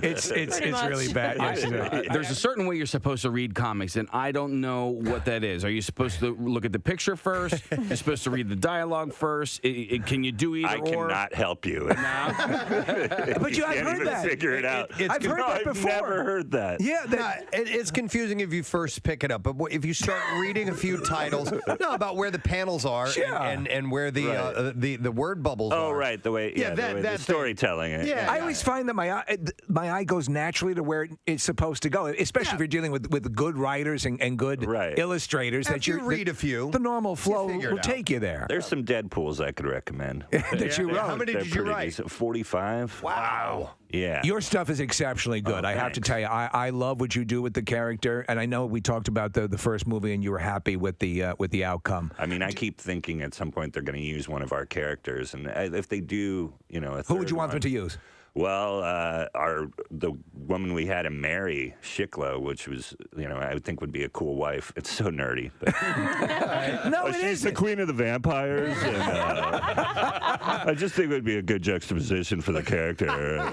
It's really bad. Yeah, There's a certain way you're supposed to read comics, and I don't know what that is. Are you supposed to look at the picture first? You're supposed to read the dialogue first? Can you do either I or? cannot help you. But You I've can't heard even that. figure it out. I've heard that before. I've never heard that. Yeah, it's confusing if you first pick it up, but if you start reading a few titles, about where the panels are and where the word bubbles are. Oh, right, the way the storytelling. I always find that my eye goes naturally to where it's supposed to go, especially if you're dealing with good writers and good illustrators. After you read a few, the normal flow will take you there. There's some Deadpools I could recommend. That you wrote. How many They're did you pretty write? decent. 45. Wow. Yeah. Your stuff is exceptionally good. I have to tell you, I love what you do with the character, and I know we talked about the first movie, and you were happy with the outcome. I mean, I keep thinking at some point they're going to use one of our characters, and if they do, who would you want them to use? Well, the woman we had in Mary Shiklo, which was, I would think would be a cool wife. It's so nerdy. But No, she's the queen of the vampires, and I just think it would be a good juxtaposition for the character.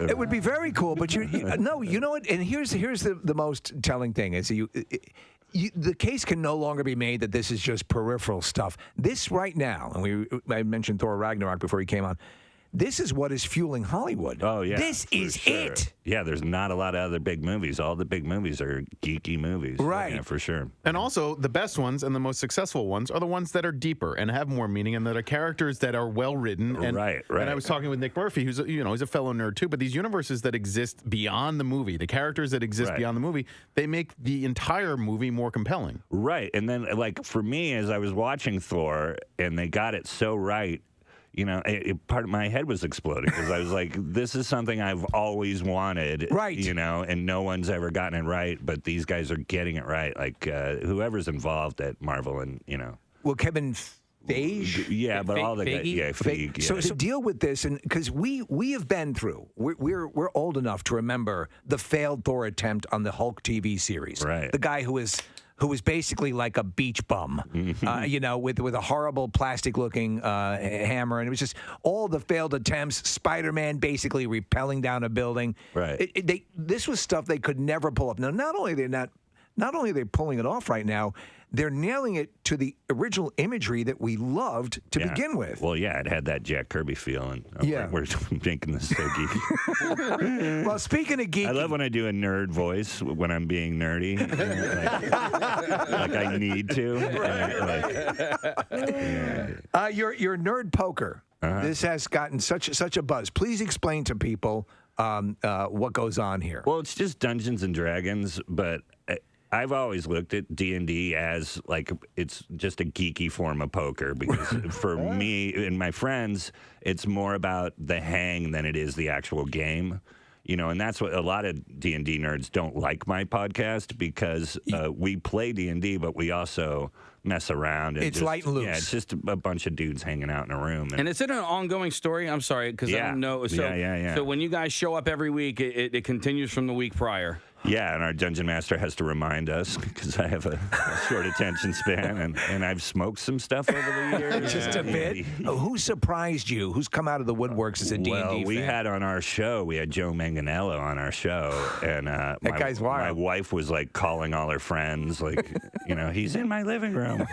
It would be very cool, but you know what? And here's the most telling thing is the case can no longer be made that this is just peripheral stuff. This right now, and I mentioned Thor Ragnarok before he came on. This is what is fueling Hollywood. Oh, yeah. This is it. Yeah, there's not a lot of other big movies. All the big movies are geeky movies. Right. Yeah, for sure. And also, the best ones and the most successful ones are the ones that are deeper and have more meaning and that are characters that are well written. And, Right. And I was talking with Nick Murphy, who's he's a fellow nerd too. But these universes that exist beyond the movie, the characters that exist beyond the movie, they make the entire movie more compelling. Right. And then, like, for me, as I was watching Thor, and they got it so right, part of my head was exploding because I was like, this is something I've always wanted. Right. And no one's ever gotten it right, but these guys are getting it right. Like, whoever's involved at Marvel and, Well, Kevin Feige? Yeah, but all the guys. Yeah, Feige. So Yeah. to deal with this, and because we have been through, we're old enough to remember the failed Thor attempt on the Hulk TV series. Right. The guy who was basically like a beach bum, with a horrible plastic-looking hammer, and it was just all the failed attempts. Spider-Man basically rappelling down a building. Right. This was stuff they could never pull up. Now, not only are they pulling it off right now, they're nailing it to the original imagery that we loved to begin with. Well, yeah, it had that Jack Kirby feel, and I'm like, we're making this so geeky. Well, speaking of geeky, I love when I do a nerd voice when I'm being nerdy, like I need to. Your nerd poker. This has gotten such a buzz. Please explain to people what goes on here. Well, it's just Dungeons and Dragons, but I've always looked at D&D as like it's just a geeky form of poker because for me and my friends, it's more about the hang than it is the actual game. And that's what a lot of D&D nerds don't like my podcast because we play D&D, but we also mess around. And it's light and loose. Yeah, it's just a bunch of dudes hanging out in a room. And is it an ongoing story? I'm sorry, because I don't know. So, yeah. So when you guys show up every week, it continues from the week prior. Yeah, and our dungeon master has to remind us because I have a short attention span, and I've smoked some stuff over the years. Just a bit. Who surprised you? Who's come out of the woodworks as a D&D fan? We had on our show, we had Joe Manganiello on our show, and that guy's wild. My wife was like calling all her friends, like, he's in my living room.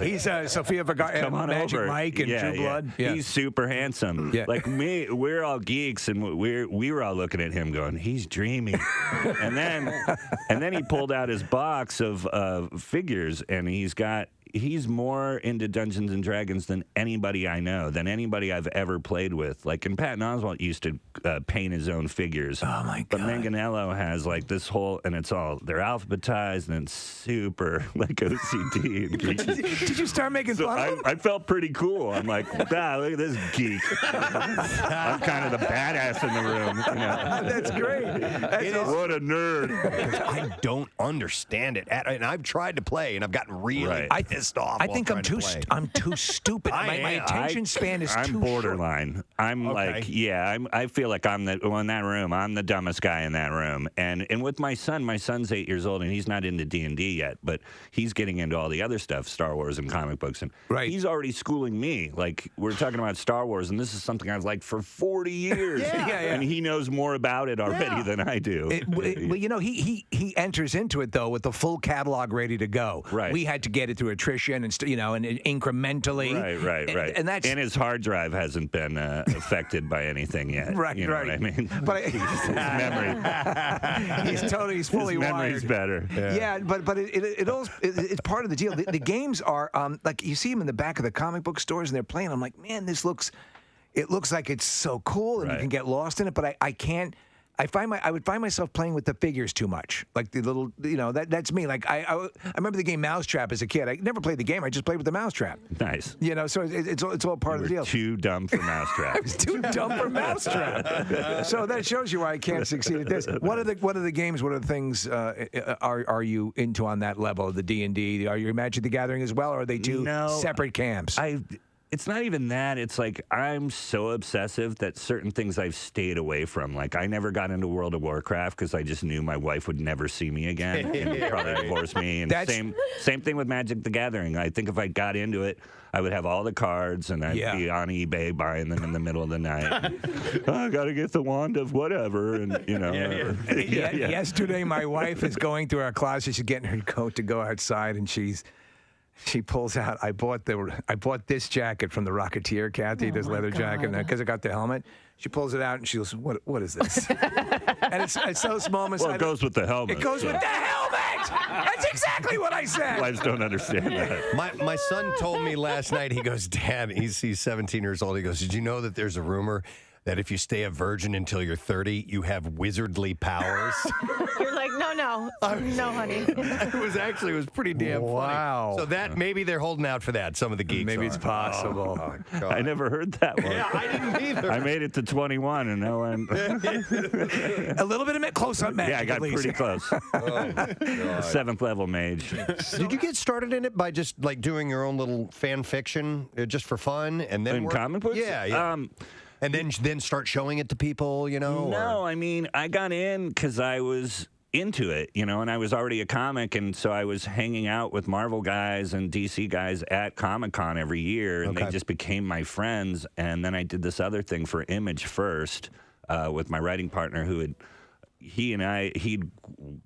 He's Sofia Vergara, come on Magic over. Mike, and True Blood. Yeah. He's super handsome. Yeah. Like me, we're all geeks, and we were all looking at him going, he's dreamy. And then he pulled out his box of figures, and he's got he's more into Dungeons and Dragons than anybody I know, than anybody I've ever played with. Like, and Patton Oswalt used to paint his own figures. Oh my God! But Manganiello has like this whole, and they're alphabetized and it's super like OCD. And geeky. Did you start making fun of him? I felt pretty cool. I'm like, look at this geek. I'm kind of the badass in the room. You know? That's great. What a nerd. I don't understand it. And I've tried to play, and I've gotten really pissed off. I think I'm too stupid. My attention span is I'm too borderline. short. I'm like, I feel like I'm in that room. I'm the dumbest guy in that room. And with my son's 8 years old, and he's not into D&D yet, but he's getting into all the other stuff, Star Wars and comic books, and he's already schooling me. Like, we're talking about Star Wars, and this is something I've liked for 40 years. And he knows more about it already than I do. Well, you know, he enters into it though with the full catalog ready to go. Right. We had to get it through attrition and and incrementally. Right. And that's his hard drive hasn't been affected by anything yet. You know what I mean? But his memory. he's fully his memory's wired. better. Yeah, but it's part of the deal. The games are like you see them in the back of the comic book stores and they're playing. I'm like, man, it looks like it's so cool and you can get lost in it, but I can't. I would find myself playing with the figures too much, like the little, that's me. Like I remember the game Mousetrap as a kid. I never played the game. I just played with the Mousetrap. Nice. So it's all part of the deal. Too dumb for Mousetrap. I was too dumb for Mousetrap. So that shows you why I can't succeed at this. What are the games? What are the things are you into on that level? The D&D? Are you Magic the Gathering as well, or are they two separate camps? It's not even that. It's like I'm so obsessive that certain things I've stayed away from. Like I never got into World of Warcraft because I just knew my wife would never see me again and would probably divorce me. And same thing with Magic the Gathering. I think if I got into it, I would have all the cards and I'd be on eBay buying them in the middle of the night. I got to get the wand of whatever, and Yesterday, my wife is going through our closet. She's getting her coat to go outside, and she pulls out. I bought this jacket from the Rocketeer, Kathy, this leather jacket, because I got the helmet. She pulls it out and she goes, "What is this?" And it's those moments. Well, it goes with the helmet. It goes with the helmet. That's exactly what I said. Wives don't understand that. My son told me last night. He goes, "Dad," he's 17 years old. He goes, "Did you know that there's a rumor that if you stay a virgin until you're 30, you have wizardly powers?" You're like, no, honey. It was pretty damn funny. So that maybe they're holding out for that. Some of the geeks. Maybe it's possible. Oh, I never heard that one. Yeah, I didn't either. I made it to 21, and now I'm a little bit of close-up magic. Yeah, I got pretty close. 7th level mage. Did you get started in it by just like doing your own little fan fiction just for fun, and then comic books? Yeah. And then start showing it to people, No, I mean, I got in because I was into it, and I was already a comic, and so I was hanging out with Marvel guys and DC guys at Comic-Con every year, and they just became my friends. And then I did this other thing for Image first with my writing partner he'd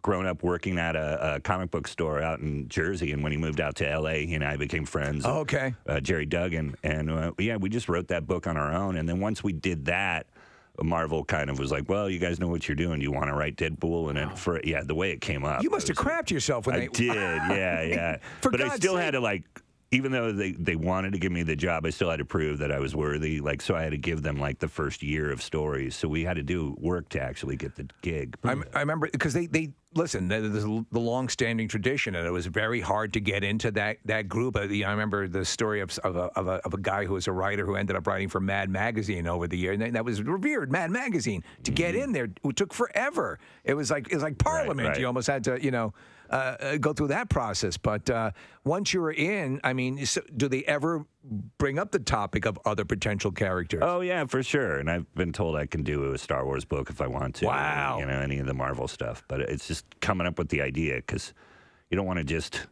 grown up working at a comic book store out in Jersey, and when he moved out to L.A., he and I became friends. Oh, okay. Jerry Duggan, and we just wrote that book on our own, and then once we did that, Marvel kind of was like, "Well, you guys know what you're doing. Do you want to write Deadpool?" And the way it came up, you must have crapped yourself when I did, yeah. But I still had to even though they wanted to give me the job, I still had to prove that I was worthy. So I had to give them the first year of stories. So we had to do work to actually get the gig. I remember because they listen. There's the long-standing tradition, and it was very hard to get into that group. I remember the story of a guy who was a writer who ended up writing for Mad Magazine over the year, and that was revered. Mad Magazine to get in there, it took forever. It was like Parliament. Right. You almost had to go through that process. But once you were in, I mean, do they ever bring up the topic of other potential characters? Oh, yeah, for sure. And I've been told I can do a Star Wars book if I want to. Wow. Or, any of the Marvel stuff. But it's just coming up with the idea, because you don't want to just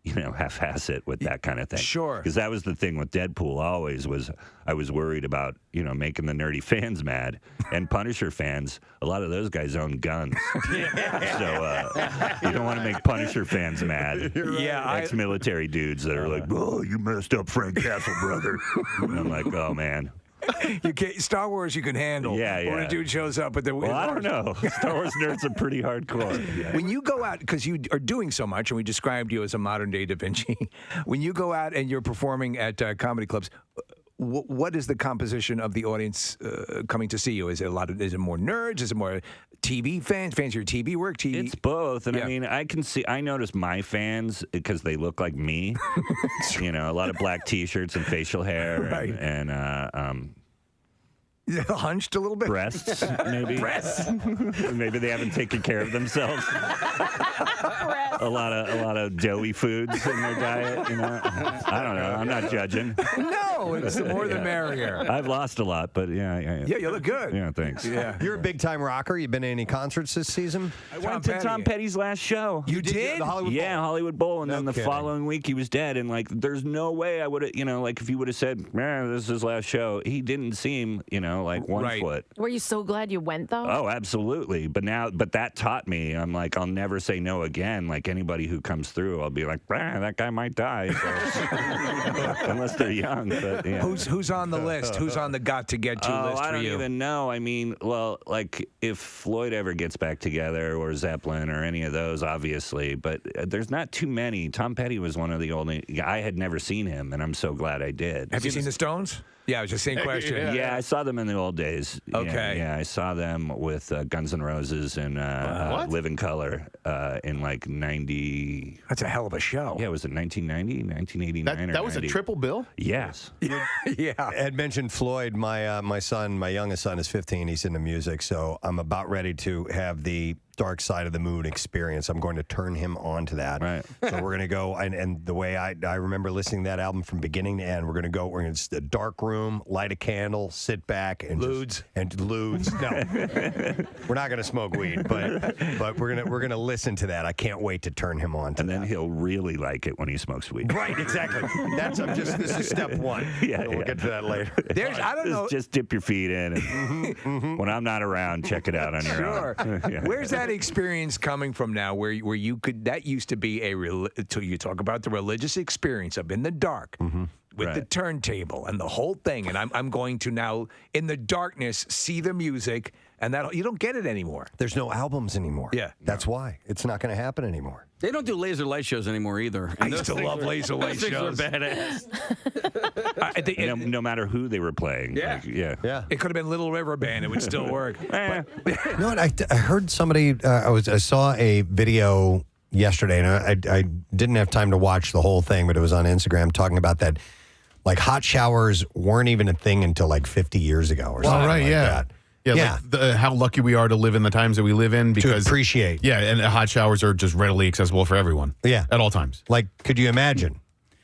half-ass it with that kind of thing. Sure. Because that was the thing with Deadpool always was I was worried about, making the nerdy fans mad. And Punisher fans, a lot of those guys own guns. So you don't want to make Punisher fans mad. Yeah. Ex-military dudes that are like, "Oh, you messed up Frank Castle, brother." And I'm like, "Oh, man." You can't, Star Wars you can handle. Yeah, When yeah. a dude shows up with the. Well, I don't know. Star Wars nerds are pretty hardcore. Yeah. When you go out, because you are doing so much, and we described you as a modern day Da Vinci. When you go out and you're performing at comedy clubs, what is the composition of the audience coming to see you? Is it is it more nerds? Is it more TV fans of your TV work? It's both, and I mean, I notice my fans because they look like me. A lot of black T-shirts and facial hair, Right. and hunched a little bit. breasts, maybe. Breasts. Maybe they haven't taken care of themselves. a lot of doughy foods in their diet. I don't know. I'm not judging. No, it's the more the merrier. I've lost a lot, but yeah, you look good. Yeah, thanks. Yeah. You're a big time rocker. You been to any concerts this season? I went to Tom Petty's last show. You did? The Hollywood Bowl? Hollywood Bowl, and then the kidding. following week he was dead. And there's no way I would have, if he would have said, "Man, this is his last show," he didn't seem, like 1 foot. Were you so glad you went though? Oh, absolutely. But that taught me. I'm like, I'll never say no again. Like anybody who comes through, I'll be like, that guy might die, so. Unless they're young. But yeah. Who's on the list? Who's on the got to get to list I for don't you? even know. I mean, if Floyd ever gets back together, or Zeppelin, or any of those, obviously. But there's not too many. Tom Petty was one of the only. I had never seen him, and I'm so glad I did. Have you seen the Stones? Yeah, it was the same question. Yeah, I saw them in the old days. Okay. Yeah, I saw them with Guns N' Roses and Live in Color in 90. That's a hell of a show. Yeah, was it 1990, 1989 or That was 90? a triple bill? Yes. Yeah. Ed mentioned Floyd. My youngest son is 15. He's into music, so I'm about ready to have the Dark Side of the Moon experience. I'm going to turn him on to that. Right. So we're going to go, and the way I remember listening to that album from beginning to end, we're going to a dark room, light a candle, sit back, and Ludes. No, we're not going to smoke weed, but we're gonna listen to that. I can't wait to turn him on to And that. then he'll really like it when he smokes weed. Right, exactly. This is step one. We'll get to that later. I don't know. Just dip your feet in, and when I'm not around, check it out on your Sure. own. Yeah. Where's that experience coming from now? Where you could, that used to be till you talk about the religious experience of in the dark with the turntable and the whole thing, and I'm going to now in the darkness see the music, and that you don't get it anymore. There's no albums anymore. Yeah, that's why it's not going to happen anymore. They don't do laser light shows anymore either. I used to love laser light shows. Those things are badass. No matter who they were playing. Yeah. Yeah. It could have been Little River Band. It would still work. You know what? I heard somebody. I saw a video yesterday, and I didn't have time to watch the whole thing, but it was on Instagram talking about that. Like hot showers weren't even a thing until like 50 years ago or something like that. Yeah. Like how lucky we are to live in the times that we live in because to appreciate. Yeah, and hot showers are just readily accessible for everyone. Yeah, at all times. Like, could you imagine?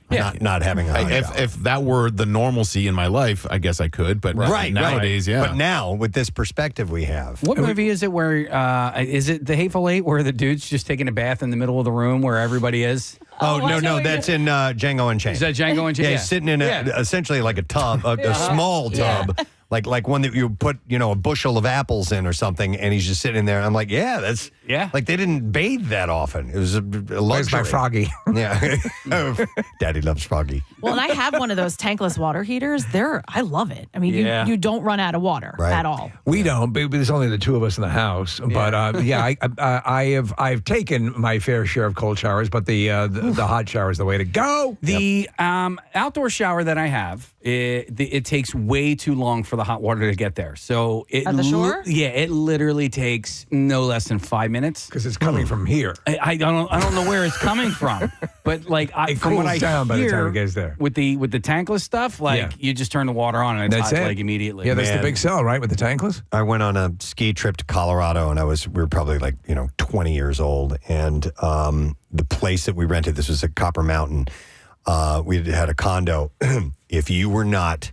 Not having a hot shower? If that were the normalcy in my life, I guess I could. But nowadays, yeah. But now with this perspective we have, What movie is it where, is it The Hateful Eight where the dude's just taking a bath in the middle of the room where everybody is? Oh, no, that's in Django Unchained. Is that Django Unchained? Yeah, he's sitting in essentially like a tub, a small tub, like one that you put, a bushel of apples in or something, and he's just sitting there. And I'm like, that's like they didn't bathe that often. It was a luxury. Where's my Froggy? Yeah, Daddy loves Froggy. Well, and I have one of those tankless water heaters. I love it. I mean, you don't run out of water at all. We don't, but there's only the two of us in the house. But I've taken my fair share of cold showers, but the hot shower is the way to go. The outdoor shower that I have, it takes way too long for the hot water to get there. So At the shore? It literally takes no less than 5 minutes because it's coming from here. I don't know where it's coming from, but like it from what cools I down by the hear time it gets there. with the tankless stuff, you just turn the water on and it's That's hot it. like immediately. Yeah, that's the big sell, right? With the tankless. I went on a ski trip to Colorado, and we were probably 20 years old, and the place that we rented, this was at Copper Mountain. We had a condo. If you were not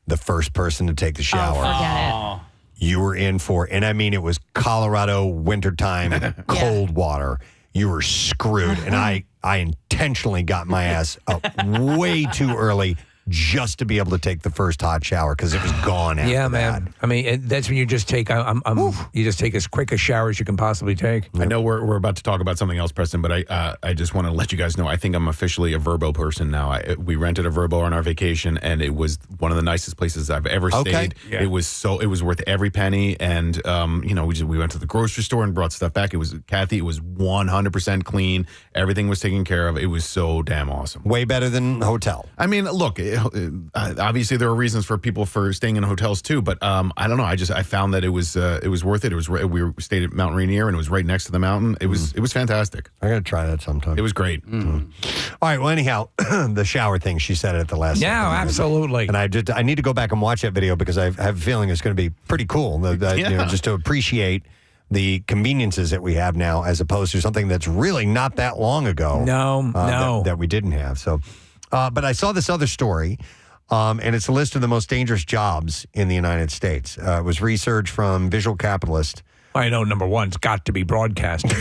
the first person to take the shower, Forget it. you were in for, and I mean, it was Colorado wintertime, cold water. You were screwed. And I intentionally got my ass up way too early just to be able to take the first hot shower because it was gone after Yeah, that. man. I mean, that's when you just take. You just take as quick a shower as you can possibly take. I know we're about to talk about something else, Preston, but I just want to let you guys know I think I'm officially a Verbo person now. We rented a Verbo on our vacation, and it was one of the nicest places I've ever stayed. Yeah. It was worth every penny, and we went to the grocery store and brought stuff back. It was Kathy. It was 100% clean. Everything was taken care of. It was so damn awesome. Way better than hotel. I mean, look, obviously there are reasons for people for staying in hotels too, but I don't know. I found that it was worth it. We stayed at Mount Rainier, and it was right next to the mountain. It was fantastic. I got to try that sometime. It was great. All right. Well, anyhow, the shower thing, she said it at the last. Yeah, absolutely. And I need to go back and watch that video because I have a feeling it's going to be pretty cool. Just to appreciate the conveniences that we have now, as opposed to something that's really not that long ago. No. That we didn't have. So, but I saw this other story, and it's a list of the most dangerous jobs in the United States. It was research from Visual Capitalist. I know number one's got to be broadcasting.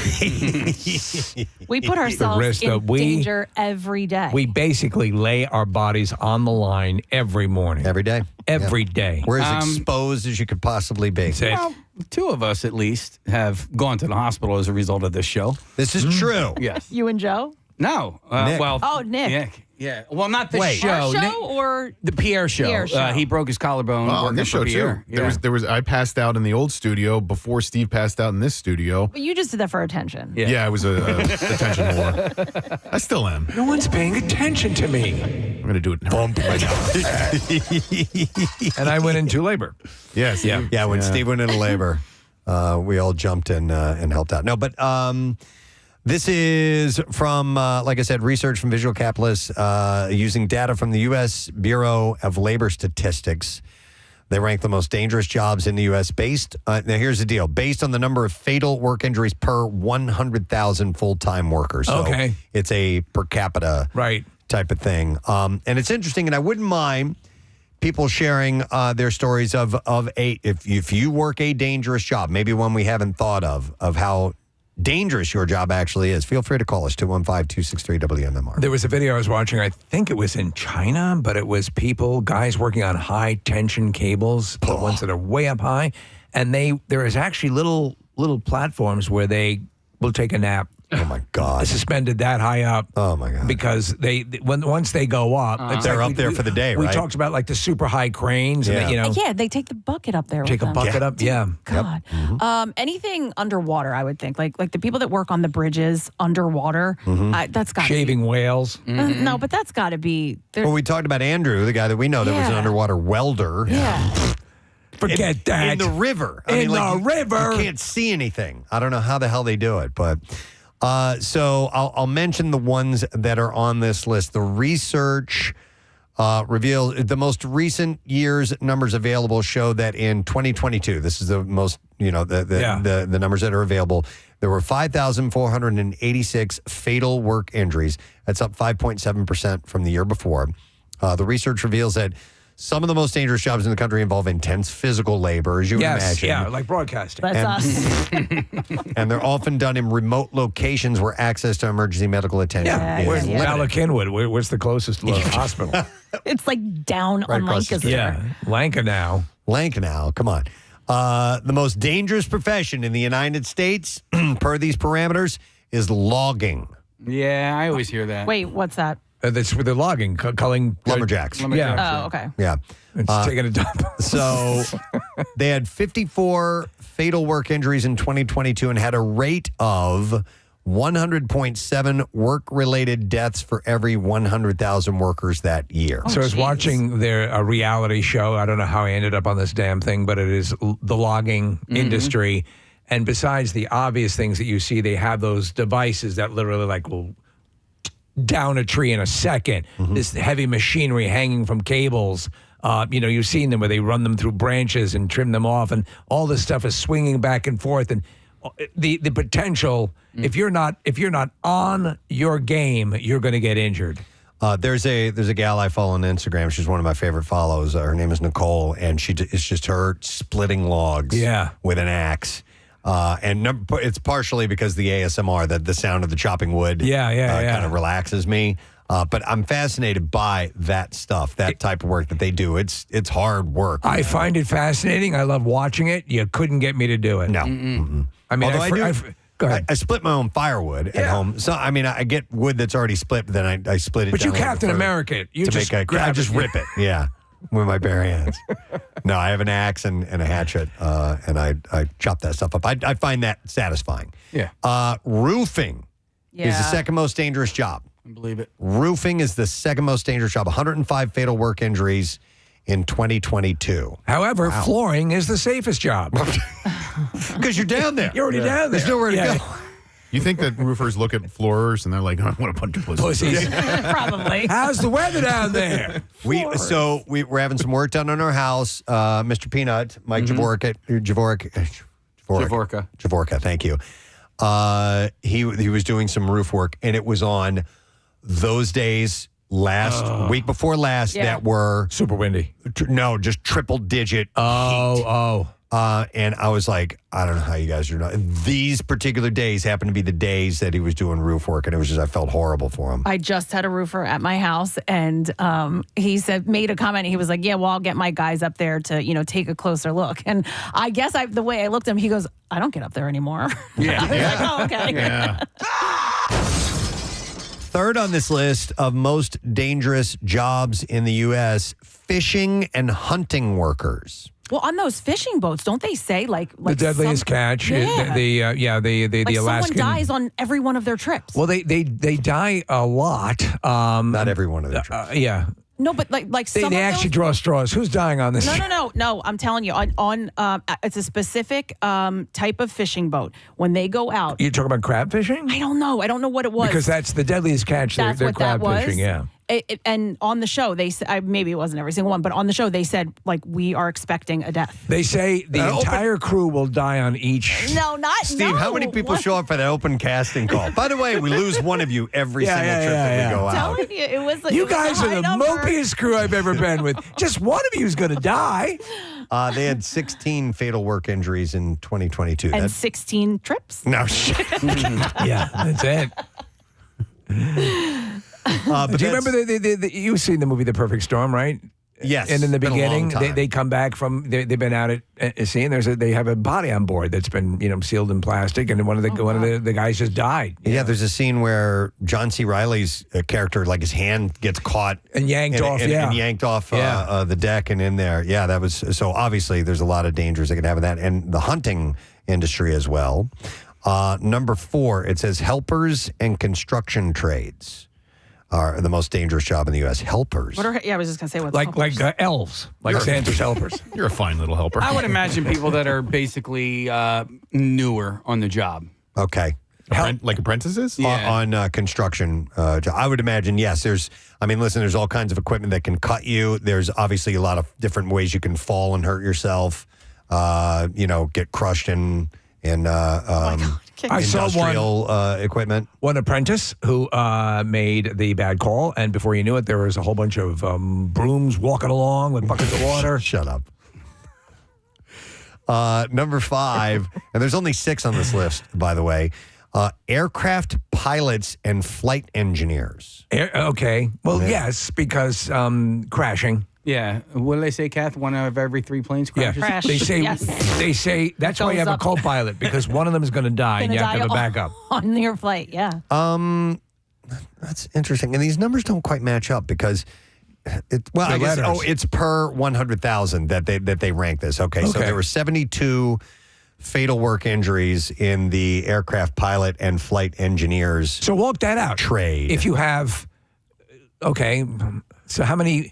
We put ourselves in danger every day. We basically lay our bodies on the line every morning. Every day. Every day. We're as exposed as you could possibly be. Well, two of us at least have gone to the hospital as a result of this show. This is true. Yes. You and Joe? No. Nick. Well. Oh, Nick. Yeah. Well, not the Wait. show. Our show Nick- or the Pierre show. Pierre show. He broke his collarbone Well, on working this for show Pierre. too. There was. I passed out in the old studio before Steve passed out in this studio. But you just did that for attention. Yeah, I was a attention whore. I still am. No one's paying attention to me. I'm going to do it now. Bump right now. And I went into labor. Yes. Yeah, when Steve went into labor, we all jumped in and helped out. No, but this is from, like I said, research from Visual Capitalist using data from the U.S. Bureau of Labor Statistics. They rank the most dangerous jobs in the U.S. based, now here's the deal, based on the number of fatal work injuries per 100,000 full-time workers. So Okay. it's a per capita type of thing. And it's interesting, and I wouldn't mind people sharing their stories of if you work a dangerous job, maybe one we haven't thought of how dangerous your job actually is. Feel free to call us, 215-263-WMMR. There was a video I was watching, I think it was in China, but it was guys working on high tension cables, the ones that are way up high. And there is actually little platforms where they will take a nap. Oh my God! Suspended that high up. Oh my God! Because once they go up, it's they're like up there for the day, we right? talked about like the super high cranes. Yeah. And Yeah, they take the bucket up there. Take with a them. bucket up. Yeah. God. Anything underwater, I would think. Like the people that work on the bridges underwater, that's got Shaving whales. No, but that's got to be. Well, we talked about Andrew, the guy that we know that was an Yeah. underwater welder. Yeah. Forget that. In the river. river. You can't see anything. I don't know how the hell they do it, but so I'll mention the ones that are on this list. The research reveals the most recent year's numbers available show that in 2022, this is the most, the numbers that are available. There were 5,486 fatal work injuries. That's up 5.7% from the year before. The research reveals that some of the most dangerous jobs in the country involve intense physical labor, as you would imagine. Yeah, like broadcasting. That's us. And they're often done in remote locations where access to emergency medical attention is Where's limited. Malakinwood? Where's the closest hospital? It's like down Right on across the Lancaster. street. Yeah, Lankenau. Lankenau, come on. The most dangerous profession in the United States, per these parameters, is logging. Yeah, I always hear that. Wait, what's that? That's with the logging, culling Lumberjacks. Yeah. Oh, okay. Yeah. It's taking a dump. So they had 54 fatal work injuries in 2022 and had a rate of 100.7 work-related deaths for every 100,000 workers that year. So I was watching a reality show. I don't know how I ended up on this damn thing, but it is the logging industry. And besides the obvious things that you see, they have those devices that literally will down a tree in a second. This heavy machinery hanging from cables. You've seen them where they run them through branches and trim them off, and all this stuff is swinging back and forth. And the potential, if you're not on your game, you're going to get injured. There's a gal I follow on Instagram. She's one of my favorite follows. Her name is Nicole, and it's just her splitting logs with an axe. And it's partially because the ASMR, the sound of the chopping wood, kind of relaxes me. But I'm fascinated by that stuff, that type of work that they do. It's hard work. I find it fascinating. I love watching it. You couldn't get me to do it. No. I mean, Although go ahead. I split my own firewood at home. So, I mean, I get wood that's already split, but then I split it But down you Captain America it. You just I grab just it. rip it. Yeah. With my bare hands. No, I have an axe and a hatchet, and I chop that stuff up. I find that satisfying. Yeah. Roofing is the second most dangerous job. I believe it. Roofing is the second most dangerous job. 105 fatal work injuries in 2022. However, flooring is the safest job. Because you're down there. You're already down there. There's nowhere to go. You think that roofers look at floorers and they're like, I want a bunch of pussies. Probably. How's the weather down there? We're having some work done on our house. Mr. Peanut, Mike Javorka, thank you. He was doing some roof work, and it was on those days week before last that were super windy. Just triple digit. And I was like, I don't know how you guys are not. These particular days happen to be the days that he was doing roof work, and it was just I felt horrible for him. I just had a roofer at my house, and he made a comment. He was like, "Yeah, well, I'll get my guys up there to take a closer look." And I guess the way I looked at him, he goes, "I don't get up there anymore." Yeah. I was like, "Oh, okay." Yeah. Third on this list of most dangerous jobs in the U.S., fishing and hunting workers. Well, on those fishing boats, don't they say like the deadliest catch? Yeah. The like Alaskan. someone dies on every one of their trips. Well, they die a lot. Not every one of their trips. Yeah. No, but like some they of actually those, draw straws. Who's dying on this? No. I'm telling you, on it's a specific type of fishing boat. When they go out, You're talking about crab fishing? I don't know what it was Because that's the deadliest catch. That's They're what crab that was. fishing. Yeah. And on the show, they said, maybe it wasn't every single one, but on the show, they said, like, we are expecting a death. They say the entire crew will die on each. No, not Steve, how many people show up for that open casting call? By the way, we lose one of you every single trip that we go out. I'm telling you, it was like You guys are the mopiest crew I've ever been with. Just one of you is going to die. They had 16 fatal work injuries in 2022. And 16 trips? No shit. Yeah, that's it. But do you remember you've seen the movie The Perfect Storm, right? Yes. And in the it's been a long beginning, time. they come back from they've been out at sea, and they have a body on board that's been sealed in plastic, and one of the guys just died. Yeah, there's a scene where John C. Reilly's character, like his hand gets caught and yanked off, and yanked off the deck and in there. Yeah, that was so. Obviously, there's a lot of dangers that can happen with that, and the hunting industry as well. Number 4, it says helpers and construction trades are the most dangerous job in the U.S. Helpers. I was just going to say what's like elves, like Santa's helpers. You're a fine little helper. I would imagine people that are basically newer on the job. Okay. Like apprentices? Yeah. On construction. I would imagine, yes. There's all kinds of equipment that can cut you. There's obviously a lot of different ways you can fall and hurt yourself, get crushed in I saw industrial equipment. One apprentice who made the bad call, and before you knew it, there was a whole bunch of brooms walking along with buckets of water. Shut up. Number 5, and there's only 6 on this list, by the way. Aircraft pilots and flight engineers. Okay. Well, yes, because crashing. Yeah. What do they say, Kath? 1 out of every 3 planes crashes? Yeah. They say that's why you have a co-pilot, because one of them is going to die and you have to have a backup. On your flight, yeah. That's interesting. And these numbers don't quite match up because I guess it's per 100,000 that they rank this. Okay, so there were 72 fatal work injuries in the aircraft pilot and flight engineers. So walk that out. Trade. If you have so how many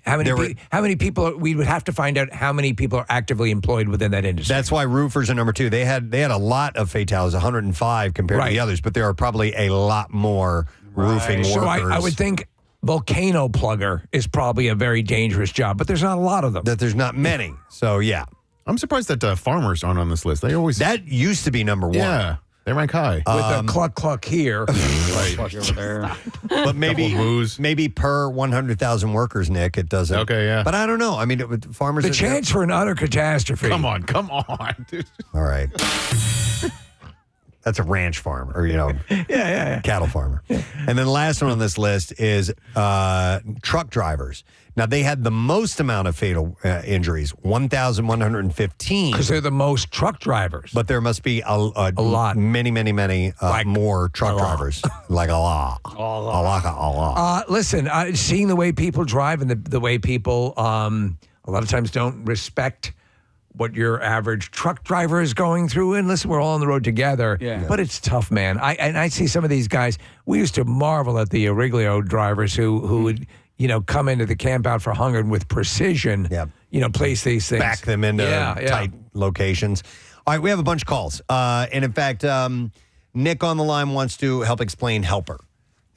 people we would have to find out how many people are actively employed within that industry. That's why roofers are number 2. They had a lot of fatalities, 105 compared to the others, but there are probably a lot more roofing workers. So I would think volcano plugger is probably a very dangerous job, but there's not a lot of them. That there's not many. So yeah. I'm surprised that farmers aren't on this list. That used to be number 1. Yeah. They rank high. With a cluck here. Right. Over there. But maybe per 100,000 workers, Nick, it doesn't. Okay, yeah. But I don't know. I mean, farmers... The chance for an utter catastrophe. Come on, dude. All right. That's a ranch farmer, or yeah. cattle farmer. And then the last one on this list is truck drivers. Now, they had the most amount of fatal injuries, 1,115. Because they're the most truck drivers. But there must be a lot. Many more truck drivers. Like a lot. A lot. Listen, seeing the way people drive and the way people a lot of times don't respect what your average truck driver is going through. And listen, we're all on the road together. Yeah. But it's tough, man. I see some of these guys. We used to marvel at the Origlio drivers who would come into the camp out for hunger and with precision, place these things. Back them into tight locations. All right, we have a bunch of calls. And in fact, Nick on the line wants to help explain helper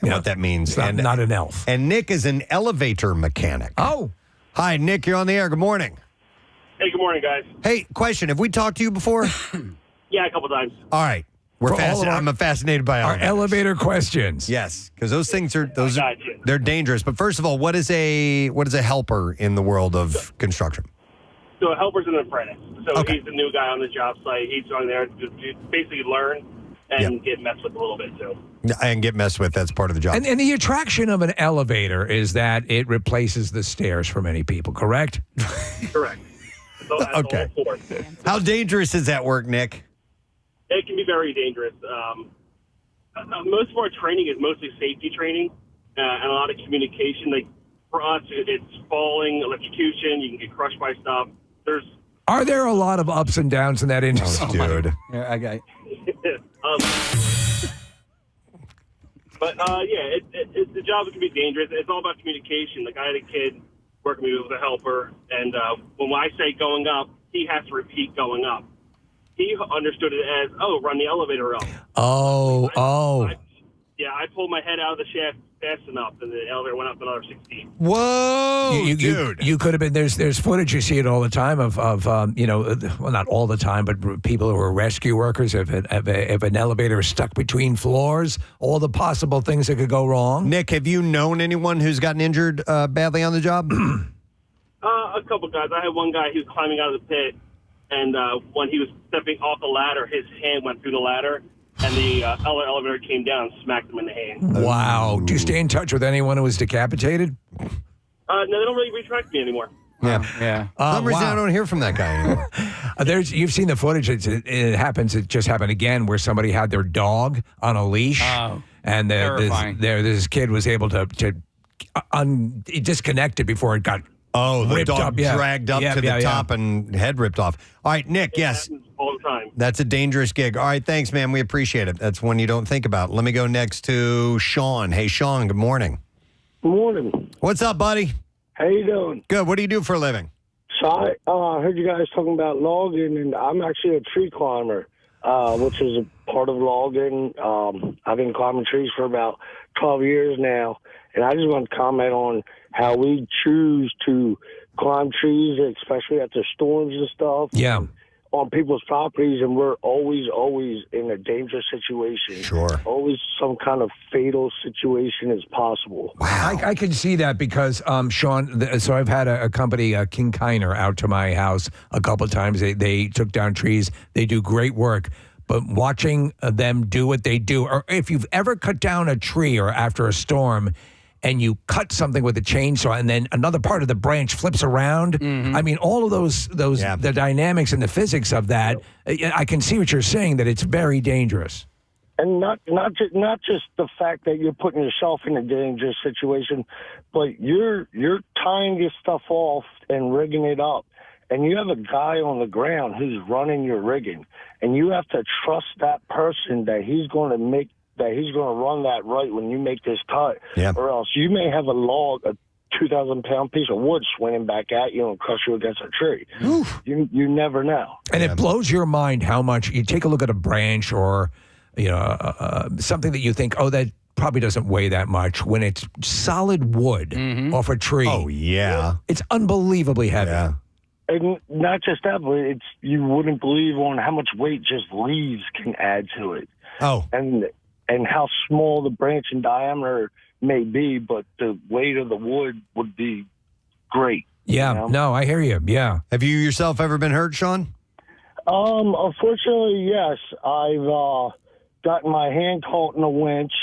and what that means. It's not an elf. And Nick is an elevator mechanic. Oh. Hi, Nick, you're on the air. Good morning. Hey, good morning, guys. Hey, question. Have we talked to you before? Yeah, a couple times. All right. I'm fascinated by our elevator questions. Yes, because those things are they're dangerous. But first of all, what is a helper in the world of construction? So a helper's an apprentice. So he's the new guy on the job site. He's on there to basically learn and get messed with a little bit too. And get messed with. That's part of the job. And the attraction of an elevator is that it replaces the stairs for many people, correct? Correct. So that's Okay. all four. How dangerous is that work, Nick? It can be very dangerous. Most of our training is mostly safety training and a lot of communication. Like for us, it's falling, electrocution. You can get crushed by stuff. Are there a lot of ups and downs in that industry? Dude. Yeah, I got. But the job can be dangerous. It's all about communication. Like I had a kid working with me with a helper, and when I say going up, he has to repeat going up. He understood it as, run the elevator up. I pulled my head out of the shaft fast enough, and the elevator went up another 16. Whoa, dude! You could have been. There's footage, you see it all the time of well, not all the time, but people who are rescue workers. If an elevator is stuck between floors, all the possible things that could go wrong. Nick, have you known anyone who's gotten injured badly on the job? A couple guys. I had one guy. He was climbing out of the pit, and when he was stepping off the ladder, his hand went through the ladder. And the elevator came down and smacked him in the hand. Wow. Do you stay in touch with anyone who was decapitated? No, they don't really retract me anymore. Yeah. Yeah. For some reason, I don't hear from that guy anymore. You've seen the footage. It happens. It just happened again where somebody had their dog on a leash. Oh, and this kid was able to disconnect it before it got the ripped dog up. dragged up to the top and head ripped off. All right, Nick, yes. All the time. That's a dangerous gig. All right, thanks, man. We appreciate it. That's one you don't think about. Let me go next to Sean. Hey, Sean, good morning. Good morning. What's up, buddy? How you doing? Good. What do you do for a living? So I heard you guys talking about logging, and I'm actually a tree climber, which is a part of logging. I've been climbing trees for about 12 years now, and I just want to comment on how we choose to climb trees, especially after storms and stuff. Yeah. On people's properties, and we're always in a dangerous situation. Sure. Always some kind of fatal situation is possible. Wow. I can see that because, Sean, so I've had a company, King Kiner, out to my house a couple of times. They took down trees. They do great work. But watching them do what they do, or if you've ever cut down a tree or after a storm, and you cut something with a chainsaw, and then another part of the branch flips around. I mean, all of those the dynamics and the physics of that. I can see what you're saying, that it's very dangerous. And not just the fact that you're putting yourself in a dangerous situation, but you're tying this stuff off and rigging it up, and you have a guy on the ground who's running your rigging, and you have to trust that person that he's going to run that right when you make this cut, or else you may have a 2,000-pound piece of wood swinging back at you and crush you against a tree. You never know. And it blows your mind how much you take a look at a branch or something that you think, that probably doesn't weigh that much, when it's solid wood off a tree. Oh yeah, it's unbelievably heavy. Yeah. And not just that, but you wouldn't believe on how much weight just leaves can add to it. Oh, and how small the branch in diameter may be, but the weight of the wood would be great. Yeah, you know? No, I hear you. Yeah. Have you yourself ever been hurt, Sean? Unfortunately, yes. I've gotten my hand caught in a winch,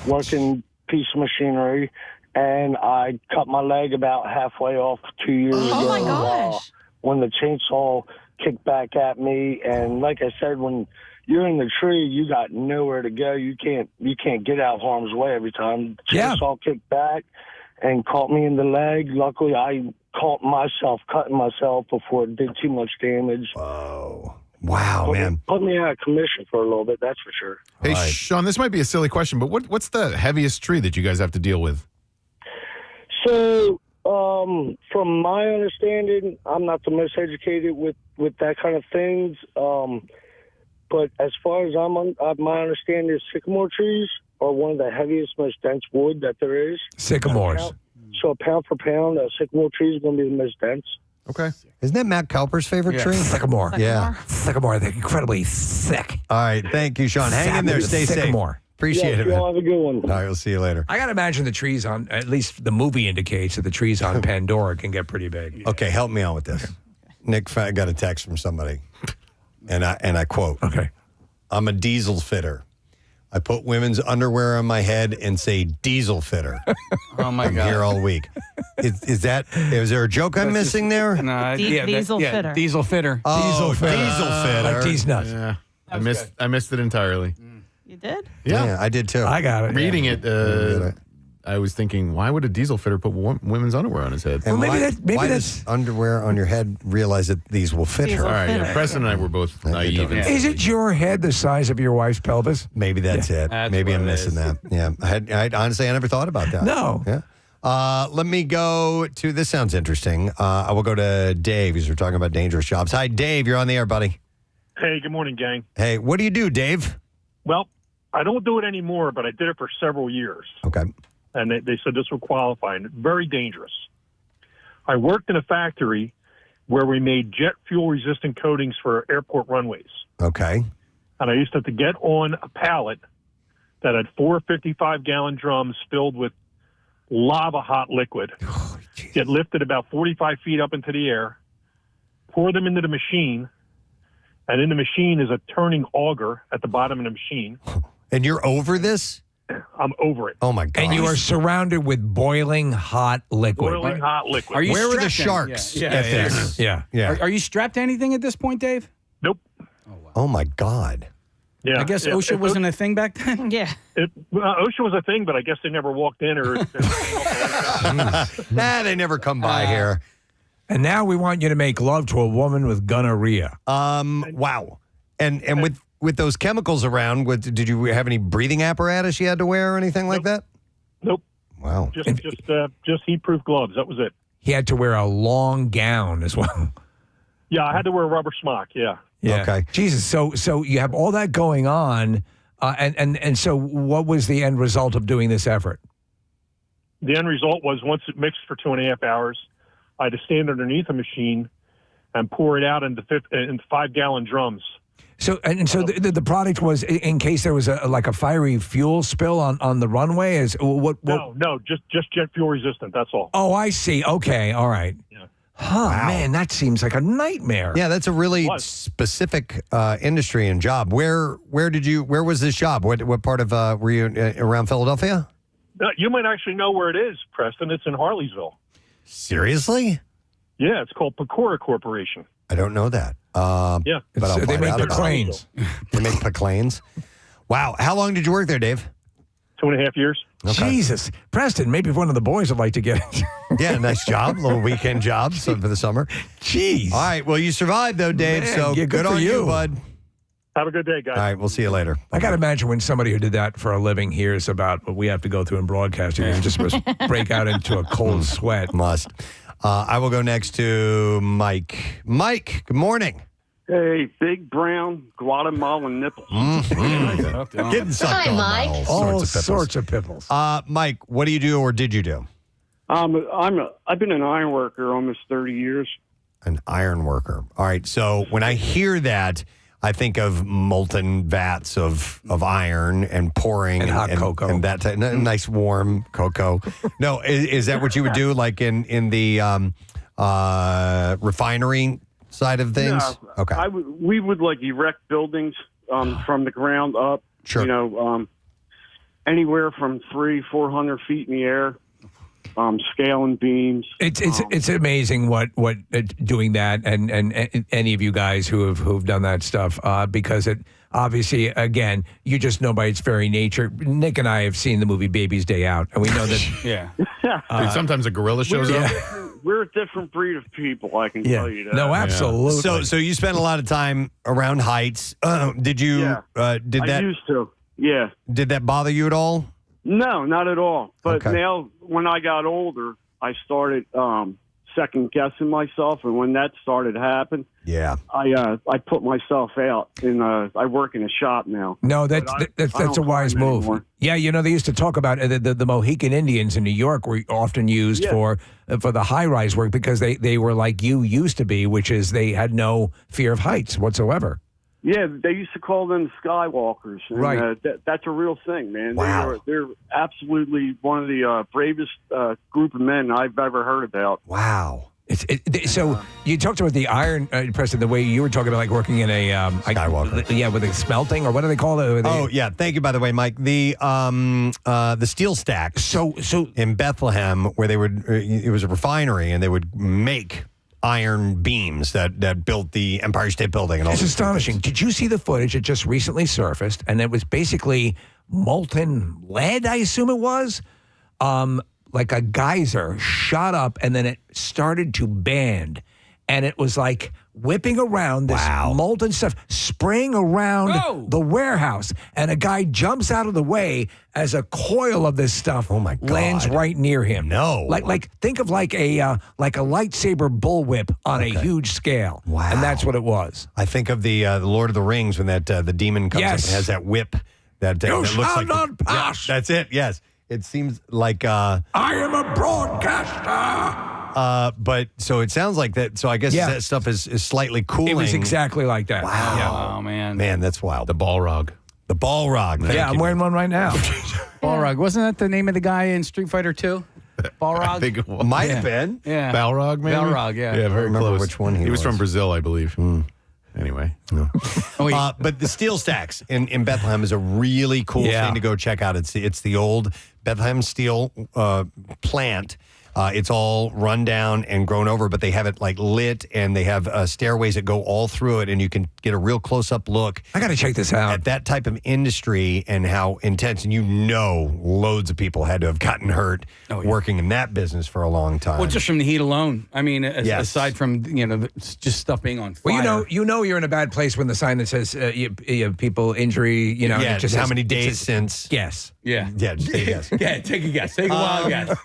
working piece of machinery, and I cut my leg about halfway off 2 years ago. Oh my gosh. When the chainsaw kicked back at me, and like I said, when you're in the tree, you got nowhere to go. You can't get out of harm's way every time. The chainsaw kicked back and caught me in the leg. Luckily, I caught myself cutting myself before it did too much damage. Oh. Wow, man. Put me out of commission for a little bit, that's for sure. Hey, Sean, this might be a silly question, but what's the heaviest tree that you guys have to deal with? So, from my understanding, I'm not the most educated with that kind of things. But as far as my understanding is sycamore trees are one of the heaviest, most dense wood that there is. Sycamores. So pound for pound, a sycamore tree is going to be the most dense. Okay. Isn't that Matt Cowper's favorite tree? Sycamore. Yeah. Sycamore, they're incredibly thick. All right. Thank you, Sean. Hang in there. Stay Sycamore. safe. Appreciate it, You man. all have a good one. All right. We'll see you later. I got to imagine the trees on, at least the movie indicates that the trees on Pandora can get pretty big. Okay. Help me out with this. Nick got a text from somebody, and I quote, Okay. I'm a diesel fitter. I put women's underwear on my head and say diesel fitter. Oh my I'm God. here all week. Is there a joke I'm missing there? No, Diesel fitter. Diesel fitter. Oh, Diesel fitter. diesel fitter. Like these nuts. Yeah. I missed it entirely. You did? Yeah, I did too. I got it. Reading it, I was thinking, why would a diesel fitter put women's underwear on his head? And Well, maybe why that's- does underwear on your head realize that these will fit her? All right, yeah. Preston and I were both naive. and Is silly. it your head the size of your wife's pelvis? Maybe that's it. That's Maybe what I'm it missing is. that. Yeah, I honestly I never thought about that. No. Yeah. Let me go to this. Sounds interesting. I will go to Dave because we're talking about dangerous jobs. Hi, Dave. You're on the air, buddy. Hey, good morning, gang. Hey, what do you do, Dave? Well, I don't do it anymore, but I did it for several years. Okay. And they said this would qualify, and very dangerous. I worked in a factory where we made jet fuel resistant coatings for airport runways. Okay. And I used to have to get on a pallet that had 4 55-gallon drums filled with lava hot liquid, get lifted about 45 feet up into the air, pour them into the machine, and in the machine is a turning auger at the bottom of the machine. And you're over this? I'm over it. Oh my God. And you are surrounded with boiling hot liquid. Boiling hot liquid. Are you Where were the strapped in? sharks Yeah. at this? Yeah. Yeah. Are you strapped to anything at this point, Dave? Nope. Oh my God. Yeah. I guess Yeah. OSHA wasn't a thing back then. Yeah. OSHA was a thing, but I guess they never walked in or. Nah, they never come by here. And now we want you to make love to a woman with gonorrhea. Wow. And with those chemicals around, did you have any breathing apparatus you had to wear or anything like that? Nope. Wow. Just heat-proof gloves. That was it. He had to wear a long gown as well. Yeah, I had to wear a rubber smock. Yeah. Yeah. Okay. Jesus. So you have all that going on, and so what was the end result of doing this effort? The end result was once it mixed for 2.5 hours, I had to stand underneath a machine and pour it out into 5-gallon drums. So the product was in case there was a fiery fuel spill on the runway. Is what? No, just jet fuel resistant. That's all. Oh, I see. Okay, all right. Yeah. Huh, man, that seems like a nightmare. Yeah, that's a really specific industry and job. Where was this job? What part of were you around Philadelphia? You might actually know where it is, Preston. It's in Harleysville. Seriously? Yeah, it's called Pecora Corporation. I don't know that. Yeah. But I'll they find make out the about it. cranes. They make Peclanes. Wow. How long did you work there, Dave? 2.5 years. Okay. Jesus, Preston. Maybe one of the boys would like to get it. Yeah, nice job. Little weekend job for the summer. Jeez. All right. Well, you survived though, Dave. Man, so yeah, good for on you, bud. Have a good day, guys. All right. We'll see you later. I got to imagine when somebody who did that for a living hears about what we have to go through in broadcasting, you just must break out into a cold sweat. Must. I will go next to Mike. Mike, good morning. Hey, big brown Guatemalan nipples. Getting sucked on by All sorts of pimples. sorts of pimples. Mike, what do you do or did you do? I've been an iron worker almost 30 years. An iron worker. All right. So when I hear that, I think of molten vats of iron and pouring And hot cocoa. and that type, nice warm cocoa. No, is that what you would do, like in the refinery side of things? No, Okay. we would like erect buildings from the ground up. Sure. You know, anywhere from 300-400 feet in the air. Scaling beams. It's amazing what doing that and any of you guys who've done that stuff because it obviously again you just know by its very nature. Nick and I have seen the movie Baby's Day Out and we know that Dude, sometimes a gorilla shows up. We're a different breed of people. I can tell you that. No, absolutely. So you spent a lot of time around heights. Did you? Yeah. I used to. Yeah. Did that bother you at all? No, not at all. But Okay. now, when I got older, I started second guessing myself, and when that started to happen, I put myself out. I work in a shop now. No, But that's I don't a wise climb move. anymore. Yeah, you know they used to talk about the Mohican Indians in New York were often used for the high rise work because they were like you used to be, which is they had no fear of heights whatsoever. Yeah, they used to call them skywalkers. And, Right. That's a real thing, man. Wow. They're absolutely one of the bravest group of men I've ever heard about. Wow. So you talked about the iron, Preston, the way you were talking about like working in a Skywalker. with a smelting or what do they call it? Oh yeah, thank you. By the way, Mike, the steel stacks. So in Bethlehem, where they would, it was a refinery, and they would make iron beams that built the Empire State Building and all. It's astonishing. Did you see the footage? It just recently surfaced, and it was basically molten lead. I assume it was. Like a geyser shot up and then it started to band. And it was like whipping around this molten stuff, spraying around the warehouse. And a guy jumps out of the way as a coil of this stuff lands right near him. No. Like think of like a lightsaber bullwhip on a huge scale. Wow. And that's what it was. I think of the Lord of the Rings when that the demon comes up and has that whip that You looks shall like not pass. Yeah, that's it. Yes. It seems like I am a broadcaster. But so it sounds like that. So I guess that stuff is slightly cooling. It was exactly like that. Wow. Yeah. Oh man. Man, that's wild. The Balrog. The Balrog. Thank I'm you. wearing one right now. Balrog. Wasn't that the name of the guy in Street Fighter 2? Balrog? I think it was. Might have been. Yeah. Balrog, maybe? Balrog, yeah. Yeah, very remember close. which one he was was. from Brazil, I believe. Anyway. But the steel stacks in Bethlehem is a really cool thing to go check out. It's the old Bethlehem Steel plant. It's all run down and grown over, but they have it like lit, and they have stairways that go all through it, and you can get a real close-up look. I got to check this out. At that type of industry and how intense, and loads of people had to have gotten hurt working in that business for a long time. Well, just from the heat alone. I mean, aside from just stuff being on fire. Well, you know you're in a bad place when the sign that says people injury. Yeah, it just how says, many days since? Yes. Yeah. Yeah, just take a guess. Yeah, take a guess. Take a wild guess.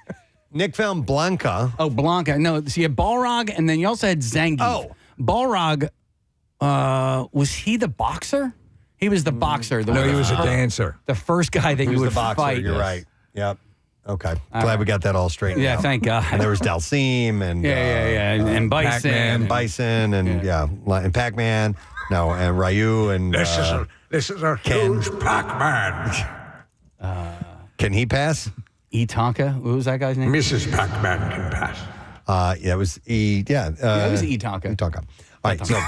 Nick found Blanca. Oh, Blanca. No, so you had Balrog, and then you also had Zangief. Oh. Balrog, was he the boxer? He was the boxer. No, he was a dancer. The first guy that you would the boxer, fight. you're right. Yep. Okay. Glad we got that all straightened out. Yeah, thank God. And there was Dalsim and and Bison. and Bison and and Pac-Man. No, and Ryu and This is a huge Pac-Man. Can he pass? Tonka. What was that guy's name? Mrs. Pac-Man can pass. Yeah, it was it was Tonka. Tonka. All right, so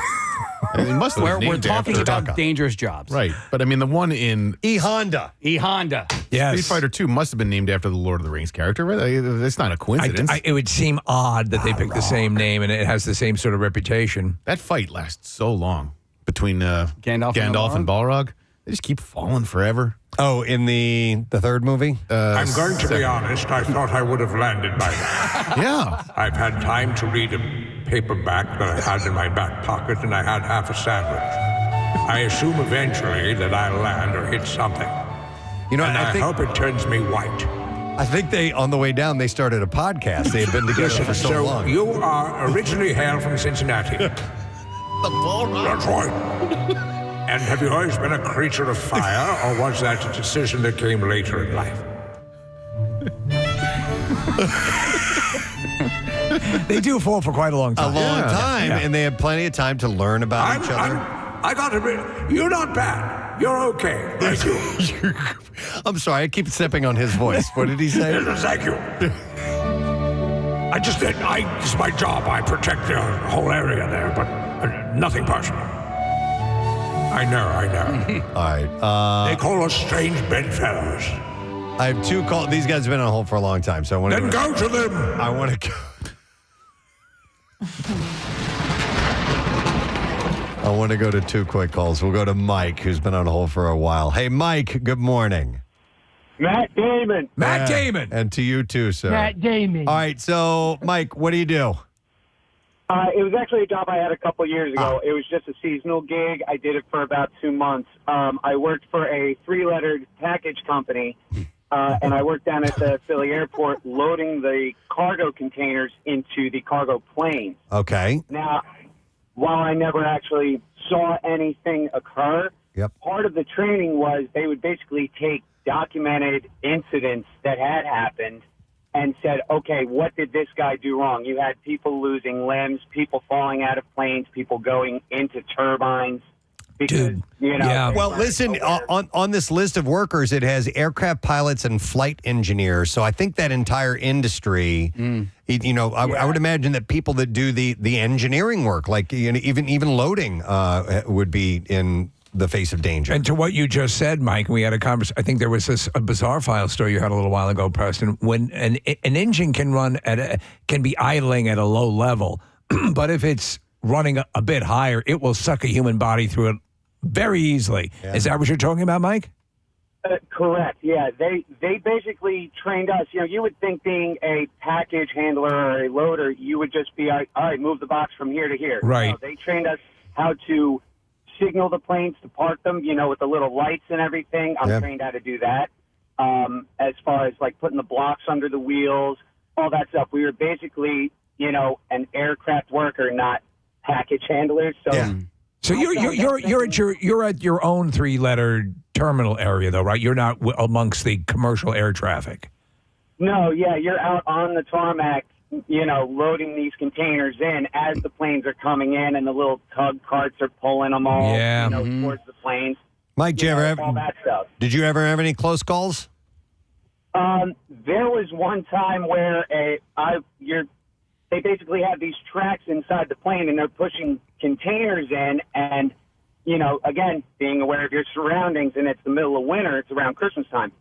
It must have been We're named talking after about dangerous jobs. Right. But I mean, the one in E-Honda. E-Honda. Yes. Street Fighter 2 must have been named after the Lord of the Rings character, right? It's not a coincidence. It would seem odd that they picked the same name and it has the same sort of reputation. That fight lasts so long between Gandalf and Balrog. They just keep falling forever. Oh, in the third movie? I'm going to be honest, I thought I would have landed by now. Yeah. I've had time to read a paperback that I had in my back pocket, and I had half a sandwich. I assume eventually that I'll land or hit something. And I hope it turns me white. I think on the way down, they started a podcast. They had been together for so long. You are originally hailed from Cincinnati. The Balrog. That's right. And have you always been a creature of fire, or was that a decision that came later in life? They do fall for quite a long time. A long time, and they had plenty of time to learn about each other. I got to be. You're not bad. You're okay. Thank you. I'm sorry, I keep stepping on his voice. What did he say? Thank you. It's my job. I protect the whole area there, but nothing personal. I know. All right. They call us strange bedfellows. I have 2 calls. These guys have been on hold for a long time, so I want to Then go to them. I want to go. I want to go to 2 quick calls. We'll go to Mike, who's been on hold for a while. Hey, Mike, good morning. Matt Damon. Matt Damon. And to you too, sir. Matt Damon. All right, so, Mike, what do you do? It was actually a job I had a couple years ago. It was just a seasonal gig. I did it for about 2 months. I worked for a 3-lettered package company, and I worked down at the Philly airport loading the cargo containers into the cargo planes. Okay. Now, while I never actually saw anything occur, part of the training was they would basically take documented incidents that had happened and said, okay, what did this guy do wrong? You had people losing limbs, people falling out of planes, people going into turbines. Because, Well, listen, on this list of workers, it has aircraft pilots and flight engineers. So I think that entire industry, I would imagine that people that do the engineering work, like even loading, would be in the face of danger. And to what you just said, Mike, we had a conversation. I think there was a bizarre file story you had a little while ago, Preston. When an engine can be idling at a low level, but if it's running a bit higher, it will suck a human body through it very easily. Yeah. Is that what you're talking about, Mike? Correct. Yeah, they basically trained us. You would think being a package handler or a loader, you would just be all right, move the box from here to here. Right. They trained us how to signal the planes to park them, with the little lights and everything. I'm trained how to do that. As far as like putting the blocks under the wheels, all that stuff. We were basically, an aircraft worker, not package handlers. So, you're at your own 3-letter terminal area, though, right? You're not amongst the commercial air traffic. No, you're out on the tarmac, loading these containers in as the planes are coming in, and the little tug carts are pulling them all, towards the planes. Mike, did all that stuff. Did you ever have any close calls? There was one time where they basically have these tracks inside the plane, and they're pushing containers in, and again, being aware of your surroundings, and it's the middle of winter, it's around Christmas time.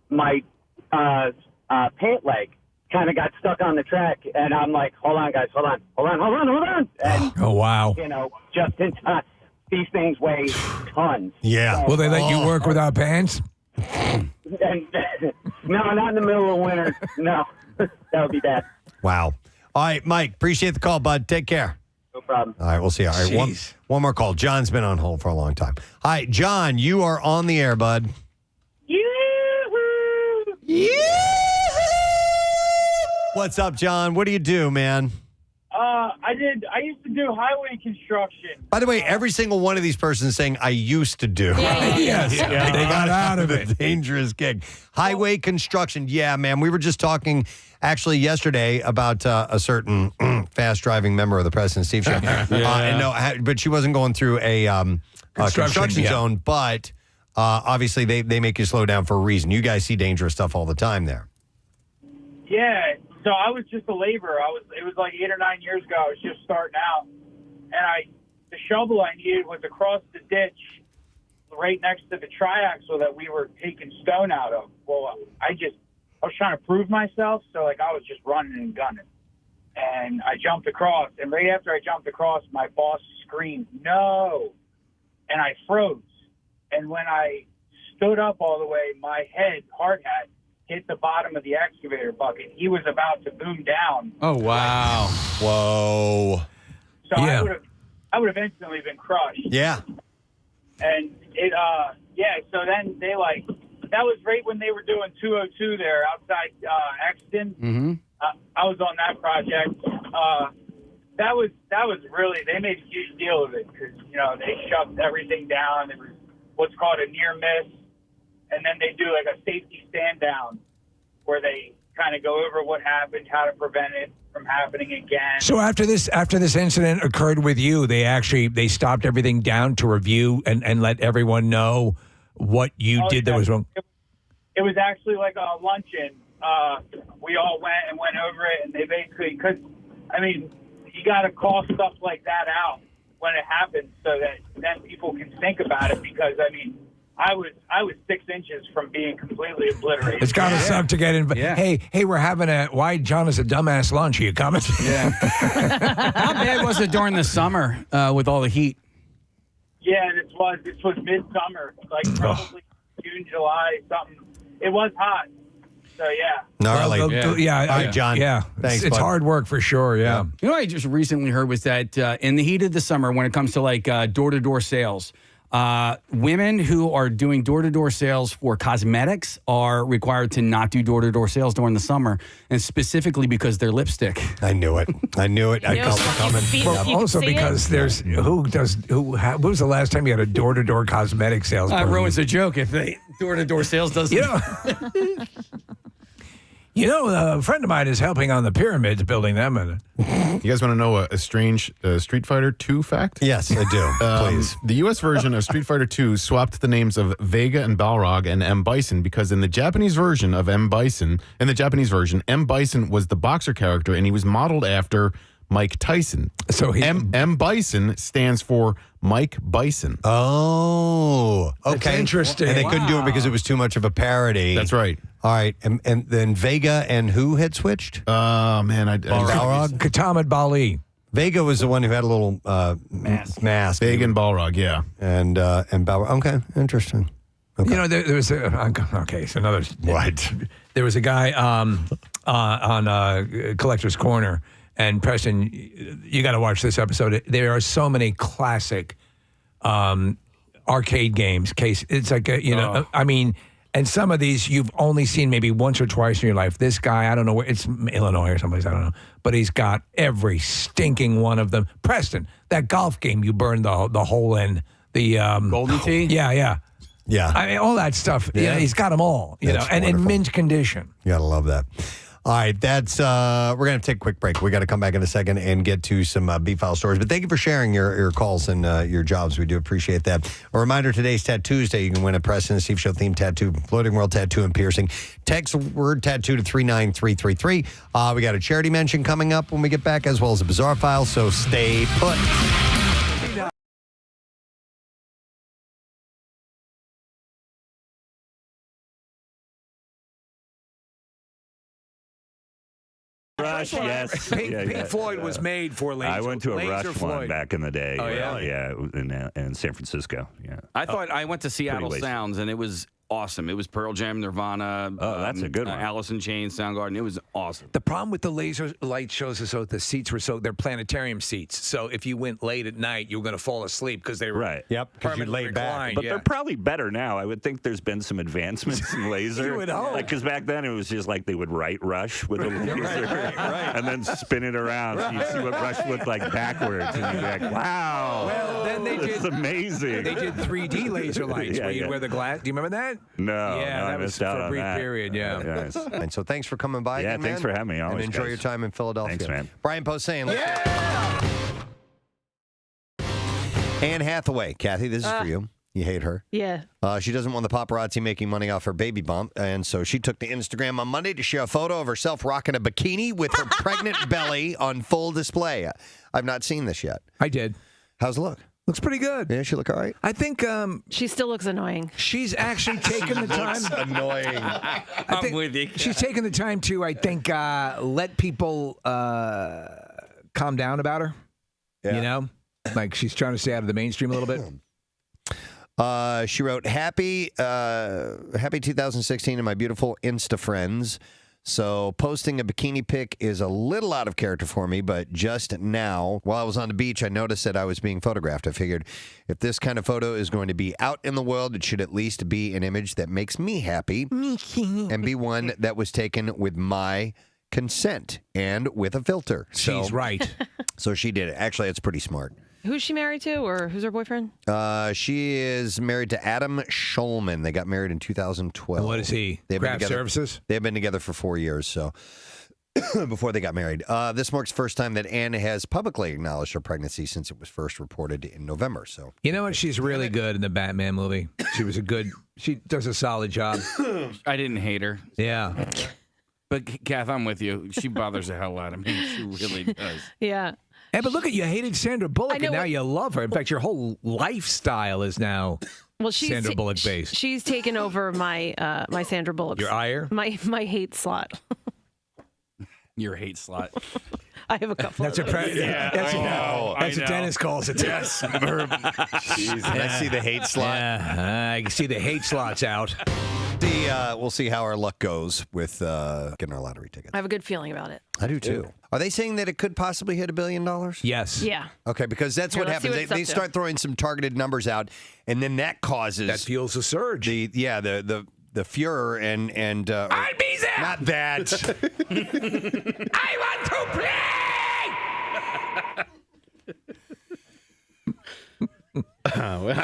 My pant leg kind of got stuck on the track, and I'm like, hold on, guys, hold on. And, oh, wow. Just in time. These things weigh tons. Yeah. So, will they let you work without pants? No, not in the middle of winter. No, that would be bad. Wow. All right, Mike, appreciate the call, bud. Take care. No problem. All right, we'll see. All right, one more call. John's been on hold for a long time. Hi, John, you are on the air, bud. What's up, John? What do you do, man? I used to do highway construction. By the way, every single one of these persons saying I used to do. Yes. Yeah. They got out of it. Dangerous gig. Highway construction. Yeah, man. We were just talking actually yesterday about a certain fast driving member of the Preston and Steve show. But she wasn't going through a construction zone, but obviously they make you slow down for a reason. You guys see dangerous stuff all the time there. Yeah. So I was just a laborer. It was like 8 or 9 years ago. I was just starting out, and the shovel I needed was across the ditch, right next to the triaxle that we were taking stone out of. Well, I was trying to prove myself, so I was just running and gunning, and I jumped across. And right after I jumped across, my boss screamed "No!" and I froze. And when I stood up all the way, my hard hat, hit the bottom of the excavator bucket. He was about to boom down. Oh, wow. Whoa. So I would have instantly been crushed. Yeah. And so then they that was right when they were doing 202 there outside Exton. Mm-hmm. I was on that project. That was really, they made a huge deal of it because, they shoved everything down. There was what's called a near miss. And then they do a safety stand down where they kind of go over what happened, how to prevent it from happening again. So after this incident occurred with you, they stopped everything down to review and let everyone know what you did that was wrong. It was actually like a luncheon. We all went over it, and they basically you got to call stuff like that out when it happens, so that then people can think about it. Because I mean, I was 6 inches from being completely obliterated. It's gotta suck to get in. Yeah. Hey, we're having why John is a dumbass lunch. Are you coming? Yeah. How bad was it during the summer with all the heat? Yeah, this was midsummer, like probably June, July, something. It was hot. So yeah. Gnarly. All right, John. Yeah, Thanks, it's bud. hard work for sure. Yeah. You know what I just recently heard was that in the heat of the summer, when it comes to like door-to-door sales, women who are doing door-to-door sales for cosmetics are required to not do door-to-door sales during the summer, and specifically because their lipstick. I knew it. I felt it coming. Well, also because there's when was the last time you had a door-to-door cosmetic sales? Ruins the joke if they door-to-door sales doesn't. A friend of mine is helping on the pyramids, building them. And You guys want to know a strange Street Fighter 2 fact? Yes, I do. Please. The U.S. version of Street Fighter 2 swapped the names of Vega and Balrog and M. Bison because in the Japanese version, M. Bison was the boxer character, and he was modeled after Mike Tyson. So M. Bison stands for Mike Bison. Oh, okay. That's interesting. And they couldn't do it because it was too much of a parody. That's right. All right, and then Vega and who had switched? Balrog? Katamed Bali. Vega was the one who had a little mask. Vega and Balrog, yeah. And Balrog. Okay, interesting. Okay. There was it's another. What? There was a guy on Collector's Corner, and Preston, you got to watch this episode. There are so many classic arcade games. It's like I mean. And some of these you've only seen maybe once or twice in your life. This guy, I don't know where, it's Illinois or someplace, I don't know. But he's got every stinking one of them. Preston, that golf game you burned the hole in. The Golden Tee? Yeah. Yeah. I mean, all that stuff. Yeah. He's got them all, and in mint condition. You gotta love that. All right, that's we're gonna take a quick break. We got to come back in a second and get to some B-File stories. But thank you for sharing your calls and your jobs. We do appreciate that. A reminder: today's Tattoo Tuesday. You can win a Preston and Steve Show themed tattoo, Floating World Tattoo and Piercing. Text word tattoo to 39333. We got a charity mention coming up when we get back, as well as a bizarre file. So stay put. Rush, yes. Pink Floyd was made for laser. I went to a Laser Rush Floyd. one back in the day. Oh, yeah? In San Francisco. Yeah. I went to Seattle wasted. Sounds, and it was awesome. It was Pearl Jam, Nirvana. Oh, that's a good one. Alice in Chains, Soundgarden. It was awesome. The problem with the laser light shows is so the seats were they're planetarium seats. So if you went late at night, you were going to fall asleep because they were Right. Yep, because you laid back. But they're probably better now. I would think there's been some advancements in laser. You would hope. Because back then it was just like they would write Rush with a laser and then spin it around. So you see what Rush looked like backwards. And you'd be like, wow. Well, then they It's amazing. They did 3D laser lights Yeah, where you yeah. wear the glass. Do you remember that? No. Yeah, that I was missed out for a on brief that. period. Yeah. Yes. And so thanks for coming by. Yeah, again, thanks man. for having me. And Always, enjoy guys. your time in Philadelphia. Thanks, man. Brian Posehn. Anne Hathaway. Kathy, this is for you. You hate her. Yeah. She doesn't want the paparazzi making money off her baby bump, and so she took to Instagram on Monday to share a photo of herself rocking a bikini with her pregnant belly on full display. I've not seen this yet. I did. How's it look? Looks pretty good. Yeah, she look all right? I think She still looks annoying. she's actually taken the time. Annoying. I'm with you. She's taken the time to, I think, let people calm down about her. Yeah. You know? Like she's trying to stay out of the mainstream a little bit. She wrote, happy 2016 to my beautiful Insta friends. So posting a bikini pic is a little out of character for me, but just now, while I was on the beach, I noticed that I was being photographed. I figured if this kind of photo is going to be out in the world, it should at least be an image that makes me happy and be one that was taken with my consent and with a filter. She's right. So she did it. Actually, it's pretty smart. Who's she married to, or who's her boyfriend? She is married to Adam Schulman. They got married in 2012. And what is he? Craft services? They've been together for 4 years, so before they got married. This marks the first time that Anne has publicly acknowledged her pregnancy since it was first reported in November. So You know what? She's really good in the Batman movie. She does a solid job. I didn't hate her. Yeah. But, Kath, I'm with you. She bothers the hell out of me. She really does. Yeah. Hey, but look at you hated Sandra Bullock, and now you love her. In fact, your whole lifestyle is now Sandra Bullock based. She's taken over my my Sandra Bullock. Your ire? My hate slot. Your hate slot. I have a couple. That's that's what Dennis calls it. Yes. Jeez, I see the hate slot. I see the hate slots out. We'll see how our luck goes with getting our lottery tickets. I have a good feeling about it. I do too. Are they saying that it could possibly hit $1 billion? Yes. Yeah. Okay, because that's Here, what let's see happens. what it's They up to. start throwing some targeted numbers out, and then that causes That fuels a surge. The furor and I'll be there. not that. I want to play.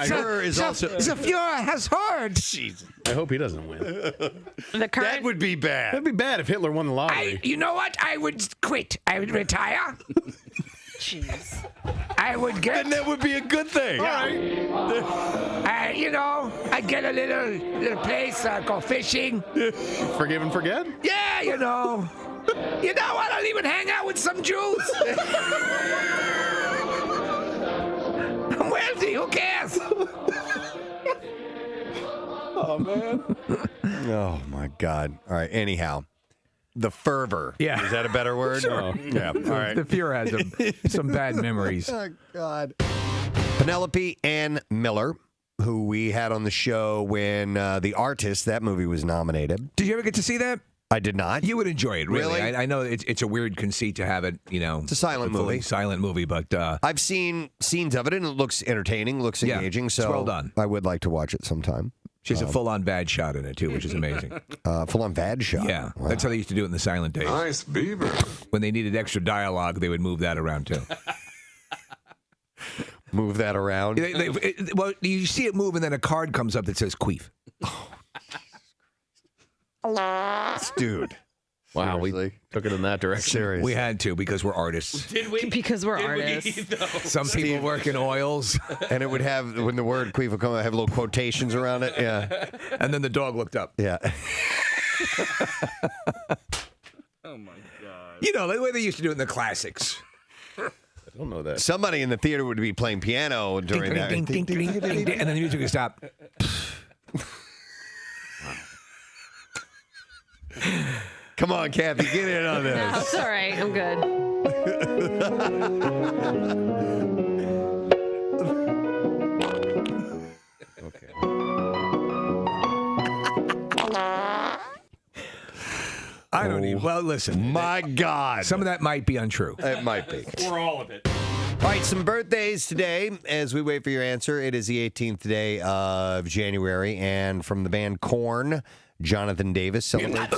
Furor is also. The Fuhrer has heard. I hope he doesn't win. That would be bad. That'd be bad if Hitler won the lottery. You know what? I would quit. I would retire. Jeez. I would get. Then that would be a good thing. I'd get a little place, go fishing. Forgive and forget? Yeah, You know what? I'll even hang out with some Jews. I'm wealthy. Who cares? Oh, man. Oh my God! All right. Anyhow, the fervor. Yeah. Is that a better word? Sure. Yeah. All right. The Fuhrer has some bad memories. Oh God. Penelope Ann Miller, who we had on the show when The Artist, that movie was nominated. Did you ever get to see that? I did not. You would enjoy it, really. Really? I know it's a weird conceit to have it, It's a silent fully movie. Silent movie, but I've seen scenes of it, and it looks entertaining, looks Yeah, engaging. it's So well done. I would like to watch it sometime. she has a full-on bad shot in it, too, which is amazing. Full-on bad shot. Yeah, that's how they used to do it in the silent days. Nice beaver. When they needed extra dialogue, they would move that around, too. Move that around. Well, you see it move, and then a card comes up that says queef. Dude. Wow, we took it in that direction. Serious. We had to because we're artists. Did we? Because we're artists. Some people work in oils. And it would have, when the word queef would come, have little quotations around it. Yeah. And then the dog looked up. Yeah. Oh my God. You know, the way they used to do it in the classics. I don't know that. Somebody in the theater would be playing piano during that. Ding, ding, ding, ding, ding, ding, and then the music would stop. Come on, Kathy, get in on No, this. it's all right. I'm good. Okay. I don't even. Well, listen. My God. Some of that might be untrue. It might be. Or all of it. All right, some birthdays today as we wait for your answer. It is the 18th day of January, and from the band Korn, Jonathan Davis celebrates.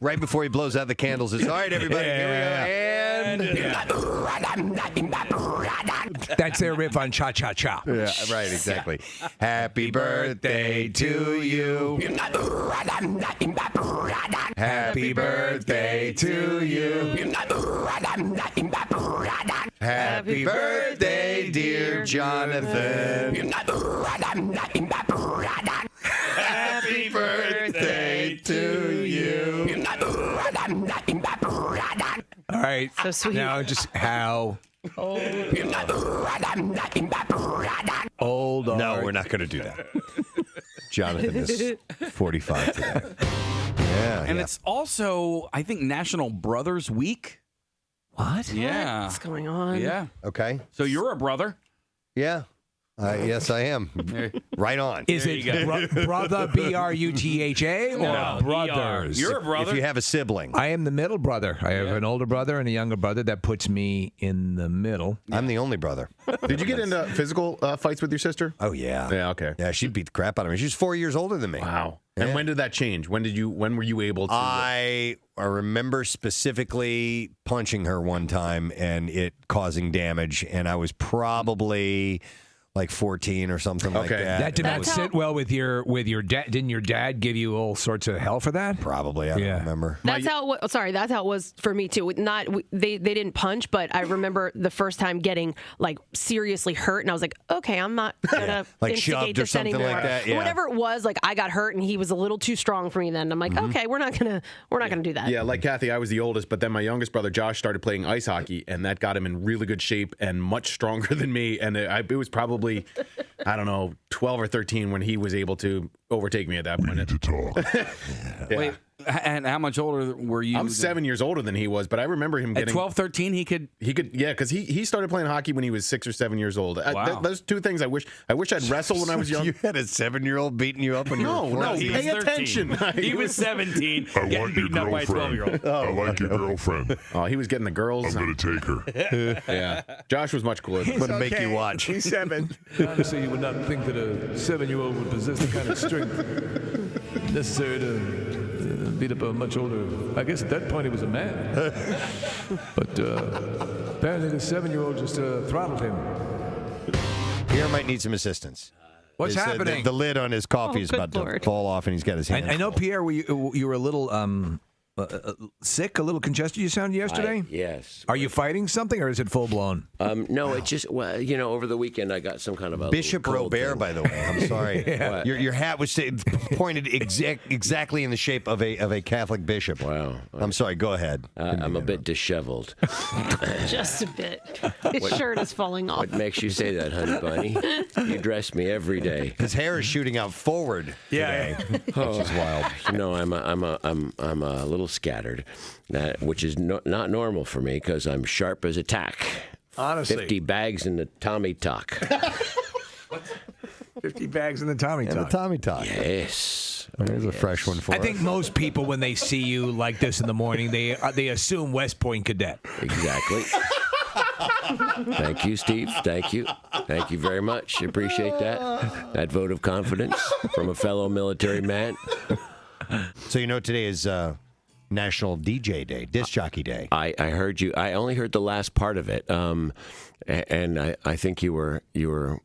Right before he blows out the candles, it's all right, everybody. Here we go. And That's their riff on Cha Cha Cha. yeah, right, exactly. Happy birthday to you. Happy birthday to you. Happy birthday, dear Jonathan. Happy birthday to you. All right. So sweet. Now, just how old No, we're not going to do that. Jonathan is 45 today. Yeah, And yeah. it's also, I think, National Brothers Week. What? Yeah. What's going on? Yeah. Okay. So you're a brother. Yeah. Yes, I am. Right on. Is There it you go. brother, B-R-U-T-H-A, or No, brothers? You're a brother. If you have a sibling. I am the middle brother. I have an older brother and a younger brother. That puts me in the middle. I'm the only brother. Did you get into physical fights with your sister? Oh, yeah. Yeah, okay. Yeah, she beat the crap out of me. She's 4 years older than me. Wow. Yeah. And when did that change? When were you able to? I remember specifically punching her one time and it causing damage, and I was probably like 14 or something like that. That did not sit well with your dad. Didn't your dad give you all sorts of hell for that? Probably. I don't remember. That's how it was for me too. They didn't punch, but I remember the first time getting like seriously hurt, and I was like, okay, I'm not gonna like instigate shoved or this something anymore. like that. Yeah. Whatever it was, like I got hurt, and he was a little too strong for me. Then I'm like, okay, we're not gonna do that. Yeah, like Kathy, I was the oldest, but then my youngest brother Josh started playing ice hockey, and that got him in really good shape and much stronger than me. And it was probably, I don't know, 12 or 13 when he was able to overtake me at that point. We need to talk. Wait, and how much older were you? I'm 7 years older than he was, but I remember him getting at 12, 13. He could, yeah, because he started playing hockey when he was 6 or 7 years old. Wow. Those two things I wish I'd wrestled when I was young. You had a 7-year-old beating you up when you were 14? No, pay attention. He was 17, I getting want your beaten up by a girlfriend. 12-year-old. I like your girlfriend. Oh, he was getting the girls. I'm going to take her. Yeah, Josh was much cooler. I'm going to make you watch. He's 7. Honestly, you would not think that a 7-year-old would possess the kind of strength necessary to beat up a much older. I guess at that point he was a man. But apparently the 7-year-old just throttled him. Pierre might need some assistance. What's happening? The lid on his coffee is about to fall off, and he's got his hand. I know, Pierre, you were a little sick, a little congested. You sounded yesterday. Yes. Are you fighting something, or is it full blown? No, it just over the weekend I got some kind of a Bishop Robert, by the way. I'm sorry. Yeah. Your hat was pointed exactly in the shape of a Catholic bishop. Wow. I'm sorry. Go ahead. I'm a bit disheveled. Just a bit. His shirt is falling off. What makes you say that, honey bunny? You dress me every day. His hair is shooting out forward. Yeah. Today, which is wild. No, I'm a little scattered, which is not normal for me because I'm sharp as a tack. Honestly. 50 bags in the Tommy Talk. 50 bags in the Tommy Talk. And the Tommy Talk. Yes. There's a fresh one for us. I think most people, when they see you like this in the morning, they assume West Point cadet. Exactly. Thank you, Steve. Thank you. Thank you very much. Appreciate that vote of confidence from a fellow military man. So today is National DJ Day, Disc Jockey Day. I heard you. I only heard the last part of it, and I think you were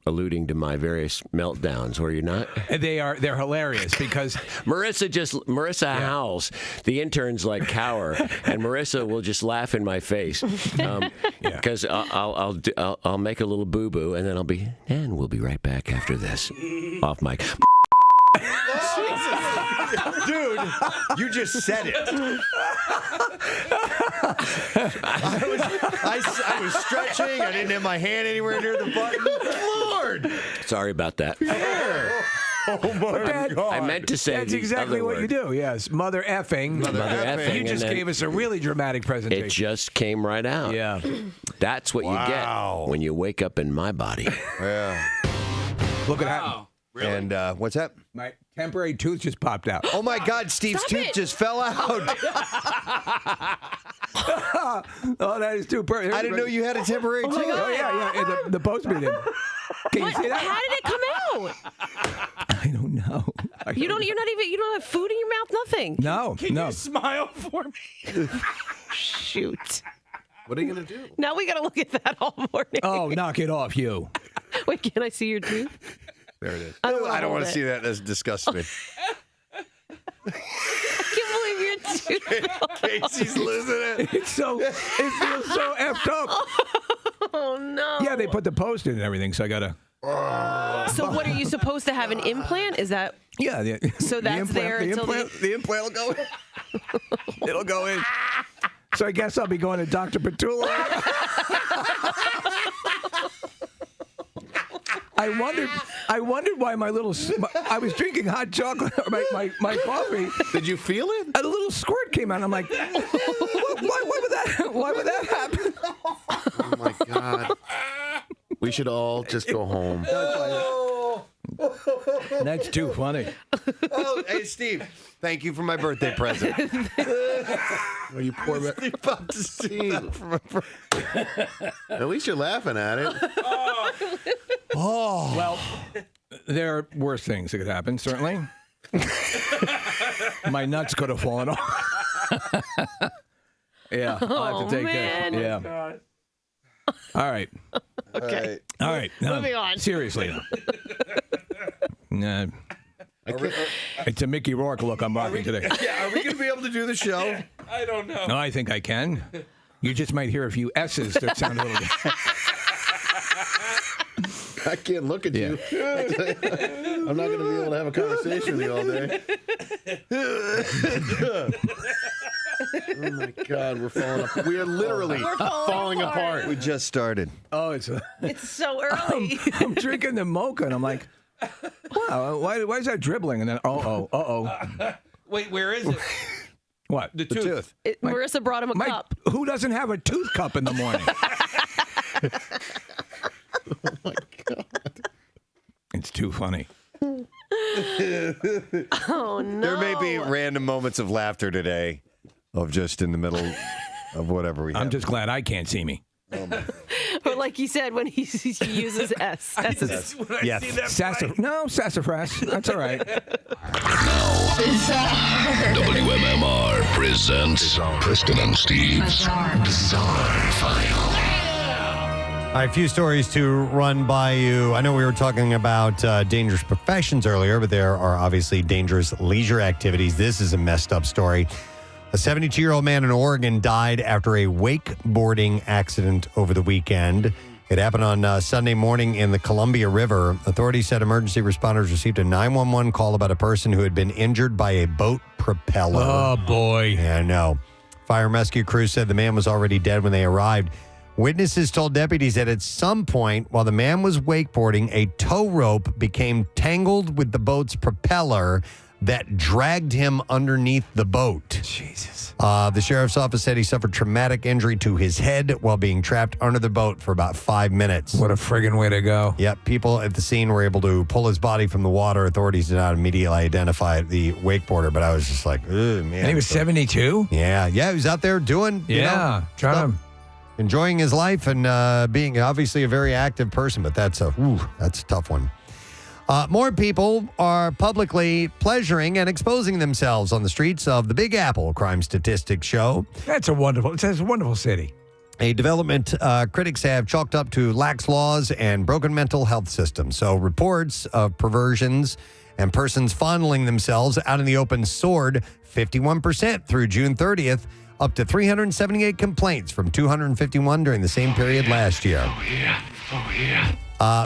alluding to my various meltdowns, were you not? They're hilarious because Marissa howls. The interns like cower, and Marissa will just laugh in my face because I'll make a little boo boo, and then and we'll be right back after this. Off mic. Dude, you just said it. I was stretching. I didn't have my hand anywhere near the button. Lord. Sorry about that. Oh my God. I meant to say that's exactly what you do. Yes, mother effing. Mother effing. You just gave us a really dramatic presentation. It just came right out. Yeah. That's what you get when you wake up in my body. Yeah. Look at that. Really? And what's that? My temporary tooth just popped out. Oh my God, Steve's tooth just fell out. Oh, that is too perfect. I didn't know you had a temporary tooth. Oh yeah. The postman did. Can you see that? How did it come out? I don't know. You don't have food in your mouth. Nothing. No. Can you smile for me? Shoot. What are you gonna do? Now we gotta look at that all morning. Oh, knock it off, you. Wait, can I see your tooth? There it is. I don't want to see that. That disgusts me. I can't believe your tooth. Casey's losing it. It feels so effed up. Oh no. Yeah, they put the post in and everything, so I gotta. So what are you supposed to have an implant? Is that? Yeah. So that's there until the implant will go in. It'll go in. So I guess I'll be going to Dr. Petula. I wondered why my little. I was drinking hot chocolate, my coffee. Did you feel it? A little squirt came out. I'm like, why would that happen? Oh my God. We should all just go home. That's too funny. Oh, hey, Steve. Thank you for my birthday present. Well, you poor about to see that from a At least you're laughing at it. Oh. Well, there are worse things that could happen, certainly. My nuts could have fallen off. Yeah, I'll have to take that. Yeah. All right. Okay. All right. No, Moving on. Seriously. Nah. It's a Mickey Rourke look I'm rocking today. Yeah, are we going to be able to do the show? I don't know. No, I think I can. You just might hear a few S's that sound a little different. I can't look at you. I'm not going to be able to have a conversation with you all day. Oh my God, we're falling apart. We are literally We're falling apart. We just started. Oh, it's so early. I'm drinking the mocha, and I'm like, wow, why is that dribbling? And then, Wait, where is it? What? The tooth. Marissa brought him a cup. Who doesn't have a tooth cup in the morning? Oh my God. It's too funny. Oh, no. There may be random moments of laughter today, of just in the middle of whatever we have. I'm just glad I can't see me. Or like he said when he uses S. S's. Yes. Sassafras. That's all right. WMMR presents Preston and Steve's Bizarre File. All right, a few stories to run by you. I know we were talking about dangerous professions earlier, but there are obviously dangerous leisure activities. This is a messed up story. A 72-year-old man in Oregon died after a wakeboarding accident over the weekend. It happened on Sunday morning in the Columbia River. Authorities said emergency responders received a 911 call about a person who had been injured by a boat propeller. Oh, boy. Yeah, I know. Fire and rescue crews said the man was already dead when they arrived. Witnesses told deputies that at some point while the man was wakeboarding, a tow rope became tangled with the boat's propeller that dragged him underneath the boat. Jesus. The sheriff's office said he suffered traumatic injury to his head while being trapped under the boat for about 5 minutes. What a friggin' way to go. Yep. People at the scene were able to pull his body from the water. Authorities did not immediately identify the wakeboarder, but I was just like, ugh, man. And he was 72? Yeah. Yeah. He was out there doing, trying to... enjoying his life and being obviously a very active person, but that's a tough one. More people are publicly pleasuring and exposing themselves on the streets of the Big Apple, crime statistics show. It's a wonderful city. A development critics have chalked up to lax laws and broken mental health systems. So reports of perversions and persons fondling themselves out in the open soared 51% through June 30th, up to 378 complaints from 251 during the same period last year. Oh, yeah.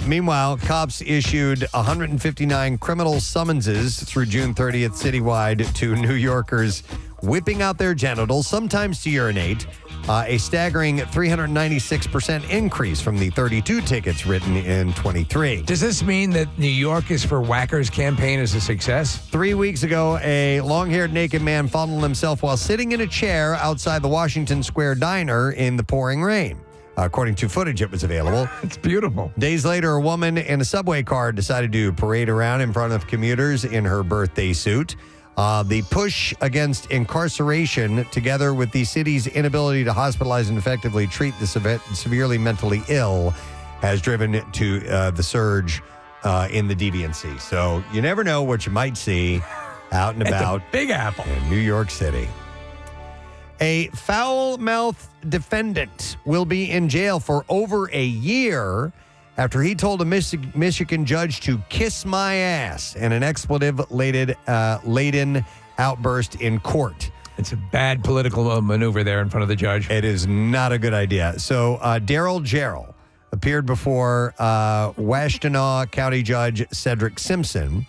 Meanwhile, cops issued 159 criminal summonses through June 30th citywide to New Yorkers whipping out their genitals, sometimes to urinate, a staggering 396% increase from the 32 tickets written in 23. Does this mean that New York is for Whackers campaign is a success? 3 weeks ago, a long-haired naked man fondled himself while sitting in a chair outside the Washington Square Diner in the pouring rain. According to footage that was available. It's beautiful. Days later, a woman in a subway car decided to parade around in front of commuters in her birthday suit. The push against incarceration, together with the city's inability to hospitalize and effectively treat the severely mentally ill, has driven to the surge in the deviancy. So you never know what you might see out and about. Big Apple. In New York City. A foul-mouthed defendant will be in jail for over a year after he told a Michigan judge to kiss my ass in an expletive-laden outburst in court. It's a bad political maneuver there in front of the judge. It is not a good idea. So Daryl Jarrell appeared before Washtenaw County Judge Cedric Simpson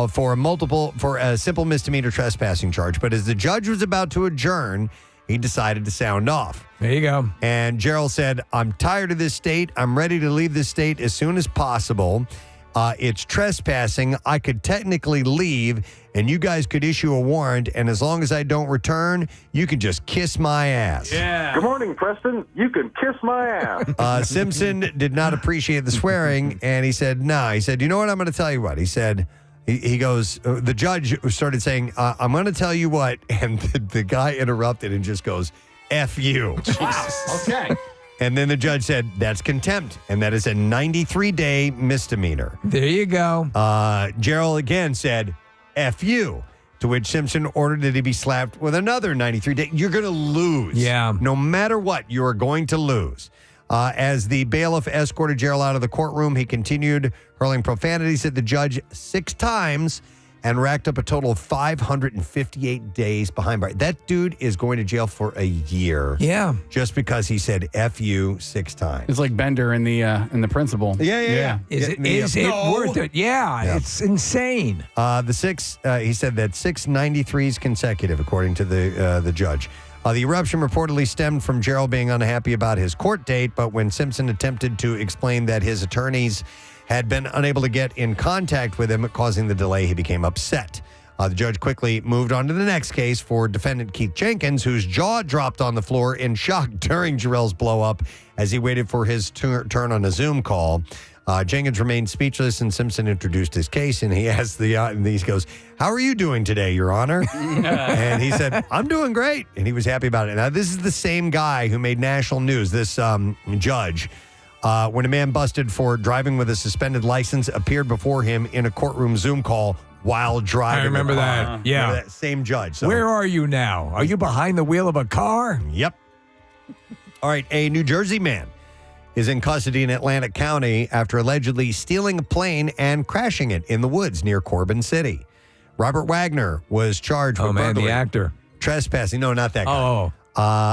for a simple misdemeanor trespassing charge. But as the judge was about to adjourn, he decided to sound off. There you go. And Gerald said, I'm tired of this state. I'm ready to leave this state as soon as possible. It's trespassing. I could technically leave, and you guys could issue a warrant, and as long as I don't return, you can just kiss my ass. Yeah. Good morning, Preston. You can kiss my ass. Simpson did not appreciate the swearing, and he said, no. He said, you know what? I'm going to tell you what. He said... He goes, the judge started saying, I'm going to tell you what. And the guy interrupted and just goes, F you. Wow. Okay. And then the judge said, that's contempt. And that is a 93-day misdemeanor. There you go. Gerald again said, F you. To which Simpson ordered that he be slapped with another 93-day. You're going to lose. Yeah. No matter what, you are going to lose. As the bailiff escorted Gerald out of the courtroom, he continued hurling profanities at the judge 6 times and racked up a total of 558 days behind bars. That dude is going to jail for a year. Yeah. Just because he said F you 6 times. It's like Bender in the Principal. Yeah. Is it worth it? Yeah, it's insane. He said that 693s consecutive, according to the judge. The eruption reportedly stemmed from Gerald being unhappy about his court date, but when Simpson attempted to explain that his attorneys had been unable to get in contact with him, causing the delay, he became upset. The judge quickly moved on to the next case for defendant Keith Jenkins, whose jaw dropped on the floor in shock during Jarrell's blow-up as he waited for his turn on a Zoom call. Jenkins remained speechless, and Simpson introduced his case, and he asked and he goes, "How are you doing today, Your Honor?" And he said, "I'm doing great," and he was happy about it. Now, this is the same guy who made national news, this judge, when a man busted for driving with a suspended license appeared before him in a courtroom Zoom call while driving. I remember that. Yeah. Remember that same judge. So. Where are you now? Are you behind the wheel of a car? Yep. All right, a New Jersey man is in custody in Atlantic County after allegedly stealing a plane and crashing it in the woods near Corbin City. Robert Wagner was charged with burglary, the actor. trespassing. No, not that guy.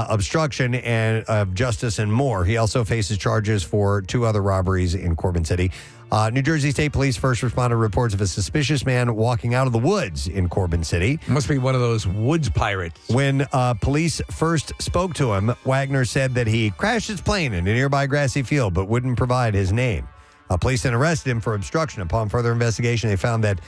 Obstruction and of justice and more. He also faces charges for 2 other robberies in Corbin City. New Jersey State Police first responded to reports of a suspicious man walking out of the woods in Corbin City. Must be one of those woods pirates. When police first spoke to him, Wagner said that he crashed his plane in a nearby grassy field but wouldn't provide his name. Police then arrested him for obstruction. Upon further investigation, they found that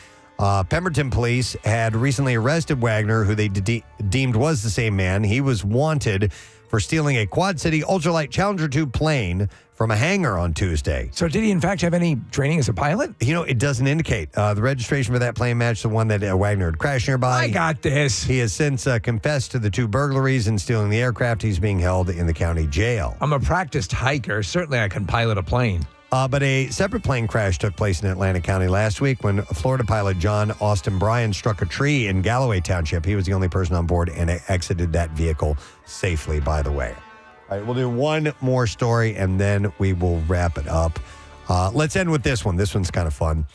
Pemberton police had recently arrested Wagner, who they deemed was the same man. He was wanted for stealing a Quad City Ultralight Challenger 2 plane from a hangar on Tuesday. So did he in fact have any training as a pilot? You know, it doesn't indicate. The registration for that plane matched the one that Wagner had crashed nearby. I got this. He has since confessed to the 2 burglaries and stealing the aircraft. He's being held in the county jail. I'm a practiced hiker. Certainly I can pilot a plane. But a separate plane crash took place in Atlantic County last week when Florida pilot John Austin Bryan struck a tree in Galloway Township. He was the only person on board and exited that vehicle safely, by the way. All right, we'll do one more story, and then we will wrap it up. Let's end with this one. This one's kind of fun.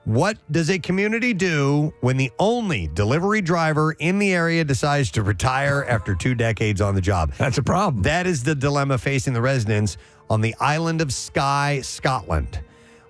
What does a community do when the only delivery driver in the area decides to retire after 2 decades on the job? That's a problem. That is the dilemma facing the residents on the island of Skye, Scotland.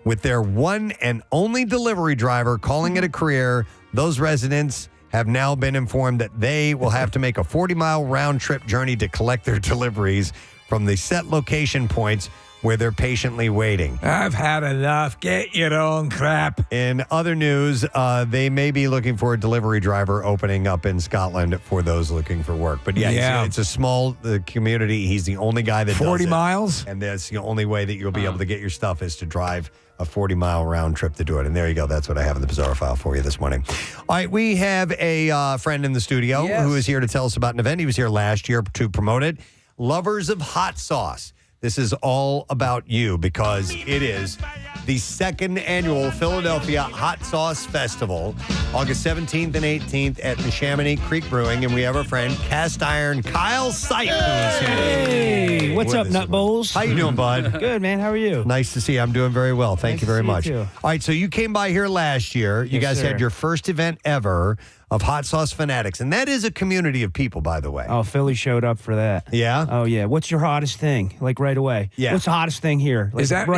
With their one and only delivery driver calling it a career, those residents have now been informed that they will have to make a 40-mile round-trip journey to collect their deliveries from the set location points where they're patiently waiting. I've had enough. Get your own crap. In other news, they may be looking for a delivery driver opening up in Scotland for those looking for work. But yeah. It's a small community. He's the only guy that 40 does it. miles? And that's the only way that you'll be able to get your stuff is to drive a 40-mile round trip to do it. And there you go. That's what I have in the Bizarre File for you this morning. All right, we have a friend in the studio who is here to tell us about an event. He was here last year to promote it. Lovers of Hot Sauce. This is all about you because it is the 2nd annual Philadelphia Hot Sauce Festival, August 17th and 18th at Neshaminy Creek Brewing. And we have our friend, Cast Iron Kyle Sight, who is here. Hey, what's up, Nut Bowls? How you doing, bud? Good, man. How are you? Nice to see you. I'm doing very well. Thank Nice you very to much. see you, All too. right, so you came by here last year. You Yes, guys sir. had your first event ever of Hot Sauce Fanatics, and that is a community of people, by the way. Oh, Philly showed up for that. Yeah? Oh, yeah. What's your hottest thing? Like right away. Yeah. What's the hottest thing here? Like Is that-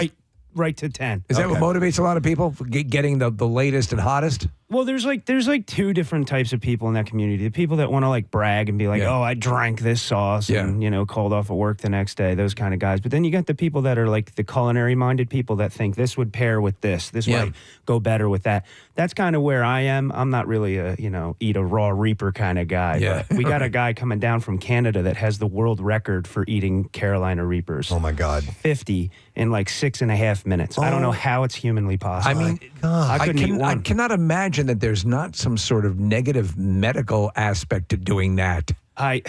right to 10? Is that what motivates a lot of people? Getting the latest and hottest? Well, there's like 2 different types of people in that community. The people that want to like brag and be like, oh, I drank this sauce and, called off at work the next day, those kind of guys. But then you got the people that are like the culinary minded people that think this would pair with this. This might go better with that. That's kind of where I am. I'm not really a, eat a raw reaper kind of guy. Yeah. But we got a guy coming down from Canada that has the world record for eating Carolina Reapers. Oh, my God. 50 in like 6.5 minutes. I don't know how it's humanly possible. I mean, I couldn't eat one. I cannot imagine that there's not some sort of negative medical aspect to doing that. I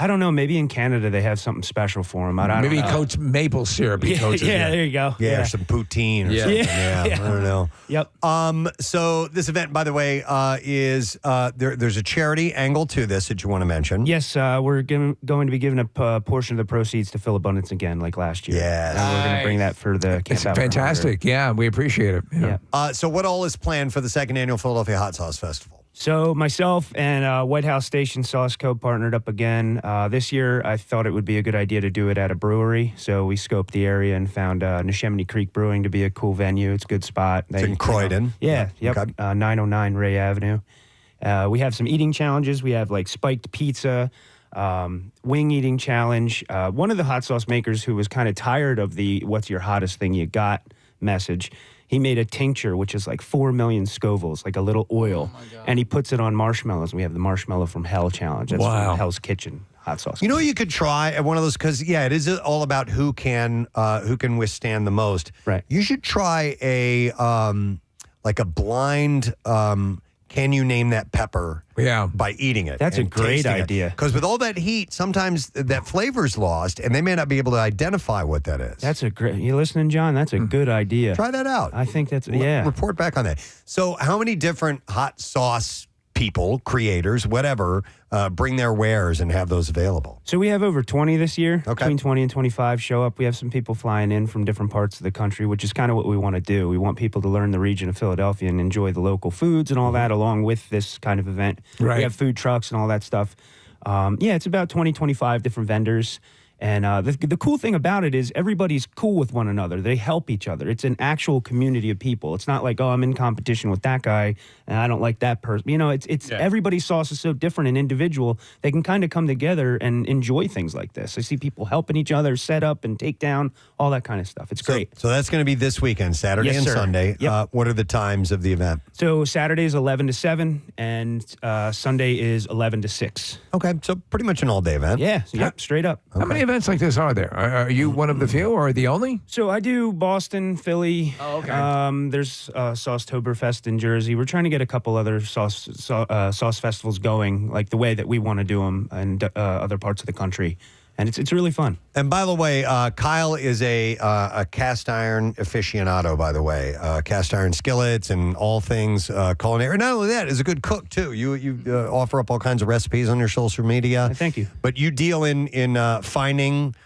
don't know. Maybe in Canada they have something special for them. I don't Maybe know. coats maple syrup. He coats it Yeah, in. there you go. Yeah, or some poutine or something. Yeah, I don't know. Yep. So this event, by the way, is there's a charity angle to this that you want to mention. Yes, we're going to be giving a portion of the proceeds to Phil Abundance again, like last year. Yes. And we're going to bring that for the Camp It's Out for fantastic. Yeah, we appreciate it. Yeah. So what all is planned for the second annual Philadelphia Hot Sauce Festival? So myself and White House Station Sauce Co. partnered up again. This year, I thought it would be a good idea to do it at a brewery. So we scoped the area and found Neshaminy Creek Brewing to be a cool venue. It's a good spot. It's in Croydon. Yep. Okay. 909 Ray Avenue. We have some eating challenges. We have like spiked pizza, wing eating challenge. One of the hot sauce makers who was kind of tired of the "what's your hottest thing you got" message, he made a tincture, which is like 4 million Scovilles, like a little oil, and he puts it on marshmallows. We have the Marshmallow from Hell challenge. That's from Hell's Kitchen hot sauce. You know what you could try at one of those, because it is all about who can withstand the most. Right. You should try a like a blind can you name that pepper? Yeah. By eating it. That's a great idea. Because with all that heat, sometimes that flavor's lost, and they may not be able to identify what that is. That's a great. You listening, John? That's a good idea. Try that out. I think that's Report back on that. So, how many different hot sauce people, creators, whatever, bring their wares and have those available? So we have over 20 this year. Okay. Between 20 and 25 show up. We have some people flying in from different parts of the country, which is kind of what we want to do. We want people to learn the region of Philadelphia and enjoy the local foods and all that along with this kind of event. Right. We have food trucks and all that stuff. It's about 20, 25 different vendors. And the cool thing about it is everybody's cool with one another. They help each other. It's an actual community of people. It's not like, oh, I'm in competition with that guy and I don't like that person. You know, it's everybody's sauce is so different and individual. They can kind of come together and enjoy things like this. I see people helping each other set up and take down, all that kind of stuff. It's great. So that's going to be this weekend, Saturday Yes, and sir. Sunday. Yep. What are the times of the event? So Saturday is 11 to 7 and Sunday is 11 to 6. Okay, so pretty much an all-day event. Yeah, yep, straight up. How many events like this are there? Are you one of the few or the only? So I do Boston, Philly. Oh, okay. There's Saucetoberfest in Jersey. We're trying to get a couple other sauce festivals going, like the way that we want to do them in other parts of the country. And it's really fun. And by the way, Kyle is a cast iron aficionado, by the way. Cast iron skillets and all things culinary. Not only that, is a good cook, too. You offer up all kinds of recipes on your social media. Thank you. But you deal in finding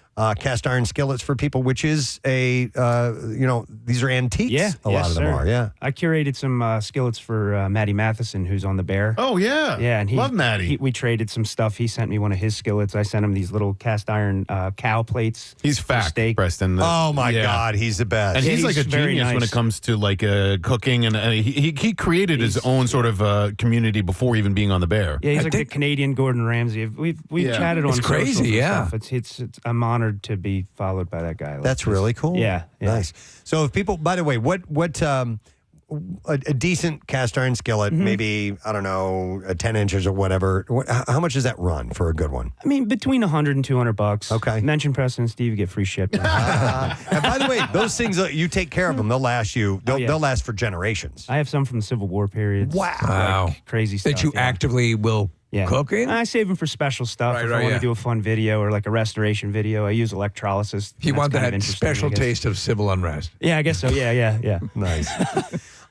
cast iron skillets for people, which is these are antiques. Yeah, a lot of them are. Yeah. I curated some skillets for Maddie Matheson, who's on The Bear. Oh, yeah. Yeah, and Love Maddie. We traded some stuff. He sent me one of his skillets. I sent him these little cast iron cow plates. He's for fat, steak. Preston. Oh, my God. He's the best. And Yeah, he's like a he's very genius when nice. it comes to like cooking, and he created his own sort of community before even being on The Bear. Yeah, he's like the Canadian Gordon Ramsay. We've chatted on It's crazy, socials and yeah. stuff. It's I'm honored to be followed by that guy. Like That's this. really cool. Yeah, yeah. Nice. So if people, by the way, what a decent cast iron skillet, maybe, I don't know, 10 inches or whatever, how much does that run for a good one? I mean, between $100 and $200. Okay. Mention Preston and Steve, you get free shipping. And by the way, those things, you take care of them. They'll last you. They'll last for generations. I have some from the Civil War periods. Wow. Like crazy stuff. That you actively will cook in? I save them for special stuff. Right, if right, I want yeah. to do a fun video or like a restoration video, I use electrolysis. You That's want kind of that interesting, special I guess. taste of civil unrest. Yeah, I guess so. Yeah. Nice.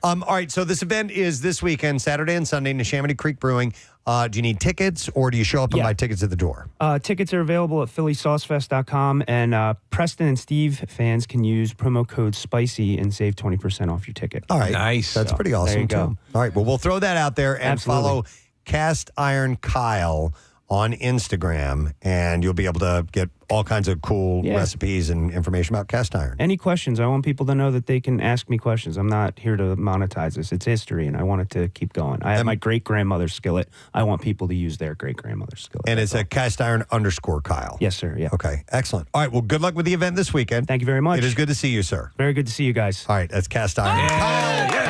All right, so this event is this weekend, Saturday and Sunday, Neshaminy Creek Brewing. Do you need tickets, or do you show up and buy tickets at the door? Tickets are available at phillysaucefest.com, and Preston and Steve fans can use promo code SPICY and save 20% off your ticket. All right. Nice. That's pretty there awesome, you go. too. All right, well, we'll throw that out there and Absolutely. follow Cast Iron Kyle on Instagram, and you'll be able to get all kinds of cool recipes and information about cast iron. Any questions? I want people to know that they can ask me questions. I'm not here to monetize this. It's history, and I want it to keep going. I have my great-grandmother's skillet. I want people to use their great-grandmother's skillet. And it's a cast iron _Kyle. Yes, sir. Yeah. Okay, excellent. All right, well, good luck with the event this weekend. Thank you very much. It is good to see you, sir. Very good to see you guys. All right, that's Cast Iron Kyle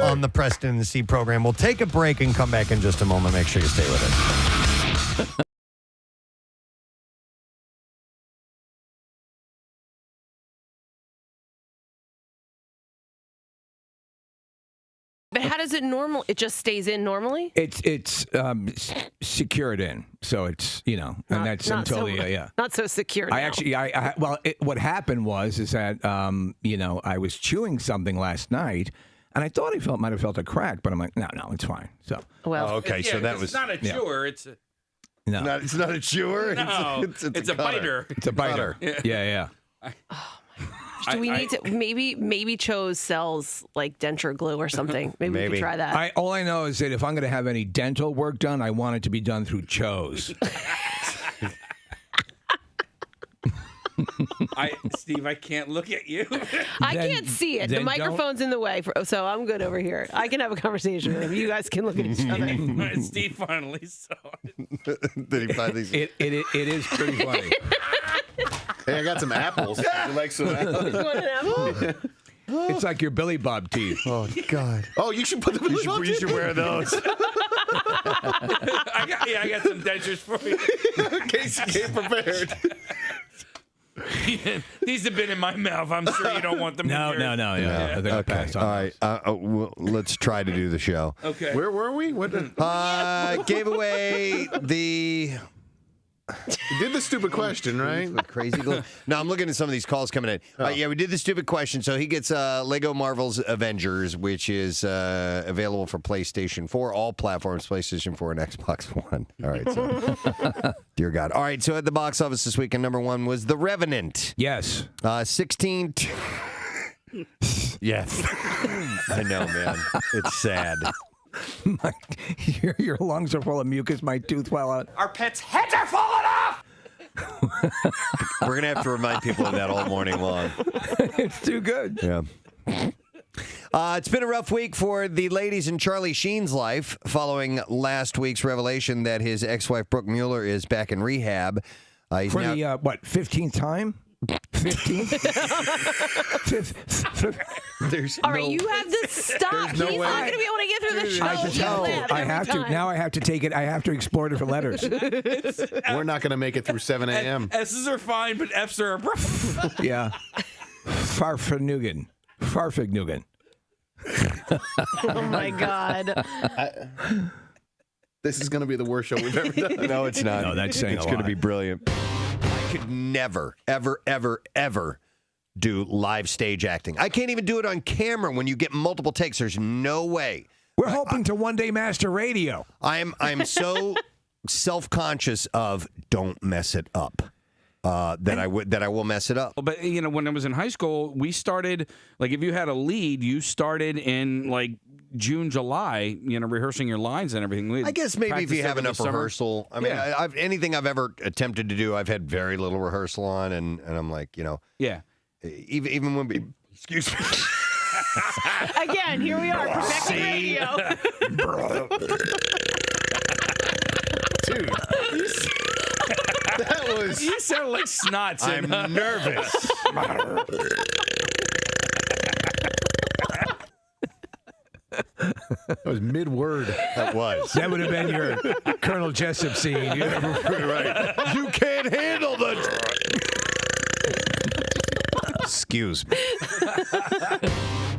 on the Preston and the Sea program. We'll take a break and come back in just a moment. Make sure you stay with us. But how does it normal? It just stays in normally? It's secured in, so it's and that's until the not so secure. I now. actually, what happened was that I was chewing something last night, and I thought I might have felt a crack, but I'm like, no, it's fine. So okay, so that was it's not a chewer. It's a, no, it's not a chewer. No, it's a cutter. biter. It's a biter. Yeah. Do we need to maybe Cho's sells like denture glue or something? Maybe we could try that. All I know is that if I'm going to have any dental work done, I want it to be done through Cho's. Steve, I can't look at you. I can't see it. The microphone's in the way, so I'm good over here. I can have a conversation with him. You guys can look at each other. Steve finally saw it. Did he finally see it is pretty funny. Hey, I got some apples. You like some apples? You want an apple? It's like your Billy Bob teeth. Oh, God. Oh, you should put the Billy Bob teeth. You should wear those. I got some dentures for you. In case you came prepared. These have been in my mouth. I'm sure you don't want them. No. Yeah. Okay. All right. Let's try to do the show. Okay. Where were we? What? Gave away the. You did the stupid question, right? Crazy glue. No, I'm looking at some of these calls coming in. Yeah, we did the stupid question. So he gets Lego Marvel's Avengers, which is available for PlayStation 4, all platforms, PlayStation 4 and Xbox One. All right. So, dear God. All right. So at the box office this weekend, number one was The Revenant. Yes. 16. Yes. I know, man. It's sad. Your lungs are full of mucus. My tooth fell out. Our pets' heads are falling off. We're going to have to remind people of that all morning long. It's too good. Yeah. It's been a rough week for the ladies in Charlie Sheen's life following last week's revelation that his ex-wife, Brooke Mueller, is back in rehab. He's For now- the, 15th time? 15th? All right, you have to stop. He's not going to be able to get through the show. I have to. Now I have to take it. I have to explore different letters. We're not going to make it through 7 a.m. S's are fine, but F's are. Yeah. Farfignugan. Oh, my God. This is going to be the worst show we've ever done. No, it's not. No, that's saying it's a going to lot. be brilliant. I could never, ever, ever, ever do live stage acting. I can't even do it on camera when you get multiple takes. There's no way. We're hoping to one day master radio. I'm so self-conscious of don't mess it up. That I will mess it up. But when I was in high school, we started if you had a lead, you started in June, July, rehearsing your lines and everything. I guess maybe if you have enough rehearsal. I mean, anything I've ever attempted to do, I've had very little rehearsal on, and I'm like, yeah. Even when we, excuse me. Again, here we are, perfecting radio. Dude, that was. You sound like snots. I'm nervous. That was mid-word. That was. That would have been your Colonel Jessup scene. Right. You can't handle the. Excuse me.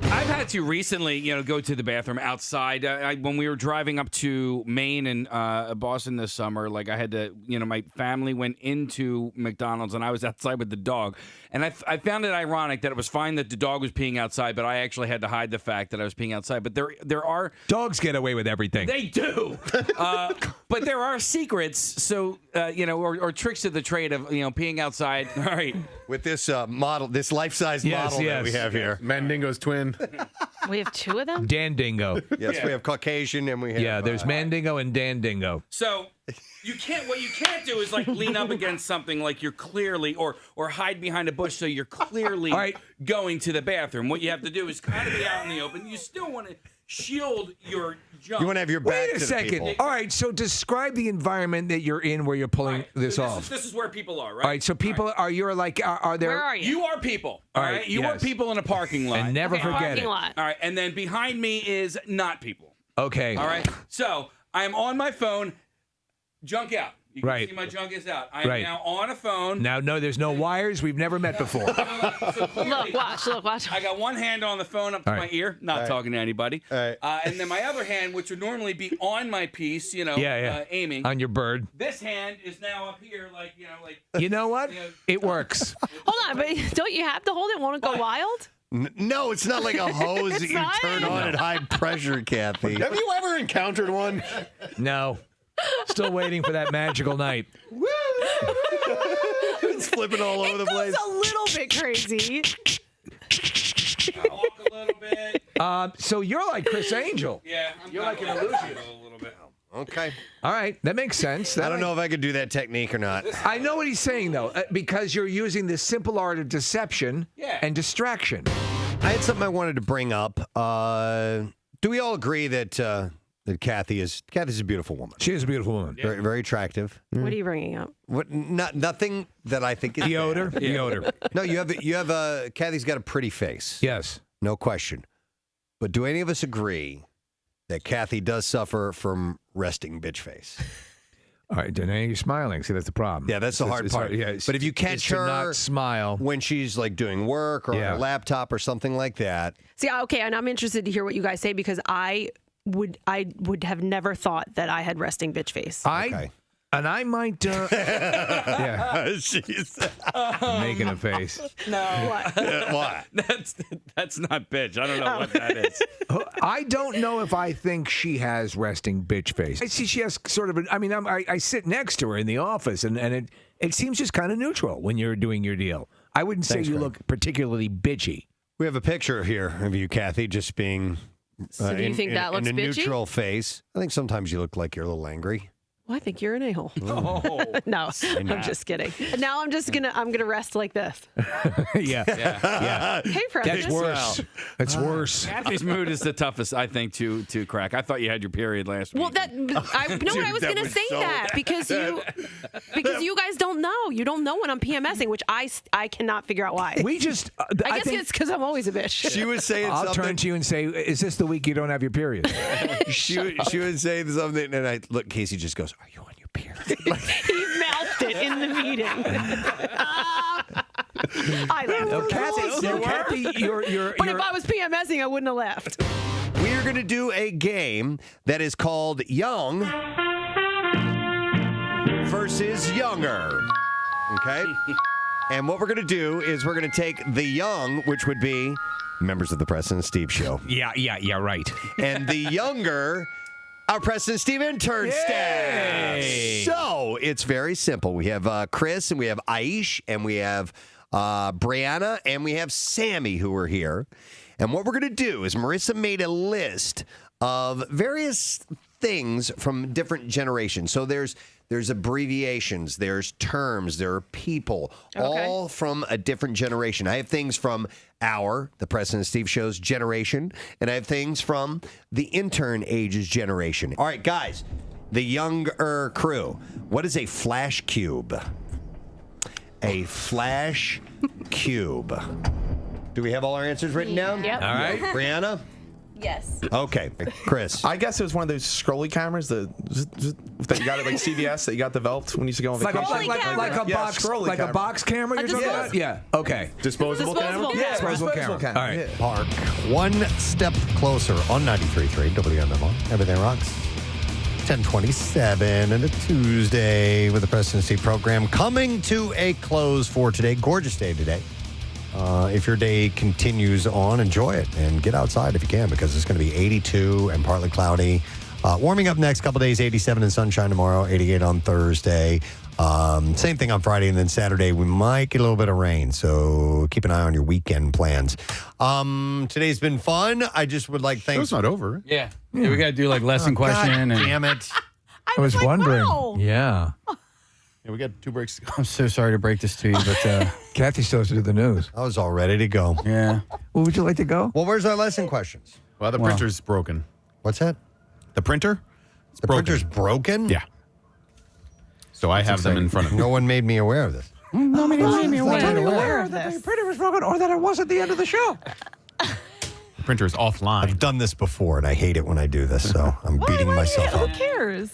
I've had to recently, go to the bathroom outside. When we were driving up to Maine and Boston this summer, I had to, my family went into McDonald's and I was outside with the dog. And I found it ironic that it was fine that the dog was peeing outside, but I actually had to hide the fact that I was peeing outside. But there are... Dogs get away with everything. They do. But there are secrets, so, or tricks to the trade of, peeing outside. All right. With this model, this life-size model that we have here. Mandingo's twin. We have two of them? Dan Dingo. Yes, we have Caucasian and we have... Yeah, there's Mandingo and Dan Dingo. So... What you can't do is lean up against something like you're clearly or hide behind a bush so you're clearly going to the bathroom. What you have to do is kind of be out in the open. You still want to shield your jump. You want to have your back Wait to a the second. people. All right, so describe the environment that you're in where you're pulling this off. This is where people are, right? All right, so people are there? Where are you? You are people. All right. You are people in a parking lot. And never forget parking it. lot. All right, and then behind me is not people. Okay. All right. So I'm on my phone. Junk out. You can Right. see my junk is out. I am Right. now on a phone. Now, no, there's no wires. We've never met before. Look, watch. I got one hand on the phone up to All my right. ear, not All right. talking to anybody. All right. And then my other hand, which would normally be on my piece, aiming. On your bird. This hand is now up here, like. You know what? It works. Hold on, but don't you have to hold it? Won't it go wild? No, it's not like a hose that It's you not? turn on at high pressure, Kathy. Have you ever encountered one? No. Still waiting for that magical night. It's flipping all over the place. It's a little bit crazy. Walk a little bit. So you're like Chris Angel. Yeah, You're like an illusionist. A little bit. Okay. All right, that makes sense. I don't know if I could do that technique or not. I know what he's saying, though, because you're using the simple art of deception and distraction. I had something I wanted to bring up. Do we all agree that Kathy's a beautiful woman? She is a beautiful woman. Very, very attractive. What are you bringing up? What? Nothing that I think is The odor? bad. The odor. No, you have Kathy's got a pretty face. Yes. No question. But do any of us agree that Kathy does suffer from resting bitch face? All right, Danae, you're smiling. See, that's the problem. Yeah, that's the hard part. But if you catch to her not smile when she's like doing work or on her laptop or something like that. See, okay, and I'm interested to hear what you guys say because I would have never thought that I had resting bitch face. And I might. Yeah. She's making a face. No. What? That's not bitch. I don't know what that is. I don't know if I think she has resting bitch face. I see she has sort of. I sit next to her in the office, and it seems just kind of neutral when you're doing your deal. I wouldn't say Thanks, you Greg. look particularly bitchy. We have a picture here of you, Kathy, just being So do you think that looks in a bitchy? neutral face. I think sometimes you look like you're a little angry. Well, I think you're an a-hole. Oh. No, not. I'm just kidding. Now I'm gonna rest like this. Yeah. Hey, Preston. That's worse. That's worse. Kathy's mood is the toughest, I think, to crack. I thought you had your period last week. Well, I was that going to was say so that because you guys don't know. You don't know when I'm PMSing, which I cannot figure out why. We just. I guess it's because I'm always a bitch. She was saying I'll something. turn to you and say, "Is this the week you don't have your period?" she would say something, and I look. Casey just goes, "Are you on your period?" He mouthed it in the meeting. I laughed. Kathy, But if I was PMSing, I wouldn't have laughed. We are going to do a game that is called Young versus Younger. Okay? And what we're going to do is we're going to take the young, which would be members of the Preston and Steve Show. Yeah, right. And the younger, our Preston and Steve intern staff. So it's very simple. We have Chris, and we have Aish, and we have Brianna, and we have Sammy who are here. And what we're going to do is Marissa made a list of various things from different generations. So there's abbreviations, there's terms, there are people, all from a different generation. I have things from the Preston and Steve Show's generation, and I have things from the intern age's generation. All right, guys, the younger crew. What is a flash cube? A flash cube. Do we have all our answers written down? Yep. All right. Brianna? Yes. Okay. Chris? I guess it was one of those scrolly cameras that you got at like CVS that you got developed when you used to go on Like a, vacation. like a Yeah, box, scrolly like a camera. box camera. You're talking about? Yeah. Okay. Disposable camera? Disposable Yeah, Disposable camera. camera. All right. Park. One step closer on 93.3 WMMR. Everything rocks. 10:27 and a Tuesday with the Preston and Steve program coming to a close for today. Gorgeous day today. If your day continues on, enjoy it and get outside if you can because it's going to be 82 and partly cloudy. Warming up next couple days, 87 and sunshine tomorrow, 88 on Thursday. Same thing on Friday, and then Saturday we might get a little bit of rain, so keep an eye on your weekend plans. Today's been fun. I just would like thanks. It's not over. Yeah, we got to do like lesson question. God and damn it. I was wondering. wow. Yeah. Yeah, we got 2 breaks. I'm so sorry to break this to you, but Kathy still has to do the news. I was all ready to go. yeah. Well, would you like to go? Well, where's our lesson questions? Well, the printer's broken. What's that? The printer? It's The broken. printer's broken? Yeah. So I have them in front of me. No one made me aware of this. Nobody made me aware of this. The printer was broken, or that it was at the end of the show. The printer is offline. I've done this before, and I hate it when I do this, so I'm beating myself Who up. cares?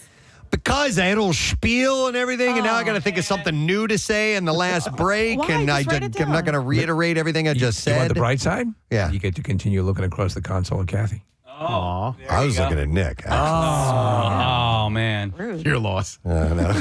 Because I had a little spiel and everything, and now I got to think of something new to say in the last break, Why? and Just write it I'm not going to reiterate everything I just You want said. the bright side? Yeah. You get to continue looking across the console at Kathy. Oh, I was looking at Nick. Oh, man. Your loss. No.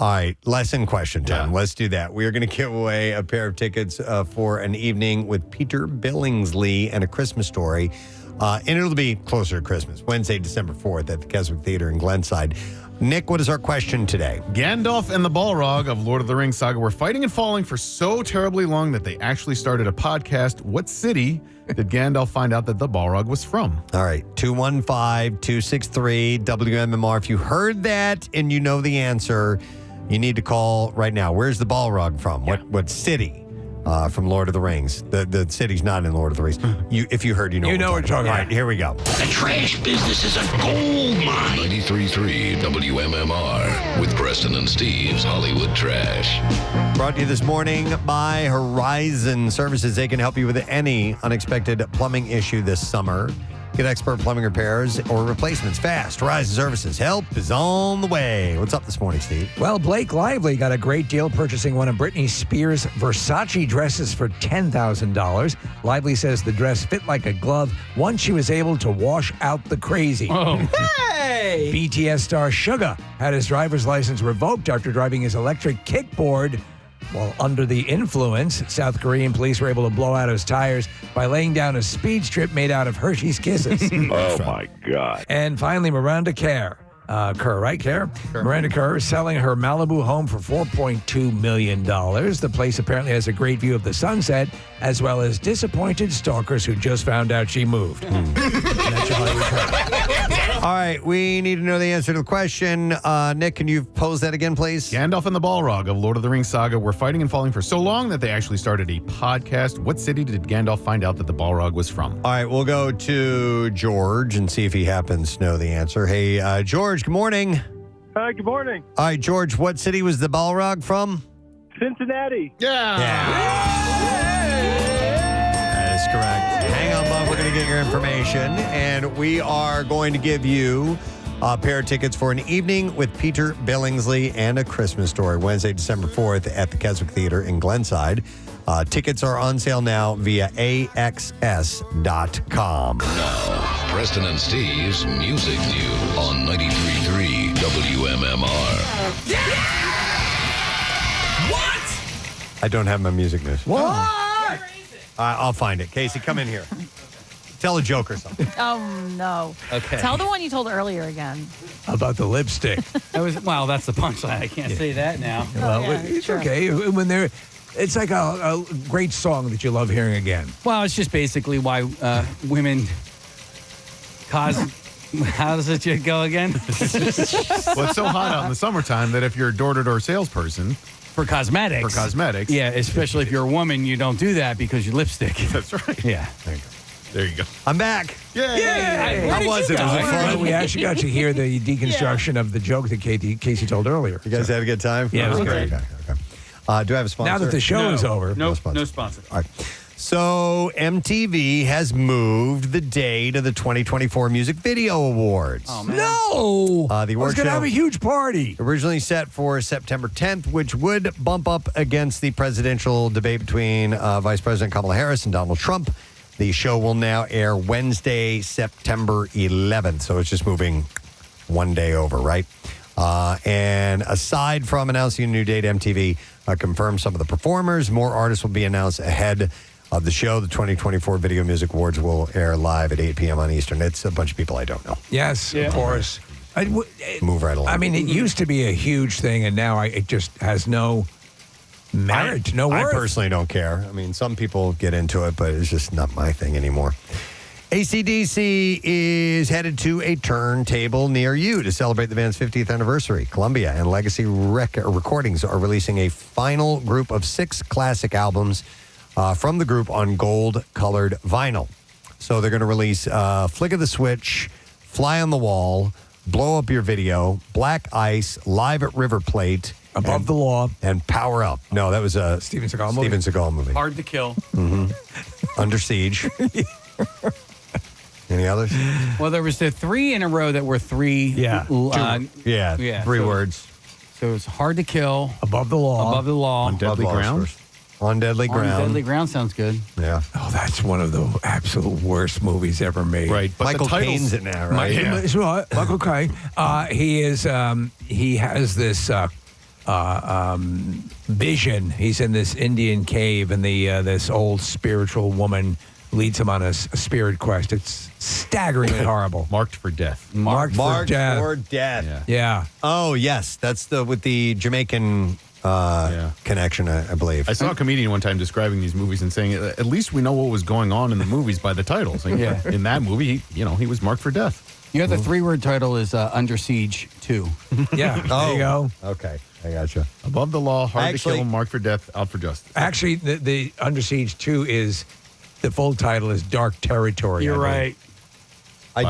All right, lesson question time. Let's do that. We are going to give away a pair of tickets for an evening with Peter Billingsley and A Christmas Story. And it'll be closer to Christmas, Wednesday, December 4th at the Keswick Theater in Glenside. Nick, what is our question today? Gandalf and the Balrog of Lord of the Rings saga were fighting and falling for so terribly long that they actually started a podcast. What city did Gandalf find out that the Balrog was from? All right, 215-263-WMMR. If you heard that and you know the answer, you need to call right now. Where's the Balrog from? What city? From Lord of the Rings. The city's not in Lord of the Rings. If you heard, you know what we're talking about. All right, here we go. The trash business is a gold mine. 93.3 WMMR with Preston and Steve's Hollywood Trash. Brought to you this morning by Horizon Services. They can help you with any unexpected plumbing issue this summer. Get expert plumbing repairs or replacements fast. Horizon Services. Help is on the way. What's up this morning, Steve? Well, Blake Lively got a great deal purchasing one of Britney Spears' Versace dresses for $10,000. Lively says the dress fit like a glove once she was able to wash out the crazy. Oh. Hey! BTS star Suga had his driver's license revoked after driving his electric kickboard while under the influence. South Korean police were able to blow out his tires by laying down a speed strip made out of Hershey's Kisses. Oh, my God. And finally, Miranda Kerr, right, Kerr? Sure. Miranda Kerr is selling her Malibu home for $4.2 million. The place apparently has a great view of the sunset, as well as disappointed stalkers who just found out she moved. And that's your Hollywood Trash. All right, we need to know the answer to the question. Nick, can you pose that again, please? Gandalf and the Balrog of Lord of the Rings saga were fighting and falling for so long that they actually started a podcast. What city did Gandalf find out that the Balrog was from? All right, we'll go to George and see if he happens to know the answer. Hey, George, good morning. Hi, good morning. All right, George, what city was the Balrog from? Cincinnati. That is correct. Hang on, Bob. We're going to get your information, and we are going to give you a pair of tickets for an evening with Peter Billingsley and A Christmas Story, Wednesday, December 4th at the Keswick Theater in Glenside. Tickets are on sale now via AXS.com. Now, Preston and Steve's Music News on 93.3 WMMR. What? I don't have my music news. What? I'll find it. Casey, come in here. Tell a joke or something. Oh, no. Okay. Tell the one you told earlier again. About the lipstick. Well, that's the punchline. I can't say that now. Well, yeah, it's sure. okay. When they're, it's like a great song that you love hearing again. Well, it's just basically why women cause. How does it go again? Well, it's so hot out in the summertime that if you're a door-to-door salesperson for cosmetics, yeah, especially if you're a woman, you don't do that because your lipstick. That's right. Yeah. There you go. I'm back. Yay! How was it? Was it fun? We actually got to hear the deconstruction of the joke that Casey told earlier. You guys had a good time? Yeah, it was great. Okay. Do I have a sponsor? Now that the show is over. No sponsor. All right. So MTV has moved the date of the 2024 Music Video Awards. Oh, man. No! The I award was going to show have a huge party. originally set for September 10th, which would bump up against the presidential debate between Vice President Kamala Harris and Donald Trump. The show will now air Wednesday, September 11th. So it's just moving one day over, right? And aside from announcing a new date, MTV confirmed some of the performers. More artists will be announced ahead of the show. The 2024 Video Music Awards will air live at 8 p.m. on Eastern. It's a bunch of people I don't know. Yes, of course. Move right along. I mean, it used to be a huge thing, and now it just has no merit, no worth. I personally don't care. I mean, some people get into it, but it's just not my thing anymore. AC/DC is headed to a turntable near you to celebrate the band's 50th anniversary. Columbia and Legacy Recordings are releasing a final group of 6 classic albums from the group on gold-colored vinyl. So they're going to release Flick of the Switch, Fly on the Wall, Blow Up Your Video, Black Ice, Live at River Plate, Above the Law, and Power Up. No, that was a Steven Seagal movie. Hard to Kill. Under Siege. Any others? Well, there was the 3 in a row that were 3. Yeah. Three words. So it's hard to kill. Above the law. Above the law. On deadly ground. On deadly ground. On deadly ground sounds good. Yeah. Oh, that's one of the absolute worst movies ever made. Right. But Michael the titles, Caine's in there, right? It's right. Michael Caine. He is. He has this vision. He's in this Indian cave, and this old spiritual woman leads him on a spirit quest. It's staggeringly horrible. Marked for death. Marked for death. for death. Yeah. Oh, yes. That's with the Jamaican connection, I believe. I saw a comedian one time describing these movies and saying, at least we know what was going on in the movies by the titles. Like, Yeah. In that movie, he was marked for death. You have the 3-word title is Under Siege 2. Yeah. There you go. Okay. I gotcha. Above the law, hard Actually- to kill, marked for death, out for justice. Actually, the Under Siege 2 is the full title is Dark Territory. You're I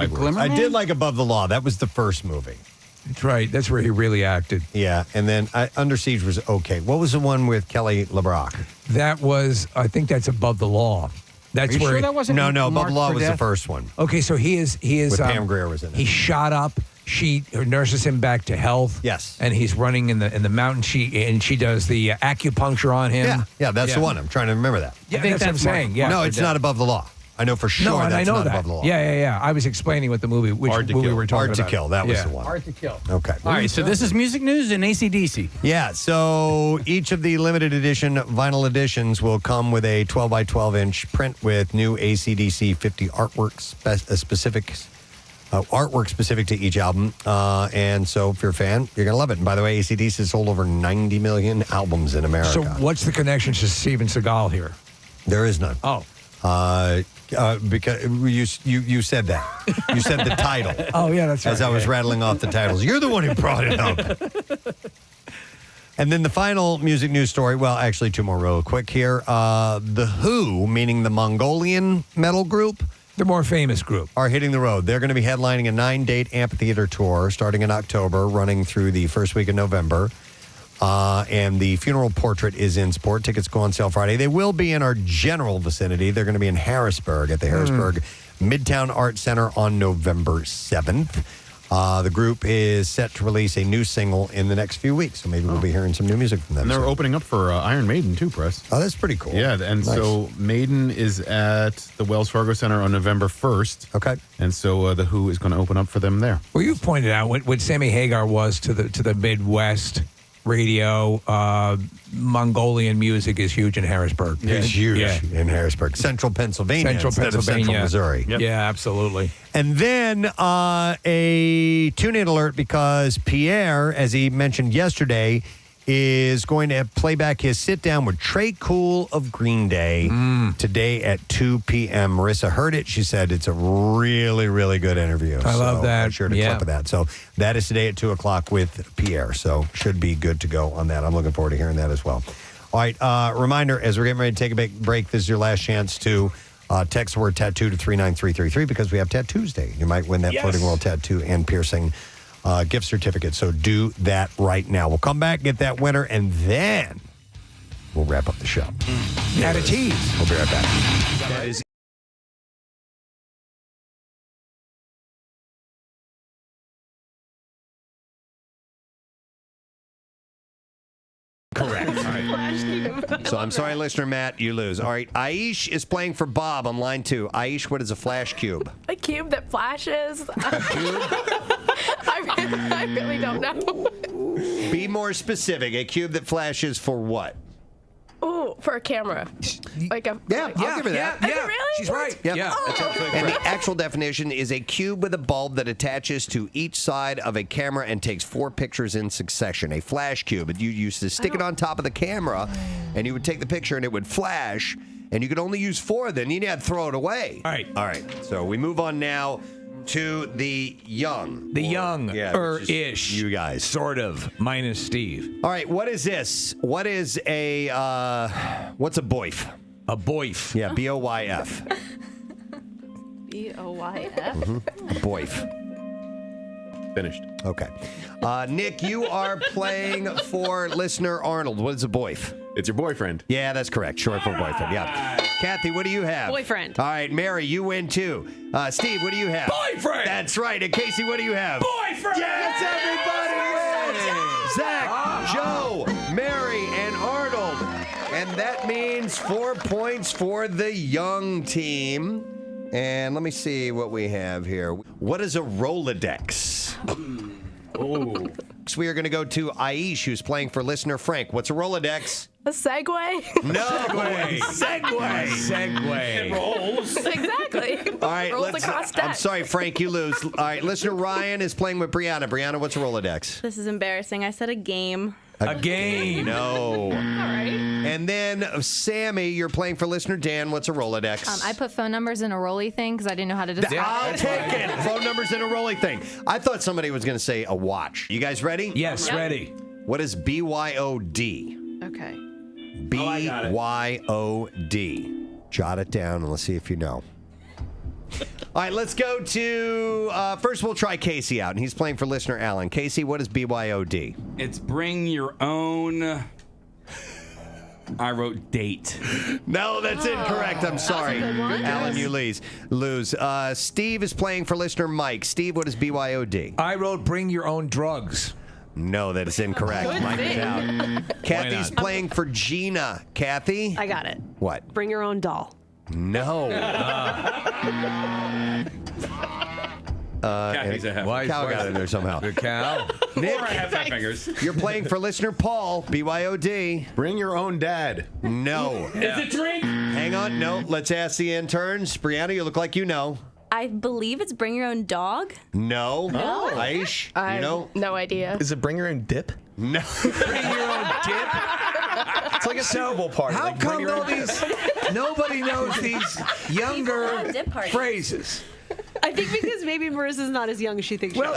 believe. right. I did like Above the Law. That was the first movie. That's right. That's where he really acted. Yeah. And then Under Siege was okay. What was the one with Kelly LeBrock? That was, I think that's Above the Law. That's Are you where sure that wasn't No, Above Marked the Law for was the Death? first one. Okay, so he is With Pam Grier was in it. He shot up. She nurses him back to health. Yes. And he's running in the mountain. She does the acupuncture on him. Yeah, that's the one. I'm trying to remember that. Yeah, I think that's what I'm that's saying. Yeah. No, it's not Above the Law. I know for sure No, and that's I know not that. Above the Law. Yeah. I was explaining what the movie, which Hard to movie Kill. we're talking Hard to about. Kill. That was Yeah. the one. Hard to kill. Okay. All right, so this is music news and AC/DC. Yeah, so each of the limited edition vinyl editions will come with a 12 by 12 inch print with new AC/DC 50 artwork specific to each album. And so if you're a fan, you're going to love it. And by the way, AC/DC has sold over 90 million albums in America. So what's the connection to Steven Seagal here? There is none. Oh. Because you said that. You said the title. Oh, yeah, that's right. As I was rattling off the titles. You're the one who brought it up. And then the final music news story, well, actually 2 more real quick here. The Who, meaning the Mongolian metal group, the more famous group, are hitting the road. They're going to be headlining a 9-date amphitheater tour starting in October, running through the first week of November. And the funeral portrait is in support. Tickets go on sale Friday. They will be in our general vicinity. They're going to be in Harrisburg at the Harrisburg Midtown Art Center on November 7th. The group is set to release a new single in the next few weeks, so maybe we'll be hearing some new music from them. And they're soon. opening up for Iron Maiden, too, Press. Oh, that's pretty cool. Yeah, and Nice. so Maiden is at the Wells Fargo Center on November 1st. Okay. And so the Who is going to open up for them there. Well, you pointed out what Sammy Hagar was to the Midwest radio. Mongolian music is huge in Harrisburg. It's huge in Harrisburg. Central Pennsylvania instead of Central Missouri. Yeah, absolutely. And then a tune-in alert because Pierre, as he mentioned yesterday, is going to play back his sit-down with Trey Cool of Green Day today at 2 p.m. Marissa heard it. She said it's a really, really good interview. I love that. I shared a clip of that. So that is today at 2 o'clock with Pierre. So should be good to go on that. I'm looking forward to hearing that as well. All right, reminder, as we're getting ready to take a break, this is your last chance to text the word tattoo to 39333 because we have Tattoos Day. You might win that Floating World Tattoo and Piercing gift certificate. So do that right now. We'll come back, get that winner, and then we'll wrap up the show. At a tease. We'll be right back. Correct. So I'm sorry, listener Matt, you lose. All right, Aish is playing for Bob on line 2. Aish, what is a flash cube? A cube that flashes. I really don't know. Be more specific. A cube that flashes for what? Ooh, for a camera. Like a I'll give her that. Is it really? She's right. Yep. Yeah. And the actual definition is a cube with a bulb that attaches to each side of a camera and takes 4 pictures in succession. A flash cube. You used to stick it on top of the camera, and you would take the picture, and it would flash, and you could only use 4 then. You had to throw it away. All right. All right. So we move on now to the young. The young, ish. You guys. Sort of, minus Steve. All right, what is this? What is a, what's a boif? A boif. Yeah, B-O-Y-F. B-O-Y-F? A boif. Finished. Okay. Nick, you are playing for listener Arnold. What is a boif? It's your boyfriend. Yeah, that's correct. Short for boyfriend. Yeah. Kathy, what do you have? Boyfriend. All right, Mary, you win too. Steve, what do you have? Boyfriend. That's right. And Casey, what do you have? Boyfriend. Yes, everybody wins. Zach, Joe, Mary, and Arnold. And that means 4 points for the young team. And let me see what we have here. What is a Rolodex? Oh. We are going to go to Aish, who's playing for listener Frank. What's a Rolodex? A Segway? No. Segway. It rolls. Exactly. All right, Rolls across deck. I'm sorry, Frank, you lose. All right, listener Ryan is playing with Brianna. Brianna, what's a Rolodex? This is embarrassing. I said a game. A game. No. All right. And then Sammy, you're playing for listener Dan. What's a Rolodex? I put phone numbers in a rolly thing because I didn't know how to describe I'll take it. Phone numbers in a rolling thing. I thought somebody was going to say a watch. You guys ready? Yes, Yep. ready. What is BYOD? Okay. BYOD. Jot it down and let's see if you know. All right, let's go to, first we'll try Casey out, and he's playing for listener Alan. Casey, what is BYOD? It's bring your own. I wrote date. No, that's incorrect. I'm sorry. Alan, you lose. Steve is playing for listener Mike. Steve, what is BYOD? I wrote bring your own drugs. No, that is incorrect. Good Mike is thing. out. Kathy's playing for Gina. Kathy? I got it. What? Bring your own doll. No. Kathy's a half. Cow got in there somehow. The cow. Nick, Or I have 5 fingers. you're playing for listener Paul. BYOD. Bring your own dad. No. Is it drink? Hang on. No. Let's ask the interns. Brianna, you look like you know. I believe it's bring your own dog. No. No. Aish, I you know? have no idea. Is it bring your own dip? No. Bring your own dip. It's like a Super Bowl party. How like, bring come your own all these? Nobody knows these younger dip parties. phrases. I think because maybe Marissa's not as young as she thinks she is.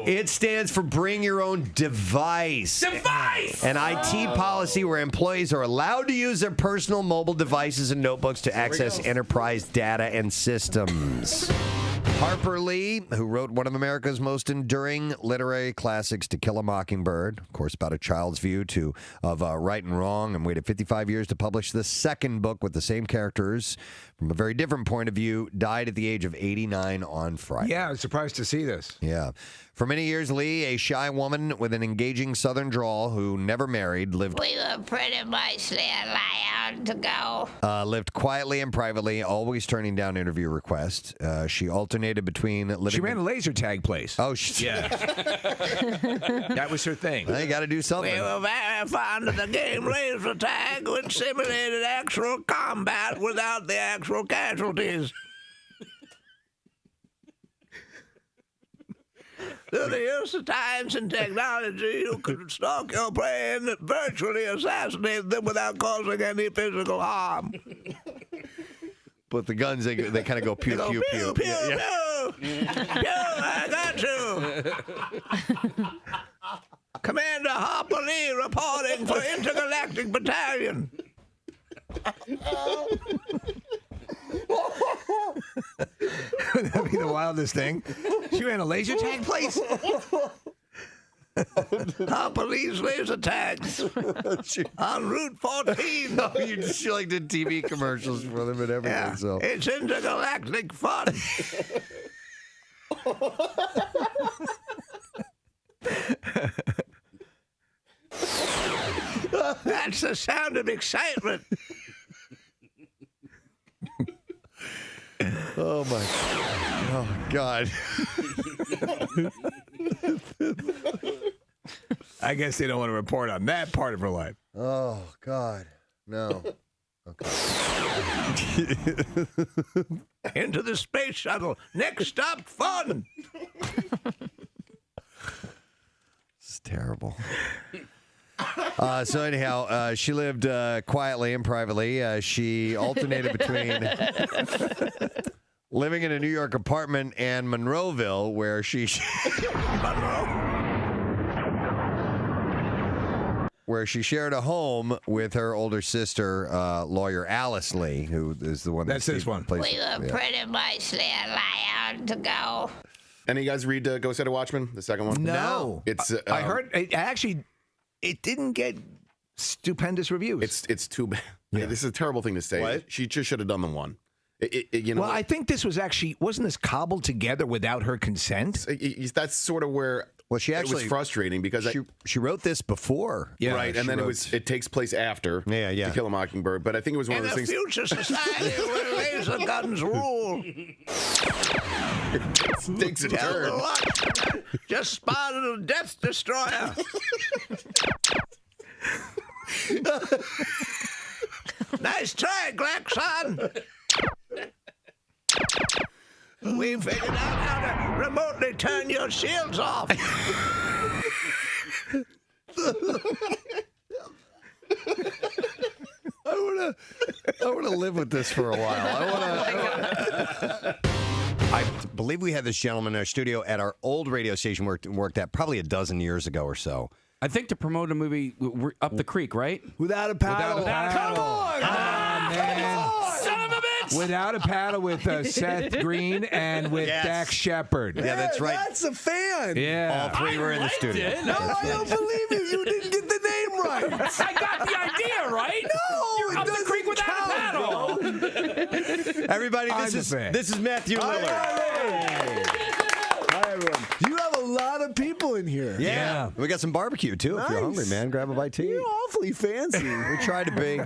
It stands for bring your own device. Device! An IT policy where employees are allowed to use their personal mobile devices and notebooks to access enterprise data and systems. Harper Lee, who wrote one of America's most enduring literary classics, To Kill a Mockingbird, of course, about a child's view of right and wrong, and waited 55 years to publish the second book with the same characters from a very different point of view, died at the age of 89 on Friday. Yeah, I was surprised to see this. Yeah. For many years, Lee, a shy woman with an engaging southern drawl who never married, lived We were pretty much allowed to go. lived quietly and privately, always turning down interview requests. She alternated between living. She ran a laser tag place. Oh, yeah. That was her thing. They got to do something. We were very fond of the game laser tag, which simulated actual combat without the actual casualties. Through the use of science and technology, you could stalk your prey and virtually assassinate them without causing any physical harm. But the guns, they kind of go pew, They go, pew, pew. pew, Yeah, pew. Pew, I got you. Commander Harper Lee reporting for Intergalactic Battalion. That'd be the wildest thing. She ran a laser tag place. Harper Lee's laser tags on Route 14. No, she like did TV commercials for them and everything. Yeah, So it's intergalactic fun. That's the sound of excitement. Oh my! Oh God! I guess they don't want to report on that part of her life. Oh God! No. Into the space shuttle. Next stop, fun. It's terrible. So anyhow, she lived quietly and privately. She alternated between living in a New York apartment and Monroeville, where she shared a home with her older sister, lawyer Alice Lee, who is the one That's this one. We were pretty much allowed to go. Any of you guys read Ghost Set of Watchmen, the second one? No. It's I heard it actually. It didn't get stupendous reviews. It's too bad. Yeah. This is a terrible thing to say. What? She just should have done the one. You know, well, I think this was actually, wasn't this cobbled together without her consent? That's sort of where she actually, it was frustrating because she wrote this before. Yeah, right, and then it takes place after To Kill a Mockingbird. But I think it was one of those things. In a future society where laser guns rule. Takes a turn. Just spotted a Death Destroyer. Nice try, Glaxon. We figured out how to remotely turn your shields off. I want to live with this for a while. I believe we had this gentleman in our studio at our old radio station worked at probably a dozen years ago or so. I think to promote a movie, we're Up the Creek, right? Without a paddle. Without a paddle. Come on! Man. Son of a bitch! Without a Paddle with Seth Green and with Dax Shepard. Yeah, that's right. That's a fan. Yeah. All three were in the studio. No, I don't believe it. You didn't get the name right. I got the idea right. No, You're Up the Creek without a paddle. Everybody, this is Matthew Lillard. Hi, everyone. You have a lot of people in here. Yeah. We got some barbecue, too, if you're hungry, man. Grab a bite to eat. You're awfully fancy. We try to be.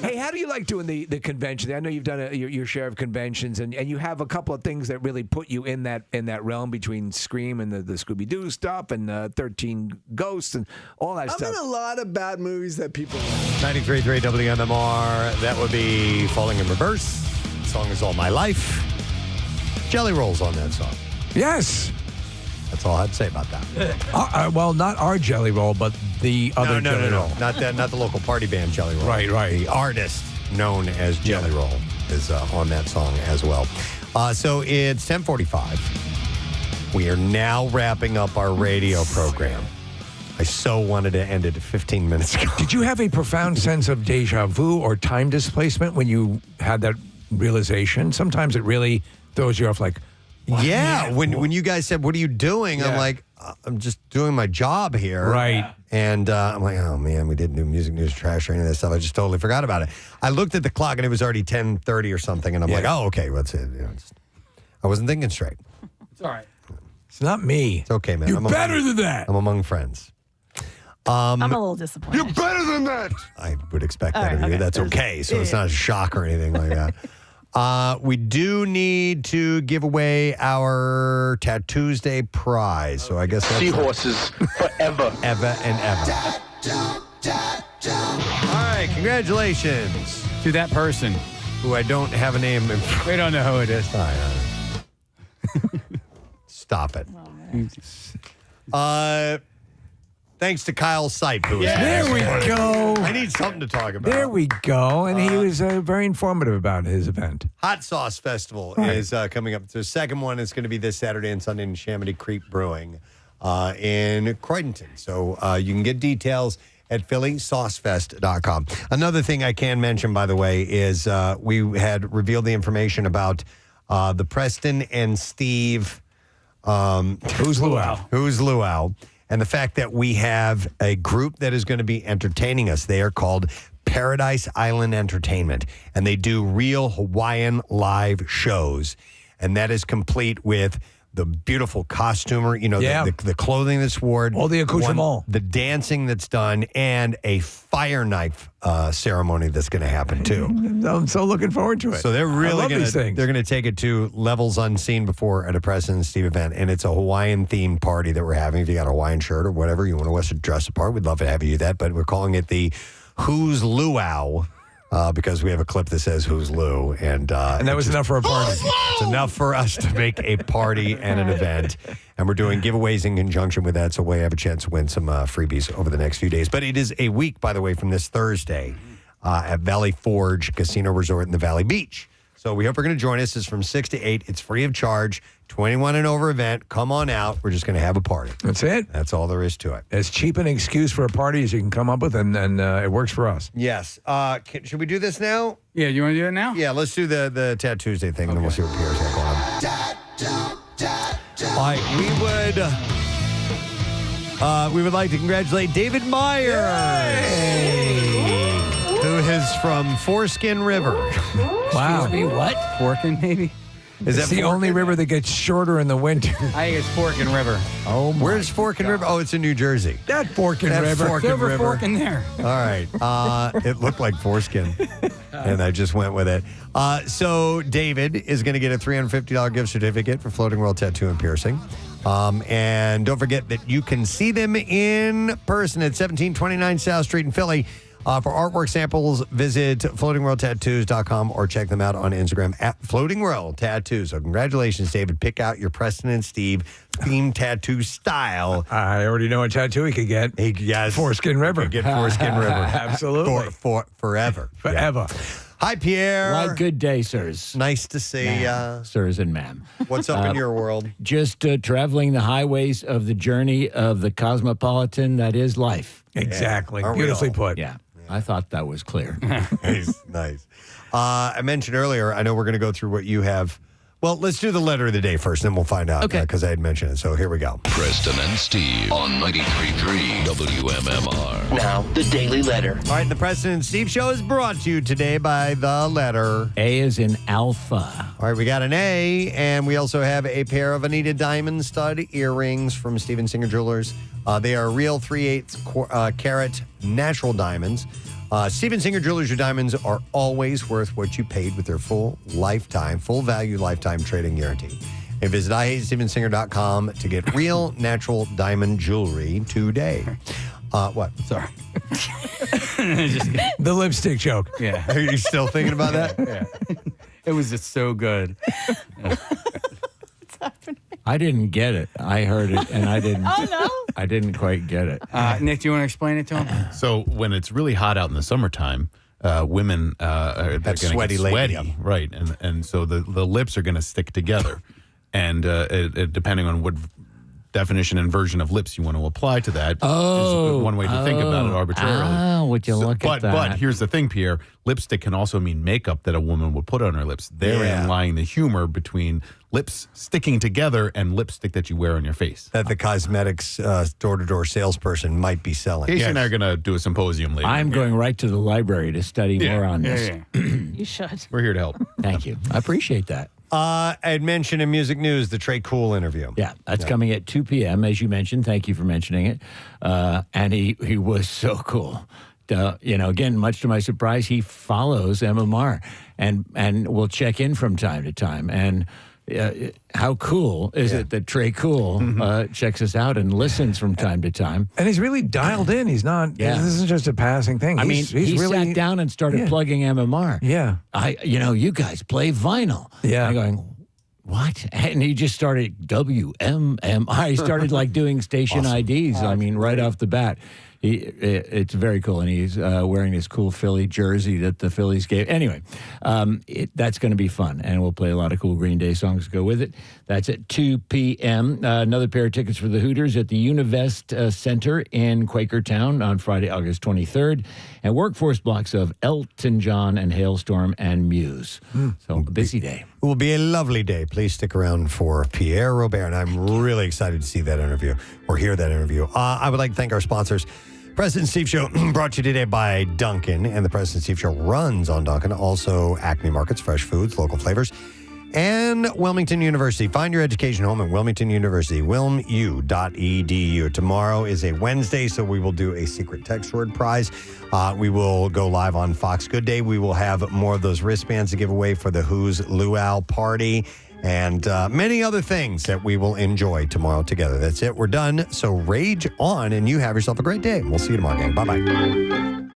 Hey, how do you like doing the conventions? I know you've done your share of conventions, and you have a couple of things that really put you in that realm between Scream and the Scooby-Doo stuff and 13 Ghosts and all that stuff. I'm in a lot of bad movies that people like. 93.3 WMMR. That would be Falling in Reverse. The song is All My Life. Jelly Rolls on that song. Yes. That's all I'd say about that. Well, not our Jelly Roll, but the other Jelly Roll. Not the local party band Jelly Roll. Right. The artist known as Jelly Roll is on that song as well. So it's 10:45. We are now wrapping up our radio program. I so wanted to end it 15 minutes ago. Did you have a profound sense of deja vu or time displacement when you had that realization? Sometimes it really throws you off like, yeah, when you guys said, "What are you doing?" I'm like, "I'm just doing my job here." Right. And I'm like, "Oh man, we didn't do music news trash or any of that stuff. I just totally forgot about it." I looked at the clock and it was already 10:30 or something, and I'm like, "Oh, okay, that's it." I wasn't thinking straight. It's all right. It's not me. It's okay, man. You're better than that. I'm among friends. I'm a little disappointed. You're better than that. I would expect that All of right, you. okay. That's okay. So it's not a shock or anything like that. We do need to give away our Tattoos Day prize. So I guess that's Seahorses forever. Ever and ever. All right, congratulations to that person who I don't have a name in front. We don't know who it is. Stop it. Thanks to Kyle Sipe, who was There we go. I need something to talk about. There we go. And he was very informative about his event. Hot Sauce Festival is coming up. The second one is going to be this Saturday and Sunday in Chamonix Creek Brewing in Croydonton. So you can get details at PhillySauceFest.com. Another thing I can mention, by the way, is we had revealed the information about the Preston and Steve Who's Luau. And the fact that we have a group that is going to be entertaining us. They are called Paradise Island Entertainment, and they do real Hawaiian live shows. And that is complete with the beautiful costumer, the clothing that's worn, all the accoutrement, the dancing that's done, and a fire knife ceremony that's going to happen too. I'm so looking forward to it. So they're really going these things. They're going to take it to levels unseen before at a Preston and Steve event, and it's a Hawaiian themed party that we're having. If you got a Hawaiian shirt or whatever you want to dress apart, we'd love to have you do that. But we're calling it the Who's Luau. Because we have a clip that says "Who's Lou," and that was enough for a party. It's enough for us to make a party and an event, and we're doing giveaways in conjunction with that, so we have a chance to win some freebies over the next few days. But it is a week, by the way, from this Thursday at Valley Forge Casino Resort in the Valley Beach. So we hope you're going to join us. It's from 6 to 8. It's free of charge. 21 and over event. Come on out. We're just going to have a party. That's it. That's all there is to it. As cheap an excuse for a party as you can come up with, and it works for us. Yes. Should we do this now? Yeah, you want to do it now? Yeah, let's do the Tattoo Tuesday thing, and then we'll see what Pierre's got going on. All right, we would We would like to congratulate David Myers, who is from Foreskin River. Wow. Excuse me, what? Forkin, maybe? Is It's that the only river that gets shorter in the winter. I think it's Forkin River. Oh, my Where's Forkin River? Oh, it's in New Jersey. That Forkin That River. Forkin Silver River. Forkin there. All right. It looked like foreskin, and I just went with it. So David is going to get a $350 gift certificate for Floating World Tattoo and Piercing. And don't forget that you can see them in person at 1729 South Street in Philly. For artwork samples, visit floatingworldtattoos.com or check them out on Instagram at Floating World Tattoos. So congratulations, David. Pick out your Preston and Steve themed tattoo style. I already know a tattoo he could get. Yes. Foreskin River. Get Foreskin River. Absolutely. Forever. Forever. Yeah. Hi, Pierre. Why, good day, sirs. Nice to see you. Sirs and ma'am. What's up in your world? Just traveling the highways of the journey of the cosmopolitan that is life. Exactly. Aren't we Beautifully all? put. Yeah. I thought that was clear. Nice. I mentioned earlier, I know we're going to go through what you have. Well, let's do the letter of the day first, then we'll find out. Okay. Because I had mentioned it. So here we go. Preston and Steve on 93.3 WMMR. Now, the Daily Letter. All right, the Preston and Steve Show is brought to you today by the letter A is in alpha. All right, we got an A, and we also have a pair of Anita Diamond stud earrings from Steven Singer Jewelers. They are real 3/8 carat natural diamonds. Steven Singer Jewelers, your diamonds are always worth what you paid with their full value lifetime trading guarantee. And visit IHateStevenSinger.com to get real natural diamond jewelry today. What? Sorry. The lipstick joke. Yeah. Are you still thinking about that? Yeah. It was just so good. I didn't get it. I heard it, and I didn't. Oh, no. I didn't quite get it. Nick, do you want to explain it to him? So when it's really hot out in the summertime, women are gonna sweaty get lady, sweaty, right? And so the lips are going to stick together, and depending on what definition and version of lips you want to apply to that is one way to think about it arbitrarily. Oh, would you look at that? But here's the thing, Pierre. Lipstick can also mean makeup that a woman would put on her lips. Therein lying the humor between lips sticking together and lipstick that you wear on your face. That the cosmetics door-to-door salesperson might be selling. Casey and I are going to do a symposium later. I'm going right to the library to study more on this. You should. We're here to help. Thank you. I appreciate that. I had mentioned in music news the Trey Cool interview. Yeah, that's coming at 2 p.m., as you mentioned. Thank you for mentioning it. And he was so cool. Again, much to my surprise, he follows MMR and will check in from time to time. And how cool is it that Trey Cool checks us out and listens from time to time? And he's really dialed in. He's not, this isn't just a passing thing. I mean, he's he really sat down and started plugging MMR. Yeah. You guys play vinyl. Yeah. I'm going, what? And he just started WMMR. He started like doing station IDs. I mean, right off the bat. It's very cool, and he's wearing his cool Philly jersey that the Phillies gave. Anyway, that's going to be fun, and we'll play a lot of cool Green Day songs to go with it. That's at 2 p.m. Another pair of tickets for the Hooters at the Univest Center in Quakertown on Friday, August 23rd, and workforce blocks of Elton John and Hailstorm and Muse. So a busy day. It will be a lovely day. Please stick around for Pierre Robert, and I'm really excited to see that interview or hear that interview. I would like to thank our sponsors. Preston and Steve Show brought to you today by Dunkin', and the Preston and Steve Show runs on Dunkin'. Also, Acme Markets, fresh foods, local flavors, and Wilmington University. Find your education home at Wilmington University, wilmu.edu. Tomorrow is a Wednesday, so we will do a secret text word prize. We will go live on Fox Good Day. We will have more of those wristbands to give away for the Who's Luau party, and many other things that we will enjoy tomorrow together. That's it. We're done. So rage on, and you have yourself a great day. We'll see you tomorrow, gang. Bye-bye.